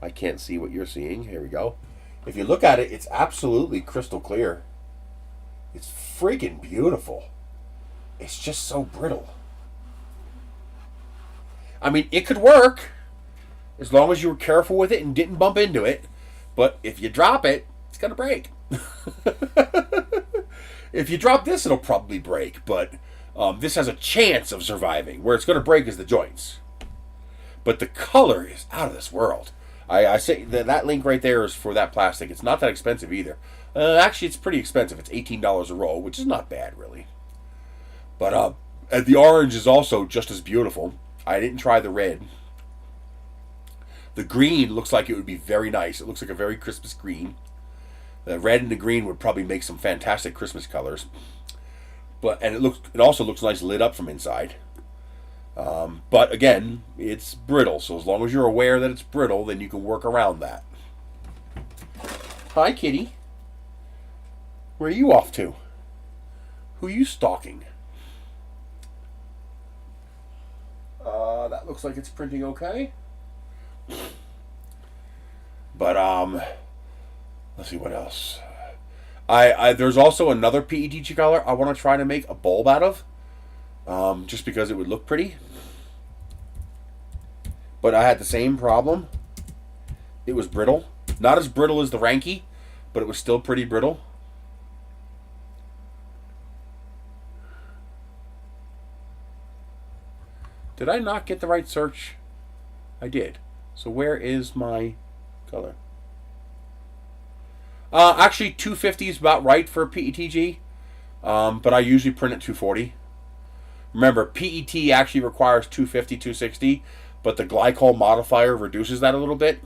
I can't see what you're seeing. Here we go. If you look at it, it's absolutely crystal clear. It's freaking beautiful. It's just so brittle. I mean, it could work as long as you were careful with it and didn't bump into it. But if you drop it, it's going to break. If you drop this, it'll probably break. But this has a chance of surviving. Where it's going to break is the joints. But the color is out of this world. I say that link right there is for that plastic. It's not that expensive either. Actually, it's pretty expensive. It's $18 a roll, which is not bad, really. But the orange is also just as beautiful. I didn't try the red. The green looks like it would be very nice. It looks like a very Christmas green. The red and the green would probably make some fantastic Christmas colors. And it also looks nice lit up from inside. But again, it's brittle. So as long as you're aware that it's brittle, then you can work around that. Hi, kitty. Where are you off to? Who are you stalking? That looks like it's printing okay. But let's see what else. There's also another PETG color I want to try to make a bulb out of, just because it would look pretty. But I had the same problem. It was brittle, not as brittle as the Ranky, but it was still pretty brittle. Did I not get the right search? I did. So where is my color? Actually, 250 is about right for PETG, but I usually print at 240. Remember, PET actually requires 250, 260, but the glycol modifier reduces that a little bit.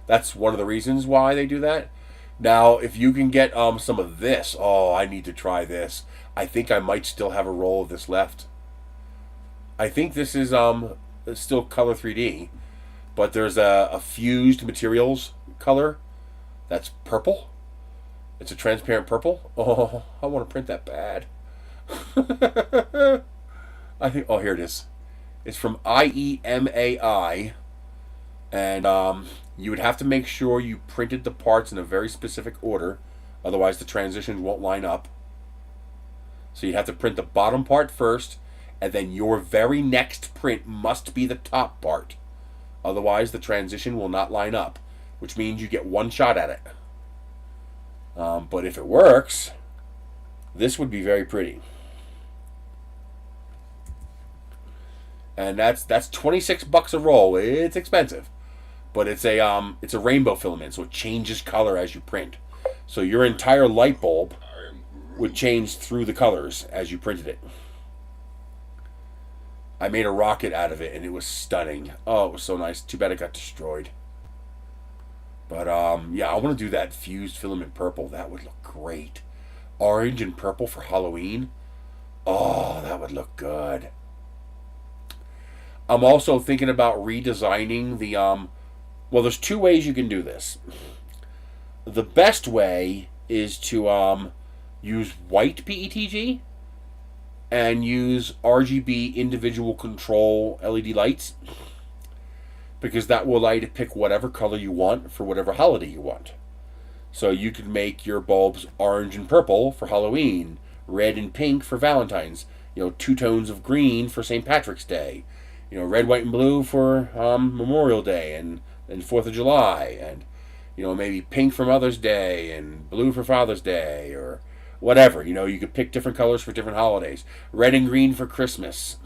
That's one of the reasons why they do that. Now, if you can get some of this, oh, I need to try this. I think I might still have a roll of this left. I think this is still color 3D, but there's a fused materials color that's purple. It's a transparent purple. Oh, I want to print that bad. I think, oh, here it is. It's from IEMAI, and you would have to make sure you printed the parts in a very specific order, otherwise the transitions won't line up. So you'd have to print the bottom part first, and then your very next print must be the top part. Otherwise, the transition will not line up, which means you get one shot at it. But if it works, this would be very pretty. And that's 26 bucks a roll. It's expensive, but it's a rainbow filament, so it changes color as you print. So your entire light bulb would change through the colors as you printed it. I made a rocket out of it, and it was stunning. Oh, it was so nice. Too bad it got destroyed. But, yeah, I want to do that fused filament purple. That would look great. Orange and purple for Halloween. Oh, that would look good. I'm also thinking about redesigning the, well, there's two ways you can do this. The best way is to, use white PETG and use RGB individual control LED lights, because that will allow you to pick whatever color you want for whatever holiday you want. So you could make your bulbs orange and purple for Halloween, red and pink for Valentine's, 2 tones of green for St. Patrick's Day, red, white, and blue for Memorial Day and 4th of July, and maybe pink for Mother's Day and blue for Father's Day, or whatever. You could pick different colors for different holidays. Red and green for Christmas.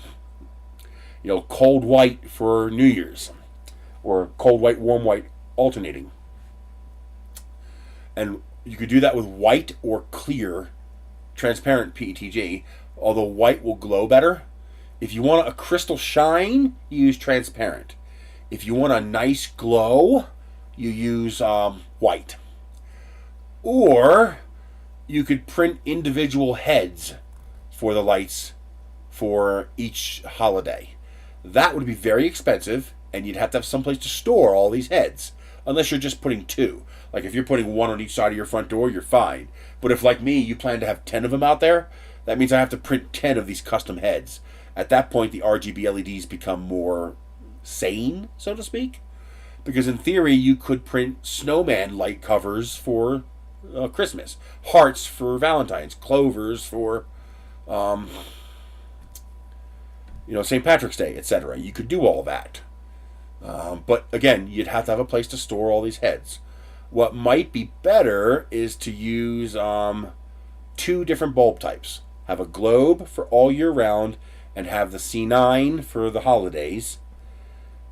Cold white for New Year's, or cold white, warm white, alternating. And you could do that with white or clear, transparent PETG, although white will glow better. If you want a crystal shine, you use transparent. If you want a nice glow, you use white. Or you could print individual heads for the lights for each holiday. That would be very expensive, and you'd have to have someplace to store all these heads, unless you're just putting 2. Like if you're putting 1 on each side of your front door, you're fine. But if, like me, you plan to have 10 of them out there, that means I have to print 10 of these custom heads. At that point, the RGB LEDs become more sane, so to speak. Because in theory, you could print snowman light covers for Christmas, hearts for Valentine's, clovers for St. Patrick's Day, etc. You could do all that. But again, you'd have to have a place to store all these heads. What might be better is to use 2 different bulb types. Have a globe for all year round, and have the C9 for the holidays,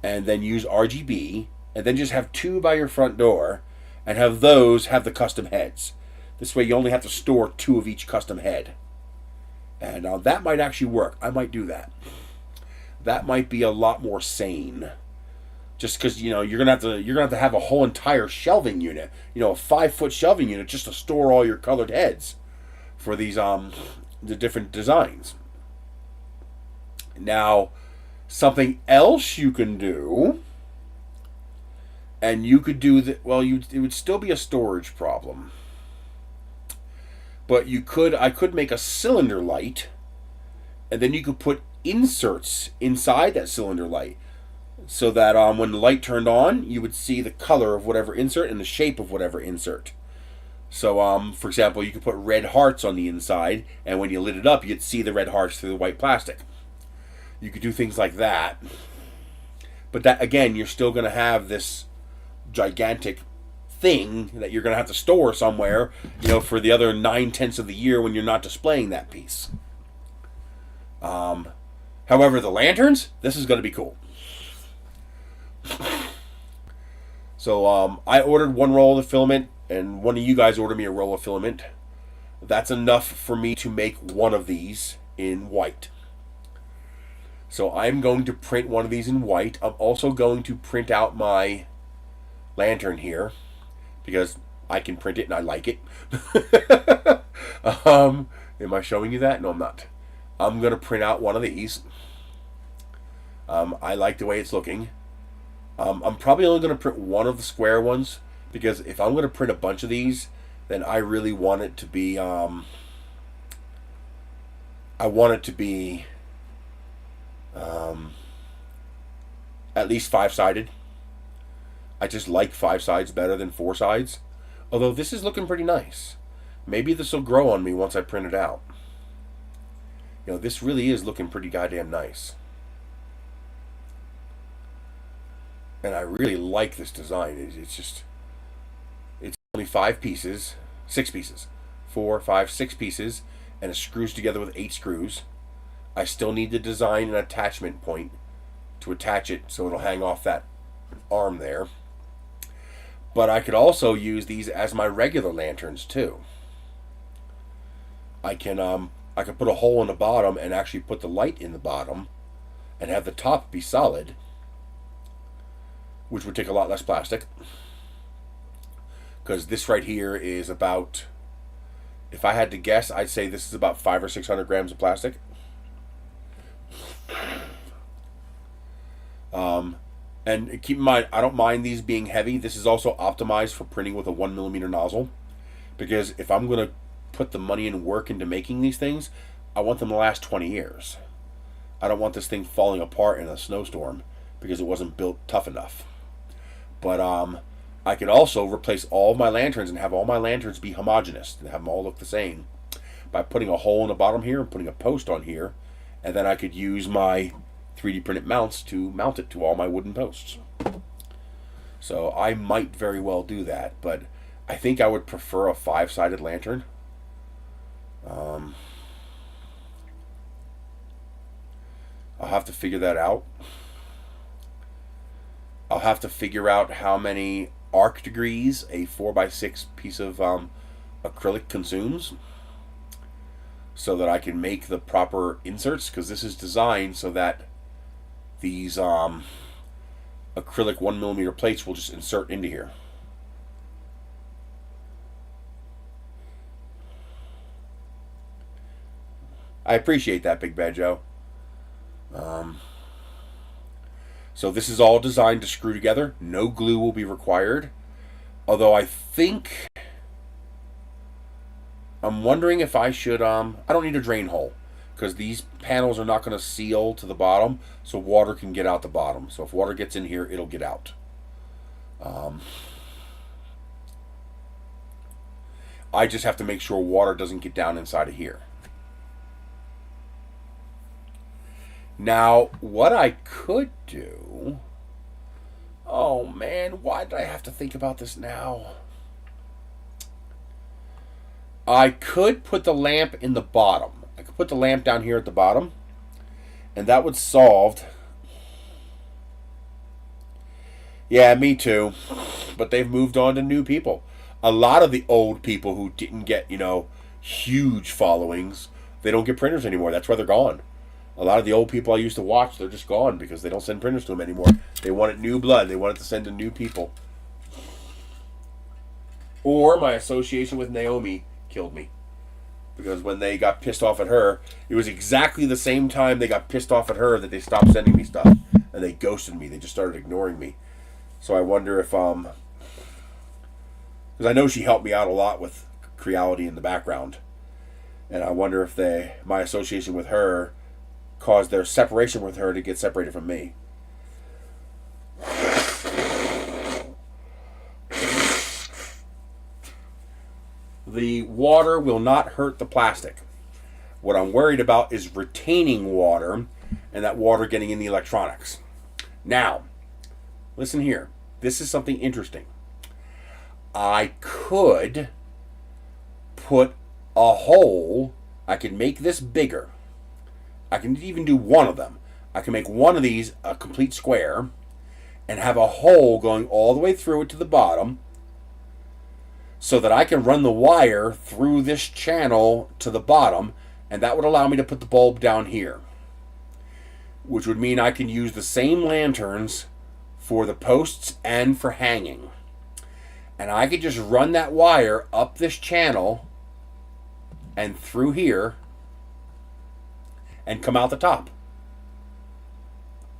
and then use RGB, and then just have 2 by your front door, and have those have the custom heads. This way you only have to store 2 of each custom head. And that might actually work. I might do that. That might be a lot more sane. Just because you're gonna have to have a whole entire shelving unit, a 5-foot shelving unit just to store all your colored heads for these the different designs. Now, something else you can do, and you could do that. Well, it would still be a storage problem, but I could make a cylinder light, and then you could put inserts inside that cylinder light, so that when the light turned on, you would see the color of whatever insert and the shape of whatever insert. So, for example, you could put red hearts on the inside, and when you lit it up, you'd see the red hearts through the white plastic. You could do things like that. But that, again, you're still going to have this gigantic thing that you're going to have to store somewhere, for the other 9/10 of the year when you're not displaying that piece. However, the lanterns, this is going to be cool. So I ordered 1 roll of filament, and one of you guys ordered me a roll of filament. That's enough for me to make 1 of these in white. So I'm going to print 1 of these in white. I'm also going to print out my lantern here, because I can print it and I like it. Am I showing you that? No, I'm not. I'm going to print out 1 of these. I like the way it's looking. I'm probably only going to print 1 of the square ones, because if I'm going to print a bunch of these, then I really want it to be, I want it to be at least 5-sided. I just like 5 sides better than 4 sides. Although this is looking pretty nice. Maybe this will grow on me once I print it out. This really is looking pretty goddamn nice. And I really like this design. It's only 5 pieces, 6 pieces, 4, 5, 6 pieces, and it screws together with 8 screws. I still need to design an attachment point to attach it so it'll hang off that arm there. But I could also use these as my regular lanterns too. I could put a hole in the bottom and actually put the light in the bottom and have the top be solid, which would take a lot less plastic. Because this right here is about, if I had to guess, I'd say this is about 500 or 600 grams of plastic. And keep in mind, I don't mind these being heavy. This is also optimized for printing with a 1mm nozzle, because if I'm going to put the money and work into making these things, I want them to last 20 years. I don't want this thing falling apart in a snowstorm because it wasn't built tough enough. But I could also replace all of my lanterns and have all my lanterns be homogeneous and have them all look the same by putting a hole in the bottom here and putting a post on here, and then I could use my 3D printed mounts to mount it to all my wooden posts. So I might very well do that, but I think I would prefer a 5-sided lantern. I'll have to figure that out. I'll have to figure out how many arc degrees a 4x6 piece of acrylic consumes so that I can make the proper inserts, because this is designed so that these acrylic 1mm plates will just insert into here. I appreciate that, Big Bad Joe. So this is all designed to screw together. No glue will be required. Although I think, I'm wondering if I should, I don't need a drain hole, because these panels are not going to seal to the bottom, so water can get out the bottom. So if water gets in here, it'll get out. I just have to make sure water doesn't get down inside of here. Now, what I could do... Oh, man, why did I have to think about this now? I could put the lamp in the bottom. I could put the lamp down here at the bottom, and that would solve... Yeah, me too. But they've moved on to new people. A lot of the old people who didn't get, huge followings, they don't get printers anymore. That's why they're gone. A lot of the old people I used to watch, they're just gone because they don't send printers to them anymore. They wanted new blood. They wanted to send to new people. Or my association with Naomi killed me. Because when they got pissed off at her, it was exactly the same time they got pissed off at her that they stopped sending me stuff. And they ghosted me. They just started ignoring me. So I wonder if, because I know she helped me out a lot with Creality in the background. And I wonder if my association with her caused their separation with her to get separated from me. The water will not hurt the plastic. What I'm worried about is retaining water and that water getting in the electronics. Now, listen here. This is something interesting. I could put a hole. I could make this bigger. I can even do one of them. I can make one of these a complete square and have a hole going all the way through it to the bottom so that I can run the wire through this channel to the bottom, and that would allow me to put the bulb down here, which would mean I can use the same lanterns for the posts and for hanging. And I could just run that wire up this channel and through here and come out the top.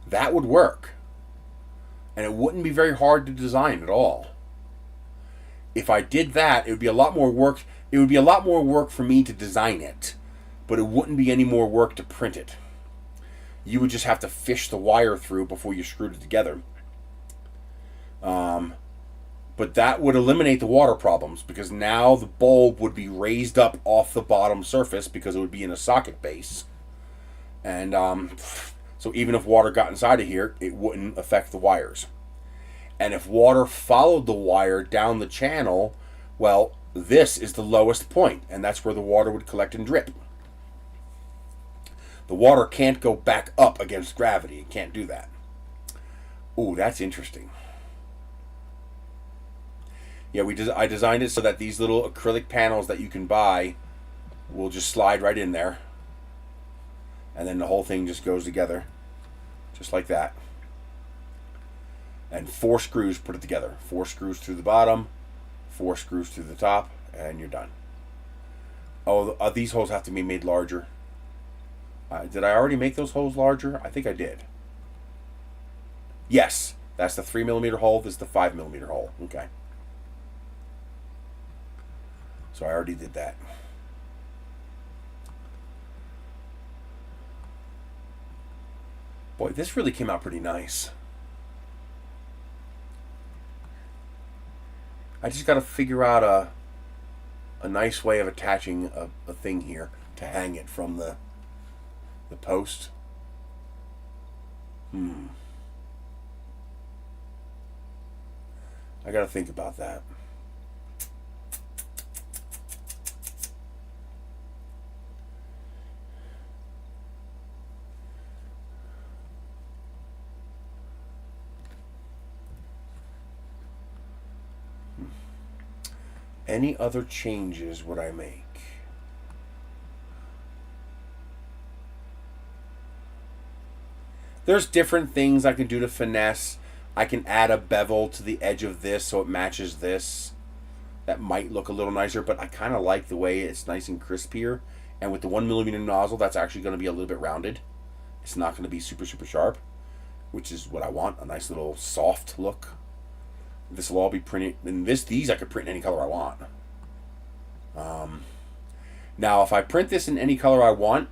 That would work. And it wouldn't be very hard to design at all. If I did that, it would be a lot more work. It would be a lot more work for me to design it, but it wouldn't be any more work to print it. You would just have to fish the wire through before you screwed it together. But that would eliminate the water problems, because now the bulb would be raised up off the bottom surface because it would be in a socket base. And so even if water got inside of here, it wouldn't affect the wires. And if water followed the wire down the channel, well, this is the lowest point, and that's where the water would collect and drip. The water can't go back up against gravity. It can't do that. Ooh, that's interesting. Yeah, I designed it so that these little acrylic panels that you can buy will just slide right in there. And then the whole thing just goes together. Just like that. And 4 screws put it together. 4 screws through the bottom, 4 screws through the top, and you're done. Oh, these holes have to be made larger. Did I already make those holes larger? I think I did. Yes, that's the 3mm hole. This is the 5mm hole. Okay. So I already did that. Boy, this really came out pretty nice. I just got to figure out a nice way of attaching a thing here to hang it from the post. I got to think about that. Any other changes would I make? There's different things I can do to finesse. I can add a bevel to the edge of this so it matches this. That might look a little nicer, but I kind of like the way it's nice and crisp here. And with the 1mm nozzle, that's actually going to be a little bit rounded. It's not going to be super, super sharp, which is what I want, a nice little soft look. This will all be printed, and these I could print in any color I want. Now, if I print this in any color I want,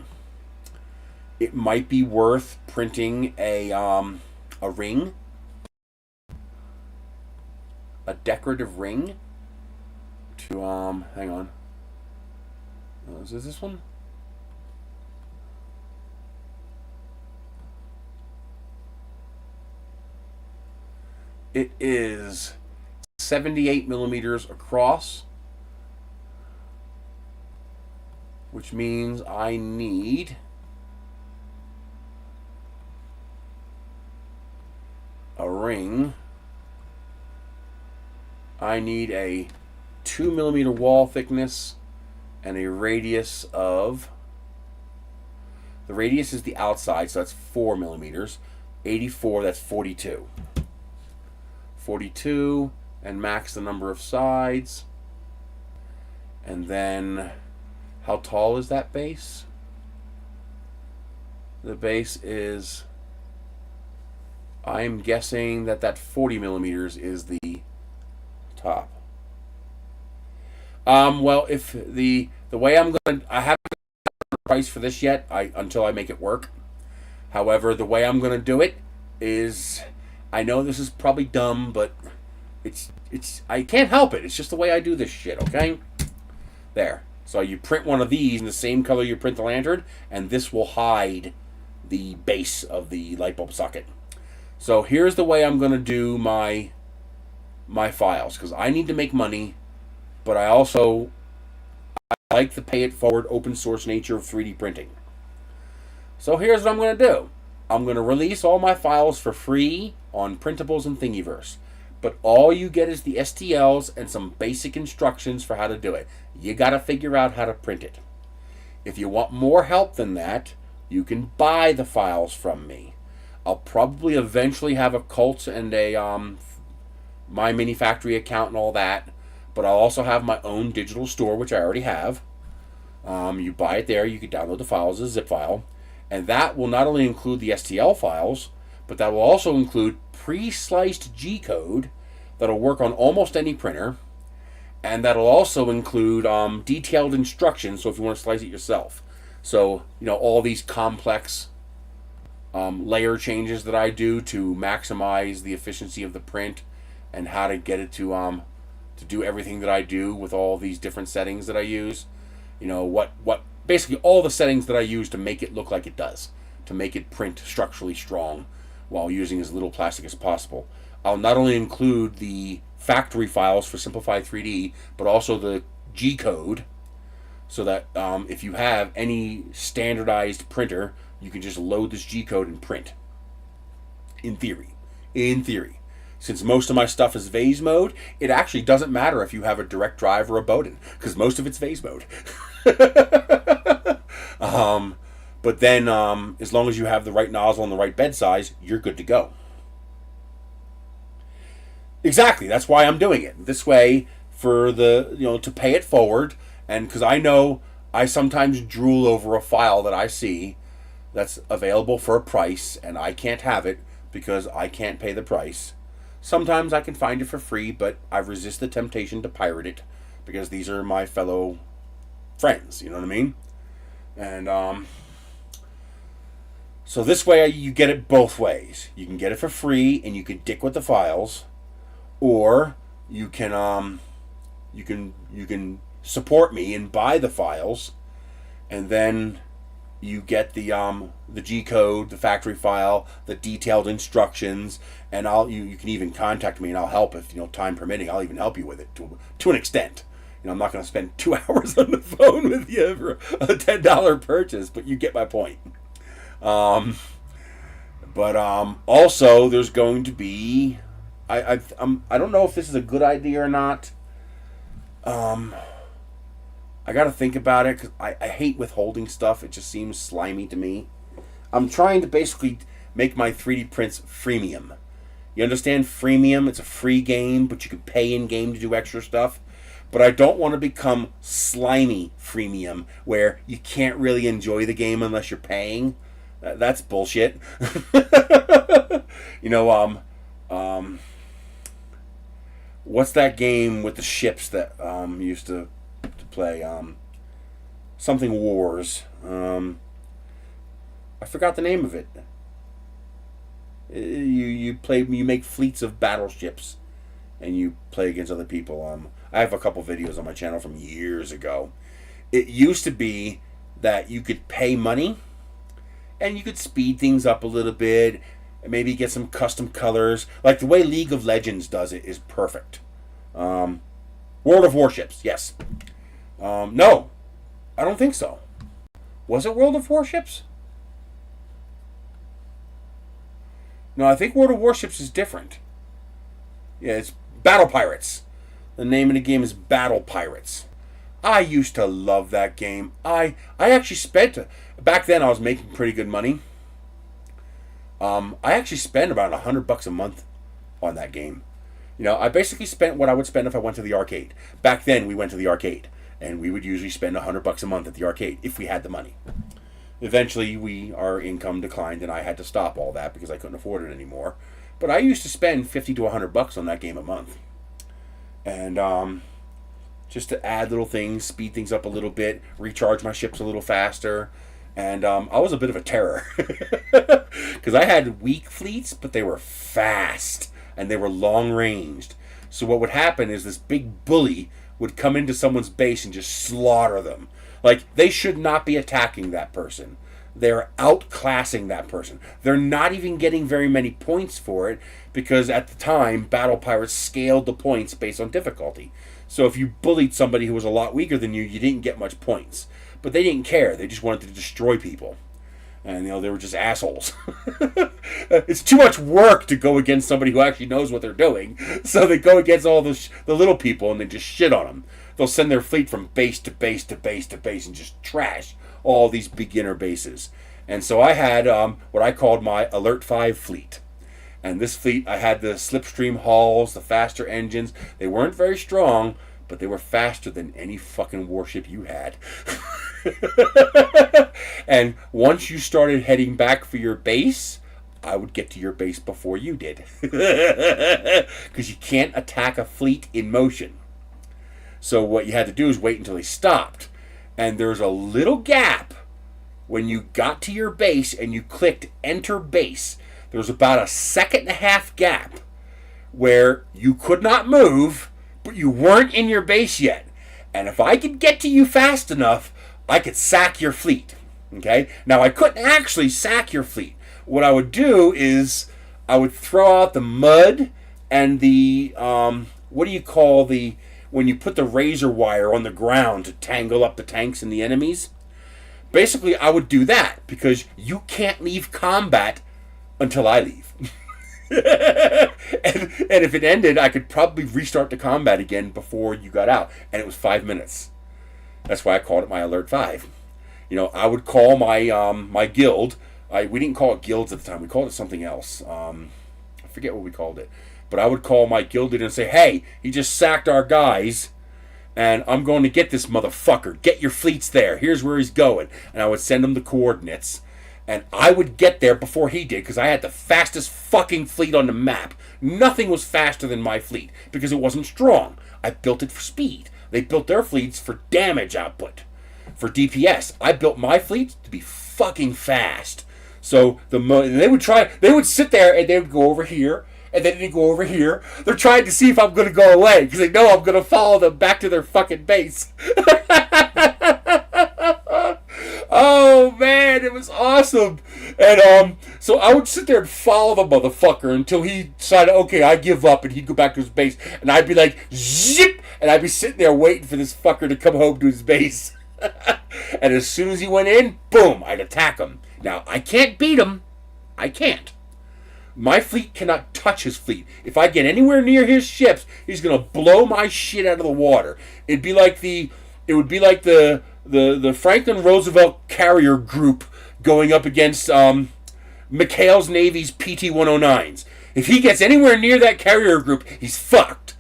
it might be worth printing a ring, a decorative ring. To hang on, is this one? It is 78mm across, which means I need a ring. I need a 2mm wall thickness and a radius of, the radius is the outside, so that's 4mm. 84, that's 42. 42, and max the number of sides. And then, how tall is that base? The base is, I'm guessing that 40mm is the top. Well, if the way I'm going to, I haven't got a price for this yet, until I make it work. However, the way I'm going to do it is, I know this is probably dumb, but it's I can't help it. It's just the way I do this shit, okay? There. So you print one of these in the same color you print the lantern, and this will hide the base of the light bulb socket. So here's the way I'm going to do my files, because I need to make money, but I like the pay it forward open source nature of 3D printing. So here's what I'm going to do. I'm going to release all my files for free on Printables and Thingiverse. But all you get is the STLs and some basic instructions for how to do it. You got to figure out how to print it. If you want more help than that, you can buy the files from me. I'll probably eventually have a cult and a My Mini Factory account and all that. But I'll also have my own digital store, which I already have. You buy it there. You can download the files as a zip file. And that will not only include the STL files, but that will also include pre-sliced G-code that'll work on almost any printer. And that'll also include detailed instructions, so if you want to slice it yourself. So, all these complex layer changes that I do to maximize the efficiency of the print and how to get it to do everything that I do with all these different settings that I use. Basically all the settings that I use to make it look like it does, to make it print structurally strong while using as little plastic as possible. I'll not only include the factory files for Simplify 3D, but also the G-code, so that if you have any standardized printer, you can just load this G-code and print. In theory. Since most of my stuff is vase mode, it actually doesn't matter if you have a direct drive or a Bowden, because most of it's vase mode. But then, as long as you have the right nozzle and the right bed size, you're good to go. Exactly, that's why I'm doing it. This way, for to pay it forward, and because I know I sometimes drool over a file that I see that's available for a price, and I can't have it because I can't pay the price. Sometimes I can find it for free, but I resist the temptation to pirate it, because these are my fellow friends, you know what I mean? And so this way you get it both ways. You can get it for free and you can dick with the files, or you can support me and buy the files, and then you get the G code, the factory file, the detailed instructions, and you can even contact me and I'll help if time permitting. I'll even help you with it to an extent. I'm not going to spend 2 hours on the phone with you for a $10 purchase, but you get my point. But also there's going to be I don't know if this is a good idea or not. I got to think about it because I hate withholding stuff. It just seems slimy to me. I'm trying to basically make my 3D prints freemium. You understand freemium? It's a free game, but you can pay in game to do extra stuff. But I don't want to become slimy freemium, where you can't really enjoy the game unless you're paying. That's bullshit. What's that game with the ships that used to play? Something Wars. I forgot the name of it. You make fleets of battleships, and you play against other people. I have a couple videos on my channel from years ago. It used to be that you could pay money, and you could speed things up a little bit, and maybe get some custom colors. Like the way League of Legends does it is perfect. World of Warships, yes. No, I don't think so. Was it World of Warships? No, I think World of Warships is different. Yeah, it's Battle Pirates. The name of the game is Battle Pirates. I used to love that game. I actually spent, back then I was making pretty good money. I actually spent about $100 a month on that game. I basically spent what I would spend if I went to the arcade. Back then we went to the arcade, and we would usually spend $100 a month at the arcade if we had the money. Eventually our income declined, and I had to stop all that because I couldn't afford it anymore. But I used to spend $50 to $100 on that game a month. And just to add little things, speed things up a little bit, recharge my ships a little faster. And I was a bit of a terror. Because I had weak fleets, but they were fast. And they were long-ranged. So what would happen is this big bully would come into someone's base and just slaughter them. Like, they should not be attacking that person. They're outclassing that person. They're not even getting very many points for it, because at the time, Battle Pirates scaled the points based on difficulty. So if you bullied somebody who was a lot weaker than you, you didn't get much points. But they didn't care. They just wanted to destroy people. And, they were just assholes. It's too much work to go against somebody who actually knows what they're doing. So they go against all the little people, and they just shit on them. They'll send their fleet from base to base to base to base and just trash all these beginner bases. And so I had what I called my Alert 5 fleet. And this fleet, I had the slipstream hulls, the faster engines. They weren't very strong, but they were faster than any fucking warship you had. And once you started heading back for your base, I would get to your base before you did. Because you can't attack a fleet in motion. So what you had to do is wait until they stopped. And there's a little gap when you got to your base and you clicked enter base. There was about a 1.5 second gap where you could not move, but you weren't in your base yet. And if I could get to you fast enough, I could sack your fleet. Okay? Now, I couldn't actually sack your fleet. What I would do is I would throw out the mud and the, what do you call when you put the razor wire on the ground to tangle up the tanks and the enemies? Basically, I would do that because you can't leave combat until I leave. and if it ended, I could probably restart the combat again before you got out. And it was 5 minutes. That's why I called it my Alert 5. I would call my my guild. We didn't call it guilds at the time. We called it something else. I forget what we called it. But I would call my guild leader and say, hey, he just sacked our guys, and I'm going to get this motherfucker. Get your fleets there. Here's where he's going. And I would send him the coordinates. And I would get there before he did, because I had the fastest fucking fleet on the map. Nothing was faster than my fleet, because it wasn't strong. I built it for speed. They built their fleets for damage output, for DPS. I built my fleet to be fucking fast. So they would sit there and they would go over here, and then they go over here. They're trying to see if I'm going to go away because they know I'm going to follow them back to their fucking base. Oh man, it was awesome. And so I would sit there and follow the motherfucker until he decided, okay, I give up, and he'd go back to his base, and I'd be like, zip, and I'd be sitting there waiting for this fucker to come home to his base. And as soon as he went in, boom, I'd attack him. Now, I can't beat him. I can't. My fleet cannot touch his fleet. If I get anywhere near his ships, he's gonna blow my shit out of the water. It would be like the Franklin Roosevelt carrier group going up against McHale's Navy's PT-109s. If he gets anywhere near that carrier group, he's fucked.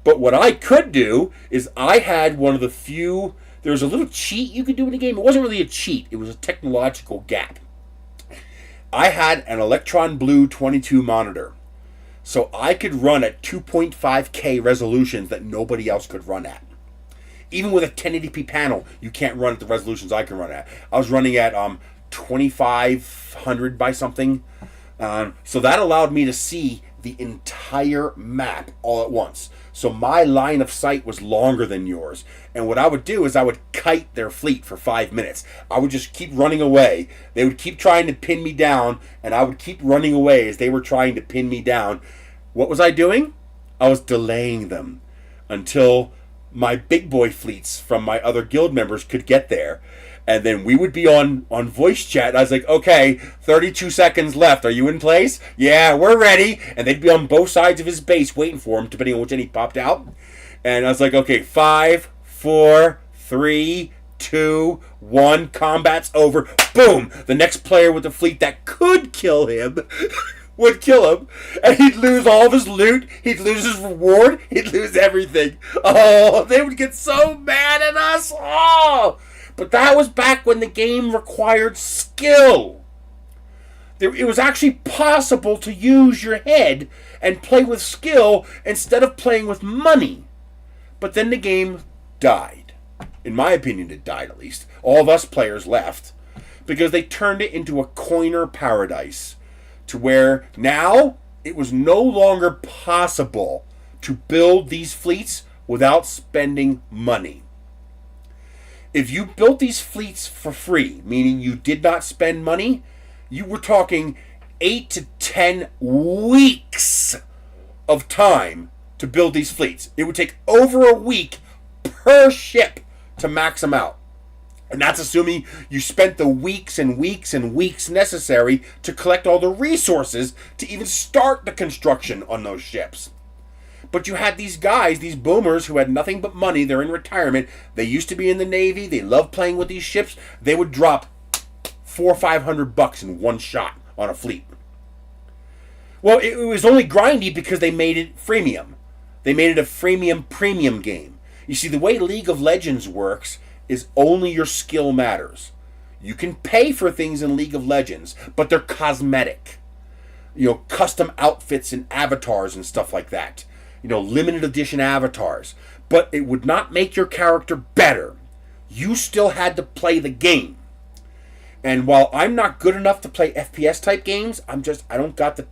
But what I could do is I had one of the few... There was a little cheat you could do in the game. It wasn't really a cheat. It was a technological gap. I had an Electron Blue 22 monitor. So I could run at 2.5K resolutions that nobody else could run at. Even with a 1080p panel, you can't run at the resolutions I can run at. I was running at 2500 by something. So that allowed me to see the entire map all at once. So my line of sight was longer than yours. And what I would do is I would kite their fleet for 5 minutes. I would just keep running away. They would keep trying to pin me down, and I would keep running away as they were trying to pin me down. What was I doing? I was delaying them until my big boy fleets from my other guild members could get there. And then we would be on voice chat. And I was like, okay, 32 seconds left. Are you in place? Yeah, we're ready. And they'd be on both sides of his base waiting for him, depending on which end he popped out. And I was like, okay, 5, 4, 3, 2, 1. Combat's over. Boom. The next player with the fleet that could kill him would kill him. And he'd lose all of his loot. He'd lose his reward. He'd lose everything. Oh, they would get so mad at us. Oh. But that was back when the game required skill. It was actually possible to use your head and play with skill instead of playing with money. But then the game died. In my opinion, it died at least. All of us players left because they turned it into a coiner paradise to where now it was no longer possible to build these fleets without spending money. If you built these fleets for free, meaning you did not spend money, you were talking 8 to 10 weeks of time to build these fleets. It would take over a week per ship to max them out. And that's assuming you spent the weeks and weeks and weeks necessary to collect all the resources to even start the construction on those ships. But you had these guys, these boomers who had nothing but money. They're in retirement. They used to be in the Navy. They love playing with these ships. They would drop $400 or $500 in one shot on a fleet. Well, it was only grindy because they made it freemium. They made it a freemium premium game. You see, the way League of Legends works is only your skill matters. You can pay for things in League of Legends, but they're cosmetic. You know, custom outfits and avatars and stuff like that. You know, limited edition avatars. But it would not make your character better. You still had to play the game. And while I'm not good enough to play FPS type games, I don't got the...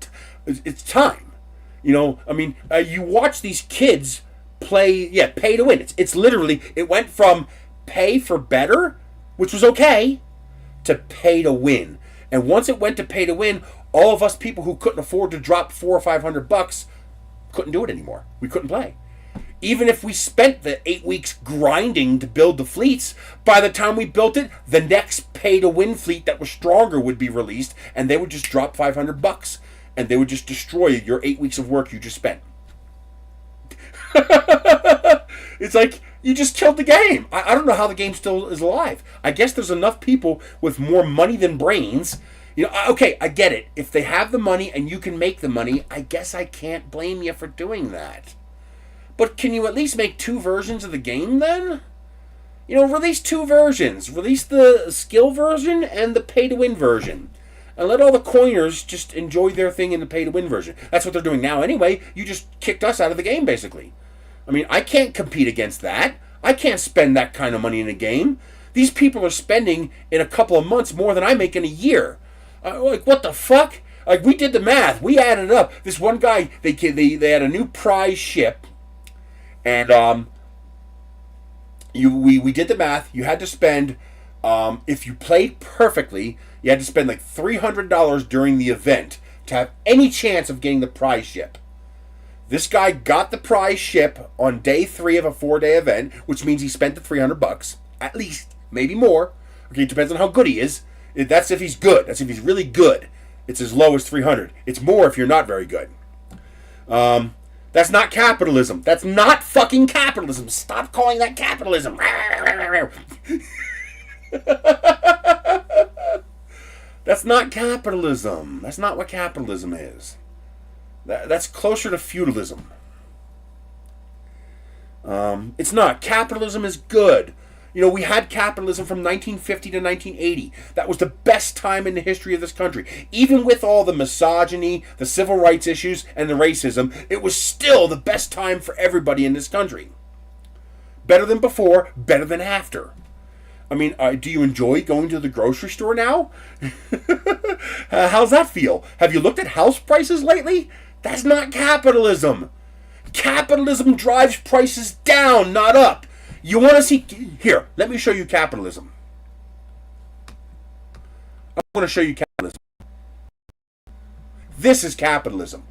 it's time. You know, I mean, you watch these kids play, pay to win. It's literally, it went from pay for better, which was okay, to pay to win. And once it went to pay to win, all of us people who couldn't afford to drop $400 or $500 couldn't do it anymore. We couldn't play. Even if we spent the 8 weeks grinding to build the fleets, by the time we built it, the next pay-to-win fleet that was stronger would be released, and they would just drop $500, and they would just destroy your 8 weeks of work you just spent. It's like, you just killed the game. I don't know how the game still is alive. I guess there's enough people with more money than brains. You know, okay, I get it. If they have the money and you can make the money, I guess I can't blame you for doing that. But can you at least make 2 versions of the game then? You know, release 2 versions. Release the skill version and the pay-to-win version. And let all the coiners just enjoy their thing in the pay-to-win version. That's what they're doing now anyway. You just kicked us out of the game, basically. I mean, I can't compete against that. I can't spend that kind of money in a game. These people are spending in a couple of months more than I make in a year. Like, what the fuck? Like, we did the math. We added it up. This one guy, they had a new prize ship, and we did the math. You had to spend, if you played perfectly, you had to spend like $300 during the event to have any chance of getting the prize ship. This guy got the prize ship on day 3 of a 4-day event, which means he spent the $300 at least, maybe more. Okay, it depends on how good he is. That's if he's good. That's if he's really good. It's as low as $300. It's more if you're not very good. That's not capitalism. That's not fucking capitalism. Stop calling that capitalism. That's not capitalism. That's not what capitalism is. That's closer to feudalism. It's not. Capitalism is good. You know, we had capitalism from 1950 to 1980. That was the best time in the history of this country. Even with all the misogyny, the civil rights issues, and the racism, it was still the best time for everybody in this country. Better than before, better than after. I mean, do you enjoy going to the grocery store now? How's that feel? Have you looked at house prices lately? That's not capitalism. Capitalism drives prices down, not up. You want to see... Here, let me show you capitalism. I'm going to show you capitalism. This is capitalism.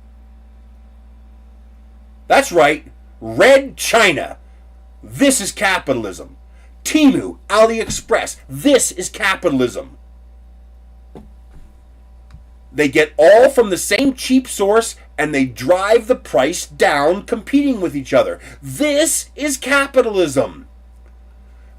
That's right. Red China. This is capitalism. Temu, AliExpress. This is capitalism. They get all from the same cheap source and they drive the price down, competing with each other. This is capitalism.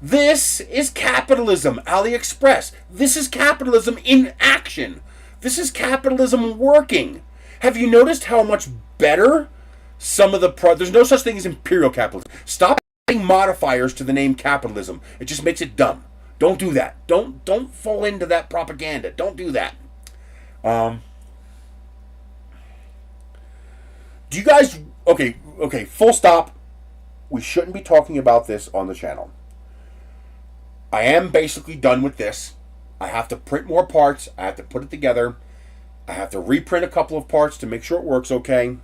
This is capitalism. AliExpress. This is capitalism in action. This is capitalism working. Have you noticed how much better some of the... There's no such thing as imperial capitalism. Stop adding modifiers to the name capitalism. It just makes it dumb. Don't do that. Don't fall into that propaganda. Don't do that. Do you guys... Okay, full stop. We shouldn't be talking about this on the channel. I am basically done with this. I have to print more parts. I have to put it together. I have to reprint a couple of parts to make sure it works okay.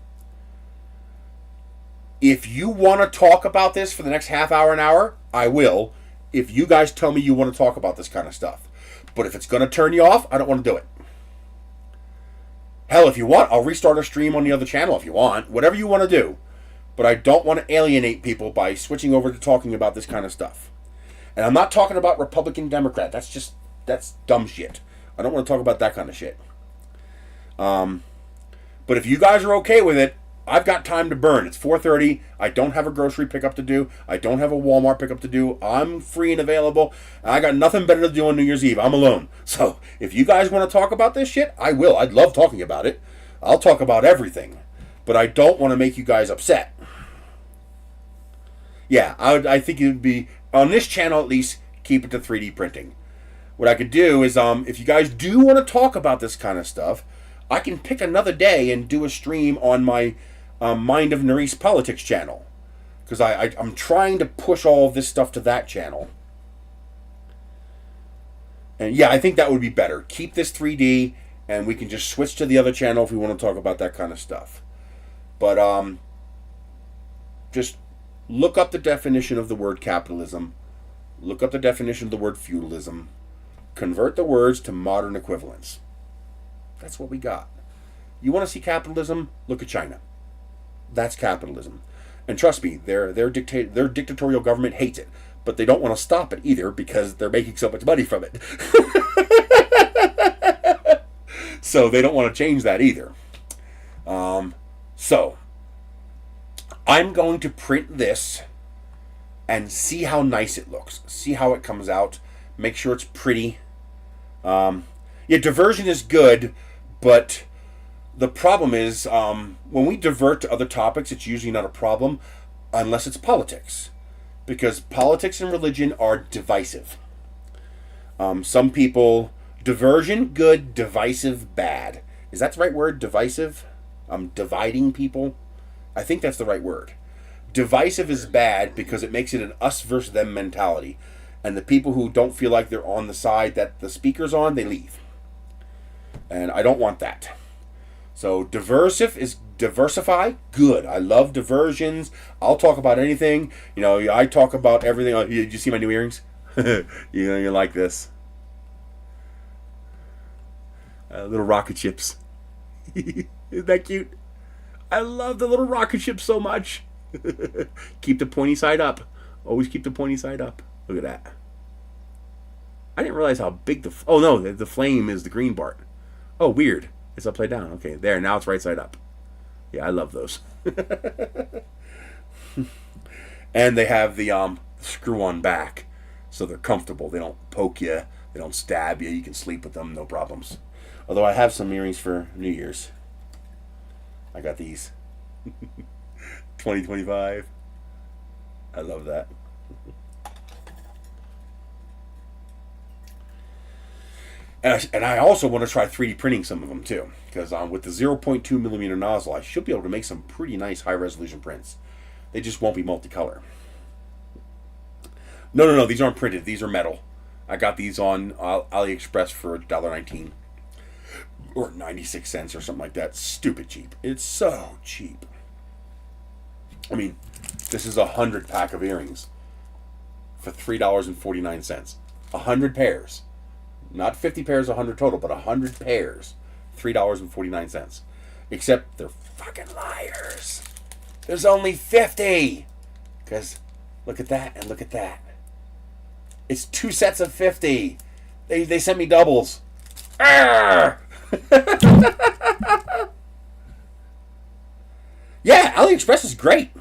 If you want to talk about this for the next half hour, an hour, I will. If you guys tell me you want to talk about this kind of stuff. But if it's going to turn you off, I don't want to do it. Hell, if you want, I'll restart a stream on the other channel if you want. Whatever you want to do. But I don't want to alienate people by switching over to talking about this kind of stuff. And I'm not talking about Republican, Democrat. That's dumb shit. I don't want to talk about that kind of shit. But if you guys are okay with it, I've got time to burn. It's 4:30. I don't have a grocery pickup to do. I don't have a Walmart pickup to do. I'm free and available. And I got nothing better to do on New Year's Eve. I'm alone. So if you guys want to talk about this shit, I will. I'd love talking about it. I'll talk about everything. But I don't want to make you guys upset. Yeah, I think it would be, on this channel at least, keep it to 3D printing. What I could do is, if you guys do want to talk about this kind of stuff, I can pick another day and do a stream on my Mind of Nerys Politics channel. Because I'm trying to push all of this stuff to that channel. And yeah, I think that would be better. Keep this 3D, and we can just switch to the other channel if we want to talk about that kind of stuff. But, just look up the definition of the word capitalism. Look up the definition of the word feudalism. Convert the words to modern equivalents. That's what we got. You want to see capitalism? Look at China. That's capitalism. And trust me, their dictatorial government hates it. But they don't want to stop it either because they're making so much money from it. So they don't want to change that either. So I'm going to print this and see how nice it looks. See how it comes out. Make sure it's pretty. Yeah, diversion is good, but the problem is when we divert to other topics, it's usually not a problem unless it's politics. Because politics and religion are divisive. Some people... Diversion, good. Divisive, bad. Is that the right word? Divisive? Dividing people? I think that's the right word. Divisive is bad because it makes it an us versus them mentality. And the people who don't feel like they're on the side that the speaker's on, they leave. And I don't want that. So diversify, good. I love diversions. I'll talk about anything. You know, I talk about everything. Did you see my new earrings? You like this. Little rocket ships. Isn't that cute? I love the little rocket ship so much. Keep the pointy side up. Always keep the pointy side up. Look at that. I didn't realize how big the... Oh, no. The flame is the green part. Oh, weird. It's upside down. Okay, there. Now it's right side up. Yeah, I love those. And they have the screw-on back. So they're comfortable. They don't poke you. They don't stab you. You can sleep with them. No problems. Although I have some earrings for New Year's. I got these. 2025. I love that. And I also want to try 3D printing some of them too. Because with the 0.2 millimeter nozzle, I should be able to make some pretty nice high resolution prints. They just won't be multicolor. No. These aren't printed. These are metal. I got these on AliExpress for $1.19. Or 96 cents or something like that. Stupid cheap. It's so cheap. I mean, this is 100 pack of earrings for $3.49. 100 pairs. Not 50 pairs, 100 total, but 100 pairs. $3.49. Except they're fucking liars. There's only 50. Because look at that and look at that. It's 2 sets of 50. They sent me doubles. Arrgh! Yeah, AliExpress is great.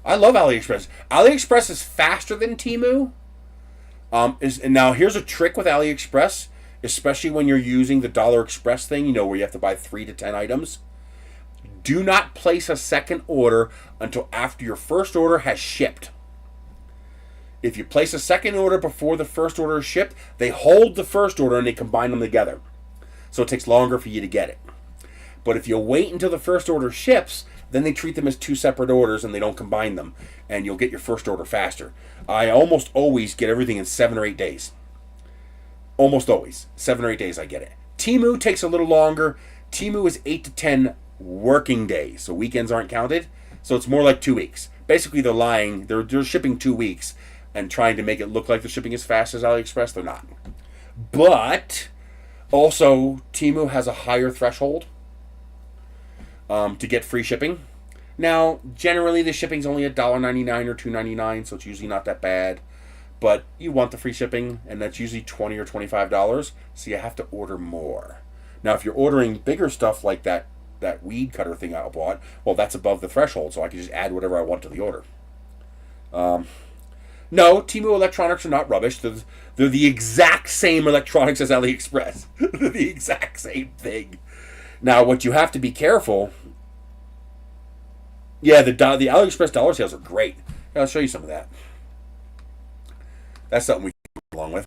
I love AliExpress. AliExpress is faster than Temu. And now here's a trick with AliExpress, especially when you're using the Dollar Express thing, you know, where you have to buy 3 to 10 items. Do not place a second order until after your first order has shipped. If you place a second order before the first order is shipped, they hold the first order and they combine them together. So it takes longer for you to get it. But if you wait until the first order ships, then they treat them as 2 separate orders and they don't combine them. And you'll get your first order faster. I almost always get everything in 7 or 8 days. Almost always. 7 or 8 days I get it. Temu takes a little longer. Temu is 8 to 10 working days. So weekends aren't counted. So it's more like 2 weeks. Basically they're lying. They're shipping 2 weeks and trying to make it look like they're shipping as fast as AliExpress. They're not. But... also, Temu has a higher threshold to get free shipping. Now, generally the shipping's only $1.99 or $2.99, so it's usually not that bad. But you want the free shipping, and that's usually $20 or $25, so you have to order more. Now, if you're ordering bigger stuff like that weed cutter thing I bought, well, that's above the threshold, so I can just add whatever I want to the order. No, Temu electronics are not rubbish. They're the exact same electronics as AliExpress. They're the exact same thing. Now, what you have to be careful... yeah, the AliExpress dollar sales are great. I'll show you some of that. That's something we can go along with.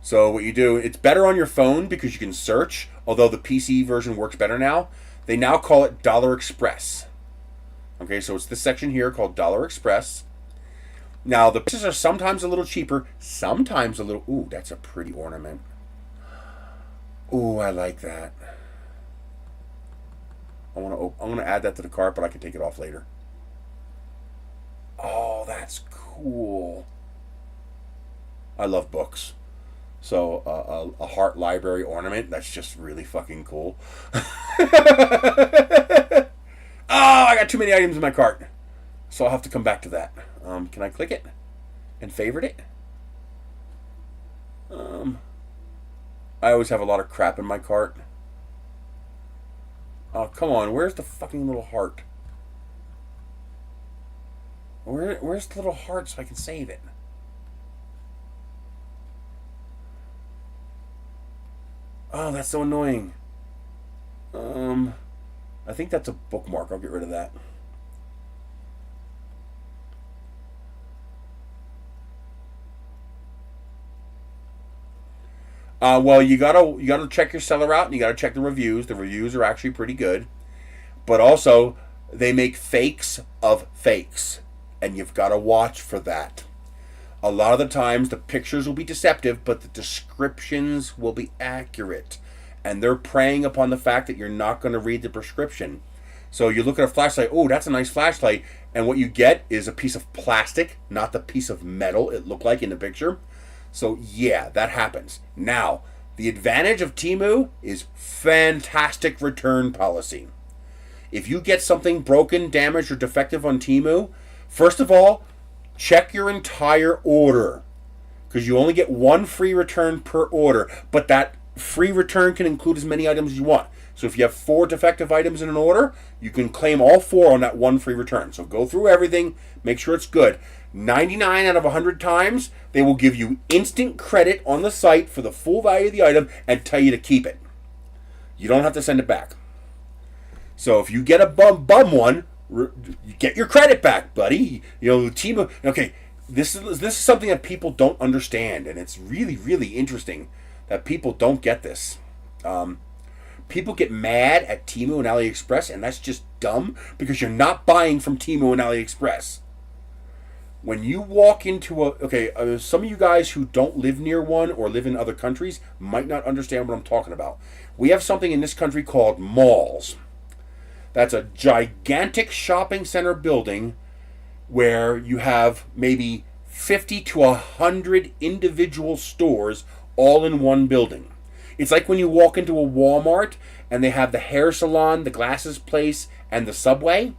So what you do, it's better on your phone because you can search, although the PC version works better now. They now call it Dollar Express. Okay, so it's this section here called Dollar Express. Now, the prices are sometimes a little cheaper, sometimes a little... ooh, that's a pretty ornament. Ooh, I like that. I'm gonna add that to the cart, but I can take it off later. Oh, that's cool. I love books. So, a heart library ornament, that's just really fucking cool. Oh, I got too many items in my cart. So I'll have to come back to that. Can I click it and favorite it? I always have a lot of crap in my cart. Oh, come on. Where's the fucking little heart? Where's the little heart so I can save it? Oh, that's so annoying. I think that's a bookmark. I'll get rid of that. Well, you gotta check your seller out and you gotta check the reviews. The reviews are actually pretty good, but also they make fakes of fakes, and you've got to watch for that. A lot of the times the pictures will be deceptive, but the descriptions will be accurate. and they're preying upon the fact that you're not going to read the prescription. So you look at a flashlight, oh, that's a nice flashlight, and what you get is a piece of plastic, not the piece of metal it looked like in the picture. So yeah, that happens. Now, the advantage of Temu is fantastic return policy. If you get something broken, damaged, or defective on Temu, first of all, check your entire order, because you only get one free return per order, but that free return can include as many items as you want. So if you have 4 defective items in an order, you can claim all 4 on that one free return. So go through everything, make sure it's good. 99 out of 100 times, they will give you instant credit on the site for the full value of the item and tell you to keep it. You don't have to send it back. So if you get a bum one, you get your credit back, buddy. You know, Temu. Okay, this is something that people don't understand, and it's really, really interesting that people don't get this. People get mad at Temu and AliExpress, and that's just dumb, because you're not buying from Temu and AliExpress. When you walk into some of you guys who don't live near one or live in other countries might not understand what I'm talking about. We have something in this country called malls. That's a gigantic shopping center building where you have maybe 50 to 100 individual stores all in one building. It's like when you walk into a Walmart and they have the hair salon, the glasses place, and the Subway.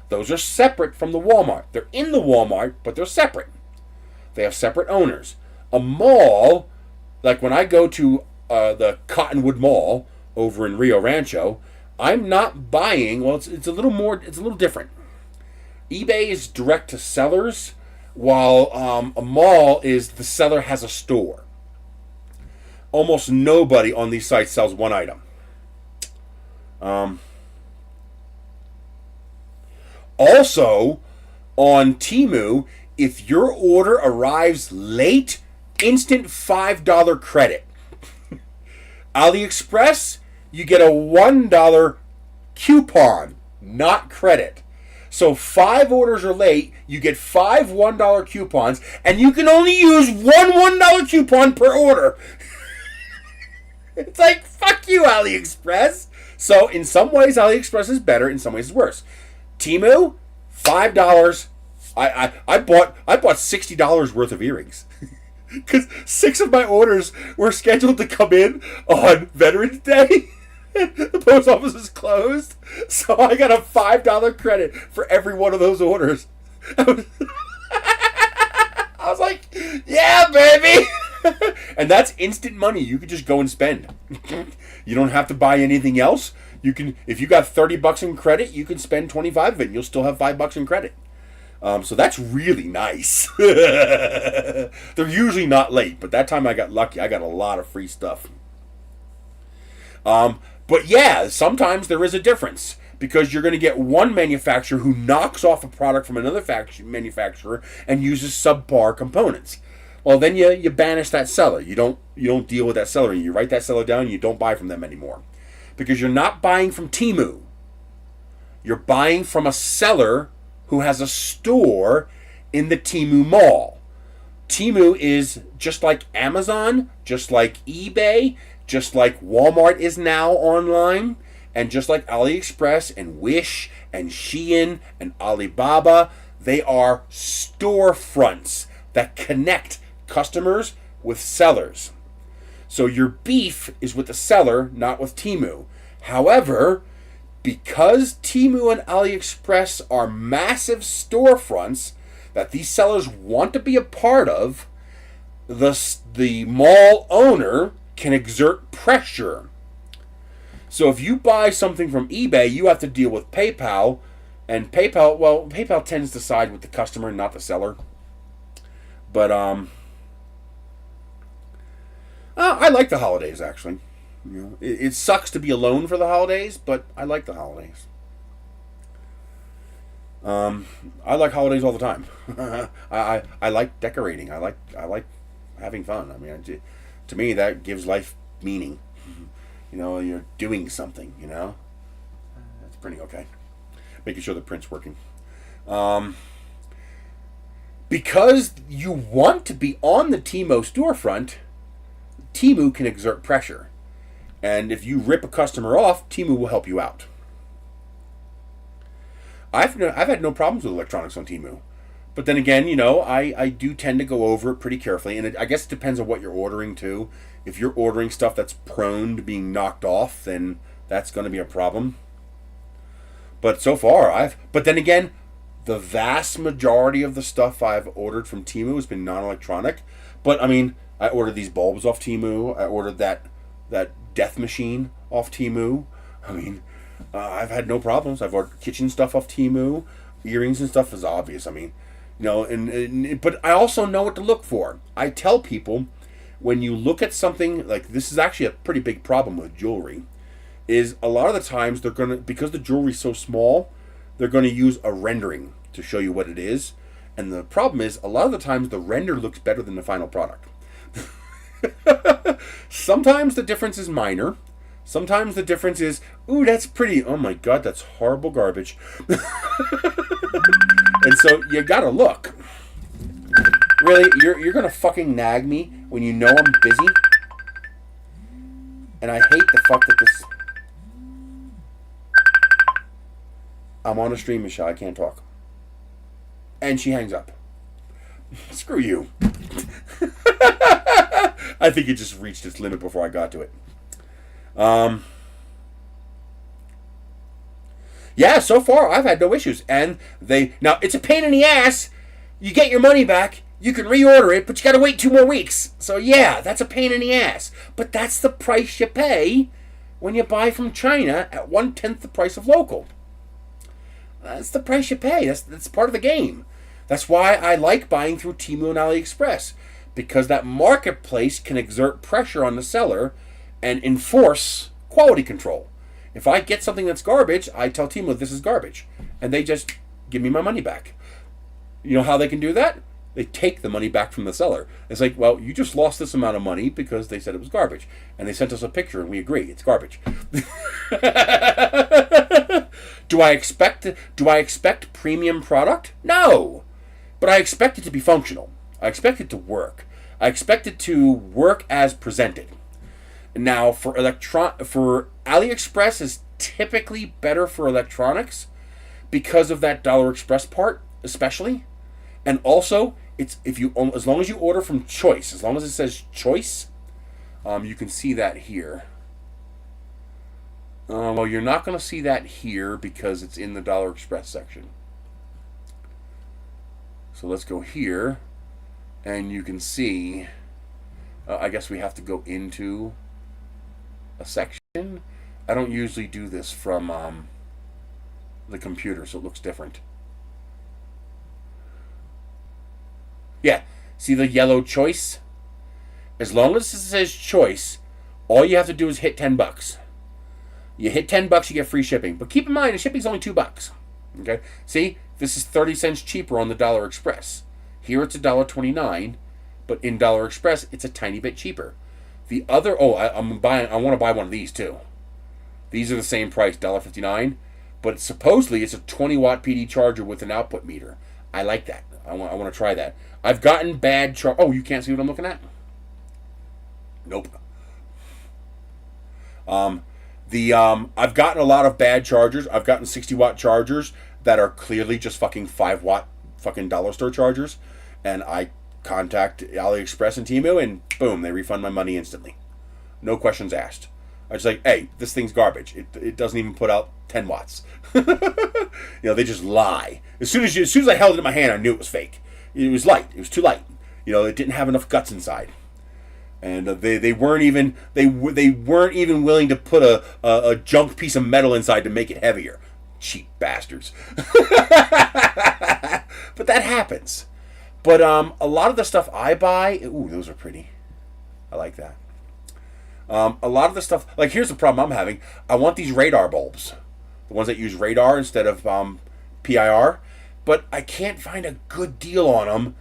Those are separate from the Walmart. They're in the Walmart, but they're separate. They have separate owners. A mall, like when I go to the Cottonwood Mall over in Rio Rancho, I'm not buying, well, it's a little different. eBay is direct to sellers, while a mall is the seller has a store. Almost nobody on these sites sells one item. Also, on Temu, if your order arrives late, instant $5 credit. AliExpress, you get a $1 coupon, not credit. So 5 orders are late, you get 5 $1 coupons, and you can only use one $1 coupon per order. It's like, fuck you, AliExpress. So in some ways, AliExpress is better, in some ways it's worse. Temu, $5. I bought $60 worth of earrings. Because 6 of my orders were scheduled to come in on Veterans Day. The post office is closed. So I got a $5 credit for every one of those orders. I was like, yeah, baby. And that's instant money. You could just go and spend. You don't have to buy anything else. You can, if you got $30 in credit, you can spend 25 of it and you'll still have $5 in credit. So that's really nice. They're usually not late, but that time I got lucky. I got a lot of free stuff. But yeah, sometimes there is a difference, because you're going to get one manufacturer who knocks off a product from another manufacturer and uses subpar components. Well, then you banish that seller. You don't deal with that seller. You write that seller down and you don't buy from them anymore. Because you're not buying from Temu. You're buying from a seller who has a store in the Temu mall. Temu is just like Amazon, just like eBay, just like Walmart is now online, and just like AliExpress and Wish and Shein and Alibaba. They are storefronts that connect customers with sellers. So your beef is with the seller, not with Temu. However, because Temu and AliExpress are massive storefronts that these sellers want to be a part of, the mall owner can exert pressure. So if you buy something from eBay, you have to deal with PayPal, and PayPal tends to side with the customer, not the seller. But I like the holidays, actually. You know, it sucks to be alone for the holidays, but I like the holidays. I like holidays all the time. I like decorating. I like having fun. I mean, to me, that gives life meaning. You know, you're doing something. You know, that's pretty okay. Making sure the print's working. Because you want to be on the Temu storefront, Temu can exert pressure. And if you rip a customer off, Temu will help you out. I've had no problems with electronics on Temu. But then again, you know, I do tend to go over it pretty carefully. And I guess it depends on what you're ordering, too. If you're ordering stuff that's prone to being knocked off, then that's going to be a problem. But so far, But then again, the vast majority of the stuff I've ordered from Temu has been non-electronic. But, I mean, I ordered these bulbs off Temu. I ordered that death machine off Temu. I mean, I've had no problems. I've ordered kitchen stuff off Temu. Earrings and stuff is obvious. I mean, you know, but I also know what to look for. I tell people, when you look at something, like this is actually a pretty big problem with jewelry, is a lot of the times they're going to, because the jewelry's so small, they're going to use a rendering to show you what it is. And the problem is, a lot of the times the render looks better than the final product. Sometimes the difference is minor. Sometimes the difference is, ooh, that's pretty. Oh my God, that's horrible garbage. And so you gotta look. Really, you're gonna fucking nag me when you know I'm busy? And I hate the fuck that this... I'm on a stream, Michelle. I can't talk. And she hangs up. Screw you. I think it just reached its limit before I got to it. Yeah, so far I've had no issues. And now it's a pain in the ass. You get your money back, you can reorder it, but you gotta wait 2 more weeks. So yeah, that's a pain in the ass. But that's the price you pay when you buy from China at 1/10 the price of local. That's the price you pay. That's part of the game. That's why I like buying through Temu and AliExpress, because that marketplace can exert pressure on the seller and enforce quality control. If I get something that's garbage, I tell Temu this is garbage, and they just give me my money back. You know how they can do that? They take the money back from the seller. It's like, well, you just lost this amount of money because they said it was garbage, and they sent us a picture, and we agree it's garbage. Do I expect premium product? No, but I expect it to be functional. I expect it to work. I expect it to work as presented. Now, for AliExpress is typically better for electronics because of that Dollar Express part, especially. And also, it's as long as you order from Choice, as long as it says Choice, you can see that here. Well, you're not going to see that here because it's in the Dollar Express section. So let's go here, and you can see. I guess we have to go into a section. I don't usually do this from the computer, so it looks different. Yeah, see the yellow Choice? As long as it says Choice, all you have to do is hit $10. You hit $10, you get free shipping. But keep in mind, the shipping's only $2. Okay? See, this is 30 cents cheaper on the Dollar Express. Here it's $1.29, but in Dollar Express it's a tiny bit cheaper. The other, I want to buy one of these too. These are the same price, $1.59, but supposedly it's a 20-watt PD charger with an output meter. I like that. I want to try that. I've gotten bad oh, you can't see what I'm looking at? Nope. I've gotten a lot of bad chargers. I've gotten 60-watt chargers that are clearly just fucking 5-watt fucking dollar store chargers, and I contact AliExpress and Temu, and boom, they refund my money instantly. No questions asked. I was like, hey, this thing's garbage. It doesn't even put out 10 watts. They just lie. As soon as I held it in my hand, I knew it was fake. It was light. It was too light. It didn't have enough guts inside. And they weren't even willing to put a junk piece of metal inside to make it heavier. Cheap bastards. But that happens. But a lot of the stuff I buy, ooh, those are pretty. I like that. A lot of the stuff, like here's the problem I'm having. I want these radar bulbs, the ones that use radar instead of PIR, but I can't find a good deal on them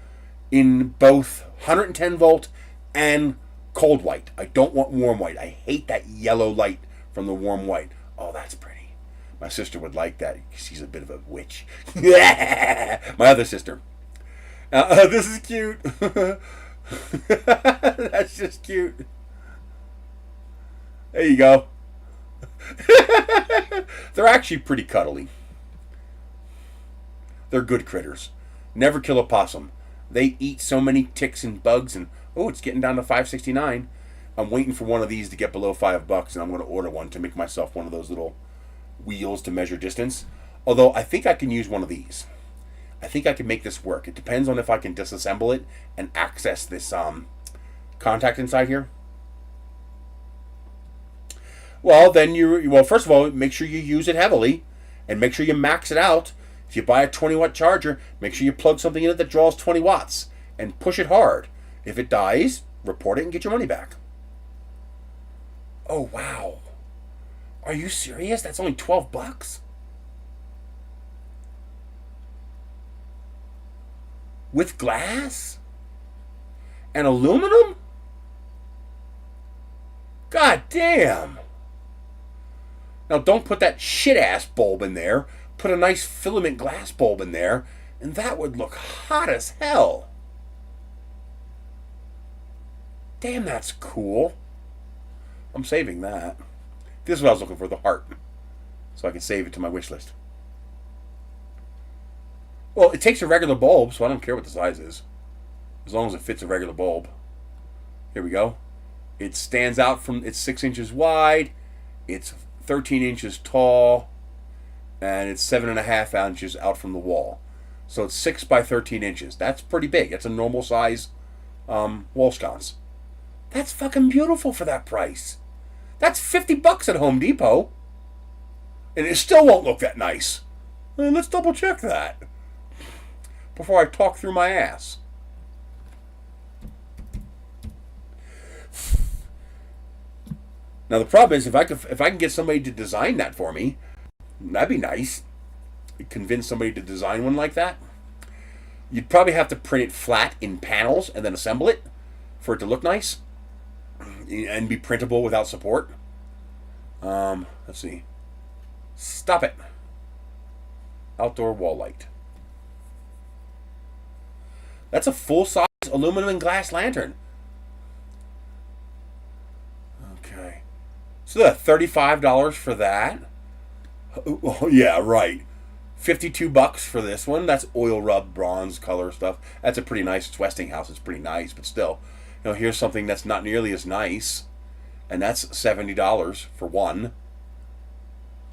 in both 110 volt and cold white. I don't want warm white. I hate that yellow light from the warm white. Oh, that's pretty. My sister would like that. She's a bit of a witch. My other sister. This is cute. That's just cute. There you go. They're actually pretty cuddly. They're good critters. Never kill a possum. They eat so many ticks and bugs, and oh, it's getting down to $5.69. I'm waiting for one of these to get below $5, and I'm going to order one to make myself one of those little wheels to measure distance. Although I think I can use one of these. I think I can make this work. It depends on if I can disassemble it and access this contact inside here. Well, then first of all, make sure you use it heavily, and make sure you max it out. If you buy a 20-watt charger, make sure you plug something in it that draws 20 watts, and push it hard. If it dies, report it and get your money back. Oh, wow. Are you serious? That's only $12? With glass? And aluminum? God damn. Now, don't put that shit-ass bulb in there. Put a nice filament glass bulb in there, and that would look hot as hell. Damn, that's cool. I'm saving that. This is what I was looking for, the heart. So I can save it to my wish list. Well, it takes a regular bulb, so I don't care what the size is. As long as it fits a regular bulb. Here we go. It stands out from, it's 6 inches wide. It's 13 inches tall. And it's 7.5 inches out from the wall. So it's 6 by 13 inches. That's pretty big. That's a normal size wall sconce. That's fucking beautiful for that price. That's $50 at Home Depot. And it still won't look that nice. Let's double check that before I talk through my ass. Now the problem is, if I can get somebody to design that for me, that'd be nice. Convince somebody to design one like that. You'd probably have to print it flat in panels and then assemble it for it to look nice and be printable without support. Let's see. Stop it. Outdoor wall light. That's a full-size aluminum and glass lantern. Okay. So that's $35 for that. Oh, yeah, right. $52 for this one. That's oil rub bronze color stuff. That's a pretty nice. It's Westinghouse. It's pretty nice, but still, here's something that's not nearly as nice, and that's $70 for one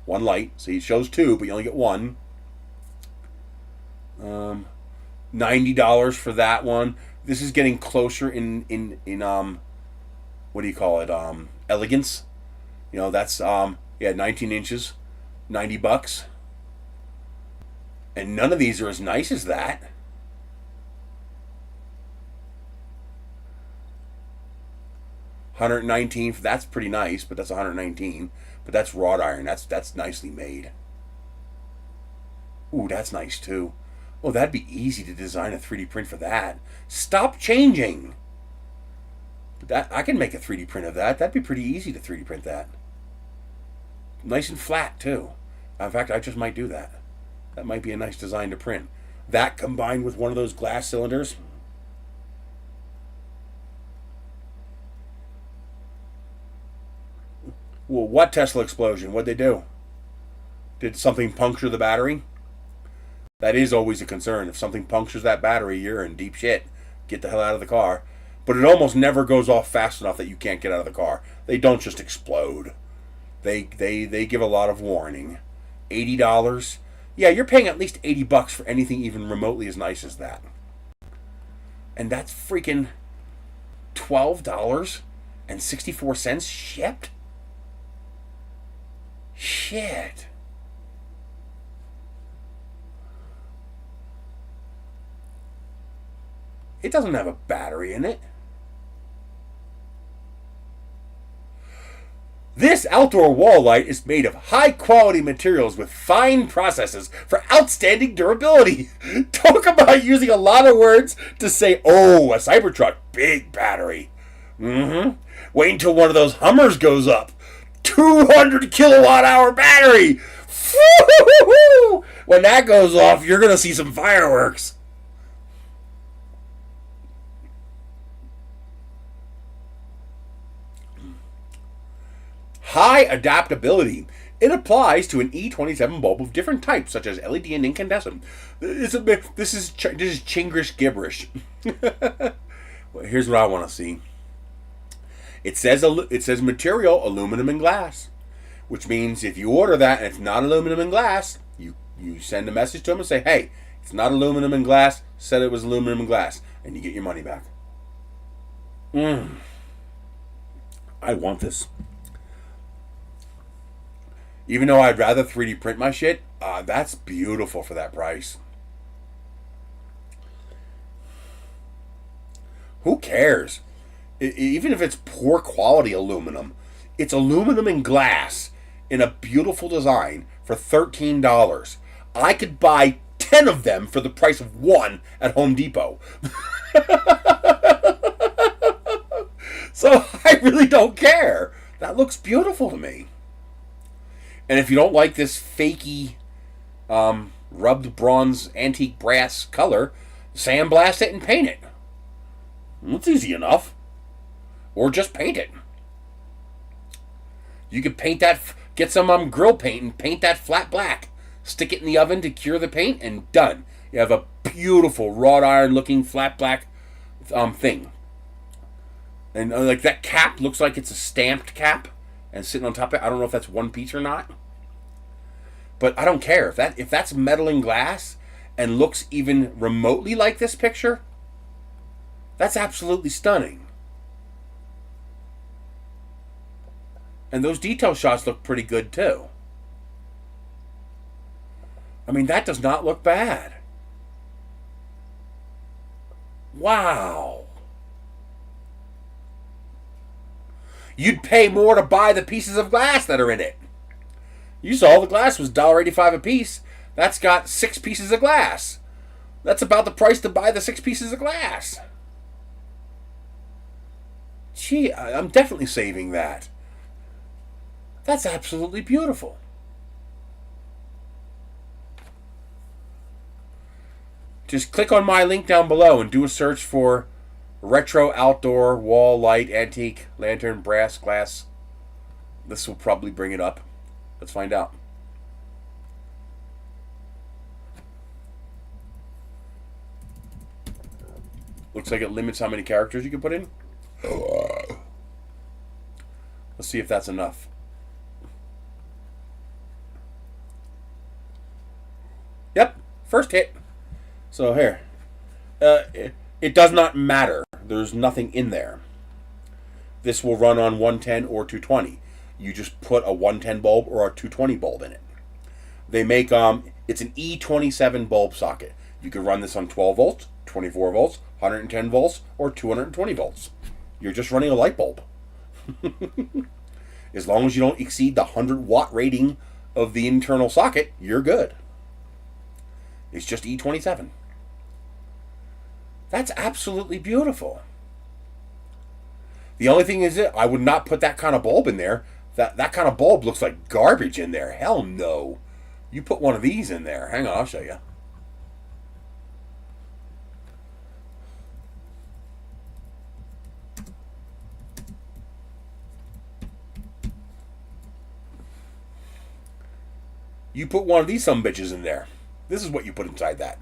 light. So he shows two, but you only get one. $90 for that one. This is getting closer in what do you call it? Elegance. That's 19 inches. $90. And none of these are as nice as that. $119. That's pretty nice, but that's $119. But that's wrought iron. That's nicely made. Ooh, that's nice too. Oh, that'd be easy to design a 3D print for that. Stop changing. But I can make a 3D print of that. That'd be pretty easy to 3D print that. Nice and flat too. In fact, I just might do that. That might be a nice design to print. That combined with one of those glass cylinders. Well, what Tesla explosion? What'd they do? Did something puncture the battery? That is always a concern. If something punctures that battery, you're in deep shit. Get the hell out of the car. But it almost never goes off fast enough that you can't get out of the car. They don't just explode. They give a lot of warning. $80. Yeah, you're paying at least $80 for anything even remotely as nice as that. And that's freaking $12.64 shipped? Shit. It doesn't have a battery in it. This outdoor wall light is made of high-quality materials with fine processes for outstanding durability. Talk about using a lot of words to say, oh, a Cybertruck, big battery. Wait until one of those Hummers goes up. 200 kilowatt-hour battery. When that goes off, you're going to see some fireworks. high adaptability. It applies to an E27 bulb of different types, such as LED and incandescent. This is Chinglish gibberish. Well, here's what I want to see. It says material aluminum and glass, which means if you order that and it's not aluminum and glass, you send a message to them and say, hey, it's not aluminum and glass. Said it was aluminum and glass, and you get your money back. I want this. Even though I'd rather 3D print my shit, that's beautiful for that price. Who cares? Even if it's poor quality aluminum, it's aluminum and glass in a beautiful design for $13. I could buy 10 of them for the price of one at Home Depot. So I really don't care. That looks beautiful to me. And if you don't like this fakey rubbed bronze antique brass color, sandblast it and paint it. It's easy enough. Or just paint it. You could paint that, get some grill paint and paint that flat black. Stick it in the oven to cure the paint and done. You have a beautiful wrought iron looking flat black thing. And like that cap looks like it's a stamped cap and sitting on top of it. I don't know if that's one piece or not. But I don't care. If that's metal and glass and looks even remotely like this picture, that's absolutely stunning. And those detail shots look pretty good too. I mean, that does not look bad. Wow. You'd pay more to buy the pieces of glass that are in it. You saw the glass was $1.85 a piece. That's got 6 pieces of glass. That's about the price to buy the 6 pieces of glass. Gee, I'm definitely saving that. That's absolutely beautiful. Just click on my link down below and do a search for retro outdoor wall light antique lantern brass glass. This will probably bring it up. Let's find out. Looks like it limits how many characters you can put in. Let's see if that's enough. Yep, first hit. So here, it does not matter. There's nothing in there. This will run on 110 or 220. You just put a 110 bulb or a 220 bulb in it. They make it's an E27 bulb socket. You can run this on 12 volts, 24 volts, 110 volts, or 220 volts. You're just running a light bulb. As long as you don't exceed the 100 watt rating of the internal socket, you're good. It's just E27. That's absolutely beautiful. The only thing is that I would not put that kind of bulb in there. That kind of bulb looks like garbage in there. Hell no. You put one of these in there. Hang on, I'll show you. You put one of these sumbitches in there. This is what you put inside that.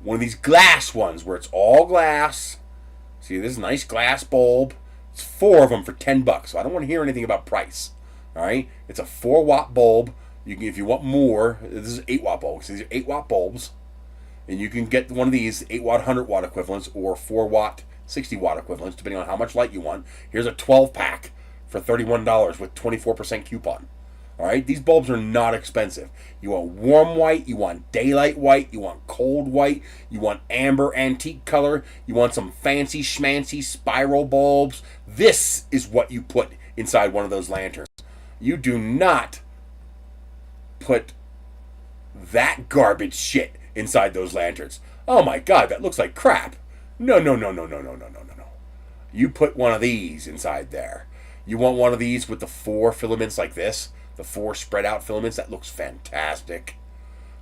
One of these glass ones where it's all glass. See this nice glass bulb. It's 4 of them for $10. So I don't want to hear anything about price. All right, it's a 4 watt bulb. You can, if you want more, this is 8 watt bulbs. These are 8 watt bulbs, and you can get one of these 8 watt 100 watt equivalents or 4 watt 60 watt equivalents depending on how much light you want. Here's a 12 pack for $31 with 24% coupon. All right, these bulbs are not expensive. You want warm white, you want daylight white, you want cold white, you want amber antique color, you want some fancy schmancy spiral bulbs. This is what you put inside one of those lanterns. You do not put that garbage shit inside those lanterns. Oh my God, that looks like crap. No. You put one of these inside there. You want one of these with the 4 filaments like this. The 4 spread out filaments, that looks fantastic.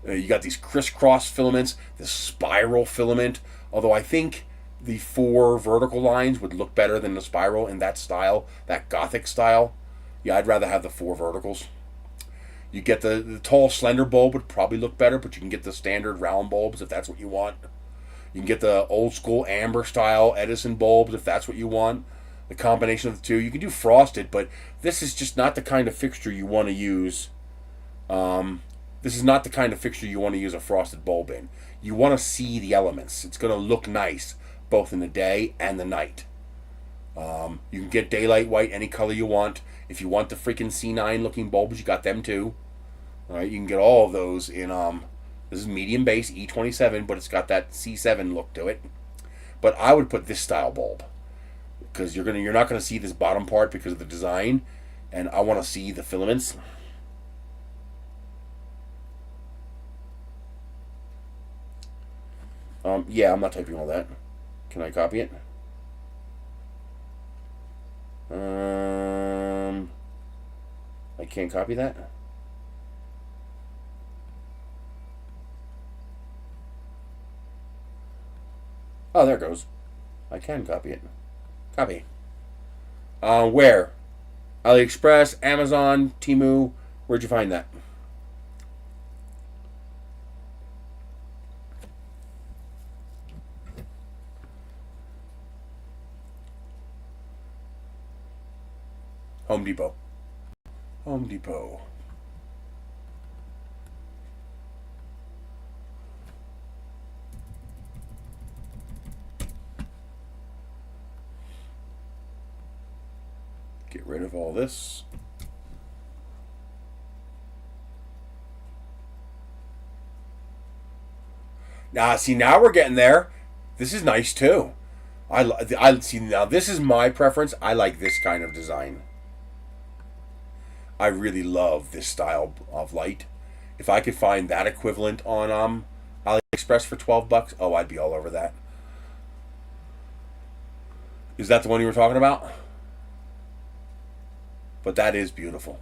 You got these crisscross filaments, the spiral filament. Although I think the 4 vertical lines would look better than the spiral in that style, that Gothic style. Yeah, I'd rather have the 4 verticals. You get the tall, slender bulb would probably look better, but you can get the standard round bulbs if that's what you want. You can get the old school amber style Edison bulbs if that's what you want. The combination of the two. You can do frosted, but this is just not the kind of fixture you want to use. This is not the kind of fixture you want to use a frosted bulb in. You want to see the elements. It's going to look nice both in the day and the night. You can get daylight white any color you want. If you want the freaking C9 looking bulbs, you got them too. All right, you can get all of those in this is medium base E27, but it's got that C7 look to it. But I would put this style bulb because you're not gonna see this bottom part because of the design, and I want to see the filaments. Yeah, I'm not typing all that. Can I copy it? I can't copy that. Oh, there it goes. I can copy it. Copy. Where? AliExpress, Amazon, Temu. Where'd you find that? Home Depot. Home Depot. Get rid of all this. Now, see, now we're getting there. This is nice too. I see, now this is my preference. I like this kind of design. I really love this style of light. If I could find that equivalent on AliExpress for $12, oh, I'd be all over that. Is that the one you were talking about? But that is beautiful.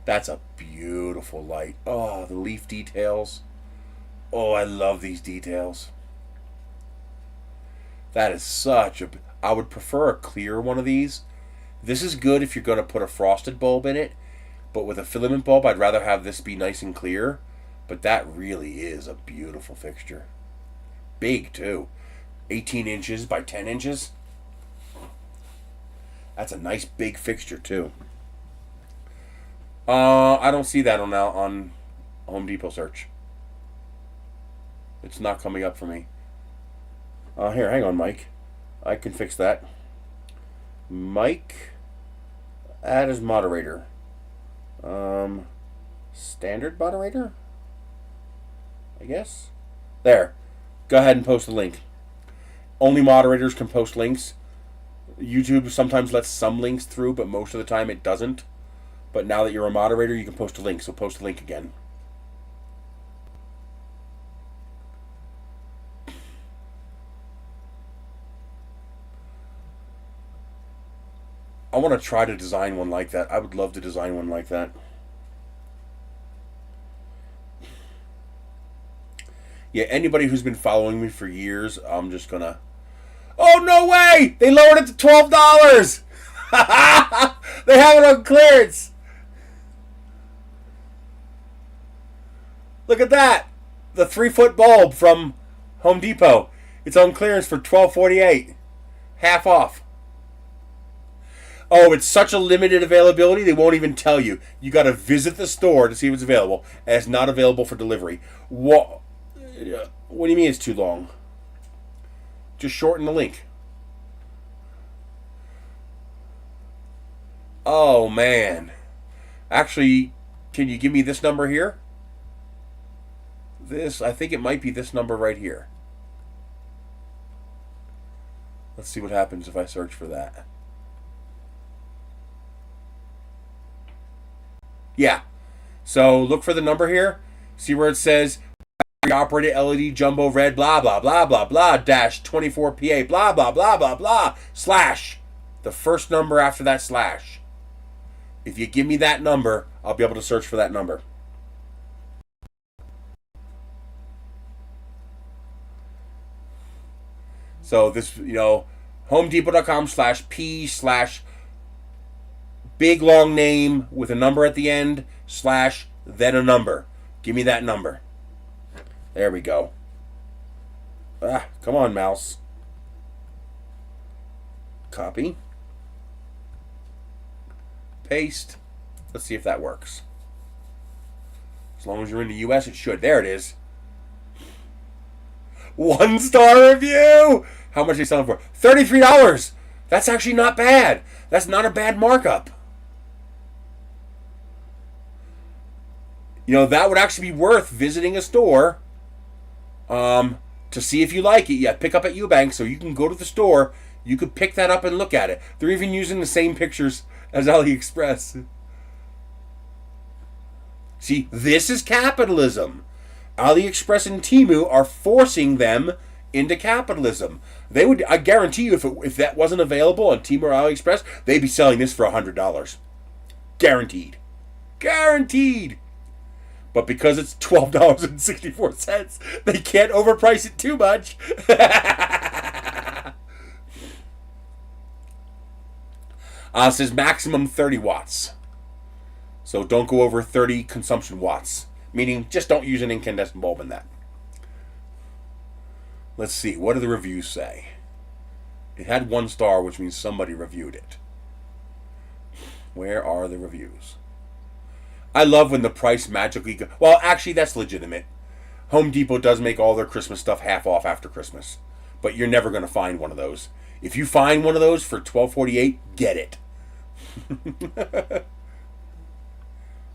That's a beautiful light. Oh, the leaf details. Oh, I love these details. That is such a... I would prefer a clear one of these. This is good if you're going to put a frosted bulb in it. But with a filament bulb, I'd rather have this be nice and clear. But that really is a beautiful fixture. Big, too. 18 inches by 10 inches. That's a nice big fixture, too. I don't see that on Home Depot search. It's not coming up for me. Here, hang on, Mike. I can fix that. Mike, add as moderator. Standard moderator? I guess. There. Go ahead and post the link. Only moderators can post links. YouTube sometimes lets some links through, but most of the time it doesn't. But now that you're a moderator, you can post a link, so post a link again. I want to try to design one like that. I would love to design one like that. Yeah, anybody who's been following me for years, I'm just gonna... Oh, no way! They lowered it to $12! They have it on clearance! Look at that! The 3-foot bulb from Home Depot. It's on clearance for $12.48. Half off. Oh, it's such a limited availability, they won't even tell you. You got to visit the store to see if it's available, and it's not available for delivery. What do you mean it's too long? Just shorten the link. Oh, man. Actually, can you give me this number here? I think it might be this number right here. Let's see what happens if I search for that. Yeah. So look for the number here. See where it says operated LED jumbo red blah blah blah blah blah dash 24 PA blah blah blah blah blah slash. The first number after that slash. If you give me that number, I'll be able to search for that number. So this, HomeDepot.com/P/. Big long name with a number at the end, slash, then a number. Give me that number. There we go. Ah, come on, mouse. Copy. Paste. Let's see if that works. As long as you're in the US, it should. There it is. 1-star review! How much are they selling for? $33! That's actually not bad. That's not a bad markup. You know, that would actually be worth visiting a store to see if you like it. Yeah, pick up at Eubank, so you can go to the store. You could pick that up and look at it. They're even using the same pictures as AliExpress. See, this is capitalism. AliExpress and Temu are forcing them into capitalism. They would, I guarantee you, if that wasn't available on Temu or AliExpress, they'd be selling this for $100. Guaranteed. Guaranteed. But because it's $12.64, they can't overprice it too much. It says maximum 30 watts. So don't go over 30 consumption watts. Meaning, just don't use an incandescent bulb in that. Let's see. What do the reviews say? It had 1 star, which means somebody reviewed it. Where are the reviews? I love when the price magically goes... Well, actually, that's legitimate. Home Depot does make all their Christmas stuff half off after Christmas. But you're never going to find one of those. If you find one of those for $12.48, get it.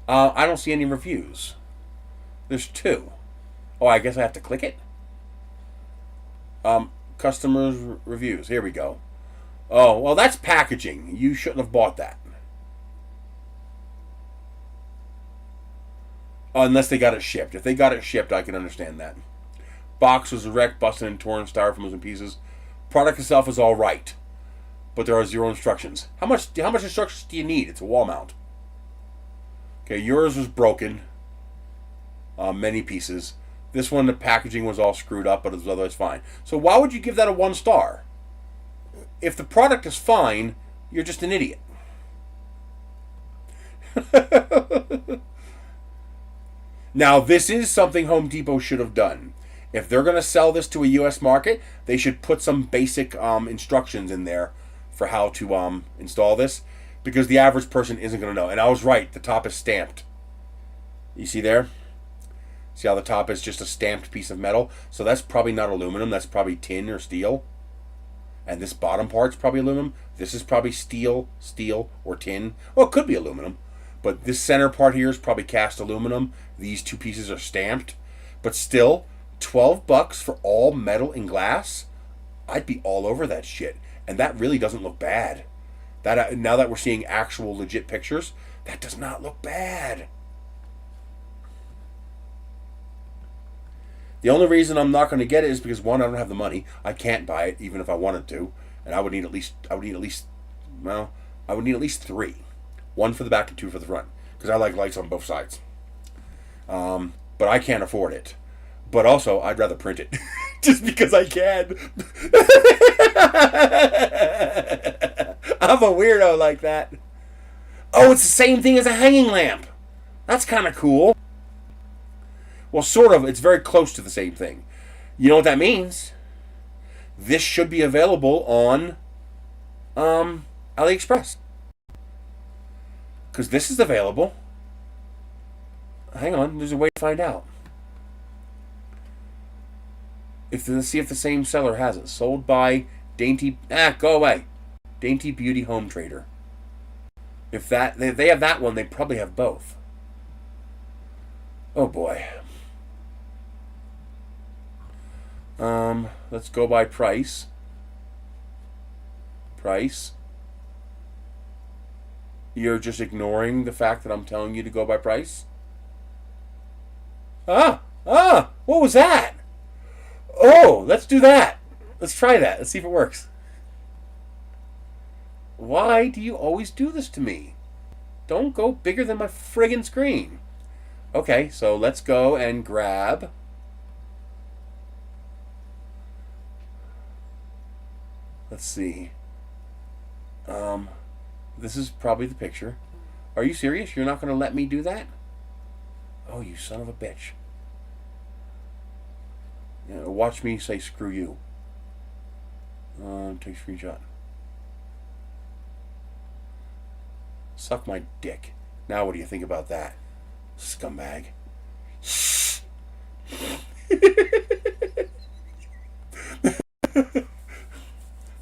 I don't see any reviews. There's 2. Oh, I guess I have to click it? Customers' reviews. Here we go. Oh, well, that's packaging. You shouldn't have bought that. Unless they got it shipped. If they got it shipped, I can understand that. Box was wrecked, busted and torn, styrofoam in pieces. Product itself is all right, but there are 0 instructions. How much instructions do you need? It's a wall mount. Okay, yours was broken. Many pieces. This one, the packaging was all screwed up, but it was otherwise fine. So why would you give that a 1 star? If the product is fine, you're just an idiot. Now, this is something Home Depot should have done. If they're going to sell this to a U.S. market, they should put some basic instructions in there for how to install this, because the average person isn't going to know. And I was right. The top is stamped. You see there? See how the top is just a stamped piece of metal? So that's probably not aluminum. That's probably tin or steel. And this bottom part's probably aluminum. This is probably steel, or tin. Well, it could be aluminum. But this center part here is probably cast aluminum. These 2 pieces are stamped. But still, $12 for all metal and glass? I'd be all over that shit. And that really doesn't look bad. That now that we're seeing actual legit pictures, that does not look bad. The only reason I'm not going to get it is because, 1, I don't have the money. I can't buy it even if I wanted to. And I would need at least 3. 1 for the back and 2 for the front, because I like lights on both sides. But I can't afford it. But also, I'd rather print it, just because I can. I'm a weirdo like that. Oh, it's the same thing as a hanging lamp. That's kind of cool. Well, sort of. It's very close to the same thing. You know what that means? This should be available on AliExpress. Because this is available. Hang on, there's a way to find out. Let's see if the same seller has it. Sold by Dainty... go away. Dainty Beauty Home Trader. If they have that one, they probably have both. Oh boy. Let's go by price. Price. You're just ignoring the fact that I'm telling you to go by price? What was that? Oh, let's do that. Let's try that. Let's see if it works. Why do you always do this to me? Don't go bigger than my friggin' screen. Okay, so let's go and grab... Let's see. This is probably the picture. Are you serious? You're not going to let me do that? Oh, you son of a bitch. Yeah, watch me say screw you. Take screenshot. Suck my dick. Now what do you think about that? Scumbag.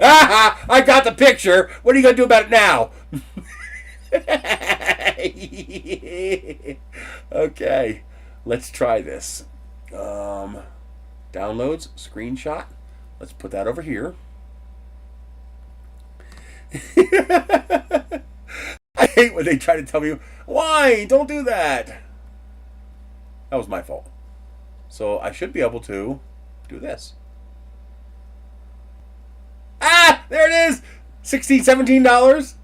Ah! I got the picture. What are you going to do about it now? Okay. Let's try this. Downloads, screenshot. Let's put that over here. I hate when they try to tell me, why? Don't do that. That was my fault. So I should be able to do this. Ah! There it is! $16, $17.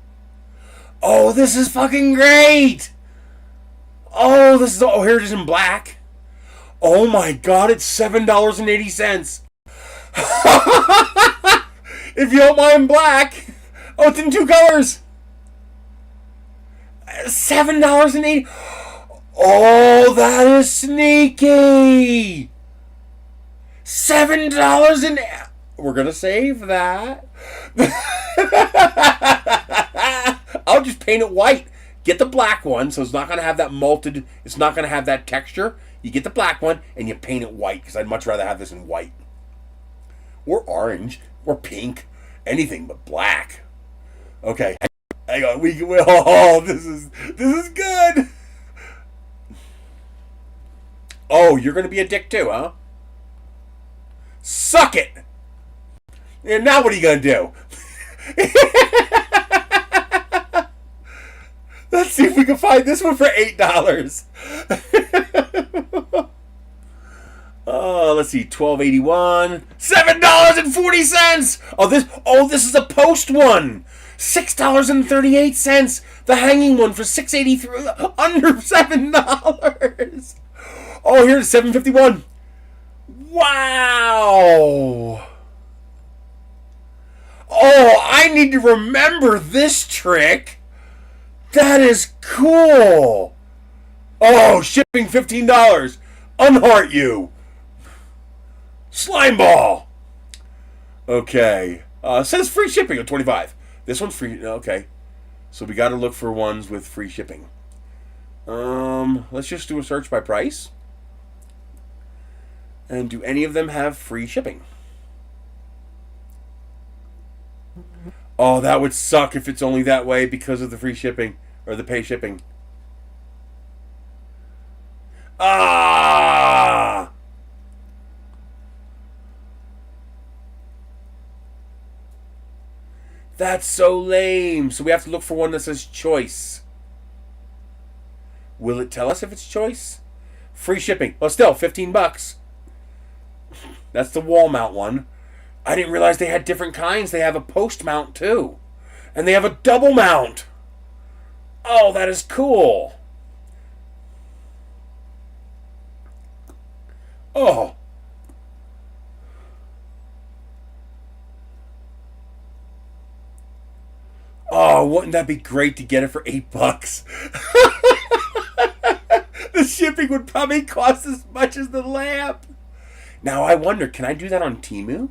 Oh, this is fucking great! Oh, this is... Oh, here it is in black. Oh my god, it's $7.80. If you don't mind black. Oh, it's in 2 colors. $7.80. Oh, that is sneaky. $7 and... We're going to save that. I'll just paint it white. Get the black one, so it's not going to have that malted... It's not going to have that texture. You get the black one, and you paint it white, because I'd much rather have this in white. Or orange, or pink. Anything but black. Okay. Hang on. Oh, this is good. Oh, you're going to be a dick too, huh? Suck it. And now what are you going to do? Let's see if we can find this one for $8. Let's see, $12.81, $7.40. This is a post one. $6.38. The hanging one for $6.83, under $7. Oh, here's $7.51. Wow. Oh, I need to remember this trick. That is cool. Oh, shipping $15. Unheart you. Slime ball. Okay. Says free shipping at $25. This one's free. Okay. So we got to look for ones with free shipping. Let's just do a search by price. And do any of them have free shipping? Oh, that would suck if it's only that way because of the free shipping or the pay shipping. Ah! That's so lame. So we have to look for one that says choice. Will it tell us if it's choice? Free shipping. Well, still, $15. That's the wall mount one. I didn't realize they had different kinds. They have a post mount too. And they have a double mount. Oh, that is cool. Oh. Oh, wouldn't that be great to get it for $8? The shipping would probably cost as much as the lamp. Now I wonder, can I do that on Temu?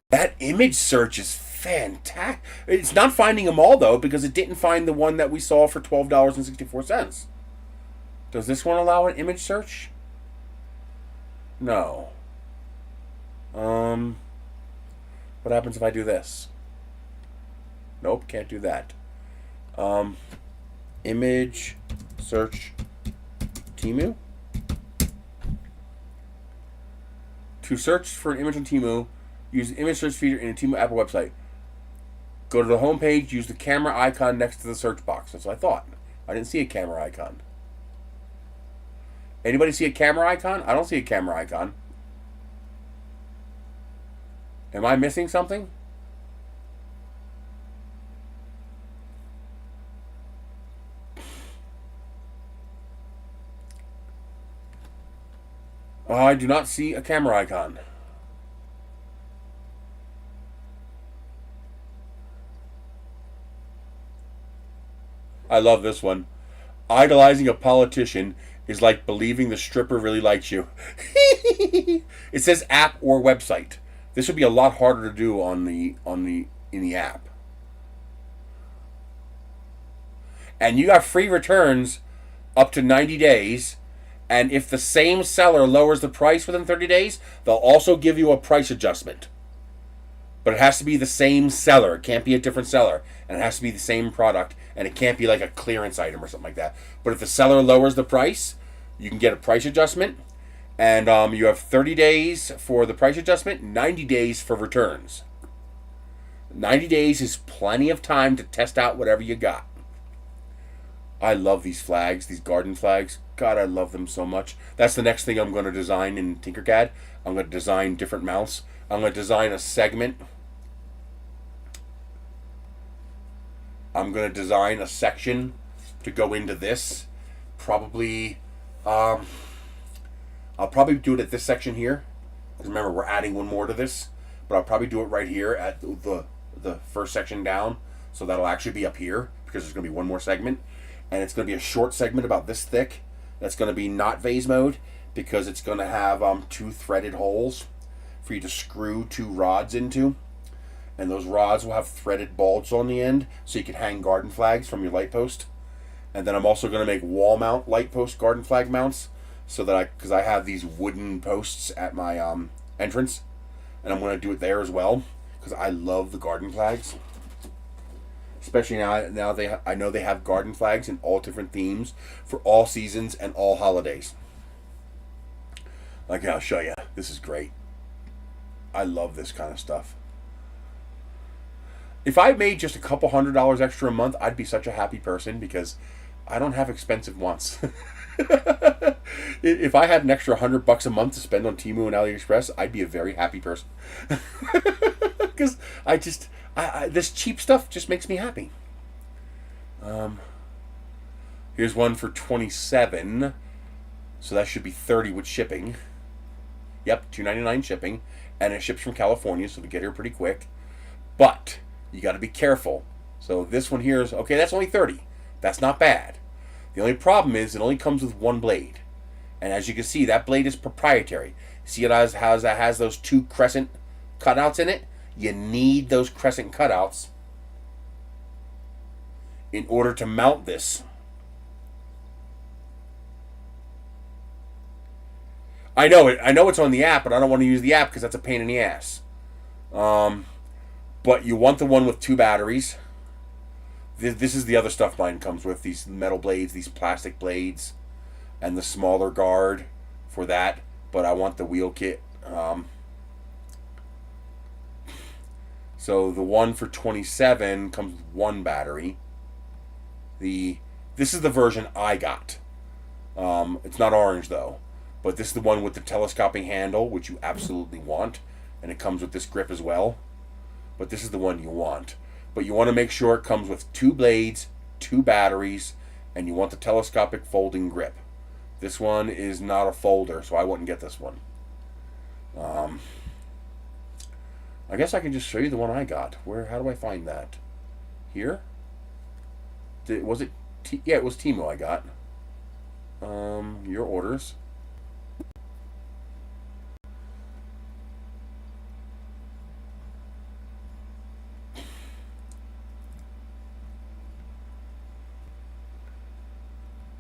That image search is fantastic. It's not finding them all though, because it didn't find the one that we saw for $12.64. Does this one allow an image search? No. What happens if I do this? Nope, can't do that. Image search Temu. To search for an image on Temu, use the image search feature in a Temu Apple website. Go to the home page, use the camera icon next to the search box. That's what I thought. I didn't see a camera icon. Anybody see a camera icon? I don't see a camera icon. Am I missing something? I do not see a camera icon. I love this one. Idolizing a politician is like believing the stripper really likes you. It says app or website. This would be a lot harder to do in the app. And you got free returns up to 90 days. And if the same seller lowers the price within 30 days, they'll also give you a price adjustment. But it has to be the same seller. It can't be a different seller. And it has to be the same product. And it can't be like a clearance item or something like that. But if the seller lowers the price, you can get a price adjustment. And you have 30 days for the price adjustment, 90 days for returns. 90 days is plenty of time to test out whatever you got. I love these flags, these garden flags. God, I love them so much. That's the next thing I'm going to design in Tinkercad. I'm going to design different mounts. I'm going to design a segment. I'm going to design a section to go into this. Probably, I'll probably do it at this section here. Because remember, we're adding one more to this. But I'll probably do it right here at the first section down. So that'll actually be up here. Because there's going to be one more segment. And it's going to be a short segment about this thick. That's going to be not vase mode. Because it's going to have 2 threaded holes for you to screw 2 rods into. And those rods will have threaded bolts on the end. So you can hang garden flags from your light post. And then I'm also going to make wall mount light post garden flag mounts. So that because I have these wooden posts at my entrance. And I'm going to do it there as well. Because I love the garden flags. Especially now I know they have garden flags in all different themes for all seasons and all holidays. Okay, I'll show you. This is great. I love this kind of stuff. If I made just a couple $100 extra a month, I'd be such a happy person because I don't have expensive wants. If I had an extra $100 a month to spend on Temu and AliExpress, I'd be a very happy person. Because this cheap stuff just makes me happy. Here's one for $27. So that should be $30 with shipping. Yep, $2.99 shipping. And it ships from California, so we get here pretty quick. But you got to be careful. So this one here is, okay, that's only $30. That's not bad. The only problem is it only comes with one blade. And as you can see, that blade is proprietary. See it has those 2 crescent cutouts in it? You need those crescent cutouts in order to mount this. I know it's on the app, but I don't want to use the app because that's a pain in the ass. But you want the one with 2 batteries. This is the other stuff mine comes with. These metal blades, these plastic blades, and the smaller guard for that. But I want the wheel kit. So the one for $27 comes with 1 battery. This is the version I got. It's not orange though. But this is the one with the telescoping handle, which you absolutely want. And it comes with this grip as well. But this is the one you want. But you want to make sure it comes with 2 blades, 2 batteries, and you want the telescopic folding grip. This one is not a folder, so I wouldn't get this one. I guess I can just show you the one I got. How do I find that? Here? Was it? Yeah, it was Temu I got. Your orders.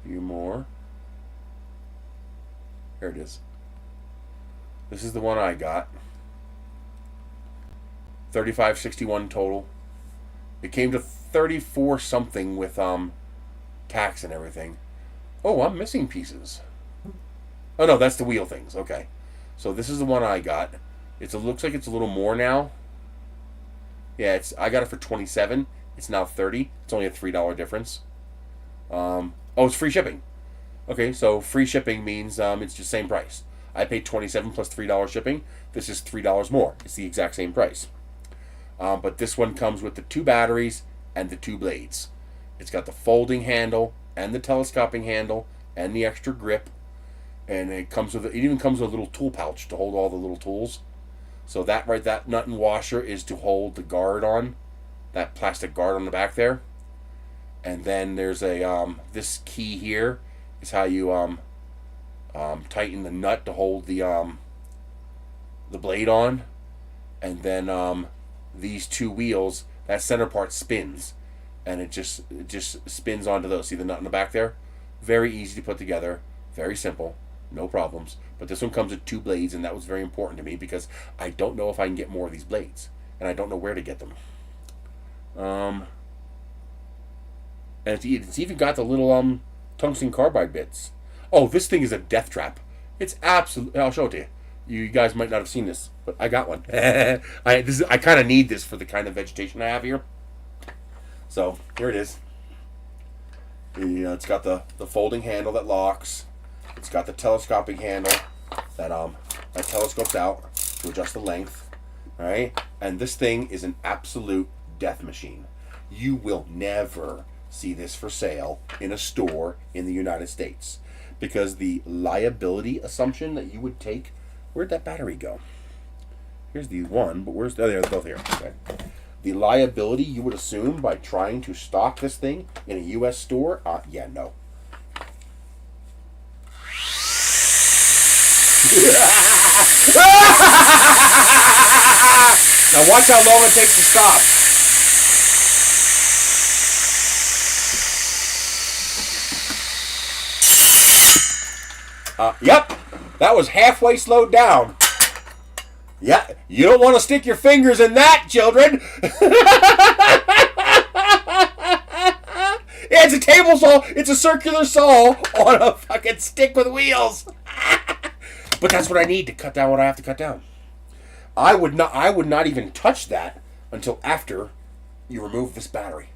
Few more. Here it is. This is the one I got. $35.61 total. It came to 34 something with tax and everything. Oh, I'm missing pieces. Oh no, that's the wheel things. Okay, so this is the one I got. It looks like it's a little more now. Yeah, I got it for $27. It's now $30. It's only a $3 difference. Oh, it's free shipping. Okay, so free shipping means it's just the same price. I paid $27 plus $3 shipping. This is $3 more. It's the exact same price. But this one comes with the 2 batteries and the 2 blades. It's got the folding handle and the telescoping handle and the extra grip. And it even comes with a little tool pouch to hold all the little tools. So that nut and washer is to hold the guard on, that plastic guard on the back there. And then there's a this key here is how you tighten the nut to hold the blade on. And then these two wheels, that center part spins, and it just spins onto those. See the nut in the back there? Very easy to put together, very simple, no problems. But this one comes with two blades, and that was very important to me because I don't know if I can get more of these blades, and I don't know where to get them. And it's even got the little tungsten carbide bits. Oh, this thing is a death trap. It's absolute. I'll show it to you. You guys might not have seen this, but I got one. I kind of need this for the kind of vegetation I have here. So here it is. It's got the folding handle that locks. It's got the telescoping handle that telescopes out to adjust the length. All right, and this thing is an absolute death machine. You will never see this for sale in a store in the United States because the liability assumption that you would take. Where'd that battery go? Here's the one, but where's the other? Both here. Okay. The liability you would assume by trying to stock this thing in a U.S. store? Yeah, no. Now watch how long it takes to stop. Yep, that was halfway slowed down. Yeah, you don't want to stick your fingers in that, children. It's a table saw. It's a circular saw on a fucking stick with wheels. But that's what I need to cut down what I have to cut down. I would not even touch that until after you remove this battery.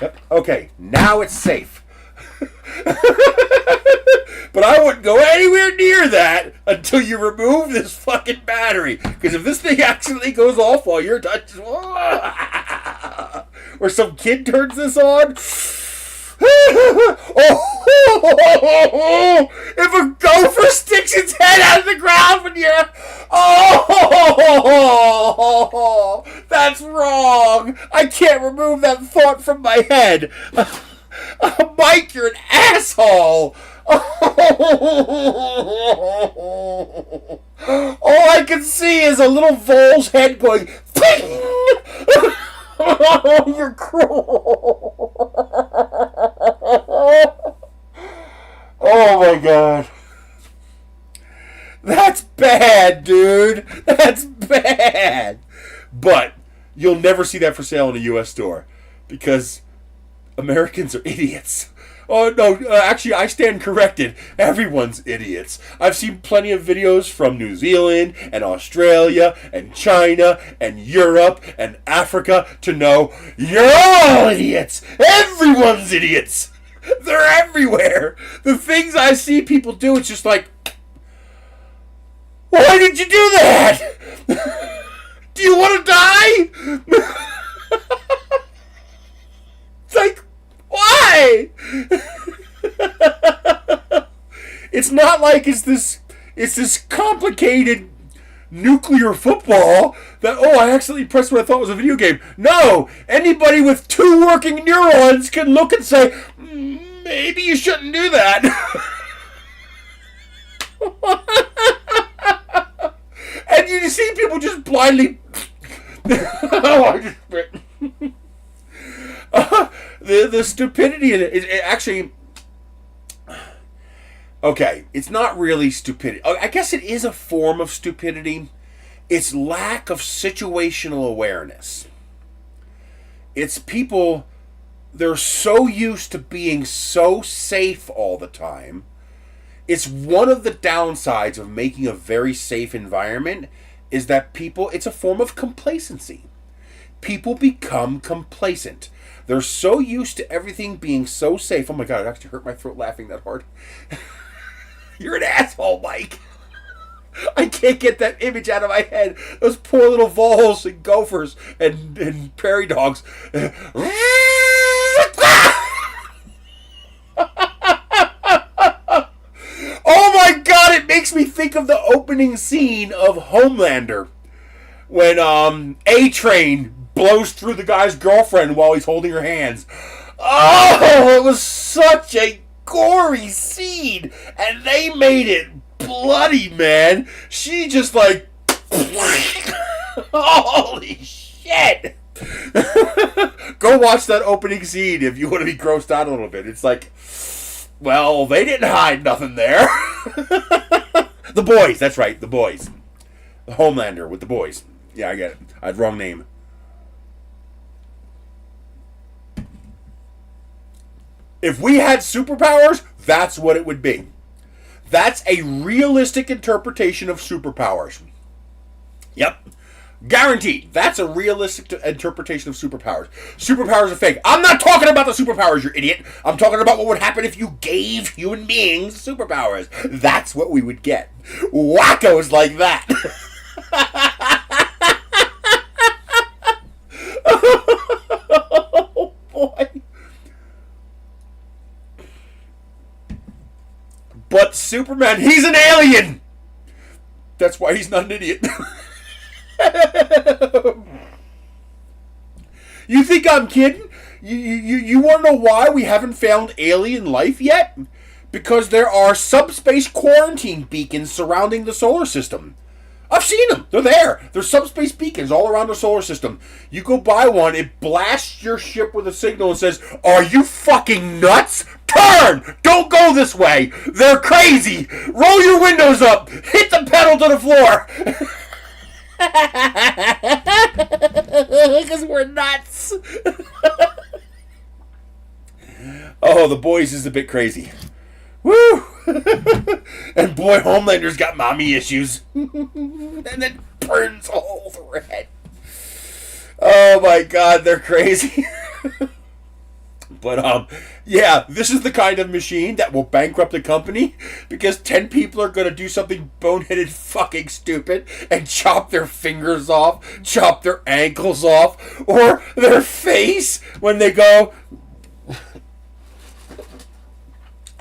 Yep. Okay, now it's safe. But I wouldn't go anywhere near that until you remove this fucking battery. Because if this thing accidentally goes off while you're touching, or some kid turns this on, if a gopher sticks its head out of the ground when you're, that's wrong. I can't remove that thought from my head. Mike, you're an asshole. All I can see is a little vole's head going, ping! You're cruel. Oh my god. That's bad, dude. That's bad. But you'll never see that for sale in a U.S. store because Americans are idiots. Oh, no, actually, I stand corrected. Everyone's idiots. I've seen plenty of videos from New Zealand and Australia and China and Europe and Africa to know you're all idiots. Everyone's idiots. They're everywhere. The things I see people do, it's just like, why did you do that? Do you want to die? It's like, why? It's not like it's this complicated nuclear football that, I accidentally pressed what I thought was a video game. No! Anybody with two working neurons can look and say, maybe you shouldn't do that. And you see people just blindly I just spit. The stupidity in it actually, okay, it's not really stupidity. I guess it is a form of stupidity. It's lack of situational awareness. It's people, they're so used to being so safe all the time. It's one of the downsides of making a very safe environment is that people, it's a form of complacency. People become complacent. They're so used to everything being so safe. Oh my god, it actually hurt my throat laughing that hard. You're an asshole, Mike. I can't get that image out of my head. Those poor little voles and gophers and prairie dogs. Oh my god, it makes me think of the opening scene of Homelander. When A-Train blows through the guy's girlfriend while he's holding her hands. Oh, it was such a gory scene, and they made it bloody, man. She just like, holy shit. Go watch that opening scene if you want to be grossed out a little bit. It's like, well, they didn't hide nothing there. The boys, that's right, the boys. The Homelander with the boys. Yeah, I get it. I had wrong name. If we had superpowers, that's what it would be. That's a realistic interpretation of superpowers. Yep. Guaranteed. That's a realistic interpretation of superpowers. Superpowers are fake. I'm not talking about the superpowers, you idiot. I'm talking about what would happen if you gave human beings superpowers. That's what we would get. Wackos like that. Oh, boy. But Superman, he's an alien! That's why he's not an idiot. You think I'm kidding? You want to know why we haven't found alien life yet? Because there are subspace quarantine beacons surrounding the solar system. I've seen them. They're there. There's subspace beacons all around the solar system. You go buy one, it blasts your ship with a signal and says, "Are you fucking nuts? Turn! Don't go this way! They're crazy! Roll your windows up! Hit the pedal to the floor!" Because we're nuts. Oh, the boys is a bit crazy. Woo! And boy, Homelander's got mommy issues. And then burns a hole through her head. Oh my god, they're crazy. But, yeah, this is the kind of machine that will bankrupt a company because 10 people are going to do something boneheaded fucking stupid and chop their fingers off, chop their ankles off, or their face when they go...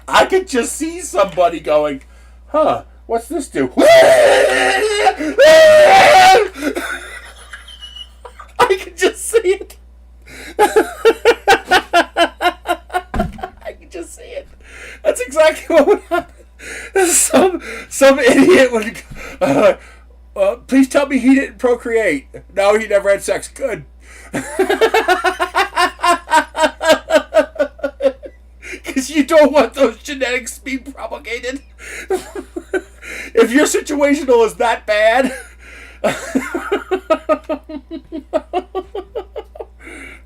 I could just see somebody going, huh, what's this do? I could just see it. I can just see it. That's exactly what would happen. Some idiot would please tell me he didn't procreate. No, he never had sex. Good. Because you don't want those genetics to be propagated. If your situational is that bad...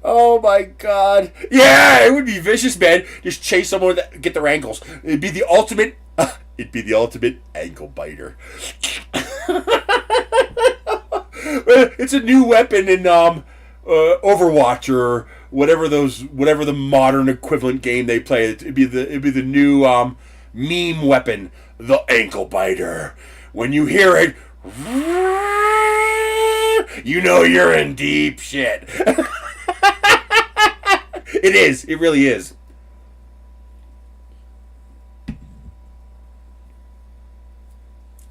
Oh my god. Yeah, it would be vicious, man. Just chase someone that get their ankles. It'd be the ultimate ankle biter. It's a new weapon in Overwatch or whatever the modern equivalent game they play. It'd be the new meme weapon, the ankle biter. When you hear it, you know you're in deep shit. It is. It really is.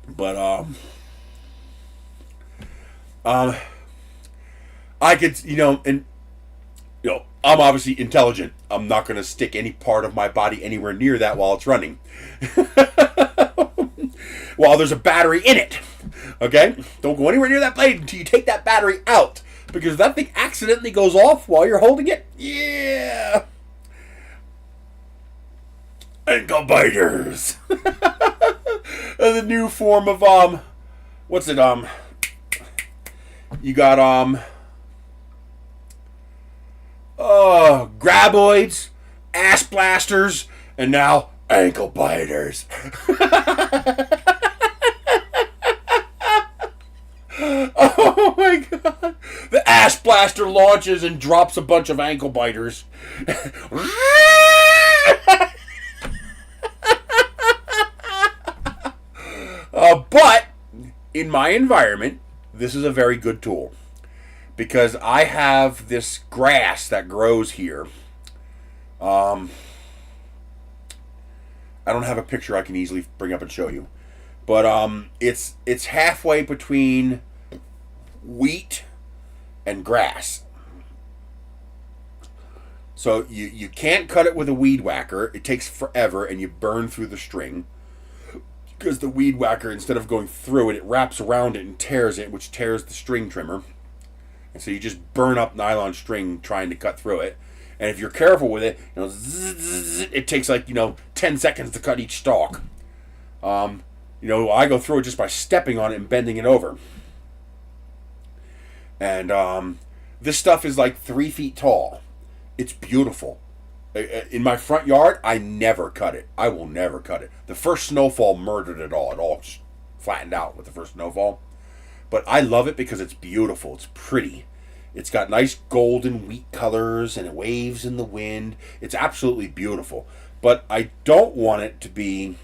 But I could, and I'm obviously intelligent. I'm not going to stick any part of my body anywhere near that while it's running. While there's a battery in it. Okay? Don't go anywhere near that blade until you take that battery out. Because if that thing accidentally goes off while you're holding it, yeah. Ankle biters. The new form of, what's it, you got, graboids, ass blasters, and now ankle biters. Oh my god. The ass blaster launches and drops a bunch of ankle biters. But in my environment, this is a very good tool. Because I have this grass that grows here. I don't have a picture I can easily bring up and show you. But it's halfway between wheat and grass. So you can't cut it with a weed whacker. It takes forever, and you burn through the string. Because the weed whacker, instead of going through it, it wraps around it and tears it, which tears the string trimmer. And so you just burn up nylon string trying to cut through it. And if you're careful with it, it takes like 10 seconds to cut each stalk. I go through it just by stepping on it and bending it over. And this stuff is like 3 feet tall. It's beautiful. In my front yard, I never cut it. I will never cut it. The first snowfall murdered it all. It all just flattened out with the first snowfall. But I love it because it's beautiful. It's pretty. It's got nice golden wheat colors and it waves in the wind. It's absolutely beautiful. But I don't want it to be...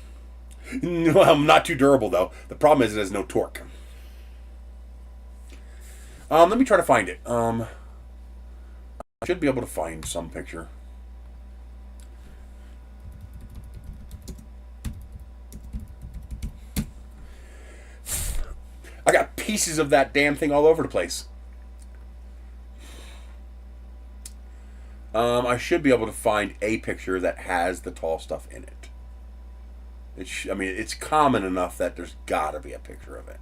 Well, not too durable, though. The problem is it has no torque. Let me try to find it. I should be able to find some picture. I got pieces of that damn thing all over the place. I should be able to find a picture that has the tall stuff in it. It's common enough that there's got to be a picture of it.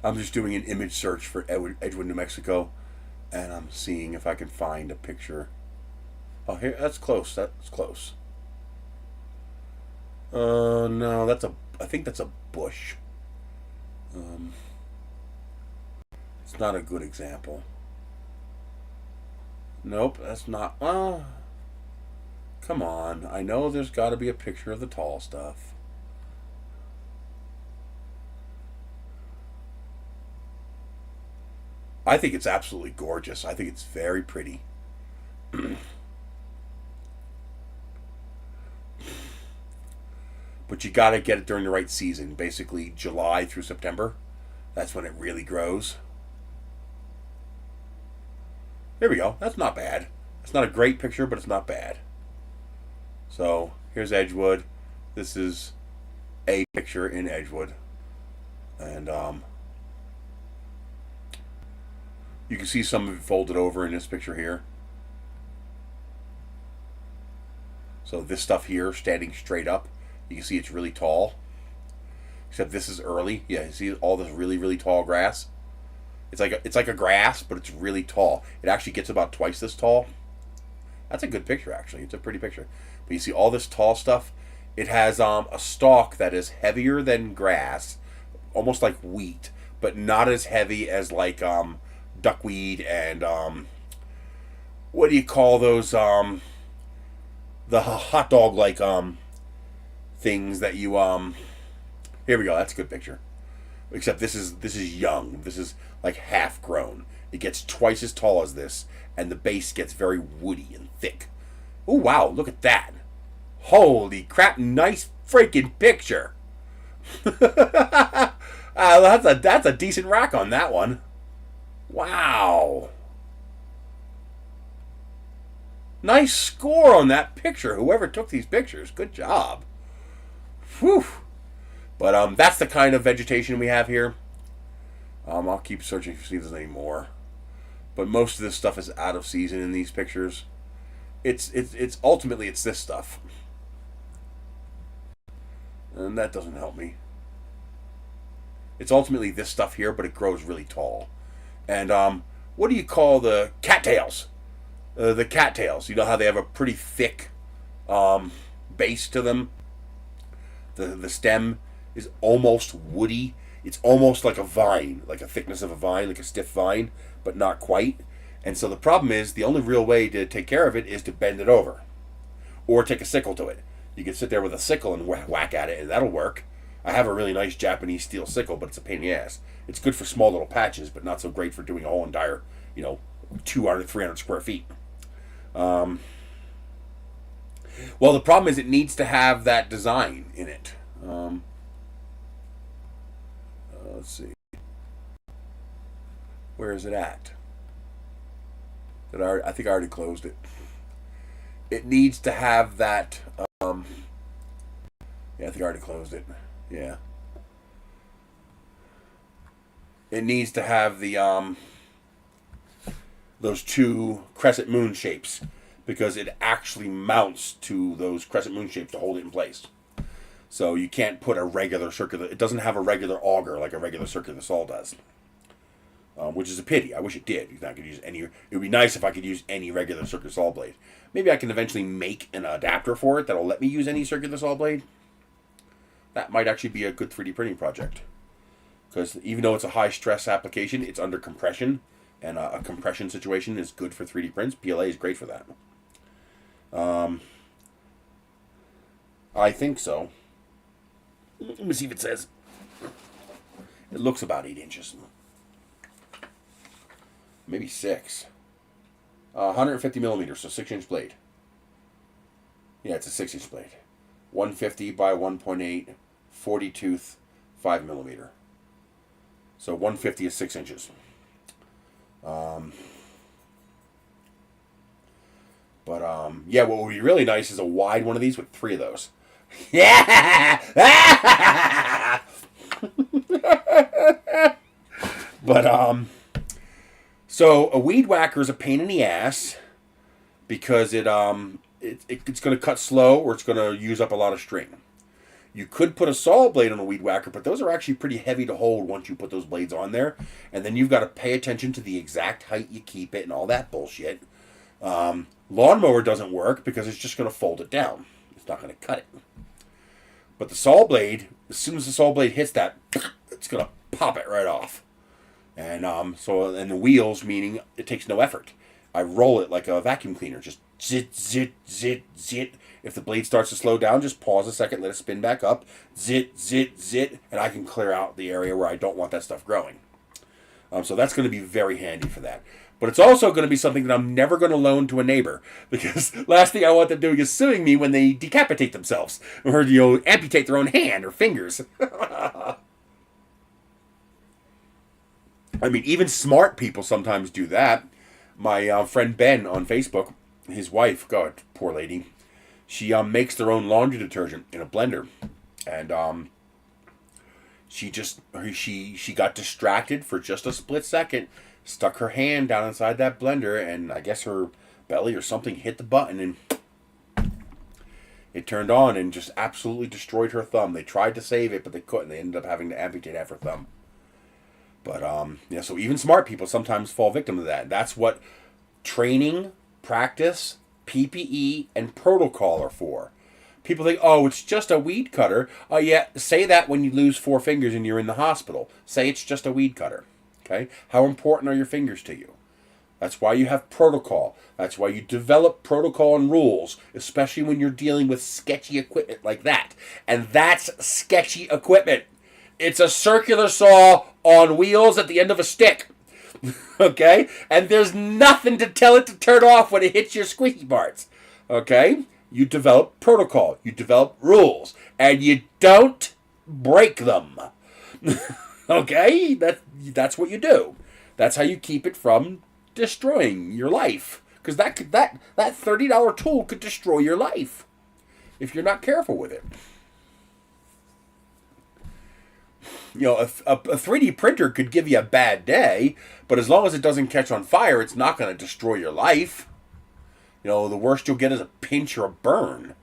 I'm just doing an image search for Edgewood, New Mexico, and I'm seeing if I can find a picture. Oh, here, that's close. That's close. No, I think that's a bush. It's not a good example. Nope, that's not. Come on. I know there's got to be a picture of the tall stuff. I think it's absolutely gorgeous. I think it's very pretty. But you got to get it during the right season. Basically, July through September. That's when it really grows. There we go. That's not bad. It's not a great picture, but it's not bad. So, here's Edgewood. This is a picture in Edgewood. And, you can see some of it folded over in this picture here. So this stuff here, standing straight up, you can see it's really tall. Except this is early. Yeah, you see all this really, really tall grass? It's like a grass, but it's really tall. It actually gets about twice this tall. That's a good picture, actually. It's a pretty picture. But you see all this tall stuff? It has a stalk that is heavier than grass, almost like wheat, but not as heavy as like duckweed and what do you call those? The hot dog like things that you Here we go. That's a good picture. Except this is young. This is like half grown. It gets twice as tall as this, and the base gets very woody and thick. Oh wow! Look at that. Holy crap! Nice freaking picture. That's a decent rack on that one. Wow. Nice score on that picture. Whoever took these pictures, good job. Whew. But that's the kind of vegetation we have here. I'll keep searching to see if there's any more. But most of this stuff is out of season in these pictures. It's ultimately it's this stuff. And that doesn't help me. It's ultimately this stuff here, but it grows really tall. And what do you call the cattails? The cattails. You know how they have a pretty thick base to them? The stem is almost woody. It's almost like a vine, like a thickness of a vine, like a stiff vine, but not quite. And so the problem is, the only real way to take care of it is to bend it over. Or take a sickle to it. You can sit there with a sickle and whack at it, and that'll work. I have a really nice Japanese steel sickle, but it's a pain in the ass. It's good for small little patches, but not so great for doing a whole entire, 200, 300 square feet. Well, the problem is it needs to have that design in it. Let's see. Where is it at? I think I already closed it. It needs to have that. Yeah, I think I already closed it. Yeah. it needs to have the those two crescent moon shapes, because it actually mounts to those crescent moon shapes to hold it in place. So you can't put a regular circular. It doesn't have a regular auger like a regular circular saw does, which is a pity. I wish it did. I could use any. It would be nice if I could use any regular circular saw blade. Maybe I can eventually make an adapter for it that'll let me use any circular saw blade. That might actually be a good 3D printing project, because even though it's a high stress application, it's under compression, and a compression situation is good for 3D prints. PLA is great for that. I think so. Let me see if it says. It looks about 8 inches. Maybe 6. 150 millimeters, so 6-inch blade. Yeah, it's a 6-inch blade. 150 by 1.8, 40 tooth, 5 millimeter. So 150 is 6 inches. Yeah, what would be really nice is a wide one of these with 3 of those. Yeah! But, so a weed whacker is a pain in the ass because it's going to cut slow, or it's going to use up a lot of string. You could put a saw blade on a weed whacker, but those are actually pretty heavy to hold once you put those blades on there. And then you've got to pay attention to the exact height you keep it and all that bullshit. Lawnmower doesn't work because it's just going to fold it down. It's not going to cut it. But the saw blade, as soon as the saw blade hits that, it's going to pop it right off. And and the wheels, meaning it takes no effort. I roll it like a vacuum cleaner, just zit, zit, zit, zit. If the blade starts to slow down, just pause a second, let it spin back up, zit, zit, zit, and I can clear out the area where I don't want that stuff growing. So that's going to be very handy for that. But it's also going to be something that I'm never going to loan to a neighbor, because last thing I want them doing is suing me when they decapitate themselves or amputate their own hand or fingers. I mean, even smart people sometimes do that. My friend Ben on Facebook, his wife, God, poor lady, she makes their own laundry detergent in a blender, and she got distracted for just a split second, stuck her hand down inside that blender, and I guess her belly or something hit the button, and it turned on and just absolutely destroyed her thumb. They tried to save it, but they couldn't. They ended up having to amputate half her thumb. But yeah, so even smart people sometimes fall victim to that. That's what training, practice, PPE, and protocol are for. People think, oh, it's just a weed cutter. Oh, yeah, say that when you lose 4 fingers and you're in the hospital. Say it's just a weed cutter. Okay? How important are your fingers to you? That's why you have protocol. That's why you develop protocol and rules, especially when you're dealing with sketchy equipment like that. And that's sketchy equipment. It's a circular saw on wheels at the end of a stick. Okay? And there's nothing to tell it to turn off when it hits your squeaky parts. Okay? You develop protocol. You develop rules. And you don't break them. Okay? That's what you do. That's how you keep it from destroying your life. Because that $30 tool could destroy your life if you're not careful with it. You know, a 3D printer could give you a bad day, but as long as it doesn't catch on fire, it's not going to destroy your life. You know, the worst you'll get is a pinch or a burn.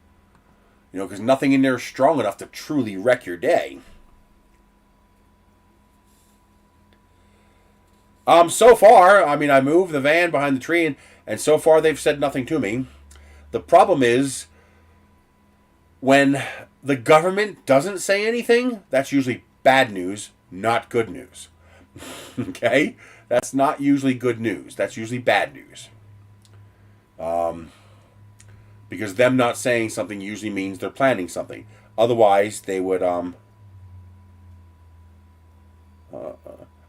You know, because nothing in there is strong enough to truly wreck your day. So far, I mean, I moved the van behind the tree, and so far they've said nothing to me. The problem is, when the government doesn't say anything, that's usually bad news, not good news. Okay? That's not usually good news. That's usually bad news. Because them not saying something usually means they're planning something. Otherwise, they would, I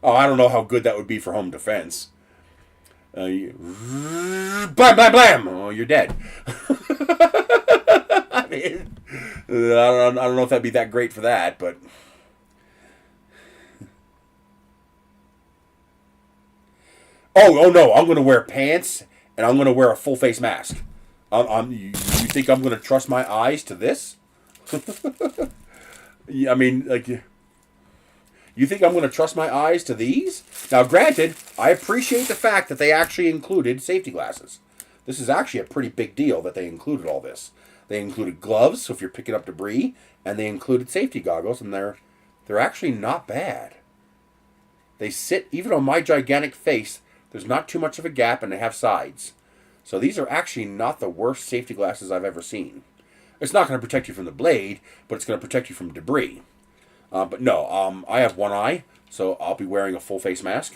don't know how good that would be for home defense. Blam, blam, blam! Oh, you're dead. I mean, I don't know if that'd be that great for that, but... Oh no, I'm going to wear pants, and I'm going to wear a full face mask. You think I'm going to trust my eyes to this? Yeah, I mean, like... You think I'm going to trust my eyes to these? Now, granted, I appreciate the fact that they actually included safety glasses. This is actually a pretty big deal that they included all this. They included gloves, so if you're picking up debris, and they included safety goggles, and they're actually not bad. They sit, even on my gigantic face, there's not too much of a gap, and they have sides. So these are actually not the worst safety glasses I've ever seen. It's not going to protect you from the blade, but it's going to protect you from debris. But no, I have one eye, so I'll be wearing a full face mask.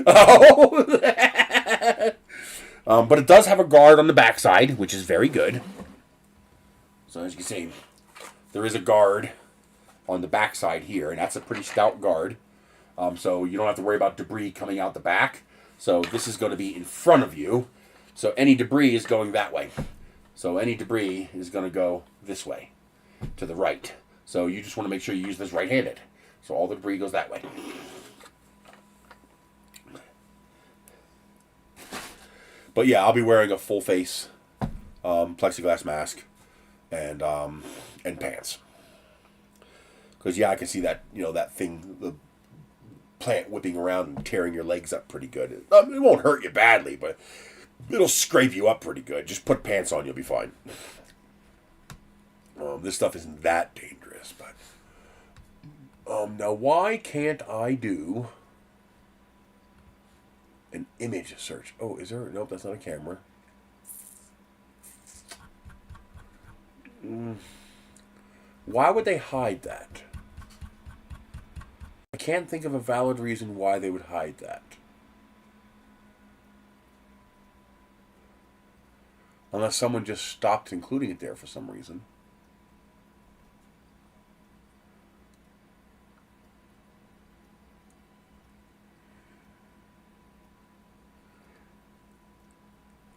Oh! But it does have a guard on the backside, which is very good. So as you can see, there is a guard on the backside here, and that's a pretty stout guard. So you don't have to worry about debris coming out the back. So this is going to be in front of you. So any debris is going that way. So any debris is going to go this way, to the right. So you just want to make sure you use this right-handed. So all the debris goes that way. But yeah, I'll be wearing a full face plexiglass mask and pants. Because yeah, I can see that, you know, that thing, the plant whipping around and tearing your legs up pretty good. It won't hurt you badly, but it'll scrape you up pretty good. Just put pants on, you'll be fine. This stuff isn't that dangerous, but now why can't I do an image search? Oh, is there? Nope, that's not a camera. Why would they hide that? I can't think of a valid reason why they would hide that. Unless someone just stopped including it there for some reason.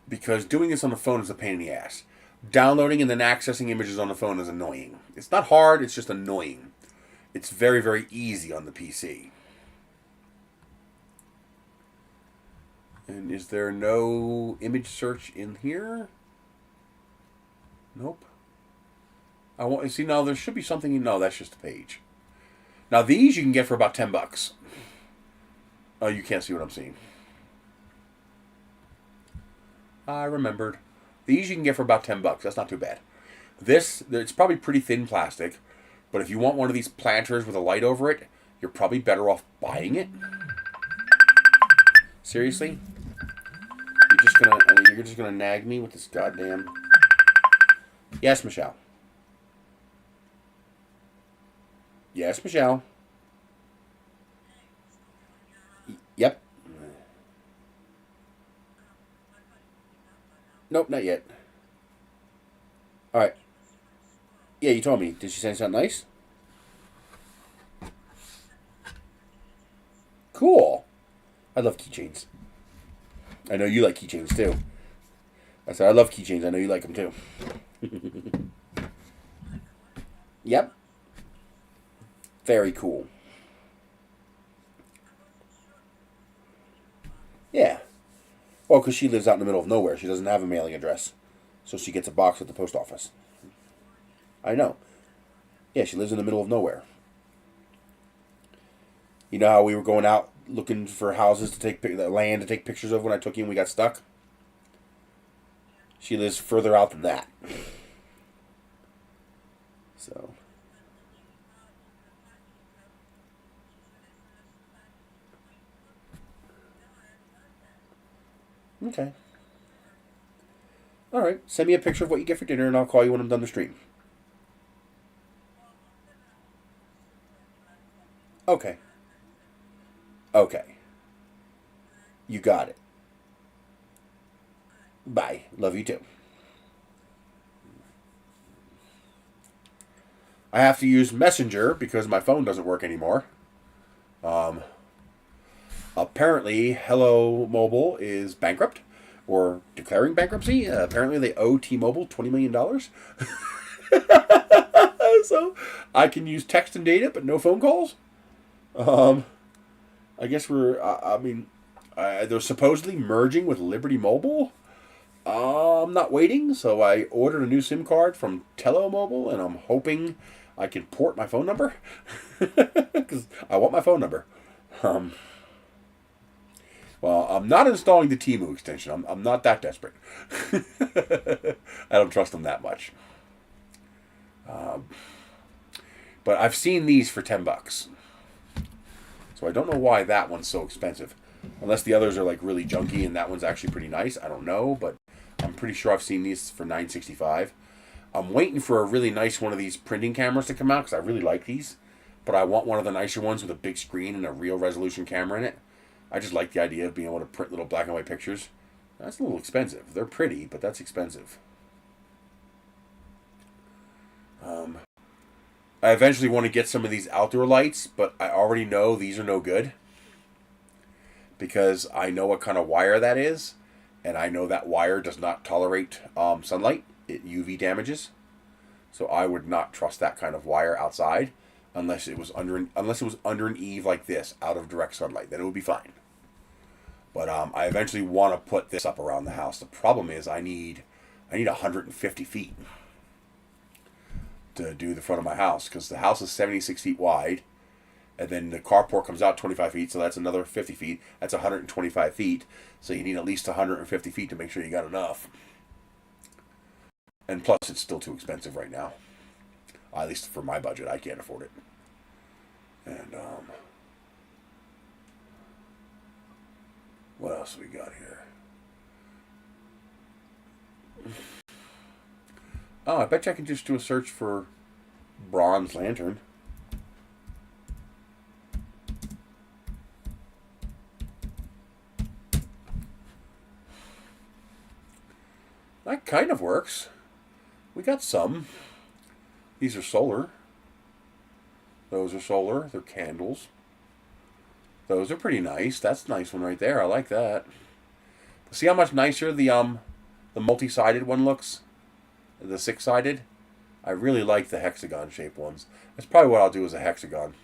Because doing this on the phone is a pain in the ass. Downloading and then accessing images on the phone is annoying. It's not hard, it's just annoying. It's very, very easy on the PC. And is there no image search in here? Nope. I want see now there should be something in no, that's just a page. Now these you can get for about $10. Oh, you can't see what I'm seeing. I remembered. These you can get for about $10. That's not too bad. This, it's probably pretty thin plastic, but if you want one of these planters with a light over it, you're probably better off buying it. Seriously? You're just gonna nag me with this goddamn... Yes, Michelle. Yes, Michelle. Yep. Nope, not yet. Alright. Yeah, you told me. Did she say something nice? Cool. I love keychains. I know you like keychains too. I said I love keychains. I know you like them too. Yep. Very cool. Yeah. Well, because she lives out in the middle of nowhere. She doesn't have a mailing address. So she gets a box at the post office. I know. Yeah, she lives in the middle of nowhere. You know how we were going out looking for houses to take land to take pictures of when I took you and we got stuck? She lives further out than that. So... Okay. Alright, send me a picture of what you get for dinner and I'll call you when I'm done the stream. Okay. Okay. You got it. Bye. Love you too. I have to use Messenger because my phone doesn't work anymore. Apparently, Hello Mobile is bankrupt or declaring bankruptcy. Apparently, they owe T-Mobile $20 million. So, I can use text and data, but no phone calls. I guess they're supposedly merging with Liberty Mobile. I'm not waiting, so I ordered a new SIM card from Mobile, and I'm hoping I can port my phone number because I want my phone number. Um, well, I'm not installing the Temu extension. I'm not that desperate. I don't trust them that much. But I've seen these for $10, so I don't know why that one's so expensive. Unless the others are like really junky and that one's actually pretty nice. I don't know, but I'm pretty sure I've seen these for $9.65. I'm waiting for a really nice one of these printing cameras to come out because I really like these. But I want one of the nicer ones with a big screen and a real resolution camera in it. I just like the idea of being able to print little black and white pictures. That's a little expensive. They're pretty, but that's expensive. I eventually want to get some of these outdoor lights, but I already know these are no good. Because I know what kind of wire that is. And I know that wire does not tolerate sunlight. It UV damages. So I would not trust that kind of wire outside unless it was under an eave like this, out of direct sunlight. Then it would be fine. But I eventually want to put this up around the house. The problem is I need 150 feet to do the front of my house because the house is 76 feet wide. And then the carport comes out 25 feet, so that's another 50 feet. That's 125 feet. So you need at least 150 feet to make sure you got enough. And plus, it's still too expensive right now. At least for my budget, I can't afford it. And, what else we got here? Oh, I bet you I can just do a search for bronze lantern. That kind of works. We got some. These are solar. Those are solar. They're candles. Those are pretty nice. That's a nice one right there. I like that. See how much nicer the multi-sided one looks? The six-sided? I really like the hexagon-shaped ones. That's probably what I'll do as a hexagon.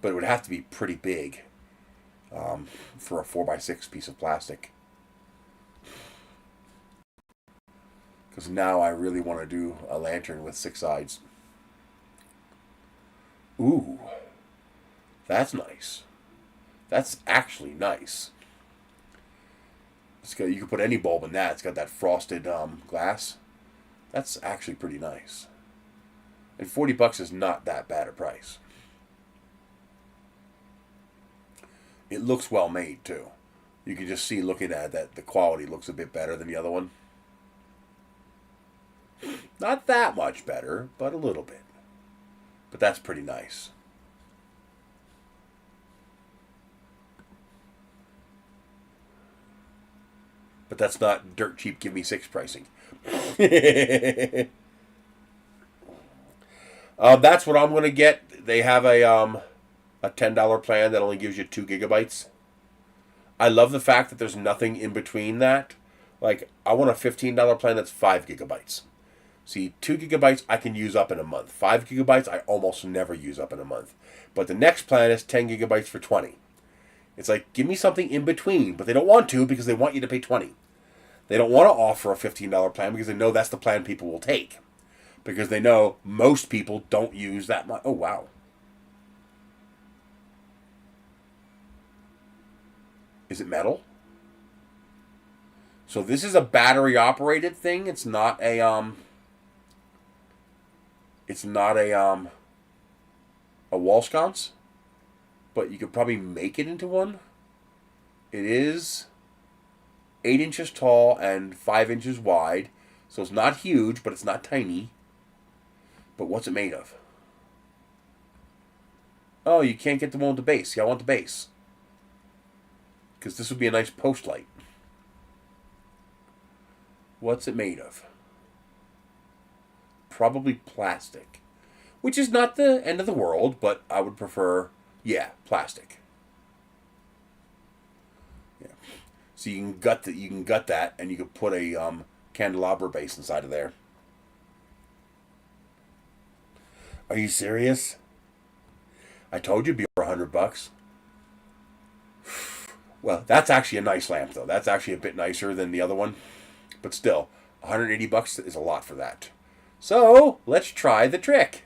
But it would have to be pretty big for a 4x6 piece of plastic. Because now I really want to do a lantern with 6 sides. Ooh. That's nice. That's actually nice. You can put any bulb in that. It's got that frosted glass. That's actually pretty nice. And $40 is not that bad a price. It looks well made too. You can just see looking at that the quality looks a bit better than the other one. Not that much better, but a little bit. But that's pretty nice. But that's not dirt cheap give me 6 pricing. That's what I'm going to get. They have a $10 plan that only gives you 2 gigabytes. I love the fact that there's nothing in between that. Like, I want a $15 plan that's 5 gigabytes. See, 2 gigabytes I can use up in a month. 5 gigabytes I almost never use up in a month. But the next plan is 10 gigabytes for 20. It's like, give me something in between. But they don't want to because they want you to pay 20. They don't want to offer a $15 plan because they know that's the plan people will take. Because they know most people don't use that much. Oh, wow. Is it metal? So this is a battery operated thing. It's not a wall sconce, but you could probably make it into one. It is 8 inches tall and 5 inches wide, so it's not huge, but it's not tiny. But what's it made of? Oh, you can't get the one with the base. Yeah, I want the base. Because this would be a nice post light. What's it made of? Probably plastic. Which is not the end of the world, but I would prefer, yeah, plastic. Yeah. So you can gut that, and you could put a candelabra base inside of there. Are you serious? I told you it'd be over $100. Well, that's actually a nice lamp, though. That's actually a bit nicer than the other one. But still, 180 bucks is a lot for that. So, let's try the trick.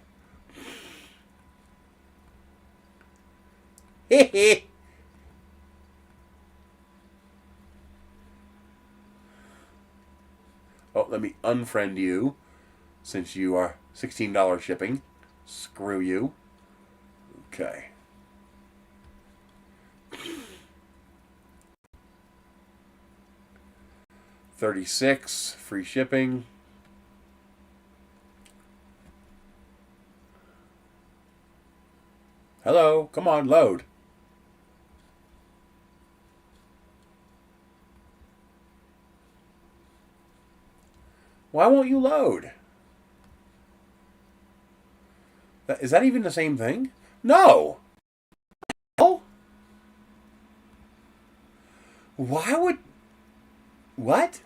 Hehe. Oh, let me unfriend you, since you are $16 shipping. Screw you. Okay. $36 free shipping. Hello, come on, load. Why won't you load? Is that even the same thing? No. Oh. Why would... What?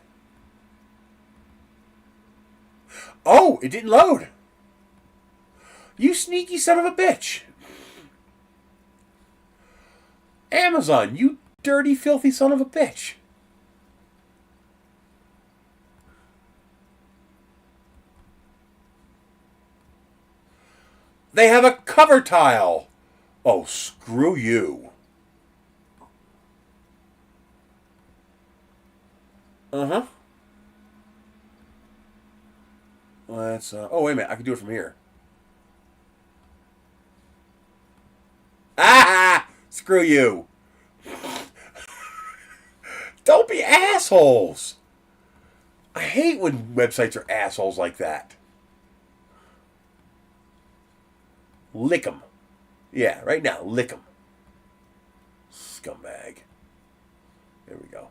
Oh, it didn't load. You sneaky son of a bitch. Amazon, you dirty, filthy son of a bitch. They have a cover tile. Oh, screw you. Uh-huh. Let's, oh, wait a minute. I can do it from here. Ah! Screw you. Don't be assholes. I hate when websites are assholes like that. Lick 'em. Yeah, right now, lick 'em. Scumbag. There we go.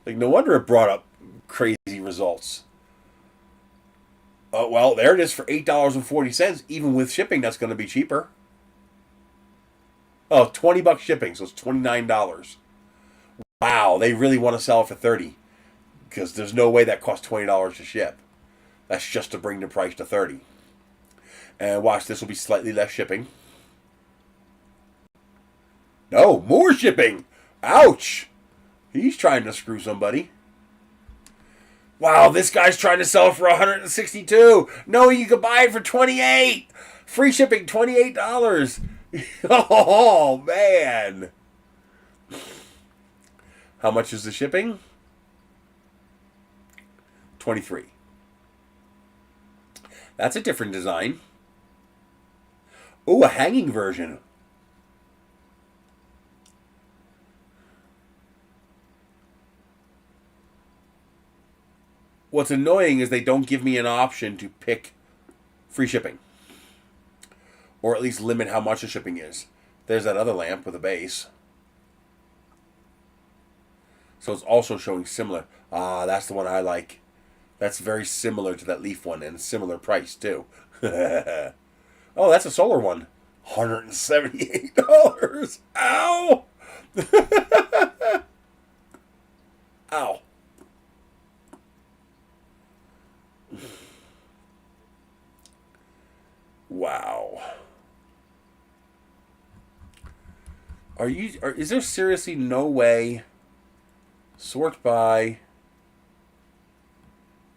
Like, no wonder it brought up crazy results. Oh, well, there it is for $8.40. Even with shipping, that's going to be cheaper. Oh, $20 shipping, so it's $29. Wow, they really want to sell it for $30. Because there's no way that costs $20 to ship. That's just to bring the price to $30. And watch, this will be slightly less shipping. No, more shipping! Ouch! He's trying to screw somebody. Wow, this guy's trying to sell it for $162. No, you could buy it for $28. Free shipping, $28. Oh, man. How much is the shipping? $23. That's a different design. Ooh, a hanging version. What's annoying is they don't give me an option to pick free shipping. Or at least limit how much the shipping is. There's that other lamp with a base. So it's also showing similar. Ah, that's the one I like. That's very similar to that leaf one and similar price too. Oh, that's a solar one. $178. Ow! Ow. Wow. Is there seriously no way? Sort by.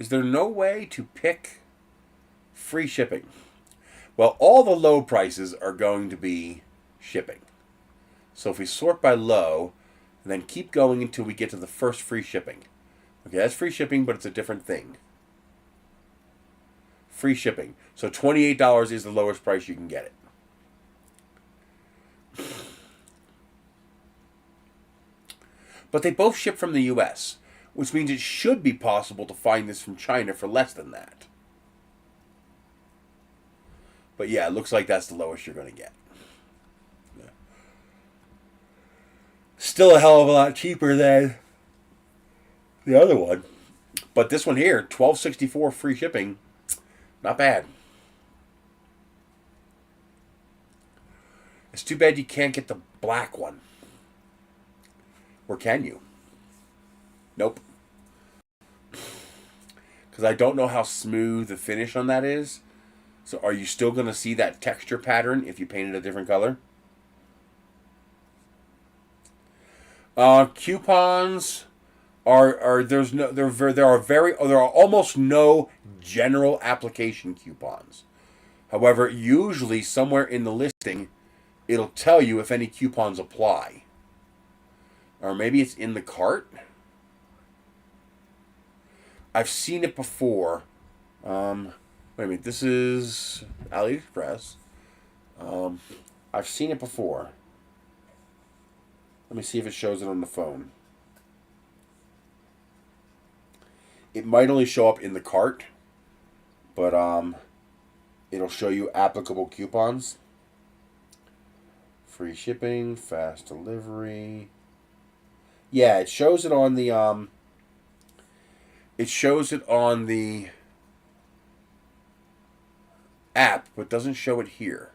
Is there no way to pick free shipping? Well, all the low prices are going to be shipping. So if we sort by low, and then keep going until we get to the first free shipping. Okay, that's free shipping, but it's a different thing. Free shipping. So $28 is the lowest price you can get it. But they both ship from the US, which means it should be possible to find this from China for less than that. But yeah, it looks like that's the lowest you're going to get. Yeah. Still a hell of a lot cheaper than the other one. But this one here, $12.64 free shipping, not bad. It's too bad you can't get the black one. Or can you? Nope. Because I don't know how smooth the finish on that is. So are you still going to see that texture pattern if you paint it a different color? Coupons are there are almost no general application coupons. However, usually somewhere in the listing, it'll tell you if any coupons apply. Or maybe it's in the cart. I've seen it before. Wait a minute, this is AliExpress. I've seen it before. Let me see if it shows it on the phone. It might only show up in the cart, but it'll show you applicable coupons. Free shipping, fast delivery. Yeah, it shows it on the app, but doesn't show it here.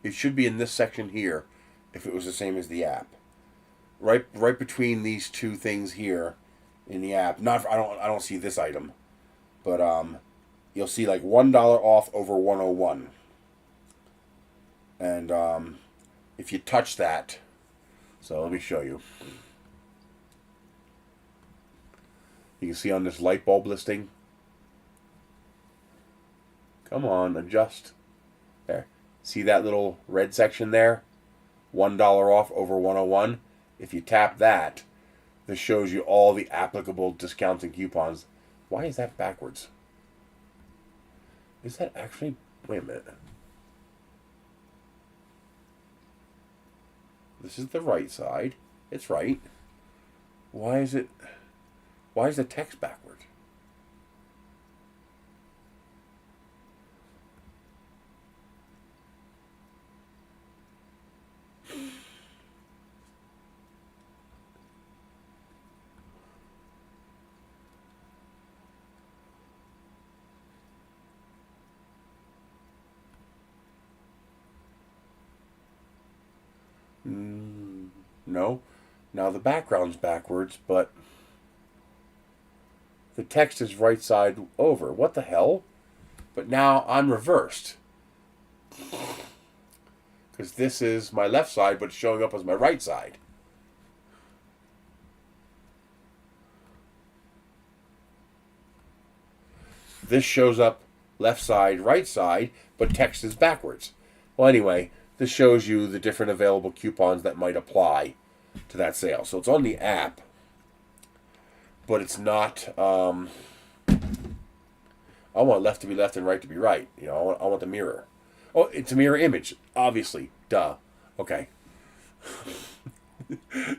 It should be in this section here if it was the same as the app. Right between these two things here in the app. I don't see this item, but you'll see like $1 off over 101. And if you touch that, so let me show you. You can see on this light bulb listing. Come on, adjust. There. See that little red section there? $1 off over 101. If you tap that, this shows you all the applicable discounts and coupons. Why is that backwards? Is that actually... Wait a minute. This is the right side. It's right. Why is the text backwards? No. Now the background's backwards, but the text is right side over. What the hell? But now I'm reversed. Because this is my left side, but it's showing up as my right side. This shows up left side, right side, but text is backwards. Well, anyway, this shows you the different available coupons that might apply to that sale. So it's on the app, but it's not... I want left to be left and right to be right. You know, I want the mirror. Oh, it's a mirror image, obviously. Duh. Okay.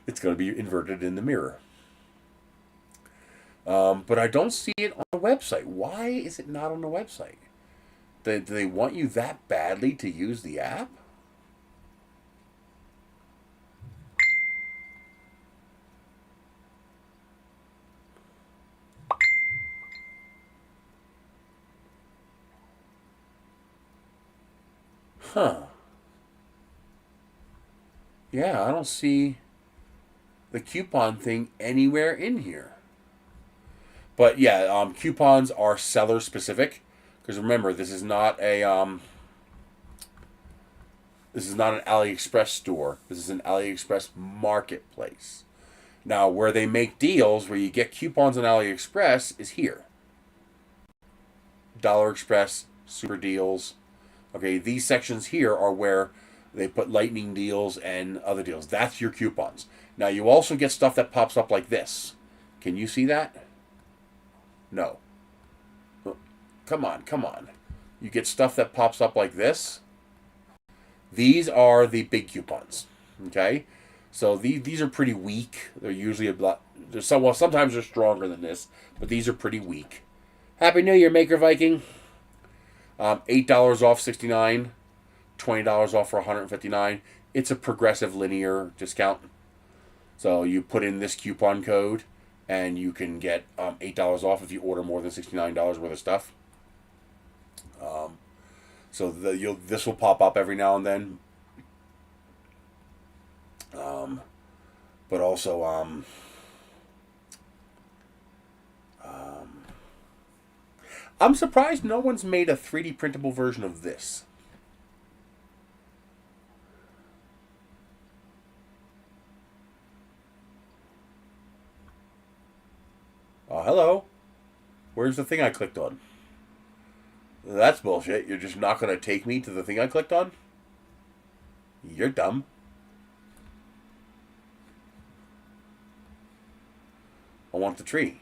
It's going to be inverted in the mirror. But I don't see it on the website. Why is it not on the website? Do they want you that badly to use the app? Huh. Yeah, I don't see the coupon thing anywhere in here. But yeah, coupons are seller specific, because remember, this is not an AliExpress store. This is an AliExpress marketplace. Now, where they make deals, where you get coupons on AliExpress, is here. Dollar Express, Super Deals. Okay, these sections here are where they put lightning deals and other deals. That's your coupons. Now, you also get stuff that pops up like this. Can you see that? No. Come on. You get stuff that pops up like this. These are the big coupons. Okay? So these are pretty weak. They're usually a lot... sometimes they're stronger than this, but these are pretty weak. Happy New Year, Maker Viking. $8 off 69, $20 off for $159. It's a progressive linear discount. So you put in this coupon code, and you can get $8 off if you order more than $69 worth of stuff. So this will pop up every now and then. But also, I'm surprised no one's made a 3D printable version of this. Hello. Where's the thing I clicked on? That's bullshit. You're just not going to take me to the thing I clicked on? You're dumb. I want the tree.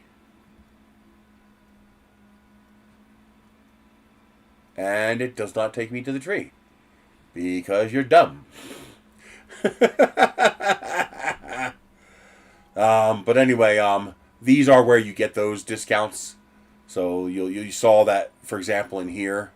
And it does not take me to the tree. Because you're dumb. But anyway, these are where you get those discounts. So you saw that, for example, in here.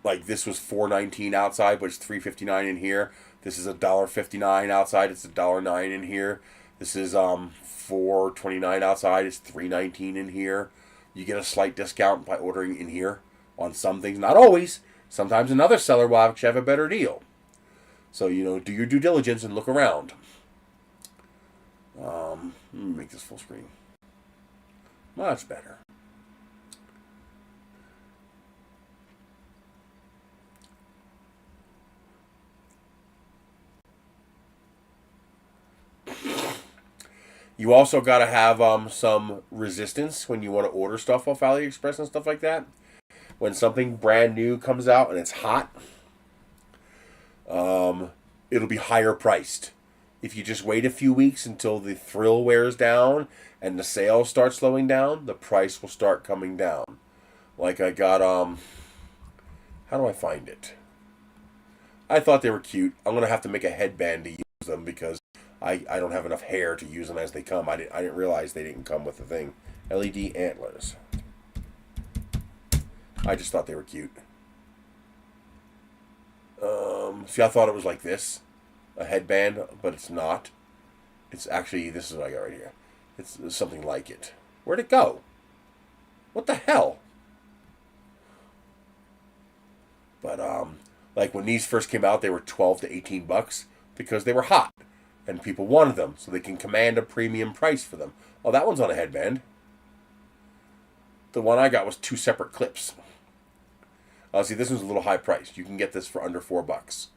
Like this was $4.19 outside, but it's $3.59 in here. This is $1.59 outside. It's $1.09 in here. This is $4.29 outside. It's $3.19 in here. You get a slight discount by ordering in here on some things. Not always. Sometimes another seller will actually have a better deal. So, do your due diligence and look around. Let me make this full screen. Much better. You also got to have some resistance when you want to order stuff off AliExpress and stuff like that. When something brand new comes out and it's hot, it'll be higher priced. If you just wait a few weeks until the thrill wears down and the sales start slowing down, the price will start coming down. Like I got, how do I find it? I thought they were cute. I'm going to have to make a headband to use them because I don't have enough hair to use them as they come. I didn't realize they didn't come with the thing. LED antlers. I just thought they were cute. See, I thought it was like this. A headband, but it's not. It's actually, this is what I got right here. It's something like it. Where'd it go? What the hell? But, like when these first came out, they were 12 to 18 bucks because they were hot. And people wanted them, so they can command a premium price for them. Oh, that one's on a headband. The one I got was 2 separate clips. See, this one's a little high priced. You can get this for under $4.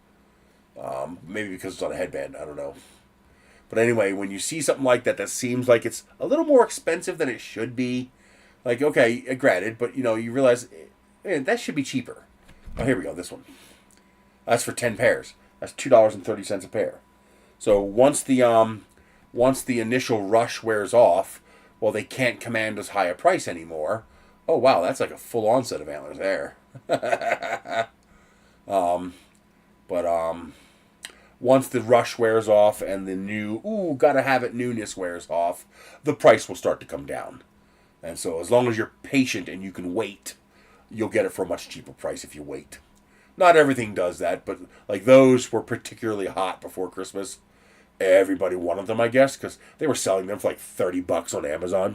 Maybe because it's on a headband. I don't know. But anyway, when you see something like that, that seems like it's a little more expensive than it should be. Like, okay, granted, but you realize that should be cheaper. Oh, here we go. This one. That's for 10 pairs. That's $2.30 a pair. So once the initial rush wears off, well, they can't command as high a price anymore. Oh wow, that's like a full-on set of antlers there. Once the rush wears off and the new gotta have it newness wears off, the price will start to come down. And so as long as you're patient and you can wait, you'll get it for a much cheaper price if you wait. Not everything does that, but like those were particularly hot before Christmas. Everybody wanted them, I guess, because they were selling them for like $30 on Amazon.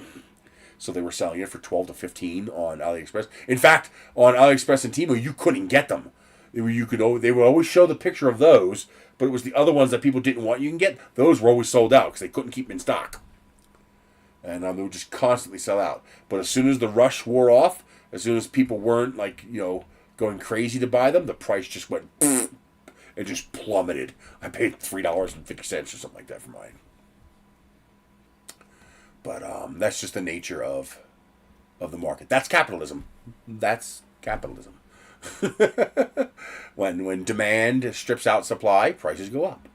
So they were selling it for 12 to 15 on AliExpress. In fact, on AliExpress and Temu, you couldn't get them. They would always show the picture of those, but it was the other ones that people didn't want you can get. Those were always sold out because they couldn't keep them in stock. And they would just constantly sell out. But as soon as the rush wore off, as soon as people weren't going crazy to buy them, the price just went. It just plummeted. I paid $3.50 or something like that for mine. But that's just the nature of the market. That's capitalism. That's capitalism. When demand strips out supply, prices go up.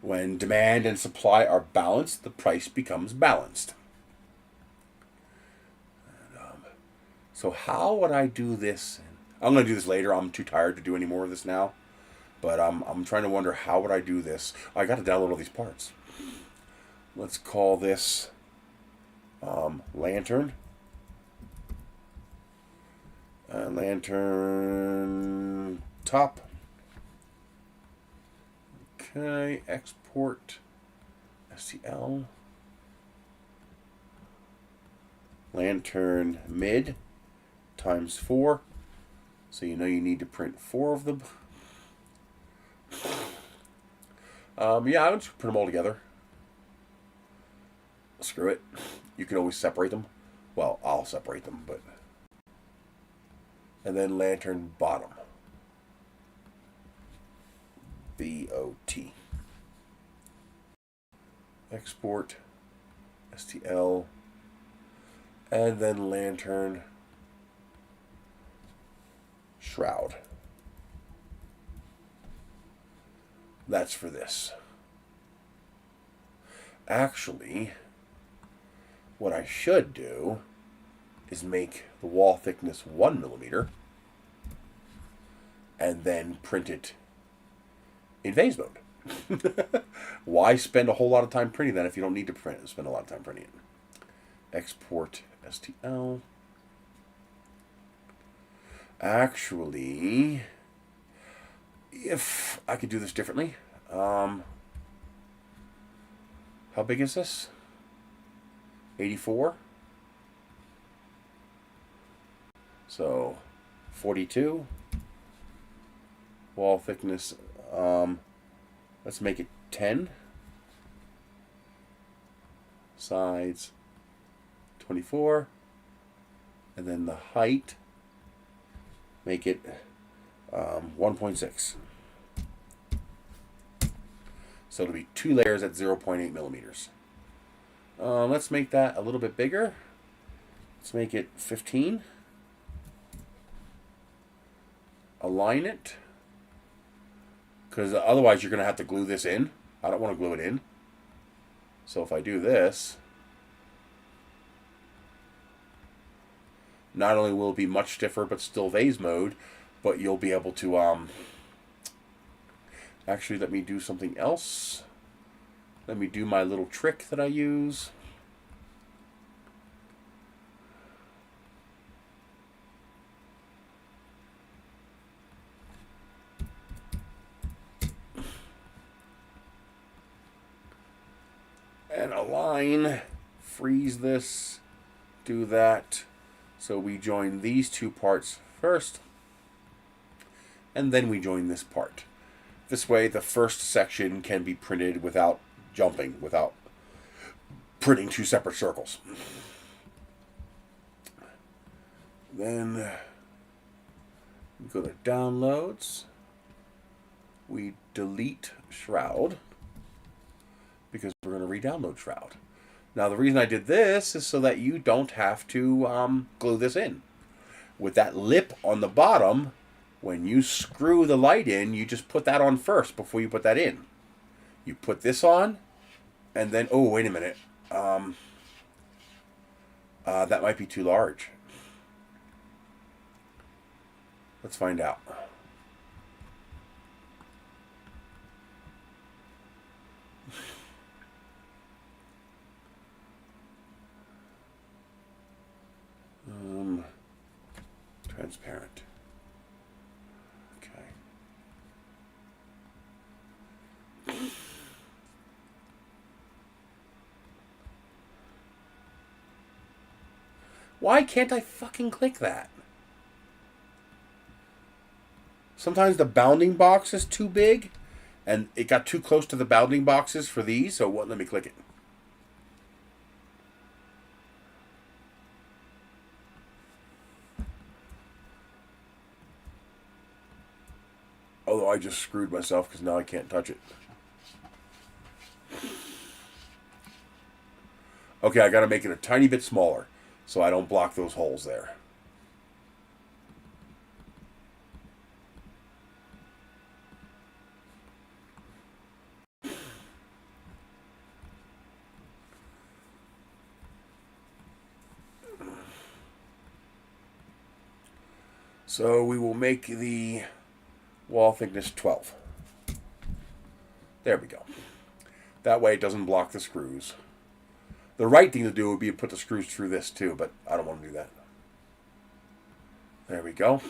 When demand and supply are balanced, the price becomes balanced. And, so how would I do this? I'm going to do this later. I'm too tired to do any more of this now. But I'm trying to wonder, how would I do this? I got to download all these parts. Let's call this lantern. Lantern top. Okay, export STL. Lantern mid times 4. So you need to print 4 of them. Yeah, I would just put them all together. Screw it. You can always separate them. Well, I'll separate them, but. And then lantern bottom. BOT. export, STL, and then lantern, shroud. That's for this. Actually, what I should do is make the wall thickness 1 millimeter and then print it in phase mode. Why spend a whole lot of time printing that if you don't need to spend a lot of time printing it? Export STL. Actually, if I could do this differently, how big is this? 84. So 42. Wall thickness. Let's make it 10. Sides 24. And then the height, make it 1.6. So it'll be 2 layers at 0.8 millimeters. Let's make that a little bit bigger. Let's make it 15. Align it. Because otherwise you're going to have to glue this in. I don't want to glue it in. So if I do this, not only will it be much stiffer but still vase mode, but you'll be able to actually, let me do something else. Let me do my little trick that I use. And align, freeze this, do that. So we join these two parts first, and then we join this part. This way the first section can be printed without jumping, without printing two separate circles. Then we go to downloads, we delete shroud, because we're going to re-download shroud. Now the reason I did this is so that you don't have to glue this in. With that lip on the bottom, when you screw the light in, you just put that on first before you put that in. You put this on, and then, oh, wait a minute. That might be too large. Let's find out. Transparent. Okay. Why can't I fucking click that? Sometimes the bounding box is too big, and it got too close to the bounding boxes for these, so it won't let me click it. Although I just screwed myself because now I can't touch it. Okay, I got to make it a tiny bit smaller so I don't block those holes there. So we will make the wall thickness 12. There we go. That way it doesn't block the screws. The right thing to do would be to put the screws through this too, but I don't want to do that. There we go.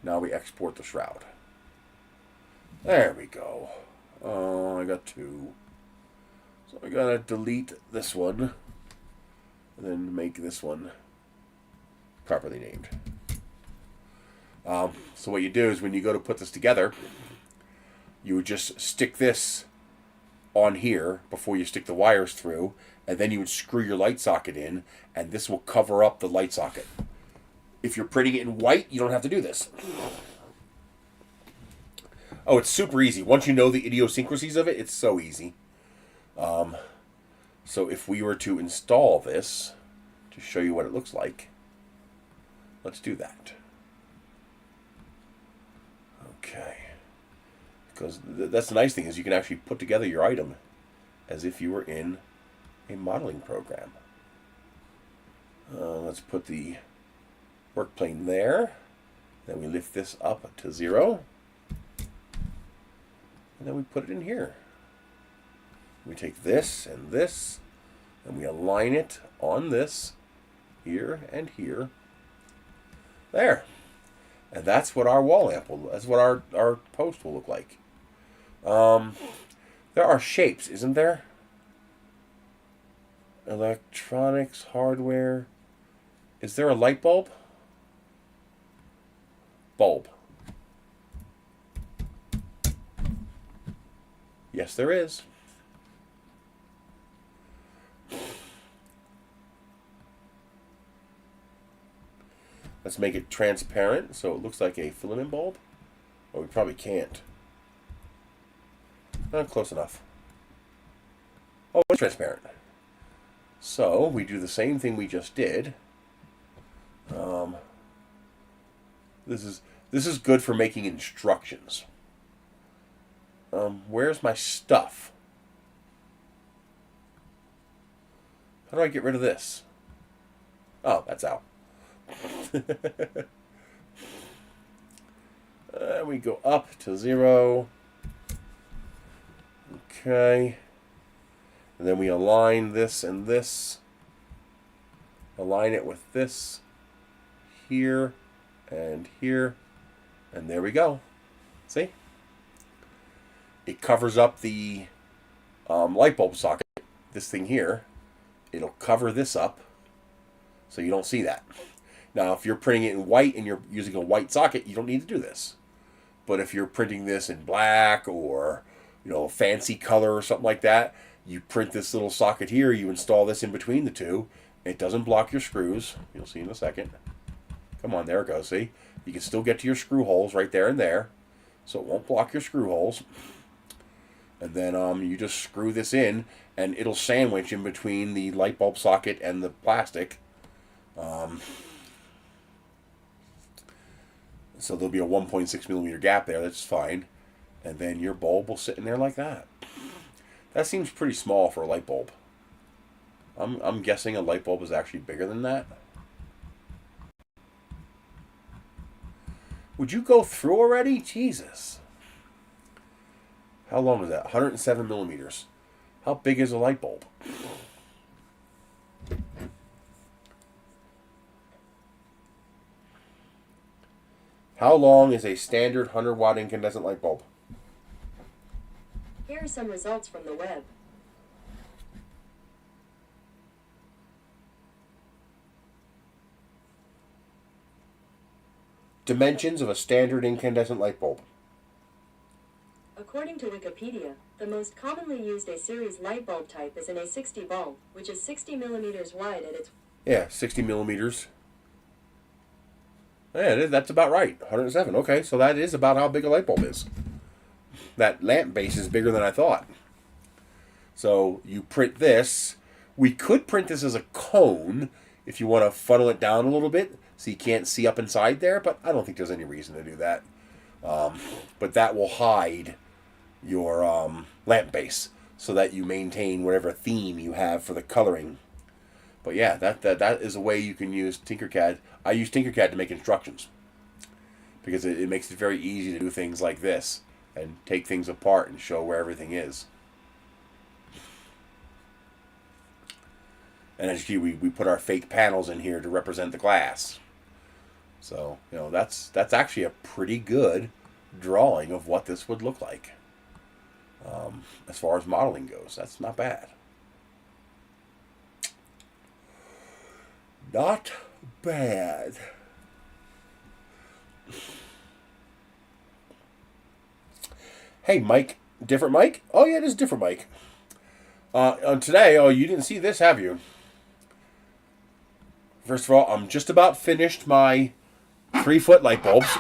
Now we export the shroud. There we go. Oh, I got two. So I gotta delete this one and then make this one properly named. So what you do is when you go to put this together, you would just stick this on here before you stick the wires through, and then you would screw your light socket in, and this will cover up the light socket. If you're printing it in white, you don't have to do this. Oh, it's super easy. Once you know the idiosyncrasies of it, it's so easy. So if we were to install this to show you what it looks like, let's do that. Okay. Because that's the nice thing is you can actually put together your item as if you were in a modeling program. Let's put the work plane there. Then we lift this up to 0. And then we put it in here. We take this, and we align it on this, here and here. There. And that's what our wall lamp will, that's what our post will look like. There are shapes, isn't there? Electronics, hardware. Is there a light bulb? Bulb. Yes, there is. Let's make it transparent so it looks like a filament bulb. Well, we probably can't. Not close enough. Oh, it's transparent. So we do the same thing we just did. This is good for making instructions. Where's my stuff? How do I get rid of this? Oh, that's out. We go up to 0. Okay. And then we align this and this. Align it with this. Here and here. And there we go. See? It covers up the light bulb socket. This thing here. It'll cover this up so you don't see that. Now, if you're printing it in white and you're using a white socket, you don't need to do this. But if you're printing this in black or, you know, a fancy color or something like that, you print this little socket here, you install this in between the two. It doesn't block your screws. You'll see in a second. Come on, there it goes, see? You can still get to your screw holes right there and there. So it won't block your screw holes. And then you just screw this in, and it'll sandwich in between the light bulb socket and the plastic. So there'll be a 1.6 millimeter gap there. That's fine. And then your bulb will sit in there like that. That seems pretty small for a light bulb. I'm guessing a light bulb is actually bigger than that. Would you go through already? Jesus. How long is that? 107 millimeters. How big is a light bulb? How long is a standard 100-watt incandescent light bulb? Here are some results from the web. Dimensions of a standard incandescent light bulb. According to Wikipedia, the most commonly used A-series light bulb type is an A60 bulb, which is 60 millimeters wide at its... Yeah, 60 millimeters. Yeah, that's about right. 107. Okay, so that is about how big a light bulb is. That lamp base is bigger than I thought. So you print this. We could print this as a cone if you want to funnel it down a little bit so you can't see up inside there, but I don't think there's any reason to do that. But that will hide your lamp base so that you maintain whatever theme you have for the coloring. But yeah, that is a way you can use Tinkercad. I use Tinkercad to make instructions because it makes it very easy to do things like this and take things apart and show where everything is. And as you see, we put our fake panels in here to represent the glass. So, you know, that's actually a pretty good drawing of what this would look like. As far as modeling goes, that's not bad. Not bad. Hey, Mike. Different mic? Oh, yeah, it is different mic. On today, oh, you didn't see this, have you? First of all, I'm just about finished my 3-foot light bulbs.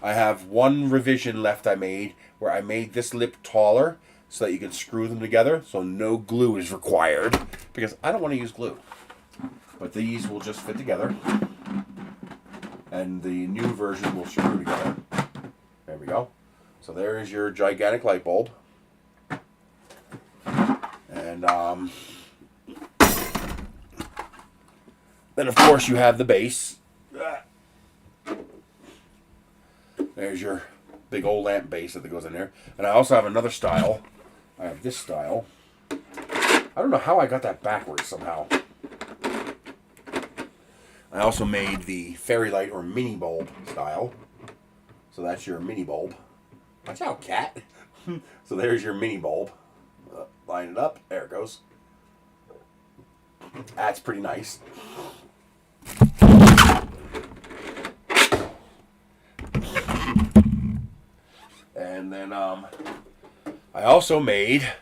I have one revision left I made where I made this lip taller so that you can screw them together, so no glue is required, because I don't want to use glue. But these will just fit together, and the new version will screw together. There we go. So there is your gigantic light bulb. And then of course you have the base. There's your big old lamp base that goes in there. And I also have another style. I have this style. I don't know how I got that backwards somehow. I also made the fairy light or mini bulb style. So that's your mini bulb. Watch out, cat. So there's your mini bulb. Line it up. There it goes. That's pretty nice. And then I also made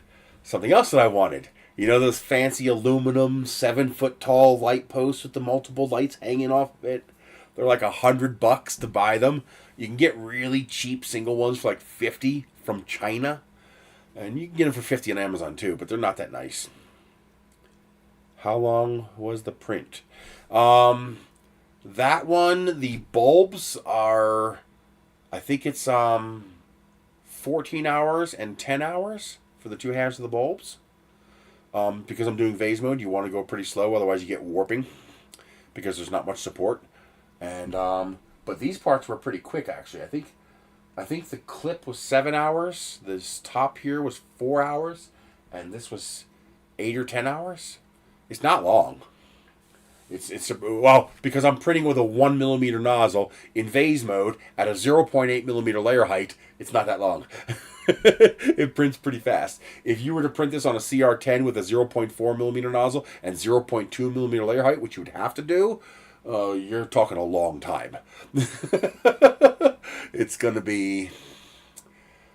something else that I wanted. You know those fancy aluminum 7-foot tall light posts with the multiple lights hanging off of it? They're like $100 to buy them. You can get really cheap single ones for like $50 from China. And you can get them for $50 on Amazon too, but they're not that nice. How long was the print? That one, the bulbs are, I think it's 14 hours and 10 hours for the two halves of the bulbs. Because I'm doing vase mode, you want to go pretty slow, otherwise you get warping because there's not much support. And but these parts were pretty quick actually. I think the clip was 7 hours. This top here was 4 hours, and this was 8 or 10 hours. It's not long. It's well, because I'm printing with a 1mm nozzle in vase mode at a 0.8mm layer height. It's not that long. It prints pretty fast. If you were to print this on a CR10 with a 0.4mm nozzle and 0.2mm layer height, which you would have to do, you're talking a long time. It's going to be,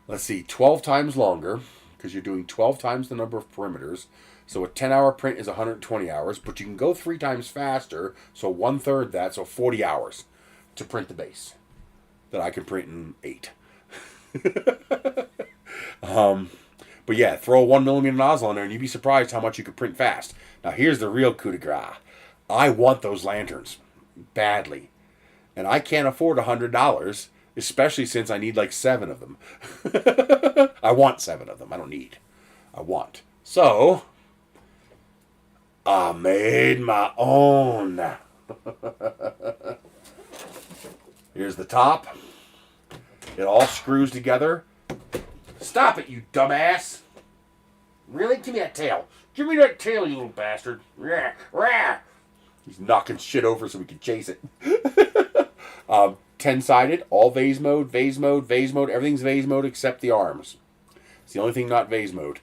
let's see, 12 times longer, because you're doing 12 times the number of perimeters. So a 10-hour print is 120 hours, but you can go 3 times faster, so 1/3 that, so 40 hours to print the base that I can print in 8. But yeah, throw a 1mm nozzle in there and you'd be surprised how much you could print fast. Now here's the real coup de grace. I want those lanterns badly, and I can't afford $100, especially since I need like 7 of them. I want 7 of them. I don't need. I want. So I made my own. Here's the top. It all screws together. Stop it, you dumbass. Really? Give me that tail. Give me that tail, you little bastard. Rah, rah. He's knocking shit over so we can chase it. 10-sided, all vase mode, vase mode, vase mode. Everything's vase mode except the arms. It's the only thing not vase mode.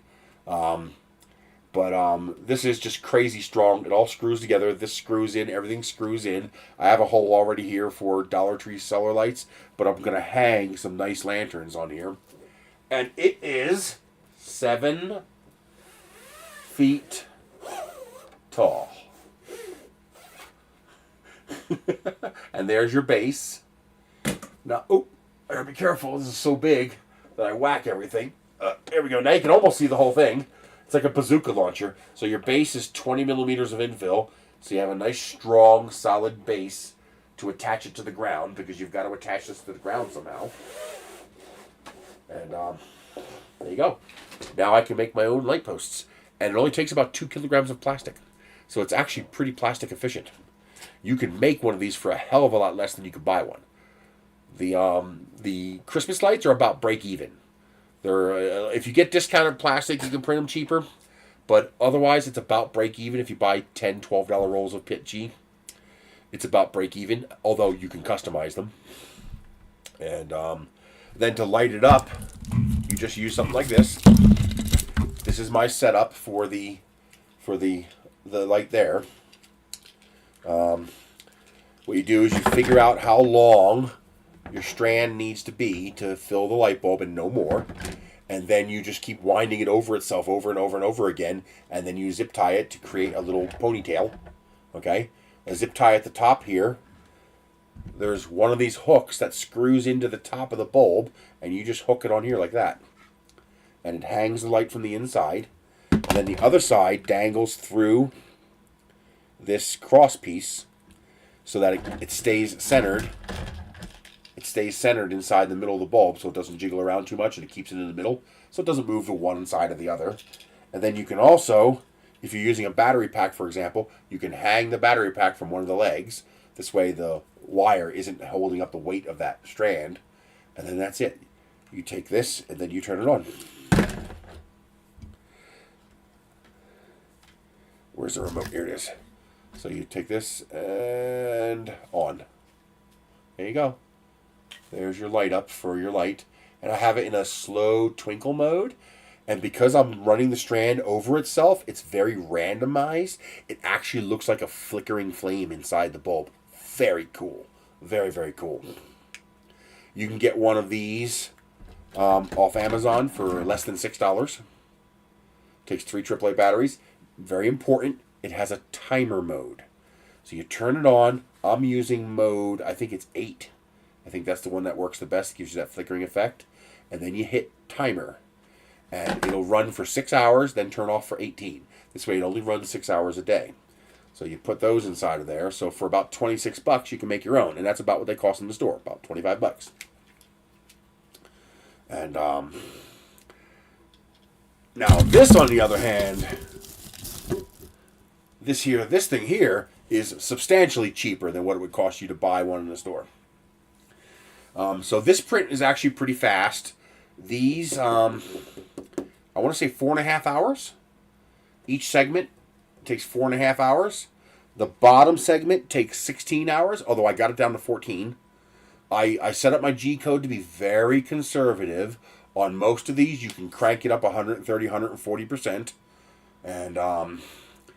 But this is just crazy strong. It all screws together. This screws in. Everything screws in. I have a hole already here for Dollar Tree cellar lights, but I'm going to hang some nice lanterns on here. And it is 7 feet tall. And there's your base. Now, oh, I gotta be careful. This is so big that I whack everything. There we go. Now you can almost see the whole thing. It's like a bazooka launcher. So your base is 20mm of infill. So you have a nice, strong, solid base to attach it to the ground, because you've got to attach this to the ground somehow. And there you go. Now I can make my own light posts. And it only takes about 2 kilograms of plastic. So it's actually pretty plastic efficient. You can make one of these for a hell of a lot less than you could buy one. The Christmas lights are about break even. They're if you get discounted plastic, you can print them cheaper. But otherwise, it's about break even. If you buy $10, $12 rolls of PITG, it's about break even. Although you can customize them. And then to light it up, you just use something like this. This is my setup for the light there. What you do is you figure out how long your strand needs to be to fill the light bulb and no more. And then you just keep winding it over itself over and over and over again. And then you zip tie it to create a little ponytail. Okay? A zip tie at the top here. There's one of these hooks that screws into the top of the bulb. And you just hook it on here like that. and it hangs the light from the inside. And then the other side dangles through this cross piece so that it stays centered. It stays centered inside the middle of the bulb so it doesn't jiggle around too much, and it keeps it in the middle so it doesn't move to one side or the other. And then you can also, if you're using a battery pack, for example, you can hang the battery pack from one of the legs. This way the wire isn't holding up the weight of that strand. And then that's it. You take this and then you turn it on. Where's the remote? Here it is. So you take this and on. There you go. There's your light up for your light. And I have it in a slow twinkle mode. And because I'm running the strand over itself, it's very randomized. It actually looks like a flickering flame inside the bulb. Very cool. Very, very cool. You can get one of these off Amazon for less than $6. Takes 3 AAA batteries. Very important, it has a timer mode. So you turn it on. I'm using mode, I think it's 8. I think that's the one that works the best. Gives you that flickering effect. And then you hit timer. And it'll run for 6 hours, then turn off for 18. This way it only runs 6 hours a day. So you put those inside of there. So for about $26, you can make your own. And that's about what they cost in the store, about $25. And now this, on the other hand, this thing here is substantially cheaper than what it would cost you to buy one in the store. So this print is actually pretty fast. These, I want to say 4.5 hours. Each segment takes 4.5 hours. The bottom segment takes 16 hours, although I got it down to 14. I set up my G code to be very conservative. On most of these, you can crank it up 130, 140%. And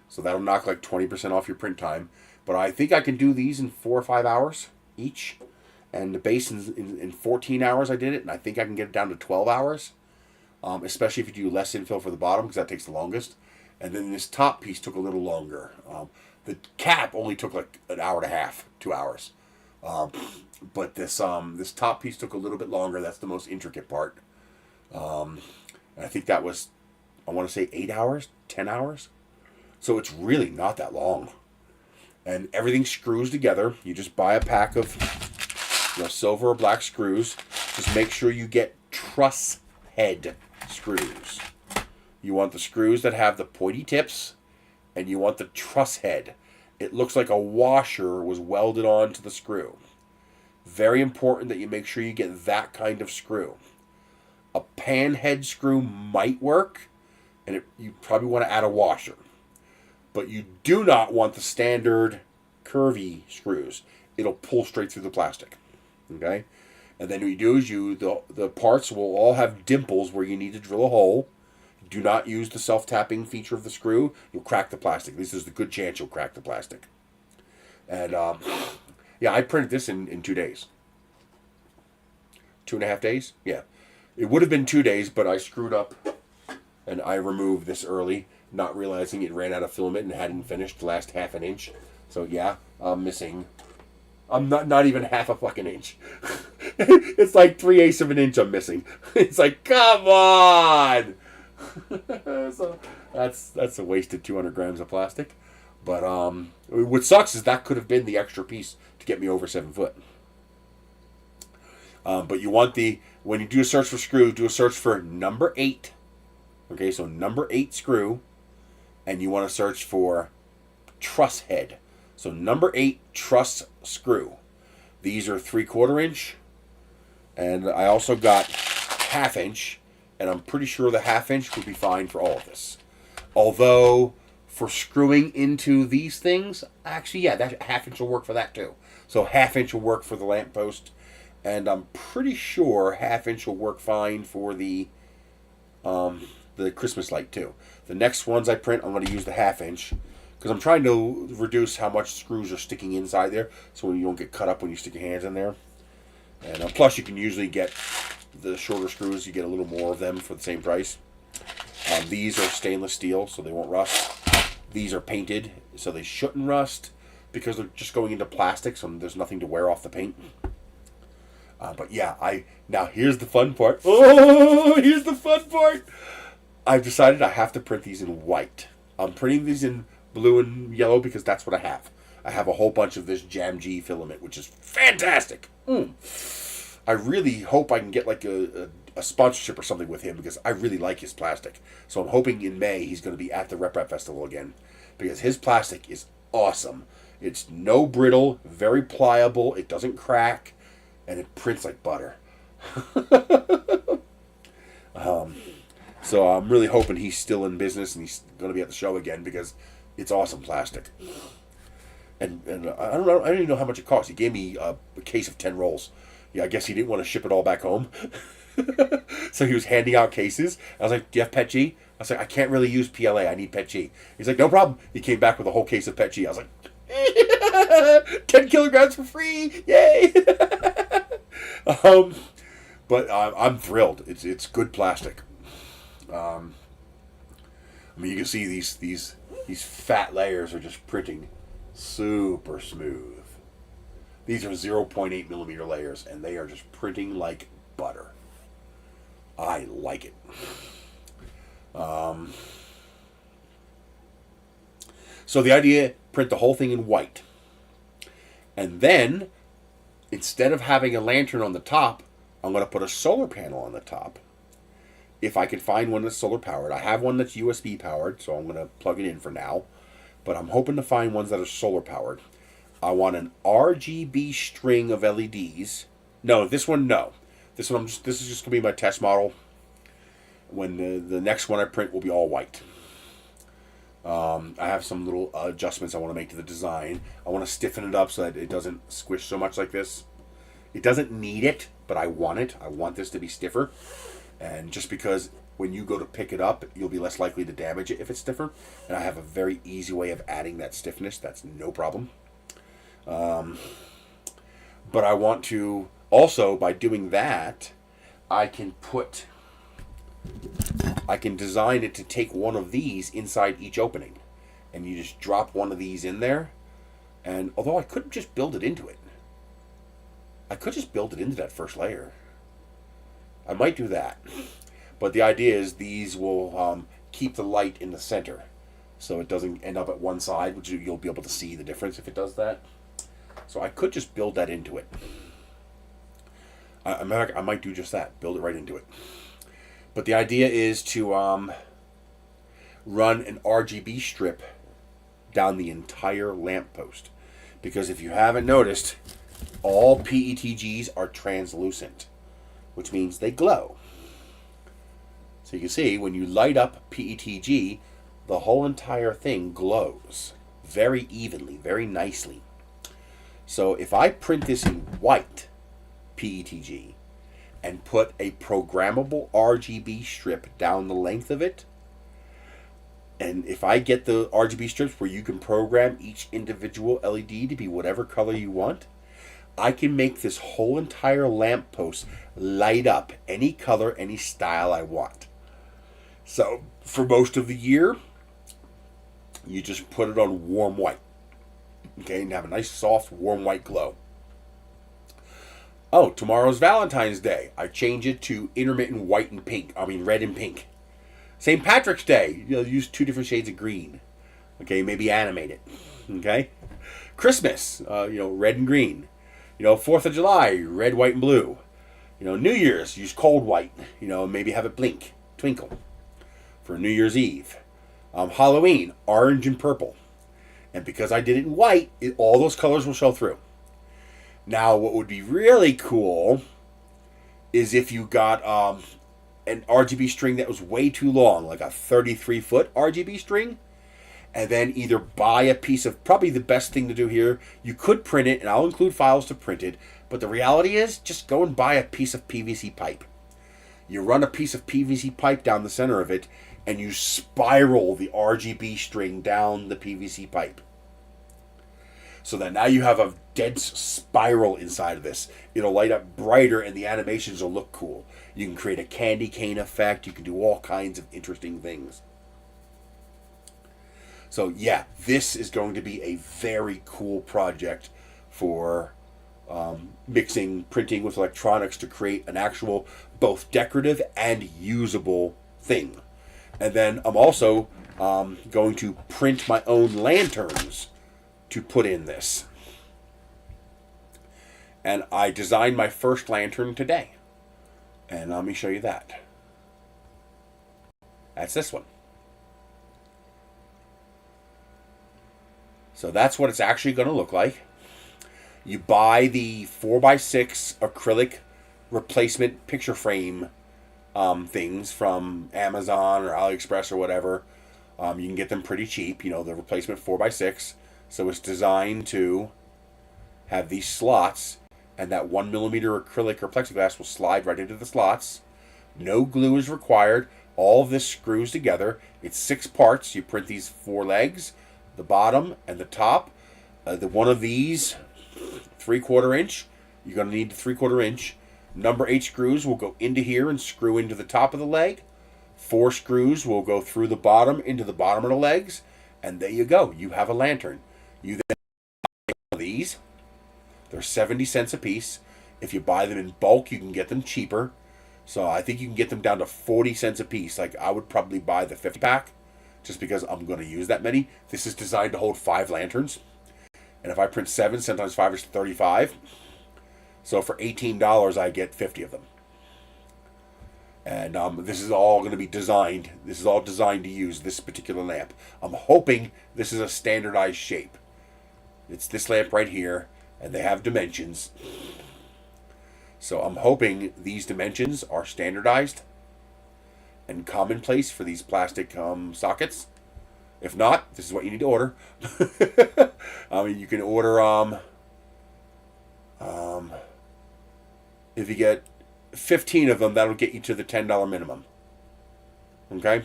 so that'll knock like 20% off your print time. But I think I can do these in 4 or 5 hours each. And the base in 14 hours I did it. And I think I can get it down to 12 hours. Especially if you do less infill for the bottom, because that takes the longest. And then this top piece took a little longer. The cap only took like an hour and a half, 2 hours. But this top piece took a little bit longer. That's the most intricate part. And I think that was, I want to say 8 hours, 10 hours. So it's really not that long. And everything screws together. You just buy a pack of silver or black screws. Just make sure you get truss head screws. You want the screws that have the pointy tips, and you want the truss head. It looks like a washer was welded onto the screw. Very important that you make sure you get that kind of screw. A pan head screw might work, and you probably want to add a washer. But you do not want the standard curvy screws. It'll pull straight through the plastic. Okay? And then what you do is the parts will all have dimples where you need to drill a hole. Do not use the self-tapping feature of the screw. You'll crack the plastic. This is the good chance you'll crack the plastic. And yeah, I printed this in 2 days. 2.5 days? Yeah. It would have been 2 days, but I screwed up and I removed this early, not realizing it ran out of filament and hadn't finished the last half an inch. So yeah, I'm missing. I'm not even half a fucking inch. It's like 3/8 of an inch I'm missing. It's like, come on! So that's a wasted 200 grams of plastic. But what sucks is that could have been the extra piece to get me over 7 foot. But you want when you do a search for screw, do a search for number 8. Okay, so number 8 screw, and you want to search for truss head. So number 8 truss screw. These are 3/4 inch, and I also got 1/2 inch, and I'm pretty sure the 1/2 inch would be fine for all of this. Although for screwing into these things, actually, yeah, that 1/2 inch will work for that too. So 1/2 inch will work for the lamp post, and I'm pretty sure 1/2 inch will work fine for the Christmas light too. The next ones I print, I'm going to use the 1/2 inch. Because I'm trying to reduce how much screws are sticking inside there, so you don't get cut up when you stick your hands in there. And plus, you can usually get the shorter screws. You get a little more of them for the same price. These are stainless steel, so they won't rust. These are painted, so they shouldn't rust because they're just going into plastic, so there's nothing to wear off the paint. But yeah, now here's the fun part. Oh, here's the fun part. I've decided I have to print these in white. I'm printing these in blue and yellow because that's what I have. I have a whole bunch of this Jam G filament, which is fantastic. I really hope I can get like a sponsorship or something with him because I really like his plastic. So I'm hoping in May he's going to be at the Rep Festival again because his plastic is awesome. It's no brittle, very pliable, it doesn't crack, and it prints like butter. So I'm really hoping he's still in business and he's going to be at the show again because it's awesome plastic. And I don't know. I don't even know how much it cost. He gave me a case of 10 rolls. Yeah, I guess he didn't want to ship it all back home. So he was handing out cases. I was like, "Do you have Pet G?" I was like, "I can't really use PLA. I need Pet G." He's like, "No problem." He came back with a whole case of Pet G. I was like, 10 kilograms for free. Yay. But I'm thrilled. It's good plastic. I mean, you can see these fat layers are just printing super smooth. These are 0.8 millimeter layers, and they are just printing like butter. I like it. So the idea, print the whole thing in white. And then, instead of having a lantern on the top, I'm going to put a solar panel on the top. If I can find one that's solar powered. I have one that's USB powered, so I'm going to plug it in for now. But I'm hoping to find ones that are solar powered. I want an RGB string of LEDs. No, this one, no. This is just going to be my test model. When the next one I print will be all white. I have some little adjustments I want to make to the design. I want to stiffen it up so that it doesn't squish so much like this. It doesn't need it, but I want it. I want this to be stiffer. And just because when you go to pick it up, you'll be less likely to damage it if it's stiffer. And I have a very easy way of adding that stiffness. That's no problem. But I want to, also by doing that, I can design it to take one of these inside each opening. And you just drop one of these in there. And although I could just build it into it. I could just build it into that first layer. I might do that. But the idea is these will keep the light in the center. So it doesn't end up at one side, which you'll be able to see the difference if it does that. So I could just build that into it. I might do just that. Build it right into it. But the idea is to run an RGB strip down the entire lamppost. Because if you haven't noticed, all PETGs are translucent, which means they glow. So you can see when you light up PETG, the whole entire thing glows very evenly, very nicely. So if I print this in white PETG and put a programmable RGB strip down the length of it, and if I get the RGB strips where you can program each individual LED to be whatever color you want, I can make this whole entire lamppost light up any color, any style I want. So for most of the year, you just put it on warm white. Okay, and have a nice soft warm white glow. Oh, tomorrow's Valentine's Day. I change it to intermittent white and pink. I mean red and pink. St. Patrick's Day, use 2 different shades of green. Okay, maybe animate it. Okay? Christmas, red and green. 4th of July, red, white, and blue. New Year's, use cold white. Maybe have it blink, twinkle. For New Year's Eve. Halloween, orange and purple. And because I did it in white, all those colors will show through. Now, what would be really cool is if you got an RGB string that was way too long, like a 33-foot RGB string, and then either buy a piece of, probably the best thing to do here, you could print it, and I'll include files to print it, but the reality is, just go and buy a piece of PVC pipe. You run a piece of PVC pipe down the center of it, and you spiral the RGB string down the PVC pipe. So that now you have a dense spiral inside of this. It'll light up brighter and the animations will look cool. You can create a candy cane effect. You can do all kinds of interesting things. So yeah, this is going to be a very cool project for mixing printing with electronics to create an actual both decorative and usable thing. And then I'm also going to print my own lanterns to put in this. And I designed my first lantern today. And let me show you that. That's this one. So that's what it's actually going to look like. You buy the 4x6 acrylic replacement picture frame things from Amazon or AliExpress or whatever. You can get them pretty cheap, you know, the replacement 4x6. So it's designed to have these slots, and that 1mm acrylic or plexiglass will slide right into the slots. No glue is required. All of this screws together. It's 6 parts. You print these 4 legs, the bottom and the top. The one of these 3/4 inch, you're going to need 3/4 inch. Number 8 screws will go into here and screw into the top of the leg. 4 screws will go through the bottom into the bottom of the legs, and there you go. You have a lantern. You then buy these. They're 70 cents a piece. If you buy them in bulk, you can get them cheaper. So I think you can get them down to 40 cents a piece. Like, I would probably buy the 50 pack just because I'm going to use that many. This is designed to hold 5 lanterns. And if I print 7, sometimes 5 is 35. So for $18, I get 50 of them. And this is all going to be designed. This is all designed to use this particular lamp. I'm hoping this is a standardized shape. It's this lamp right here, and they have dimensions. So I'm hoping these dimensions are standardized and commonplace for these plastic sockets. If not, this is what you need to order. I mean, you can order if you get 15 of them, that'll get you to the $10 minimum. Okay?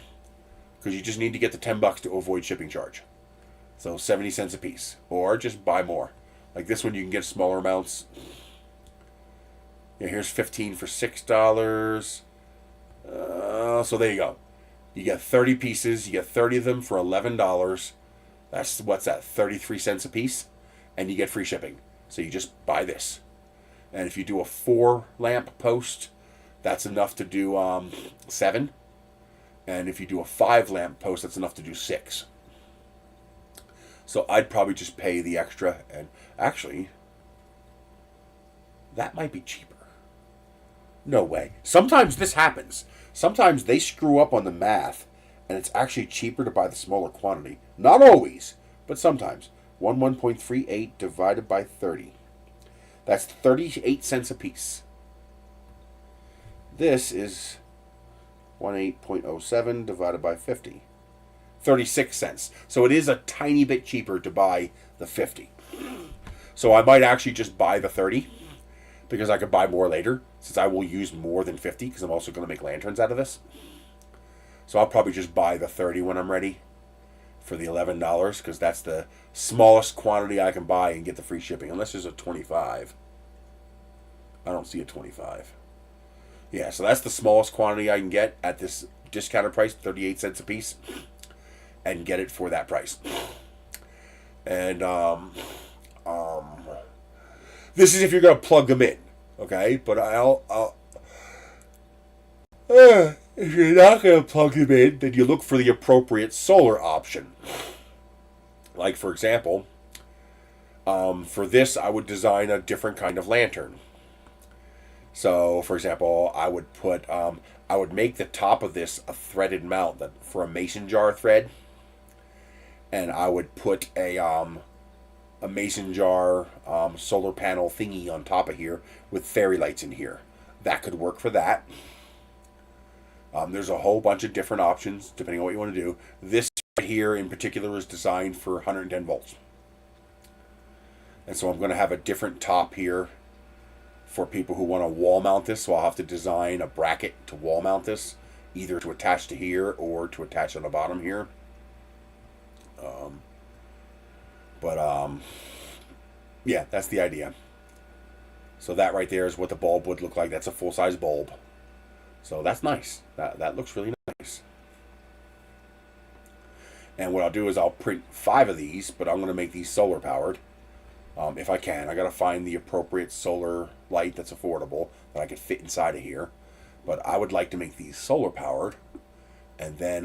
Because you just need to get the $10 to avoid shipping charge. So 70 cents a piece. Or just buy more. Like this one, you can get smaller amounts. Yeah, here's 15 for $6. So there you go. You get 30 pieces. You get 30 of them for $11. That's, what's that, 33 cents a piece? And you get free shipping. So you just buy this. And if you do a 4 lamp post, that's enough to do 7. And if you do a 5 lamp post, that's enough to do 6. So I'd probably just pay the extra. And actually, that might be cheaper. No way. Sometimes this happens. Sometimes they screw up on the math, and it's actually cheaper to buy the smaller quantity. Not always, but sometimes. 1.38 divided by 30. That's 38 cents a piece. This is 18.07 divided by 50. 36 cents. So it is a tiny bit cheaper to buy the 50. So I might actually just buy the 30 because I could buy more later, since I will use more than 50 because I'm also going to make lanterns out of this. So I'll probably just buy the 30 when I'm ready for the $11 because that's the smallest quantity I can buy and get the free shipping, unless there's a 25. I don't see a 25. Yeah, so that's the smallest quantity I can get at this discounted price, 38 cents a piece, and get it for that price. And this is if you're going to plug them in, okay? But if you're not going to plug them in, then you look for the appropriate solar option. Like, for example, for this, I would design a different kind of lantern. So, for example, I would make the top of this a threaded mount for a mason jar thread, and I would put a mason jar solar panel thingy on top of here with fairy lights in here. That could work for that. There's a whole bunch of different options depending on what you want to do. This right here in particular is designed for 110 volts. And so I'm going to have a different top here for people who want to wall mount this. So I'll have to design a bracket to wall mount this, either to attach to here or to attach on the bottom here. Yeah, that's the idea. So that right there is what the bulb would look like. That's a full-size bulb. So that's nice. That looks really nice. And what I'll do is I'll print 5 of these, but I'm going to make these solar powered. If I can. I got to find the appropriate solar light that's affordable that I could fit inside of here. But I would like to make these solar powered and then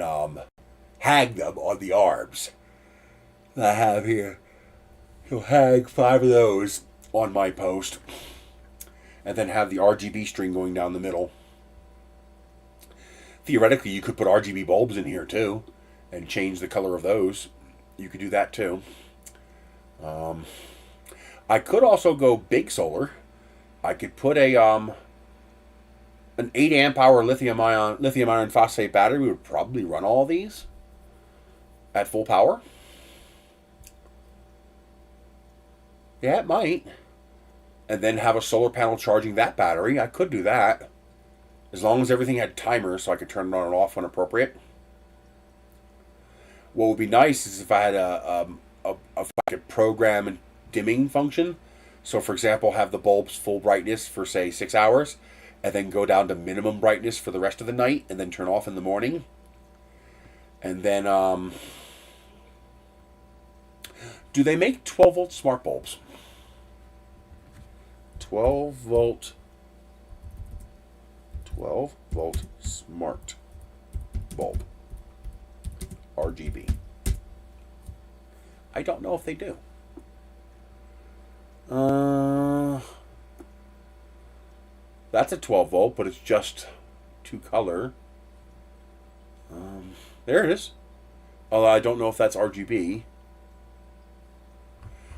hang them on the arms that I have here. So hang 5 of those on my post and then have the RGB string going down the middle. Theoretically, you could put RGB bulbs in here too and change the color of those. You could do that too. I could also go big solar. I could put a an 8 amp hour lithium iron phosphate battery. We would probably run all of these at full power. Yeah, it might. And then have a solar panel charging that battery. I could do that. As long as everything had timers so I could turn it on and off when appropriate. What would be nice is if I had if I could program a dimming function. So, for example, have the bulbs full brightness for, say, 6 hours, and then go down to minimum brightness for the rest of the night, and then turn off in the morning. And then, do they make 12-volt smart bulbs? 12-volt smart bulb. RGB. I don't know if they do. That's a 12 volt, but it's just 2 color. There it is. Although I don't know if that's RGB.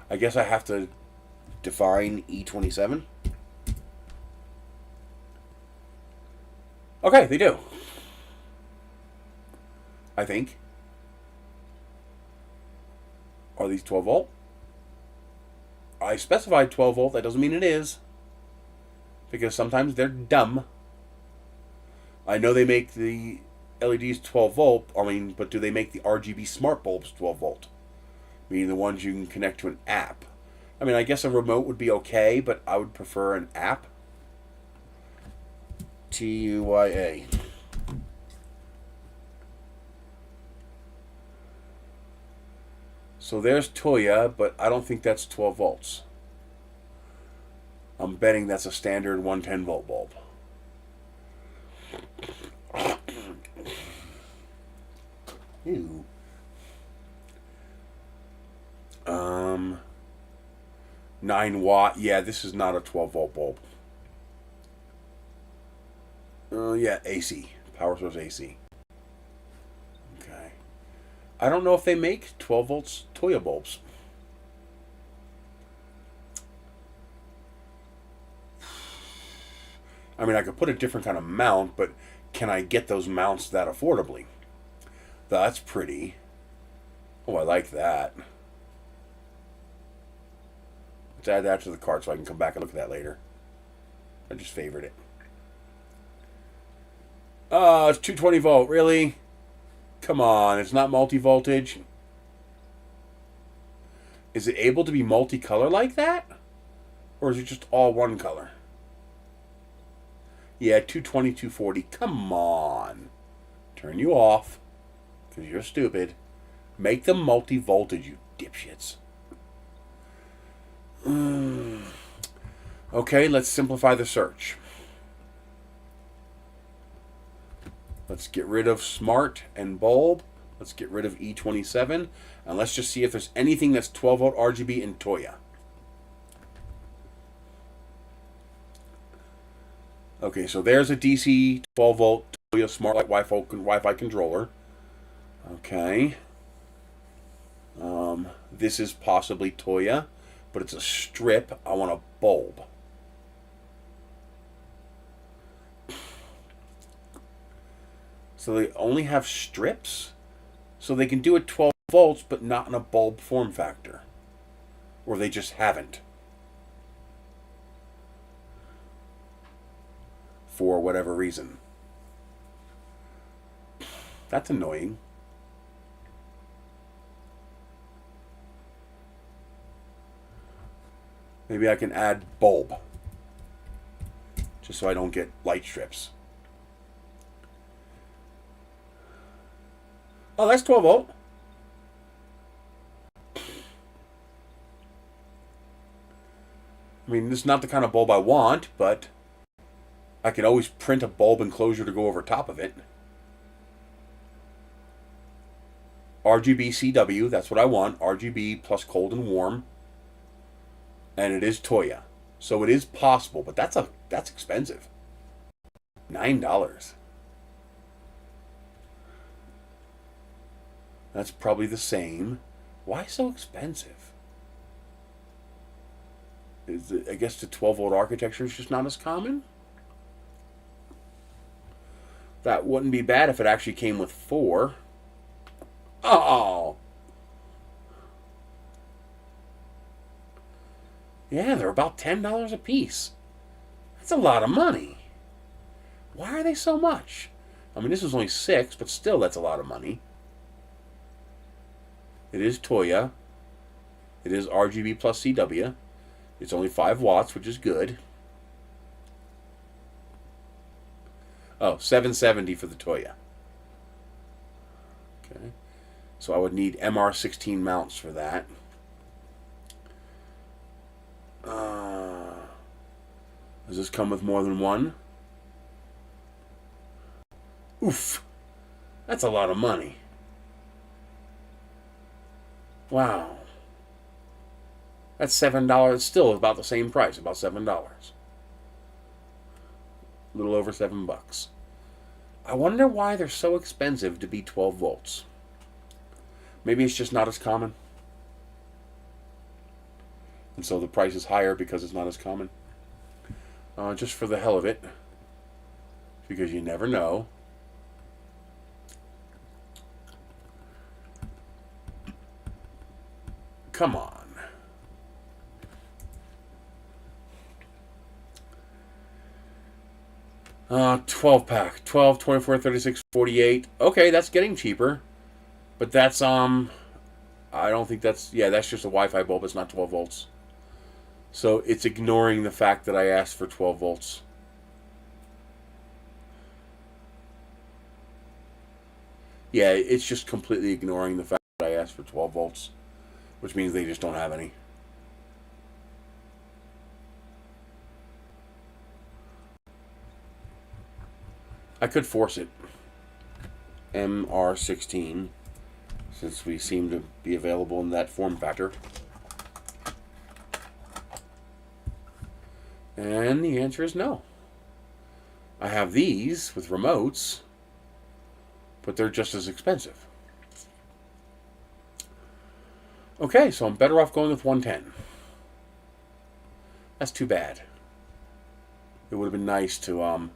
I guess I have to define E27. Okay, they do. I think. Are these 12 volt? I specified 12 volt. That doesn't mean it is. Because sometimes they're dumb. I know they make the LEDs 12 volt. But do they make the RGB smart bulbs 12 volt? Meaning the ones you can connect to an app. I guess a remote would be okay, but I would prefer an app. TUYA. So there's Toya, but I don't think that's 12 volts. I'm betting that's a standard 110 volt bulb. Ew. 9 watt. Yeah, this is not a 12 volt bulb. Yeah, AC. Power source AC. Okay. I don't know if they make 12 volts Toya bulbs. I could put a different kind of mount, but can I get those mounts that affordably? That's pretty. Oh, I like that. Let's add that to the cart so I can come back and look at that later. I just favored it. Oh, it's 220 volt. Really? Come on, it's not multi-voltage. Is it able to be multicolor like that? Or is it just all one color? Yeah, 220, 240. Come on. Turn you off. Because you're stupid. Make them multi-voltage, you dipshits. Okay, let's simplify the search. Let's get rid of smart and bulb. Let's get rid of E27. And let's just see if there's anything that's 12 volt RGB in Toya. Okay, so there's a DC 12 volt Toya Smart Light Wi-Fi controller. Okay. This is possibly Toya, but it's a strip. I want a bulb. So they only have strips? So they can do it 12 volts, but not in a bulb form factor. Or they just haven't. For whatever reason. That's annoying. Maybe I can add bulb. Just so I don't get light strips. Oh, that's 12 volt. I mean, this is not the kind of bulb I want, but I can always print a bulb enclosure to go over top of it. RGB CW, that's what I want. RGB plus cold and warm. And it is Toya. So it is possible, but that's expensive. $9. That's probably the same. Why so expensive? I guess the 12-volt architecture is just not as common? That wouldn't be bad if it actually came with 4. Oh! Yeah, they're about $10 a piece. That's a lot of money. Why are they so much? I mean, this was only 6, but still that's a lot of money. It is Toya. It is RGB plus CW. It's only 5 watts, which is good. Oh, $770 for the Toya. Okay. So I would need MR16 mounts for that. Does this come with more than one? Oof. That's a lot of money. Wow. That's $7. It's still about the same price, about $7. A little over $7. I wonder why they're so expensive to be 12 volts. Maybe it's just not as common. And so the price is higher because it's not as common. Just for the hell of it. Because you never know. Come on. Uh, 12 pack. 12, 24, 36, 48. Okay, that's getting cheaper. But that's, I don't think that's, yeah, that's just a Wi-Fi bulb. It's not 12 volts. So it's ignoring the fact that I asked for 12 volts. Yeah, it's just completely ignoring the fact that I asked for 12 volts. Which means they just don't have any. I could force it. MR16. Since we seem to be available in that form factor. And the answer is no. I have these with remotes, but they're just as expensive. Okay, so I'm better off going with 110. That's too bad. It would have been nice to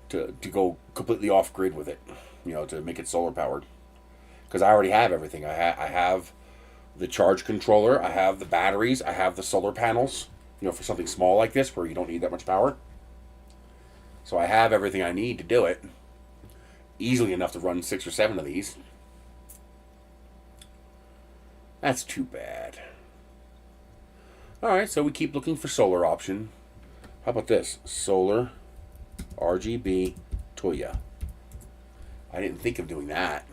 go completely off grid with it, you know, to make it solar powered. Because I already have everything. I have the charge controller, I have the batteries, I have the solar panels, you know, for something small like this where you don't need that much power. So I have everything I need to do it. Easily enough to run 6 or 7 of these. That's too bad. Alright, so we keep looking for solar option. How about this? Solar, RGB, Toya. I didn't think of doing that.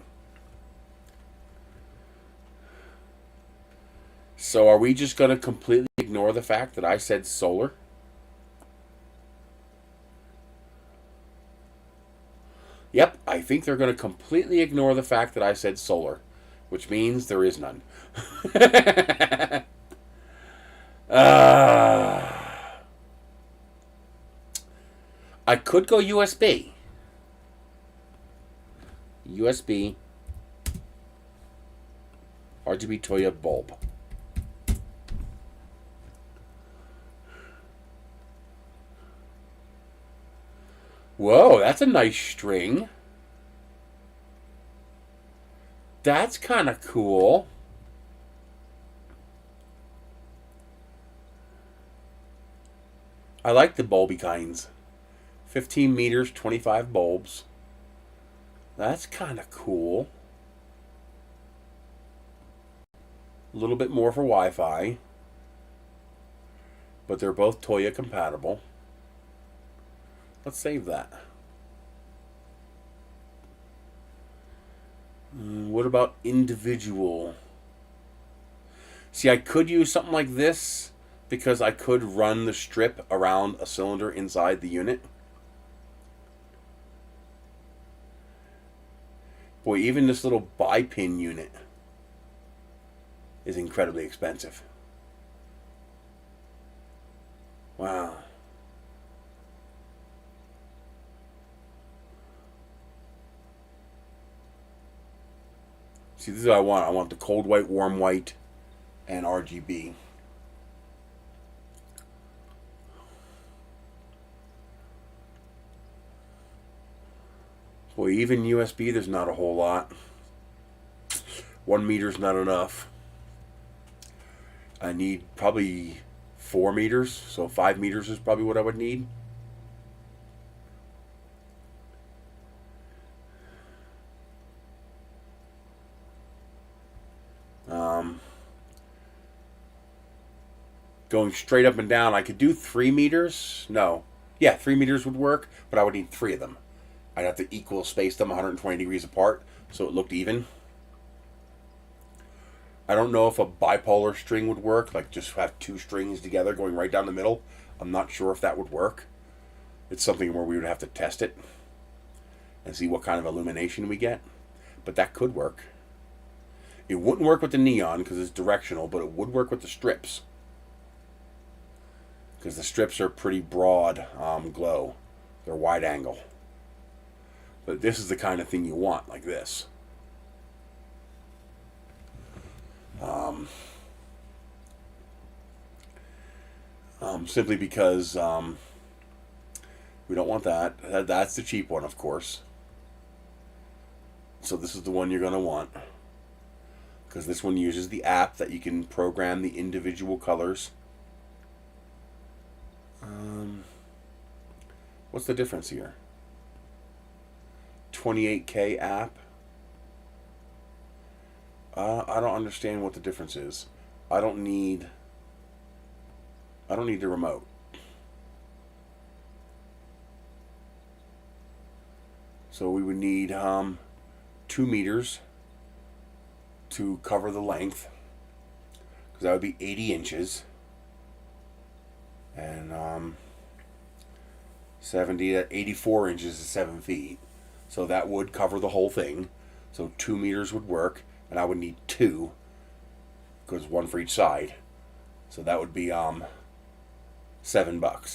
So are we just going to completely ignore the fact that I said solar? Yep, I think they're going to completely ignore the fact that I said solar, which means there is none. I could go USB. USB RGB Toya bulb. Whoa, that's a nice string. That's kind of cool. I like the bulby kinds. 15 meters, 25 bulbs. That's kind of cool. A little bit more for Wi-Fi. But they're both Toya compatible. Let's save that. What about individual? See, I could use something like this because I could run the strip around a cylinder inside the unit. Boy, even this little bi-pin unit is incredibly expensive. Wow. See, this is what I want. I want the cold white, warm white, and RGB. Boy, even USB, there's not a whole lot. 1 meter's not enough. I need probably 4 meters, so 5 meters is probably what I would need. Going straight up and down, I could do 3 meters. No. Yeah, 3 meters would work, but I would need 3 of them. I'd have to equal space them 120 degrees apart so it looked even. I don't know if a bipolar string would work, like just have 2 strings together going right down the middle. I'm not sure if that would work. It's something where we would have to test it and see what kind of illumination we get. But that could work. It wouldn't work with the neon because it's directional, but it would work with the strips. Because the strips are pretty broad glow. They're wide angle. But this is the kind of thing you want, like this. Simply because we don't want that. That's the cheap one, of course. So this is the one you're going to want. Because this one uses the app that you can program the individual colors. What's the difference here? 28K app. I don't understand what the difference is. I don't need the remote. So we would need 2 meters to cover the length, because that would be 80 inches. And 70 to 84 inches is 7 feet. So that would cover the whole thing. So 2 meters would work, and I would need 2, because 1 for each side. So that would be $7.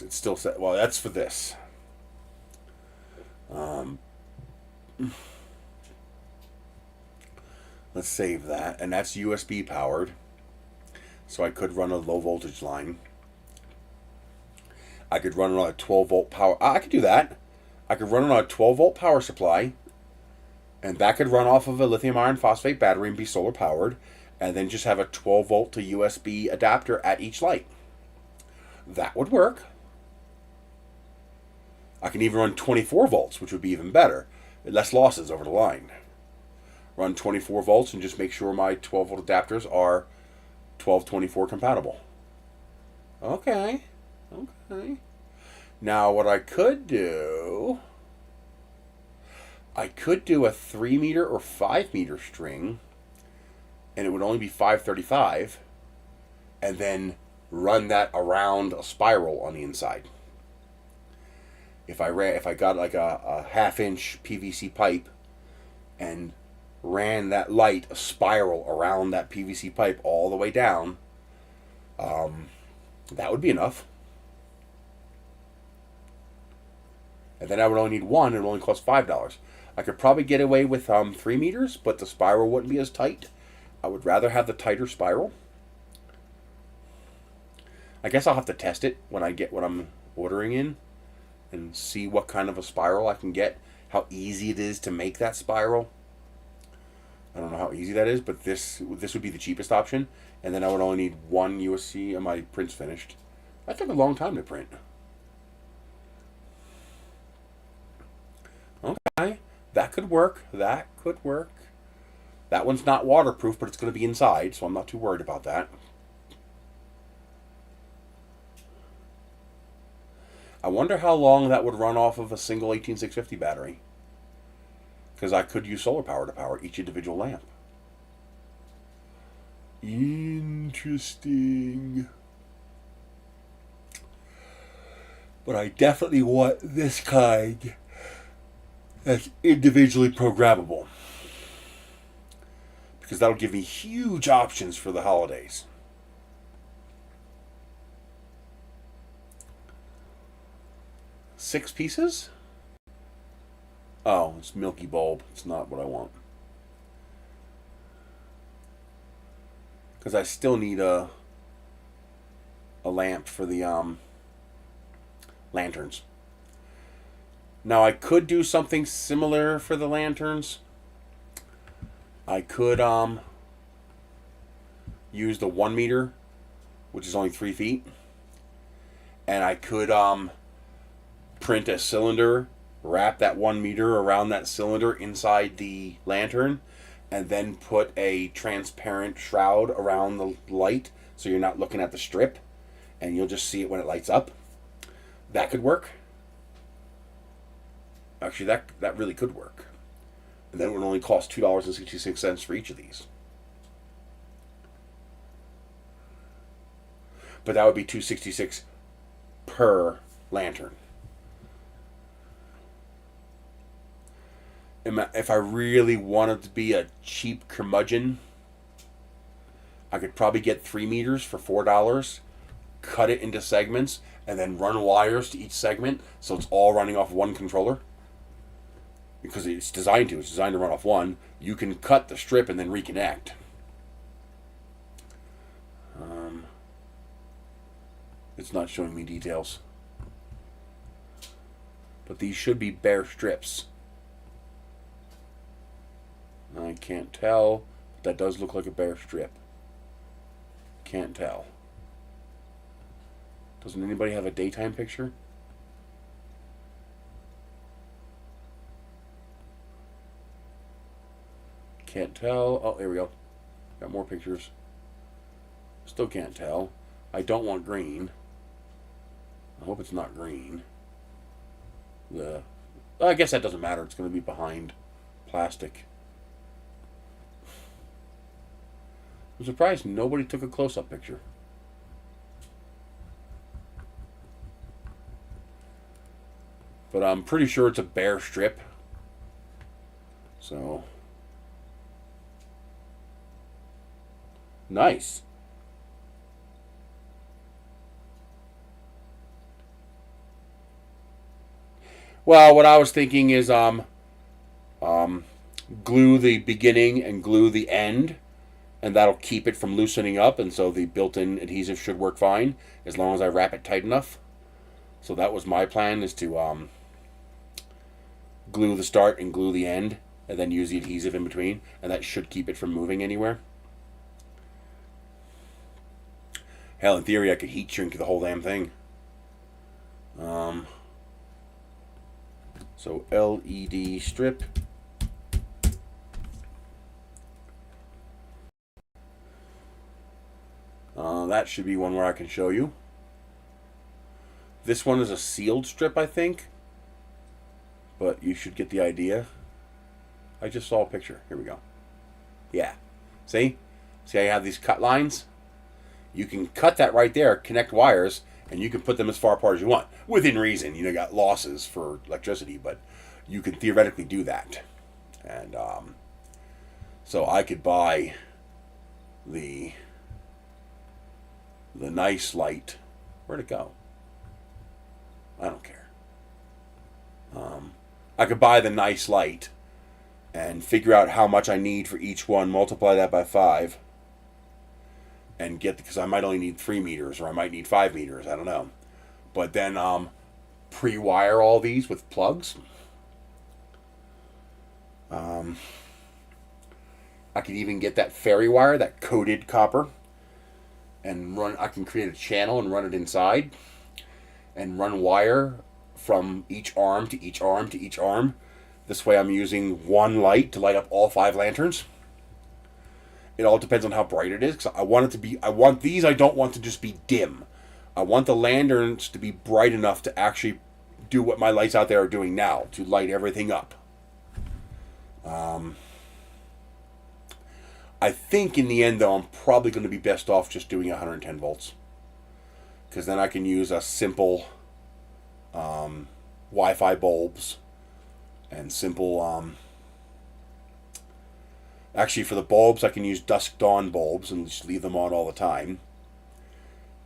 It's still well. That's for this. Let's save that, and that's USB powered. So I could run a low voltage line. I could run it on a 12 volt power. I could do that. I could run it on a 12 volt power supply, and that could run off of a lithium iron phosphate battery and be solar powered, and then just have a 12 volt to USB adapter at each light. That would work. I can even run 24 volts, which would be even better. Less losses over the line. Run 24 volts and just make sure my 12 volt adapters are 1224 compatible. Okay. Now what I could do, I could do a 3 meter or 5 meter string, and it would only be 535, and then run that around a spiral on the inside. If I got like a 1/2 inch PVC pipe and ran that light a spiral around that PVC pipe all the way down, that would be enough. And then I would only need 1, and it would only cost $5. I could probably get away with 3 meters, but the spiral wouldn't be as tight. I would rather have the tighter spiral. I guess I'll have to test it when I get what I'm ordering in and see what kind of a spiral I can get, how easy it is to make that spiral. I don't know how easy that is, but this would be the cheapest option, and then I would only need 1 USC, and my print's finished. That took a long time to print. Okay, that could work. That could work. That one's not waterproof, but it's going to be inside, so I'm not too worried about that. I wonder how long that would run off of a single 18650 battery. Because I could use solar power to power each individual lamp. Interesting. But I definitely want this kind that's individually programmable, because that'll give me huge options for the holidays. Six pieces? Oh, it's milky bulb. It's not what I want. Because I still need a lamp for the lanterns. Now I could do something similar for the lanterns. I could use the 1 meter, which is only 3 feet, and I could print a cylinder, wrap that 1 meter around that cylinder inside the lantern, and then put a transparent shroud around the light so you're not looking at the strip and you'll just see it when it lights up. That could work. Actually, that really could work. And then it would only cost $2.66 for each of these. But that would be $2.66 per lantern. If I really wanted to be a cheap curmudgeon, I could probably get 3 meters for $4, cut it into segments, and then run wires to each segment so it's all running off one controller. Because it's designed to. It's designed to run off one. You can cut the strip and then reconnect. It's not showing me details. But these should be bare strips. I can't tell. That does look like a bare strip. Can't tell. Doesn't anybody have a daytime picture? Can't tell. Oh, there we go. Got more pictures. Still can't tell. I don't want green. I hope it's not green. I guess that doesn't matter. It's going to be behind plastic. I'm surprised nobody took a close-up picture. But I'm pretty sure it's a bare strip. So... nice. Well, what I was thinking is glue the beginning and glue the end, and that'll keep it from loosening up, and so the built-in adhesive should work fine as long as I wrap it tight enough. So that was my plan, is to glue the start and glue the end, and then use the adhesive in between, and that should keep it from moving anywhere. Hell, in theory, I could heat shrink the whole damn thing. So LED strip. That should be one where I can show you. This one is a sealed strip, I think. But you should get the idea. I just saw a picture. Here we go. Yeah. See? See how you have these cut lines? You can cut that right there, connect wires, and you can put them as far apart as you want. Within reason. You know, you got losses for electricity, but you can theoretically do that. And so I could buy the nice light. Where'd it go? I don't care. I could buy the nice light and figure out how much I need for each one, multiply that by 5, and get, because I might only need 3 meters, or I might need 5 meters, I don't know. But then pre-wire all these with plugs. I could even get that fairy wire, that coated copper, and run. I can create a channel and run it inside, and run wire from each arm to each arm to each arm. This way I'm using one light to light up all 5 lanterns. It all depends on how bright it is, because I want it to be, I don't want to just be dim. I want the lanterns to be bright enough to actually do what my lights out there are doing now, to light everything up. I think in the end, though, I'm probably going to be best off just doing 110 volts. Because then I can use a simple Wi-Fi bulbs, and simple. Actually, for the bulbs, I can use dusk dawn bulbs and just leave them on all the time.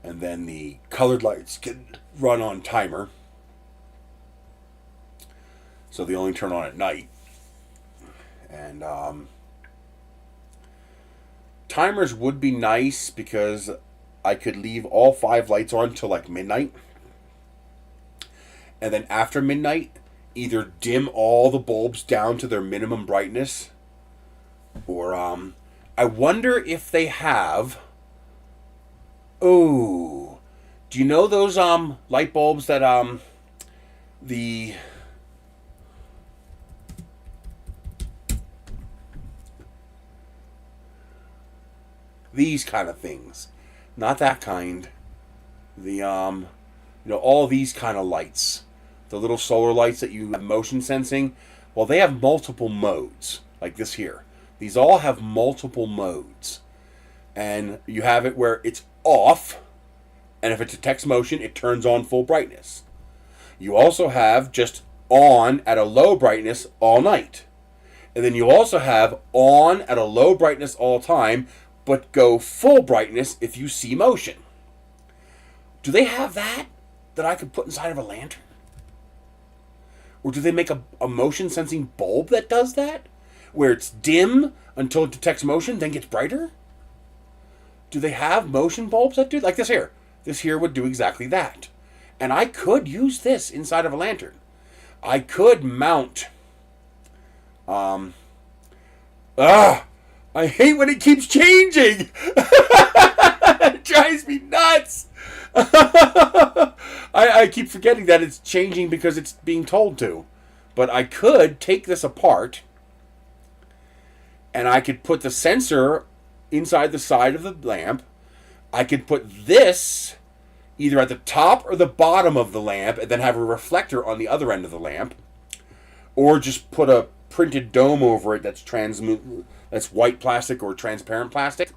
And then the colored lights can run on timer, so they only turn on at night. And timers would be nice because I could leave all 5 lights on till like midnight, and then after midnight either dim all the bulbs down to their minimum brightness, or I wonder if they have, oh, do you know those light bulbs that these kind of things, not that kind, the all these kind of lights, the little solar lights that you have motion sensing, well, they have multiple modes, like this here. These all have multiple modes, and you have it where it's off, and if it detects motion, it turns on full brightness. You also have just on at a low brightness all night, and then you also have on at a low brightness all time, but go full brightness if you see motion. Do they have that I could put inside of a lantern? Or do they make a motion sensing bulb that does that? Where it's dim until it detects motion, then gets brighter? Do they have motion bulbs that do like this here? This here would do exactly that. And I could use this inside of a lantern. I could mount I hate when it keeps changing. It drives me nuts. I keep forgetting that it's changing because it's being told to. But I could take this apart, and I could put the sensor inside the side of the lamp. I could put this either at the top or the bottom of the lamp and then have a reflector on the other end of the lamp. Or just put a printed dome over it that's white plastic or transparent plastic,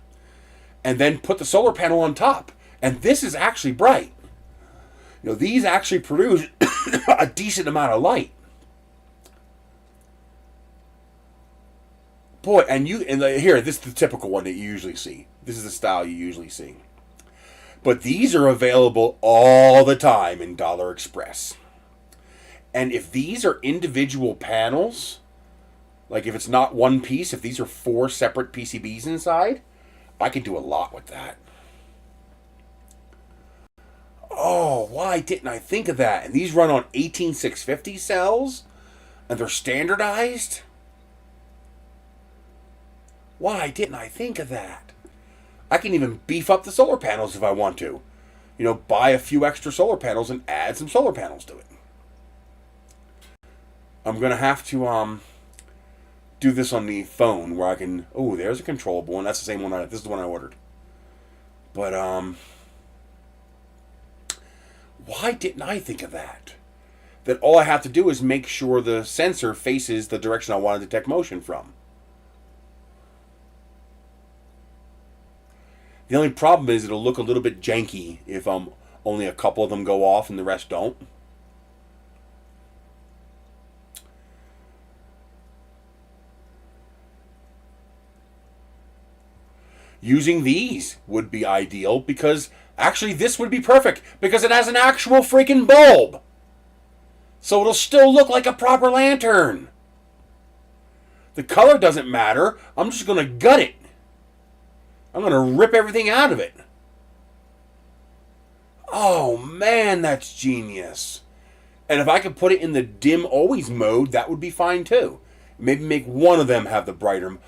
and then put the solar panel on top. And this is actually bright. These actually produce a decent amount of light. Boy, here, this is the typical one that you usually see. This is the style you usually see. But these are available all the time in Dollar Express. And if these are individual panels, like if it's not one piece, if these are 4 separate PCBs inside, I can do a lot with that. Oh, why didn't I think of that? And these run on 18650 cells, and they're standardized? Why didn't I think of that? I can even beef up the solar panels if I want to. Buy a few extra solar panels and add some solar panels to it. I'm going to have to do this on the phone where I can... Oh, there's a controllable one. That's the same one. This is the one I ordered. But, why didn't I think of that? That all I have to do is make sure the sensor faces the direction I want to detect motion from. The only problem is it'll look a little bit janky if only a couple of them go off and the rest don't. Using these would be ideal because actually this would be perfect because it has an actual freaking bulb. So it'll still look like a proper lantern. The color doesn't matter. I'm just going to gut it. I'm going to rip everything out of it. Oh man, that's genius. And if I could put it in the dim always mode, that would be fine too. Maybe make one of them have the brighter.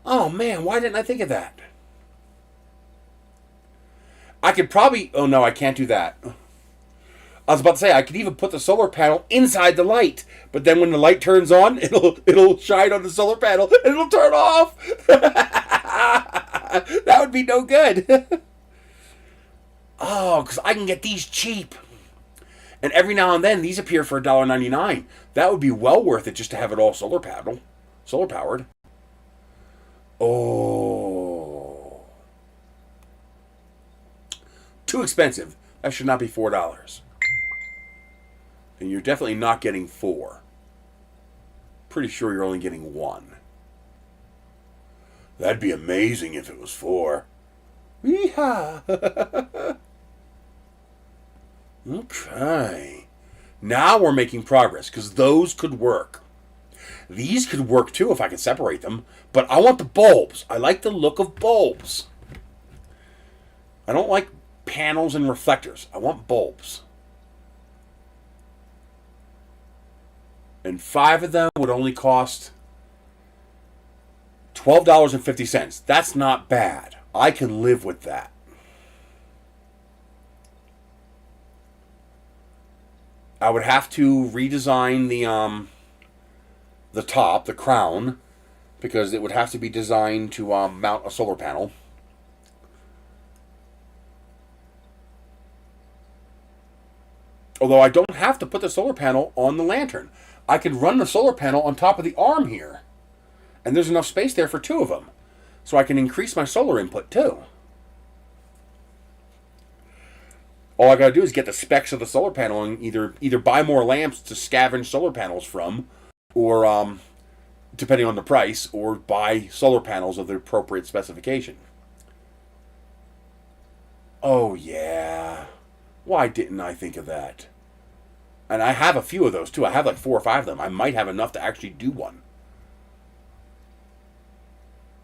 Oh man, why didn't I think of that? I could probably... Oh no, I can't do that. I was about to say, I could even put the solar panel inside the light. But then when the light turns on, it'll shine on the solar panel and it'll turn off. That would be no good. Oh, because I can get these cheap. And every now and then, these appear for $1.99. That would be well worth it just to have it all solar powered. Oh. Too expensive. That should not be $4. And you're definitely not getting 4. Pretty sure you're only getting 1. That'd be amazing if it was 4. Yeehaw! Okay. Now we're making progress, because those could work. These could work too if I could separate them, but I want the bulbs. I like the look of bulbs. I don't like panels and reflectors. I want bulbs. And 5 of them would only cost $12.50. That's not bad. I can live with that. I would have to redesign the top, the crown, because it would have to be designed to mount a solar panel. Although I don't have to put the solar panel on the lantern. I could run the solar panel on top of the arm here. And there's enough space there for 2 of them. So I can increase my solar input too. All I gotta do is get the specs of the solar panel and either buy more lamps to scavenge solar panels from, or depending on the price, or buy solar panels of the appropriate specification. Oh yeah. Why didn't I think of that? And I have a few of those too. I have like 4 or 5 of them. I might have enough to actually do one.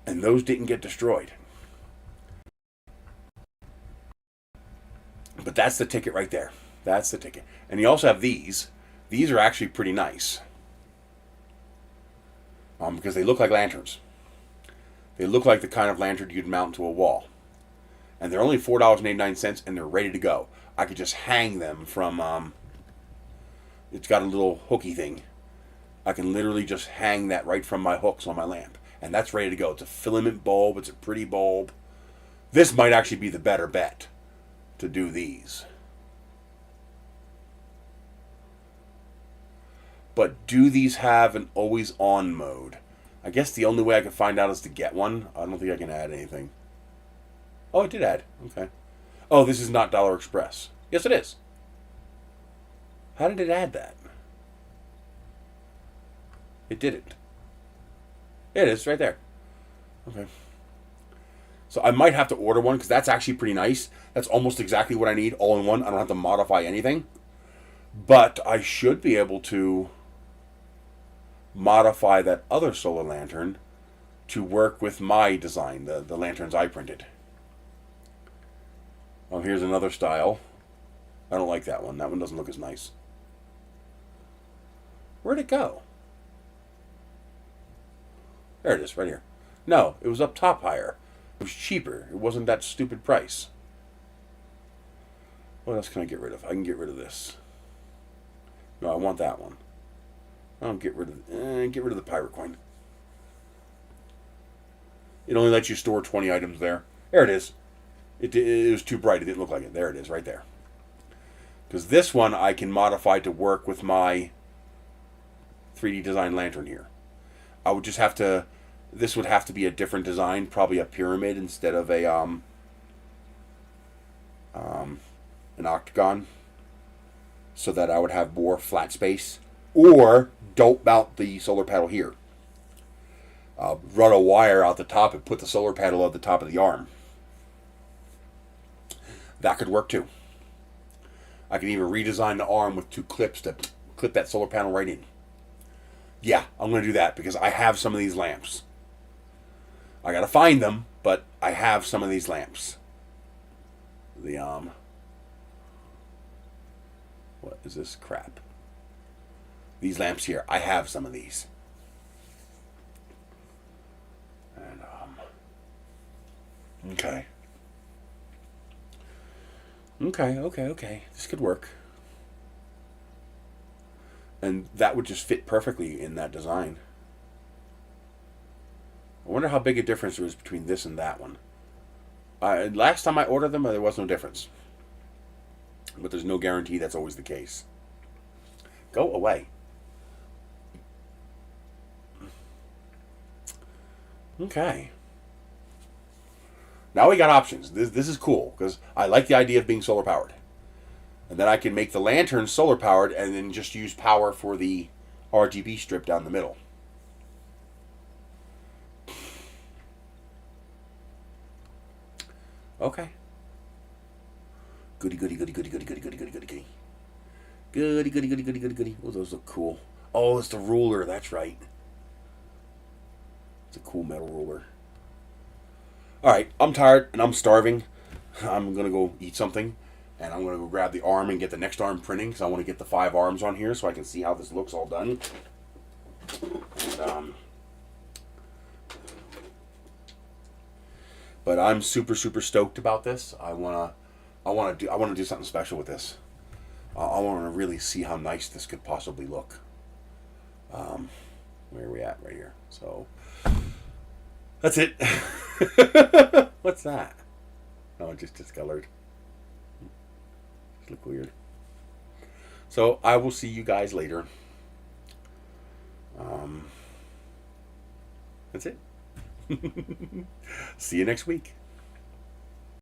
And those didn't get destroyed. But that's the ticket right there. That's the ticket. And you also have these. These are actually pretty nice. Because they look like lanterns. They look like the kind of lantern you'd mount to a wall. And they're only $4.89 and they're ready to go. I could just hang them from... it's got a little hooky thing. I can literally just hang that right from my hooks on my lamp. And that's ready to go. It's a filament bulb. It's a pretty bulb. This might actually be the better bet to do these. But do these have an always on mode? I guess the only way I can find out is to get one. I don't think I can add anything. Oh, it did add. Okay. Oh, this is not AliExpress. Yes, it is. How did it add that? It didn't. It is right there. Okay. So I might have to order one because that's actually pretty nice. That's almost exactly what I need, all in one. I don't have to modify anything. But I should be able to modify that other solar lantern to work with my design, the lanterns I printed. Oh, here's another style. I don't like that one. That one doesn't look as nice. Where'd it go? There it is, right here. No, it was up top higher. It was cheaper. It wasn't that stupid price. What else can I get rid of? I can get rid of this. No, I want that one. I'll get rid of the pirate coin. It only lets you store 20 items there. There it is. It was too bright. It didn't look like it. There it is, right there. Because this one I can modify to work with my 3D design lantern here. I would just have to... This would have to be a different design, probably a pyramid instead of a an octagon, so that I would have more flat space. Or don't mount the solar panel here. Run a wire out the top and put the solar panel at the top of the arm. That could work too. I can even redesign the arm with 2 clips to clip that solar panel right in. Yeah, I'm going to do that because I have some of these lamps. I got to find them, but I have some of these lamps. What is this crap? These lamps here, I have some of these. And, okay. Okay. This could work. And that would just fit perfectly in that design. I wonder how big a difference there is between this and that one. Last time I ordered them, there was no difference. But there's no guarantee that's always the case. Go away. Okay. Now we got options. This is cool, because I like the idea of being solar powered. And then I can make the lantern solar powered and then just use power for the RGB strip down the middle. Okay. Goody, goody, goody, goody, goody, goody, goody, goody, goody, goody. Goody, goody, goody, goody, goody, goody. Oh, those look cool. Oh, it's the ruler. That's right. It's a cool metal ruler. All right, I'm tired and I'm starving. I'm going to go eat something. And I'm going to go grab the arm and get the next arm printing because I want to get the 5 arms on here so I can see how this looks all done. And, but I'm super stoked about this. I want to do something special with this. I want to really see how nice this could possibly look. Where are we at? Right here. So that's it. What's that? Oh, it just discolored. Look weird. So I will see you guys later. That's it. See you next week.